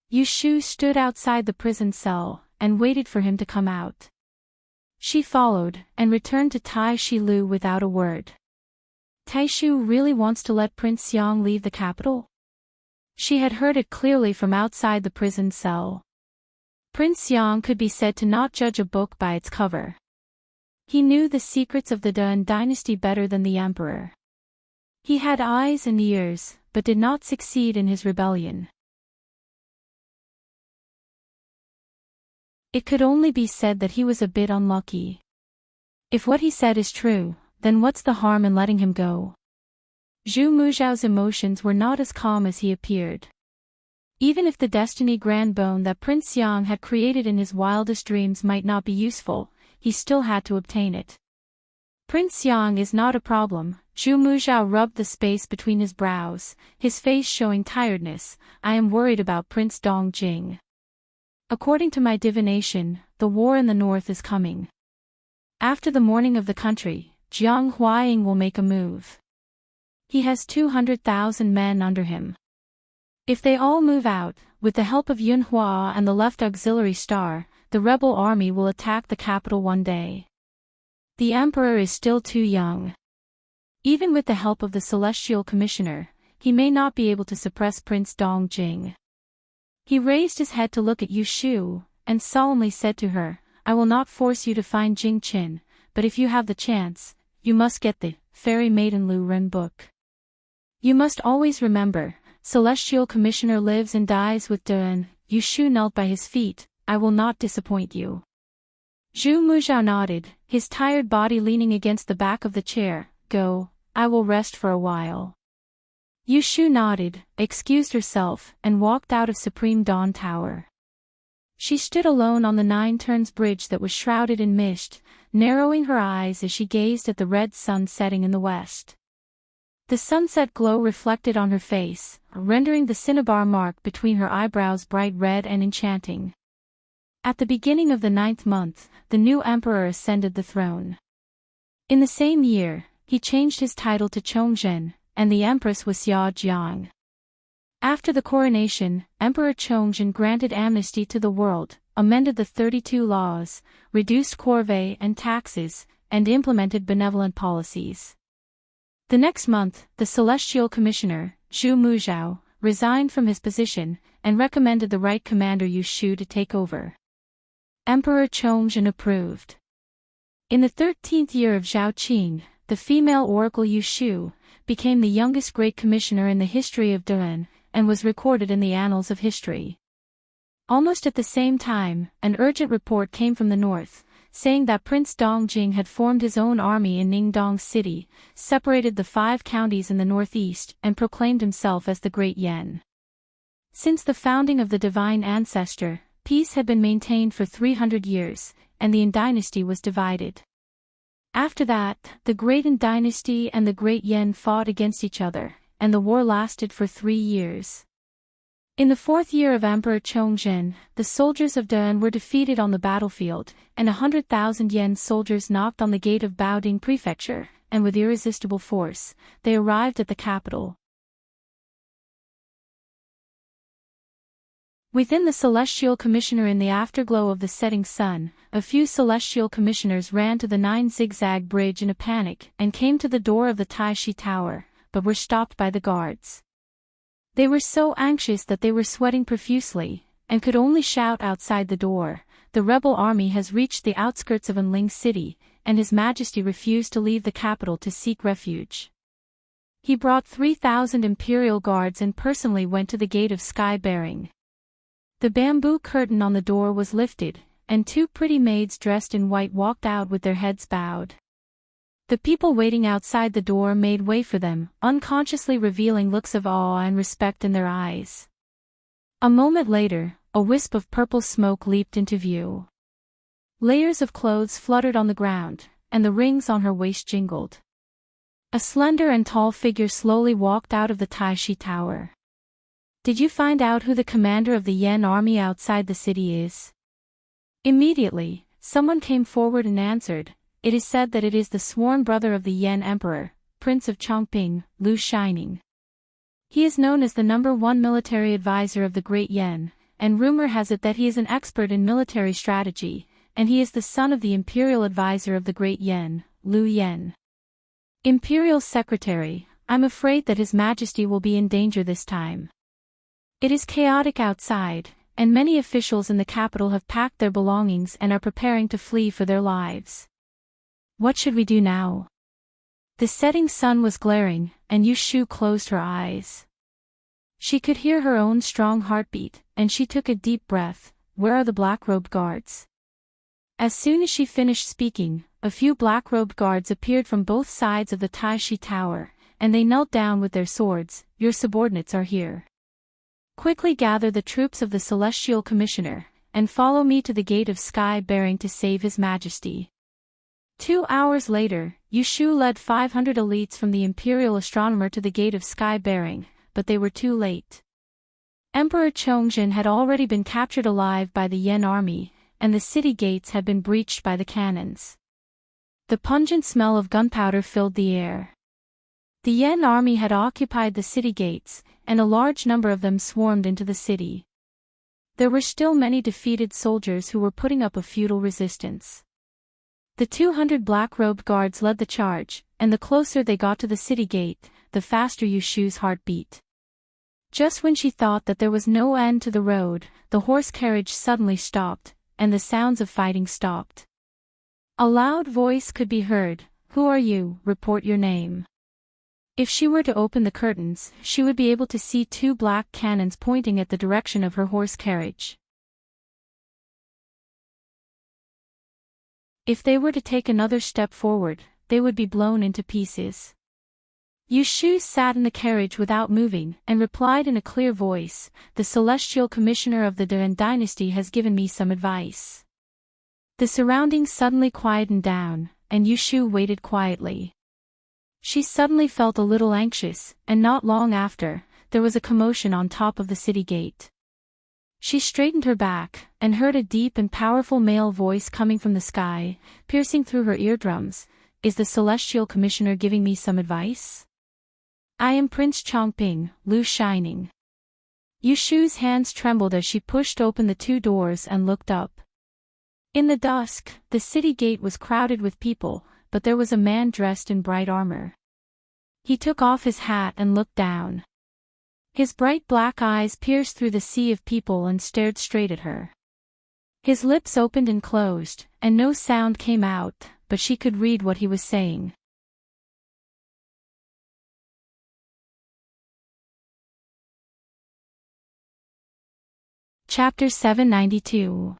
Yu Shu stood outside the prison cell, and waited for him to come out. She followed, and returned to Tai Shi Lu without a word. Taishu really wants to let Prince Yang leave the capital? She had heard it clearly from outside the prison cell. Prince Yang could be said to not judge a book by its cover. He knew the secrets of the Dan dynasty better than the emperor. He had eyes and ears, but did not succeed in his rebellion. It could only be said that he was a bit unlucky. If what he said is true, then what's the harm in letting him go? Zhu Muzhao's emotions were not as calm as he appeared. Even if the destiny grand bone that Prince Yang had created in his wildest dreams might not be useful, he still had to obtain it. Prince Yang is not a problem. Zhu Muzhao rubbed the space between his brows, his face showing tiredness. I am worried about Prince Dongjing. According to my divination, the war in the north is coming. After the morning of the country, Jiang Huaying will make a move. He has 200,000 men under him. If they all move out, with the help of Yunhua and the left auxiliary star, the rebel army will attack the capital one day. The emperor is still too young. Even with the help of the celestial commissioner, he may not be able to suppress Prince Dongjing. He raised his head to look at Yu Shu, and solemnly said to her, I will not force you to find Jing Qin, but if you have the chance, you must get the Fairy Maiden Lu Ren book. You must always remember, Celestial Commissioner lives and dies with Dan. Yu Shu knelt by his feet, I will not disappoint you. Zhu Muzhao nodded, his tired body leaning against the back of the chair. Go, I will rest for a while. Yu Shu nodded, excused herself, and walked out of Supreme Dawn Tower. She stood alone on the Nine Turns Bridge that was shrouded in mist, narrowing her eyes as she gazed at the red sun setting in the west. The sunset glow reflected on her face, rendering the cinnabar mark between her eyebrows bright red and enchanting. At the beginning of the 9th month, the new emperor ascended the throne. In the same year, he changed his title to Chongzhen, and the empress was Xia Jiang. After the coronation, Emperor Chongzhen granted amnesty to the world, amended the 32 laws, reduced corvée and taxes, and implemented benevolent policies. The next month, the Celestial Commissioner, Zhu Muzhao, resigned from his position, and recommended the right commander Yu Shu to take over. Emperor Chongzhen approved. In the 13th year of Zhao Qing, the female oracle Yu Shu became the youngest great commissioner in the history of Dan, and was recorded in the annals of history. Almost at the same time, an urgent report came from the north, saying that Prince Dongjing had formed his own army in Ningdong City, separated the 5 counties in the northeast, and proclaimed himself as the Great Yan. Since the founding of the divine ancestor, peace had been maintained for 300 years, and the Yan dynasty was divided. After that, the Great Yan dynasty and the Great Yan fought against each other, and the war lasted for 3 years. In the 4th year of Emperor Chongzhen, the soldiers of Dan were defeated on the battlefield, and 100,000 Yan soldiers knocked on the gate of Baoding Prefecture, and with irresistible force, they arrived at the capital. Within the Celestial Commissioner in the afterglow of the setting sun, a few Celestial Commissioners ran to the 9 zigzag bridge in a panic and came to the door of the Taishi Tower, but were stopped by the guards. They were so anxious that they were sweating profusely, and could only shout outside the door, the rebel army has reached the outskirts of Anling City, and His Majesty refused to leave the capital to seek refuge. He brought 3,000 imperial guards and personally went to the gate of Sky Bearing. The bamboo curtain on the door was lifted, and 2 pretty maids dressed in white walked out with their heads bowed. The people waiting outside the door made way for them, unconsciously revealing looks of awe and respect in their eyes. A moment later, a wisp of purple smoke leaped into view. Layers of clothes fluttered on the ground, and the rings on her waist jingled. A slender and tall figure slowly walked out of the Taishi Tower. Did you find out who the commander of the Yan army outside the city is? Immediately, someone came forward and answered, it is said that it is the sworn brother of the Yan Emperor, Prince of Chongping, Lu Shining. He is known as the #1 military advisor of the Great Yan, and rumor has it that he is an expert in military strategy, and he is the son of the imperial advisor of the Great Yan, Lu Yan. Imperial Secretary, I'm afraid that His Majesty will be in danger this time. It is chaotic outside, and many officials in the capital have packed their belongings and are preparing to flee for their lives. What should we do now? The setting sun was glaring, and Yushu closed her eyes. She could hear her own strong heartbeat, and she took a deep breath. Where are the black-robed guards? As soon as she finished speaking, a few black-robed guards appeared from both sides of the Taishi Tower, and they knelt down with their swords. Your subordinates are here. Quickly gather the troops of the Celestial Commissioner, and follow me to the Gate of Sky Bearing to save His Majesty. 2 hours later, Yushu led 500 elites from the Imperial Astronomer to the Gate of Sky Bearing, but they were too late. Emperor Chongjin had already been captured alive by the Yen army, and the city gates had been breached by the cannons. The pungent smell of gunpowder filled the air. The Yen army had occupied the city gates, and a large number of them swarmed into the city. There were still many defeated soldiers who were putting up a futile resistance. The 200 black-robed guards led the charge, and the closer they got to the city gate, the faster Yushu's heart beat. Just when she thought that there was no end to the road, the horse carriage suddenly stopped, and the sounds of fighting stopped. A loud voice could be heard. Who are you? Report your name. If she were to open the curtains, she would be able to see 2 black cannons pointing at the direction of her horse carriage. If they were to take another step forward, they would be blown into pieces. Yushu sat in the carriage without moving, and replied in a clear voice, "The Celestial Commissioner of the Dan Dynasty has given me some advice." The surroundings suddenly quietened down, and Yushu waited quietly. She suddenly felt a little anxious, and not long after, there was a commotion on top of the city gate. She straightened her back, and heard a deep and powerful male voice coming from the sky, piercing through her eardrums. "Is the Celestial Commissioner giving me some advice? I am Prince Chongping, Lu Shining." Yushu's hands trembled as she pushed open the 2 doors and looked up. In the dusk, the city gate was crowded with people, but there was a man dressed in bright armor. He took off his hat and looked down. His bright black eyes pierced through the sea of people and stared straight at her. His lips opened and closed, and no sound came out, but she could read what he was saying. Chapter 792.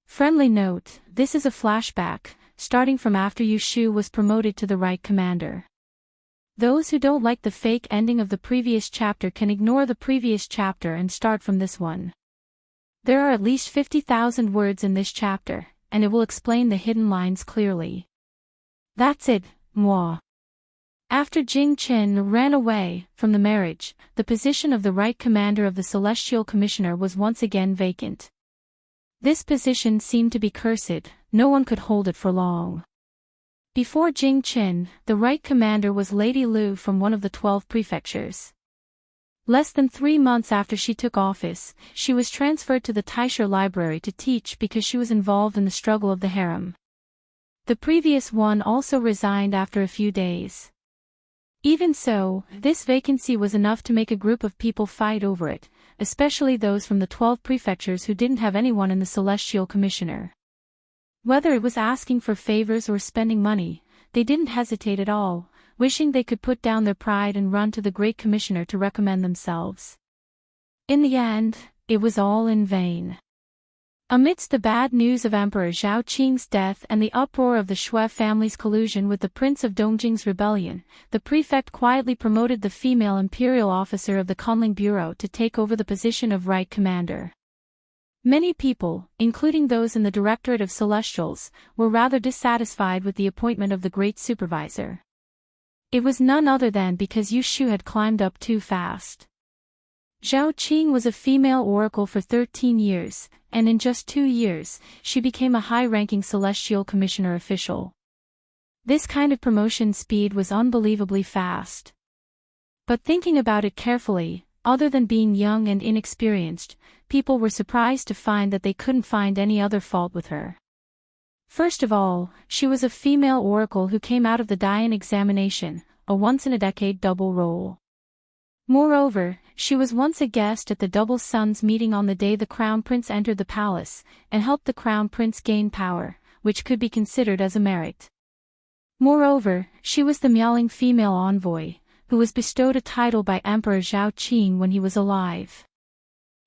Friendly note, this is a flashback, starting from after Yushu was promoted to the right commander. Those who don't like the fake ending of the previous chapter can ignore the previous chapter and start from this one. There are at least 50,000 words in this chapter, and it will explain the hidden lines clearly. That's it, moi. After Jing Qin ran away from the marriage, the position of the right commander of the Celestial Commissioner was once again vacant. This position seemed to be cursed, no one could hold it for long. Before Jing Qin, the right commander was Lady Lu from one of the 12 prefectures. Less than 3 months after she took office, she was transferred to the LoveLore Library to teach because she was involved in the struggle of the harem. The previous one also resigned after a few days. Even so, this vacancy was enough to make a group of people fight over it, especially those from the 12 prefectures who didn't have anyone in the Celestial Commissioner. Whether it was asking for favors or spending money, they didn't hesitate at all, wishing they could put down their pride and run to the Great Commissioner to recommend themselves. In the end, it was all in vain. Amidst the bad news of Emperor Zhao Qing's death and the uproar of the Shui family's collusion with the Prince of Dongjing's rebellion, the prefect quietly promoted the female imperial officer of the Kunling Bureau to take over the position of right commander. Many people, including those in the Directorate of Celestials, were rather dissatisfied with the appointment of the Great Supervisor. It was none other than because Yushu had climbed up too fast. Zhao Qing was a female oracle for 13 years, and in just 2 years, she became a high-ranking Celestial Commissioner official. This kind of promotion speed was unbelievably fast. But thinking about it carefully, other than being young and inexperienced, people were surprised to find that they couldn't find any other fault with her. First of all, she was a female oracle who came out of the Dian examination, a once-in-a-decade double role. Moreover, she was once a guest at the double sons meeting on the day the crown prince entered the palace, and helped the crown prince gain power, which could be considered as a merit. Moreover, she was the meowing female envoy, who was bestowed a title by Emperor Zhao Qing when he was alive.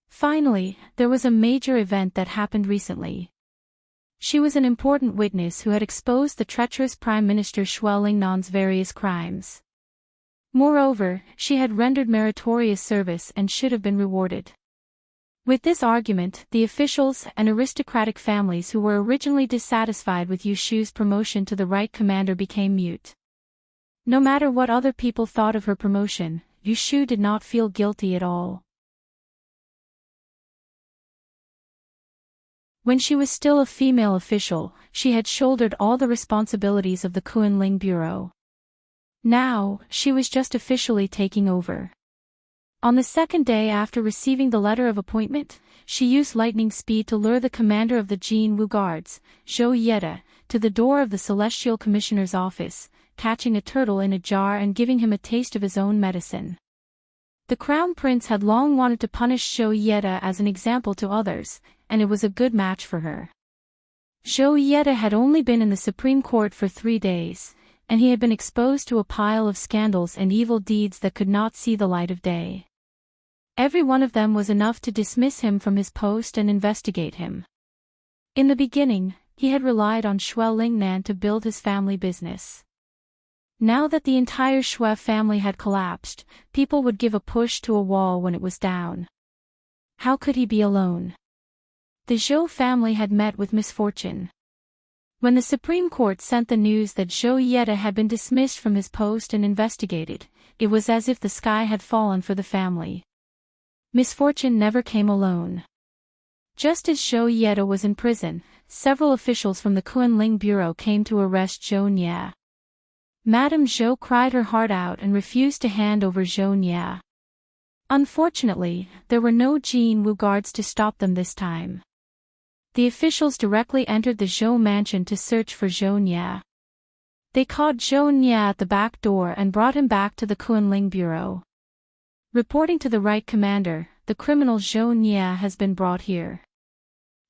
Finally, there was a major event that happened recently. She was an important witness who had exposed the treacherous Prime Minister Shui Lingnan's various crimes. Moreover, she had rendered meritorious service and should have been rewarded. With this argument, the officials and aristocratic families who were originally dissatisfied with Yu Shu's promotion to the right commander became mute. No matter what other people thought of her promotion, Yu Shu did not feel guilty at all. When she was still a female official, she had shouldered all the responsibilities of the Kunling Bureau. Now, she was just officially taking over. On the second day after receiving the letter of appointment, she used lightning speed to lure the commander of the Jin Wu Guards, Zhou Yeda, to the door of the Celestial Commissioner's office, catching a turtle in a jar and giving him a taste of his own medicine. The Crown Prince had long wanted to punish Zhou Yeda as an example to others, and it was a good match for her. Zhou Yeda had only been in the Supreme Court for 3 days, and he had been exposed to a pile of scandals and evil deeds that could not see the light of day. Every one of them was enough to dismiss him from his post and investigate him. In the beginning, he had relied on Shui Lingnan to build his family business. Now that the entire Shui family had collapsed, people would give a push to a wall when it was down. How could he be alone? The Zhou family had met with misfortune. When the Supreme Court sent the news that Zhou Yeda had been dismissed from his post and investigated, it was as if the sky had fallen for the family. Misfortune never came alone. Just as Zhou Yeda was in prison, several officials from the Kunling Bureau came to arrest Zhou Nia. Madame Zhou cried her heart out and refused to hand over Zhou Nia. Unfortunately, there were no Jin Wu guards to stop them this time. The officials directly entered the Zhou mansion to search for Zhou Nia. They caught Zhou Nia at the back door and brought him back to the Kunling Bureau. Reporting to the right commander, the criminal Zhou Nia has been brought here.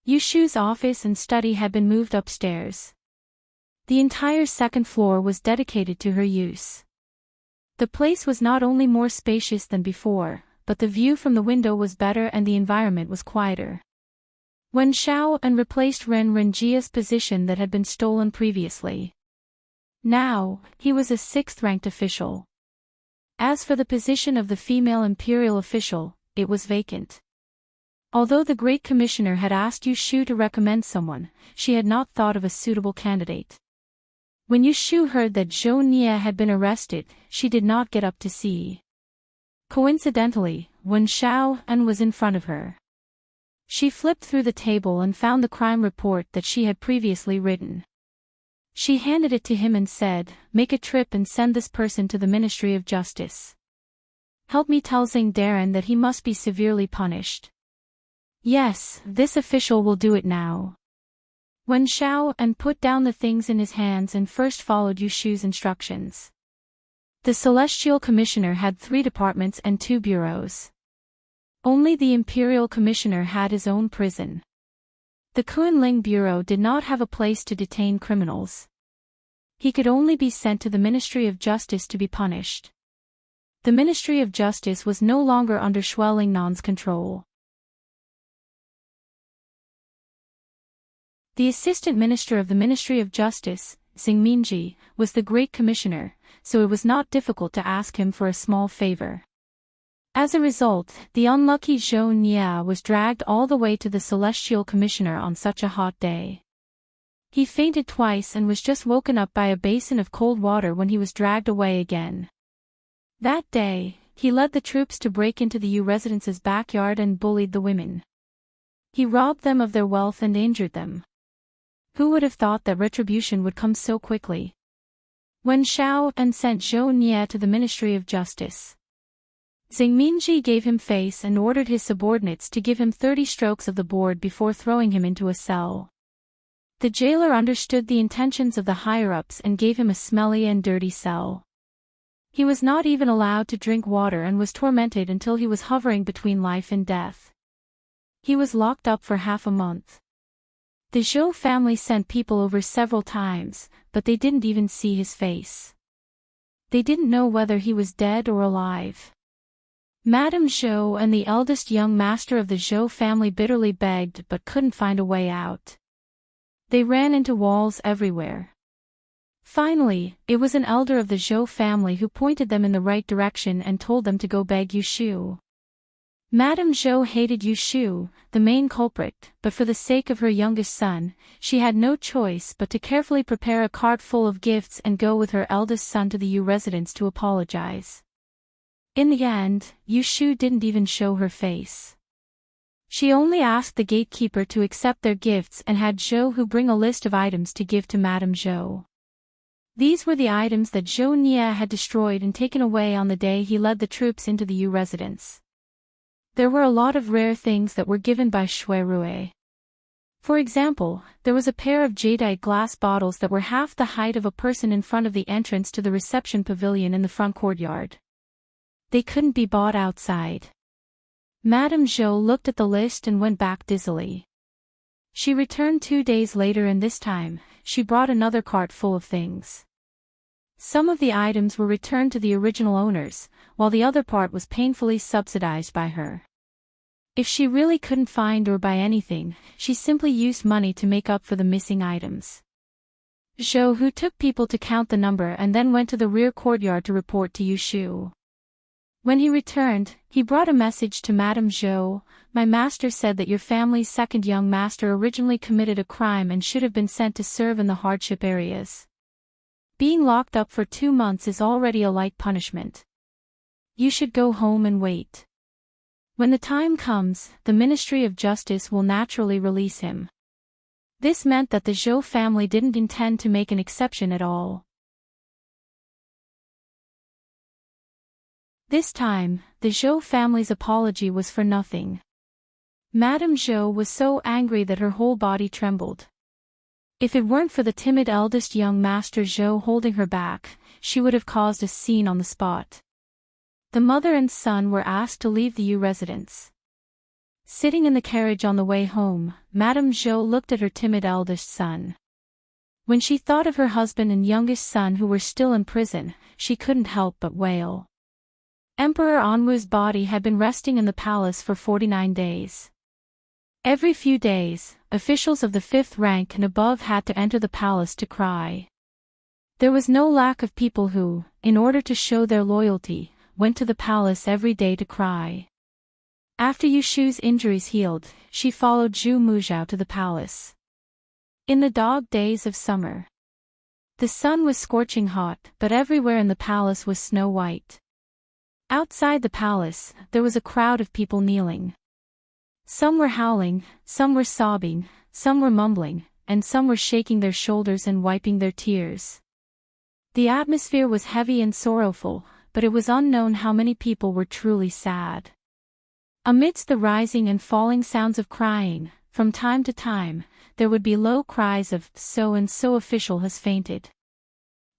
Yu Shu's office and study had been moved upstairs. The entire second floor was dedicated to her use. The place was not only more spacious than before, but the view from the window was better and the environment was quieter. Wen Shao and replaced Ren Renjia's position that had been stolen previously. Now, he was a 6th-ranked official. As for the position of the female imperial official, it was vacant. Although the Great Commissioner had asked Yu Shu to recommend someone, she had not thought of a suitable candidate. When Yu Shu heard that Zhou Nia had been arrested, she did not get up to see. Coincidentally, Wen Shao was in front of her. She flipped through the table and found the crime report that she had previously written. She handed it to him and said, "Make a trip and send this person to the Ministry of Justice. Help me tell Xing Darren that he must be severely punished." "Yes, this official will do it now." Wen Shao put down the things in his hands and first followed Yu Shu's instructions. The Celestial Commissioner had 3 departments and 2 bureaus. Only the Imperial Commissioner had his own prison. The Kunling Bureau did not have a place to detain criminals. He could only be sent to the Ministry of Justice to be punished. The Ministry of Justice was no longer under Shui Lingnan's control. The Assistant Minister of the Ministry of Justice, Xing Mingji, was the Great Commissioner, so it was not difficult to ask him for a small favor. As a result, the unlucky Zhou Nia was dragged all the way to the Celestial Commissioner on such a hot day. He fainted twice and was just woken up by a basin of cold water when he was dragged away again. That day, he led the troops to break into the Yu residence's backyard and bullied the women. He robbed them of their wealth and injured them. Who would have thought that retribution would come so quickly? Wen Shao sent Zhou Nia to the Ministry of Justice. Xing Mingji gave him face and ordered his subordinates to give him 30 strokes of the board before throwing him into a cell. The jailer understood the intentions of the higher-ups and gave him a smelly and dirty cell. He was not even allowed to drink water and was tormented until he was hovering between life and death. He was locked up for half a month. The Zhou family sent people over several times, but they didn't even see his face. They didn't know whether he was dead or alive. Madame Zhou and the eldest young master of the Zhou family bitterly begged but couldn't find a way out. They ran into walls everywhere. Finally, it was an elder of the Zhou family who pointed them in the right direction and told them to go beg Yushu. Madame Zhou hated Yushu, the main culprit, but for the sake of her youngest son, she had no choice but to carefully prepare a cart full of gifts and go with her eldest son to the Yu residence to apologize. In the end, Yushu didn't even show her face. She only asked the gatekeeper to accept their gifts and had Zhou Hu bring a list of items to give to Madame Zhou. These were the items that Zhou Nia had destroyed and taken away on the day he led the troops into the Yu residence. There were a lot of rare things that were given by Shui Rui. For example, there was a pair of jadeite glass bottles that were half the height of a person in front of the entrance to the reception pavilion in the front courtyard. They couldn't be bought outside. Madame Zhou looked at the list and went back dizzily. She returned 2 days later and this time, she brought another cart full of things. Some of the items were returned to the original owners, while the other part was painfully subsidized by her. If she really couldn't find or buy anything, she simply used money to make up for the missing items. Zhou Hu took people to count the number and then went to the rear courtyard to report to Yushu. When he returned, he brought a message to Madame Zhou. My master said that your family's second young master originally committed a crime and should have been sent to serve in the hardship areas. Being locked up for 2 months is already a light punishment. You should go home and wait. When the time comes, the Ministry of Justice will naturally release him. This meant that the Zhou family didn't intend to make an exception at all. This time, the Zhou family's apology was for nothing. Madame Zhou was so angry that her whole body trembled. If it weren't for the timid eldest young master Zhou holding her back, she would have caused a scene on the spot. The mother and son were asked to leave the Yu residence. Sitting in the carriage on the way home, Madame Zhou looked at her timid eldest son. When she thought of her husband and youngest son who were still in prison, she couldn't help but wail. Emperor Anwu's body had been resting in the palace for 49 days. Every few days, officials of the 5th rank and above had to enter the palace to cry. There was no lack of people who, in order to show their loyalty, went to the palace every day to cry. After Yushu's injuries healed, she followed Zhu Muzhao to the palace. In the dog days of summer, the sun was scorching hot, but everywhere in the palace was snow white. Outside the palace, there was a crowd of people kneeling. Some were howling, some were sobbing, some were mumbling, and some were shaking their shoulders and wiping their tears. The atmosphere was heavy and sorrowful, but it was unknown how many people were truly sad. Amidst the rising and falling sounds of crying, from time to time, there would be low cries of, "So-and-so official has fainted."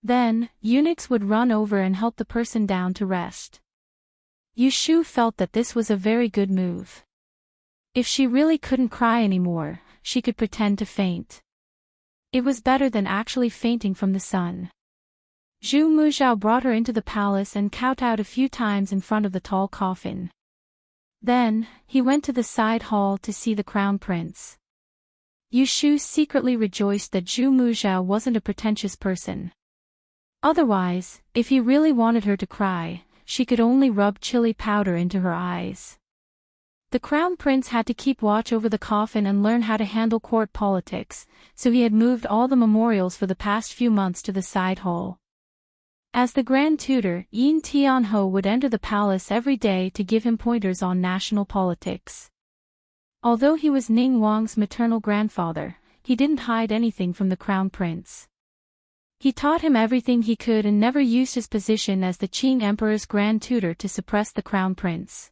Then, eunuchs would run over and help the person down to rest. Yushu felt that this was a very good move. If she really couldn't cry anymore, she could pretend to faint. It was better than actually fainting from the sun. Zhu Muzhao brought her into the palace and kowtowed a few times in front of the tall coffin. Then, he went to the side hall to see the crown prince. Yushu secretly rejoiced that Zhu Muzhao wasn't a pretentious person. Otherwise, if he really wanted her to cry, she could only rub chili powder into her eyes. The crown prince had to keep watch over the coffin and learn how to handle court politics, so he had moved all the memorials for the past few months to the side hall. As the Grand Tutor, Yin Tianho would enter the palace every day to give him pointers on national politics. Although he was Ning Wang's maternal grandfather, he didn't hide anything from the crown prince. He taught him everything he could and never used his position as the Qing Emperor's Grand Tutor to suppress the crown prince.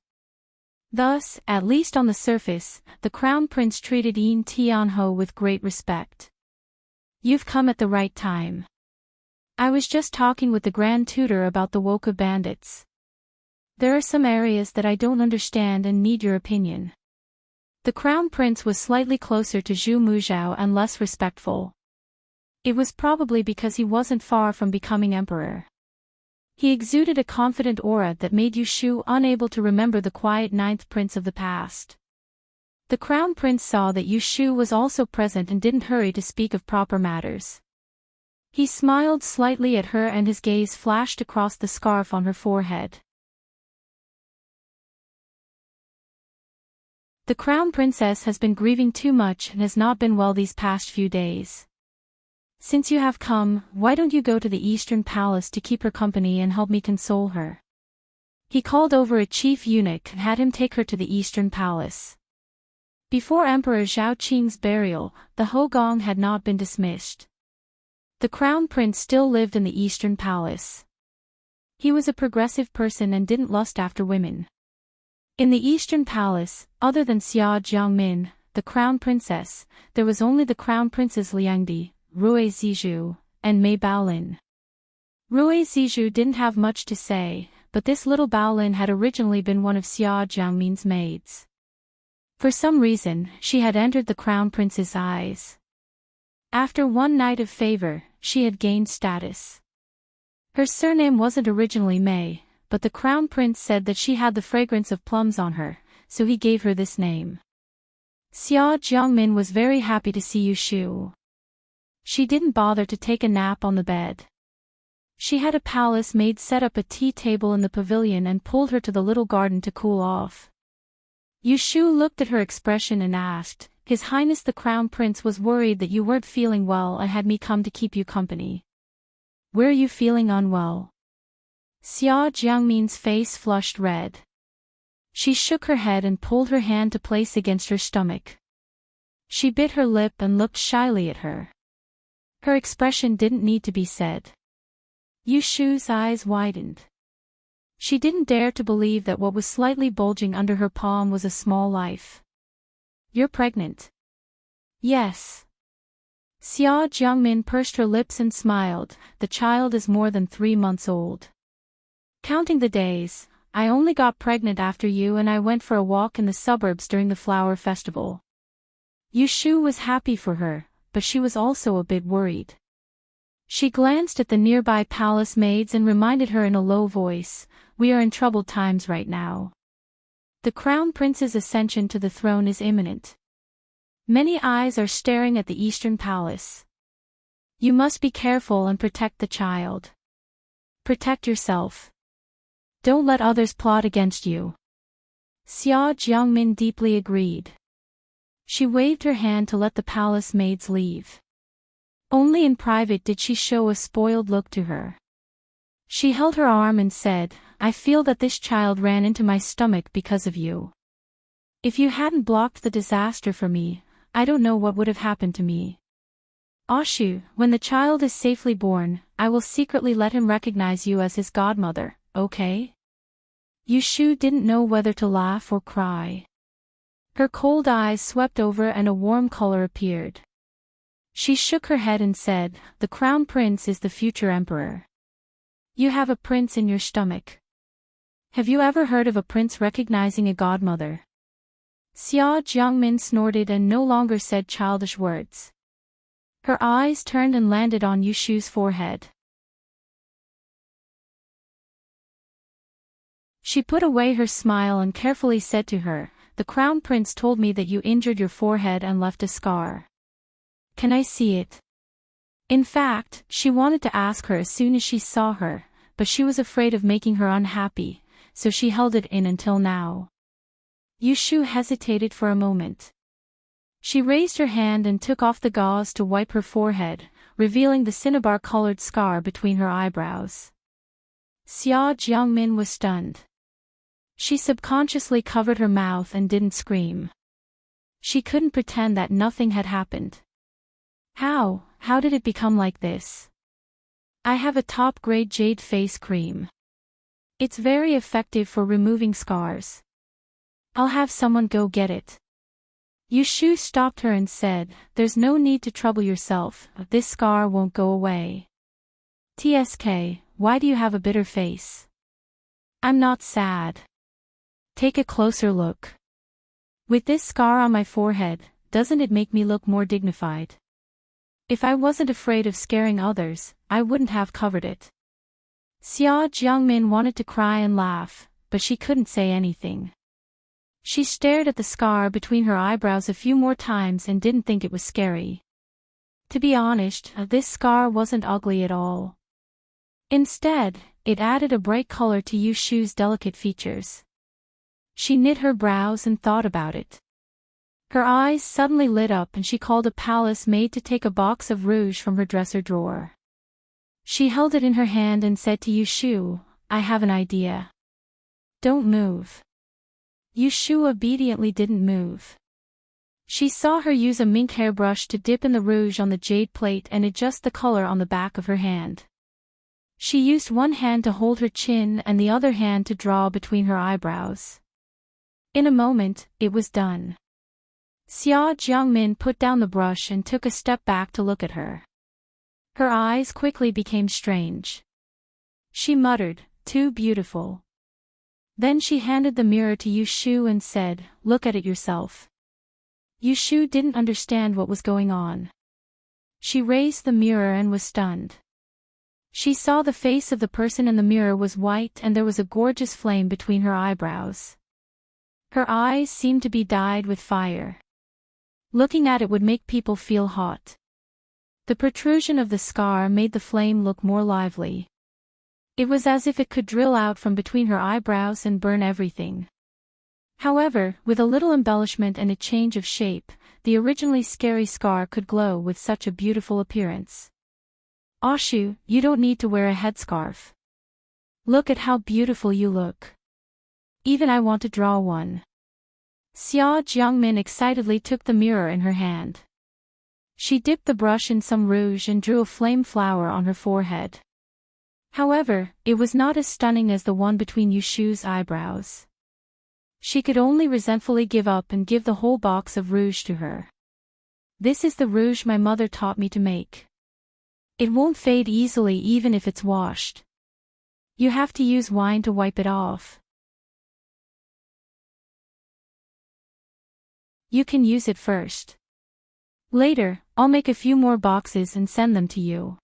Thus, at least on the surface, the crown prince treated Yin Tianho with great respect. You've come at the right time. I was just talking with the Grand Tutor about the Woka bandits. There are some areas that I don't understand and need your opinion. The Crown Prince was slightly closer to Zhu Muzhao and less respectful. It was probably because he wasn't far from becoming emperor. He exuded a confident aura that made Yu Shu unable to remember the quiet ninth prince of the past. The Crown Prince saw that Yu Shu was also present and didn't hurry to speak of proper matters. He smiled slightly at her and his gaze flashed across the scarf on her forehead. The Crown Princess has been grieving too much and has not been well these past few days. Since you have come, why don't you go to the Eastern Palace to keep her company and help me console her? He called over a chief eunuch and had him take her to the Eastern Palace. Before Emperor Zhao Qing's burial, the Hogong had not been dismissed. The Crown Prince still lived in the Eastern Palace. He was a progressive person and didn't lust after women. In the Eastern Palace, other than Xia Jiangmin, the Crown Princess, there was only the Crown Princes Liangdi, Rui Zizhu, and Mei Baolin. Rui Zizhu didn't have much to say, but this little Baolin had originally been one of Xia Jiangmin's maids. For some reason, she had entered the Crown Prince's eyes. After one night of favor, she had gained status. Her surname wasn't originally Mei, but the Crown Prince said that she had the fragrance of plums on her, so he gave her this name. Xia Jiangmin was very happy to see Yu Shu. She didn't bother to take a nap on the bed. She had a palace maid set up a tea table in the pavilion and pulled her to the little garden to cool off. Yu Shu looked at her expression and asked, "His Highness the Crown Prince was worried that you weren't feeling well and had me come to keep you company. Were you feeling unwell?" Xia Jiangmin's face flushed red. She shook her head and pulled her hand to place against her stomach. She bit her lip and looked shyly at her. Her expression didn't need to be said. Yu Shu's eyes widened. She didn't dare to believe that what was slightly bulging under her palm was a small life. "You're pregnant." "Yes." Xia Jiangmin pursed her lips and smiled. "The child is more than 3 months old. Counting the days, I only got pregnant after you and I went for a walk in the suburbs during the flower festival." Yu Shu was happy for her, but she was also a bit worried. She glanced at the nearby palace maids and reminded her in a low voice, "We are in troubled times right now. The Crown Prince's ascension to the throne is imminent. Many eyes are staring at the Eastern Palace. You must be careful and protect the child. Protect yourself. Don't let others plot against you." Xia Jiangmin deeply agreed. She waved her hand to let the palace maids leave. Only in private did she show a spoiled look to her. She held her arm and said, "I feel that this child ran into my stomach because of you. If you hadn't blocked the disaster for me, I don't know what would have happened to me. Ashu, when the child is safely born, I will secretly let him recognize you as his godmother, okay?" Yu Shu didn't know whether to laugh or cry. Her cold eyes swept over and a warm color appeared. She shook her head and said, "The Crown Prince is the future emperor. You have a prince in your stomach. Have you ever heard of a prince recognizing a godmother?" Xia Jiangmin snorted and no longer said childish words. Her eyes turned and landed on Yu Shu's forehead. She put away her smile and carefully said to her, "The Crown Prince told me that you injured your forehead and left a scar. Can I see it?" In fact, she wanted to ask her as soon as she saw her, but she was afraid of making her unhappy, so she held it in until now. Yu Shu hesitated for a moment. She raised her hand and took off the gauze to wipe her forehead, revealing the cinnabar-colored scar between her eyebrows. Xia Jiangmin was stunned. She subconsciously covered her mouth and didn't scream. She couldn't pretend that nothing had happened. How did it become like this?" "I have a top-grade jade face cream. It's very effective for removing scars. I'll have someone go get it." Yushu stopped her and said, "There's no need to trouble yourself, this scar won't go away." "TSK, why do you have a bitter face?" "I'm not sad. Take a closer look. With this scar on my forehead, doesn't it make me look more dignified? If I wasn't afraid of scaring others, I wouldn't have covered it." Xia Jiangmin wanted to cry and laugh, but she couldn't say anything. She stared at the scar between her eyebrows a few more times and didn't think it was scary. To be honest, this scar wasn't ugly at all. Instead, it added a bright color to Yushu's delicate features. She knit her brows and thought about it. Her eyes suddenly lit up and she called a palace maid to take a box of rouge from her dresser drawer. She held it in her hand and said to Yushu, "I have an idea. Don't move." Yushu obediently didn't move. She saw her use a mink hairbrush to dip in the rouge on the jade plate and adjust the color on the back of her hand. She used one hand to hold her chin and the other hand to draw between her eyebrows. In a moment, it was done. Xia Jiangmin put down the brush and took a step back to look at her. Her eyes quickly became strange. She muttered, "Too beautiful." Then she handed the mirror to Yushu and said, "Look at it yourself." Yushu didn't understand what was going on. She raised the mirror and was stunned. She saw the face of the person in the mirror was white and there was a gorgeous flame between her eyebrows. Her eyes seemed to be dyed with fire. Looking at it would make people feel hot. The protrusion of the scar made the flame look more lively. It was as if it could drill out from between her eyebrows and burn everything. However, with a little embellishment and a change of shape, the originally scary scar could glow with such a beautiful appearance. "Ashu, you don't need to wear a headscarf. Look at how beautiful you look. Even I want to draw one." Xia Jiangmin excitedly took the mirror in her hand. She dipped the brush in some rouge and drew a flame flower on her forehead. However, it was not as stunning as the one between Yushu's eyebrows. She could only resentfully give up and give the whole box of rouge to her. "This is the rouge my mother taught me to make. It won't fade easily even if it's washed. You have to use wine to wipe it off. You can use it first. Later, I'll make a few more boxes and send them to you."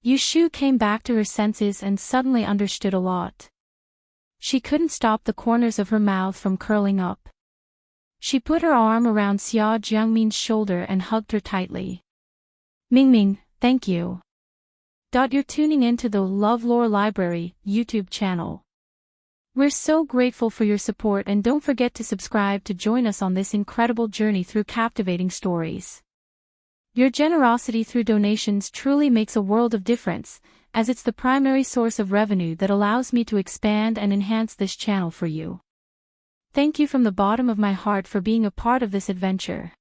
Yushu came back to her senses and suddenly understood a lot. She couldn't stop the corners of her mouth from curling up. She put her arm around Xia Jiangmin's shoulder and hugged her tightly. "Mingming, thank you. You're tuning in to the LoveLore Library YouTube channel. We're so grateful for your support and don't forget to subscribe to join us on this incredible journey through captivating stories. Your generosity through donations truly makes a world of difference, as it's the primary source of revenue that allows me to expand and enhance this channel for you. Thank you from the bottom of my heart for being a part of this adventure.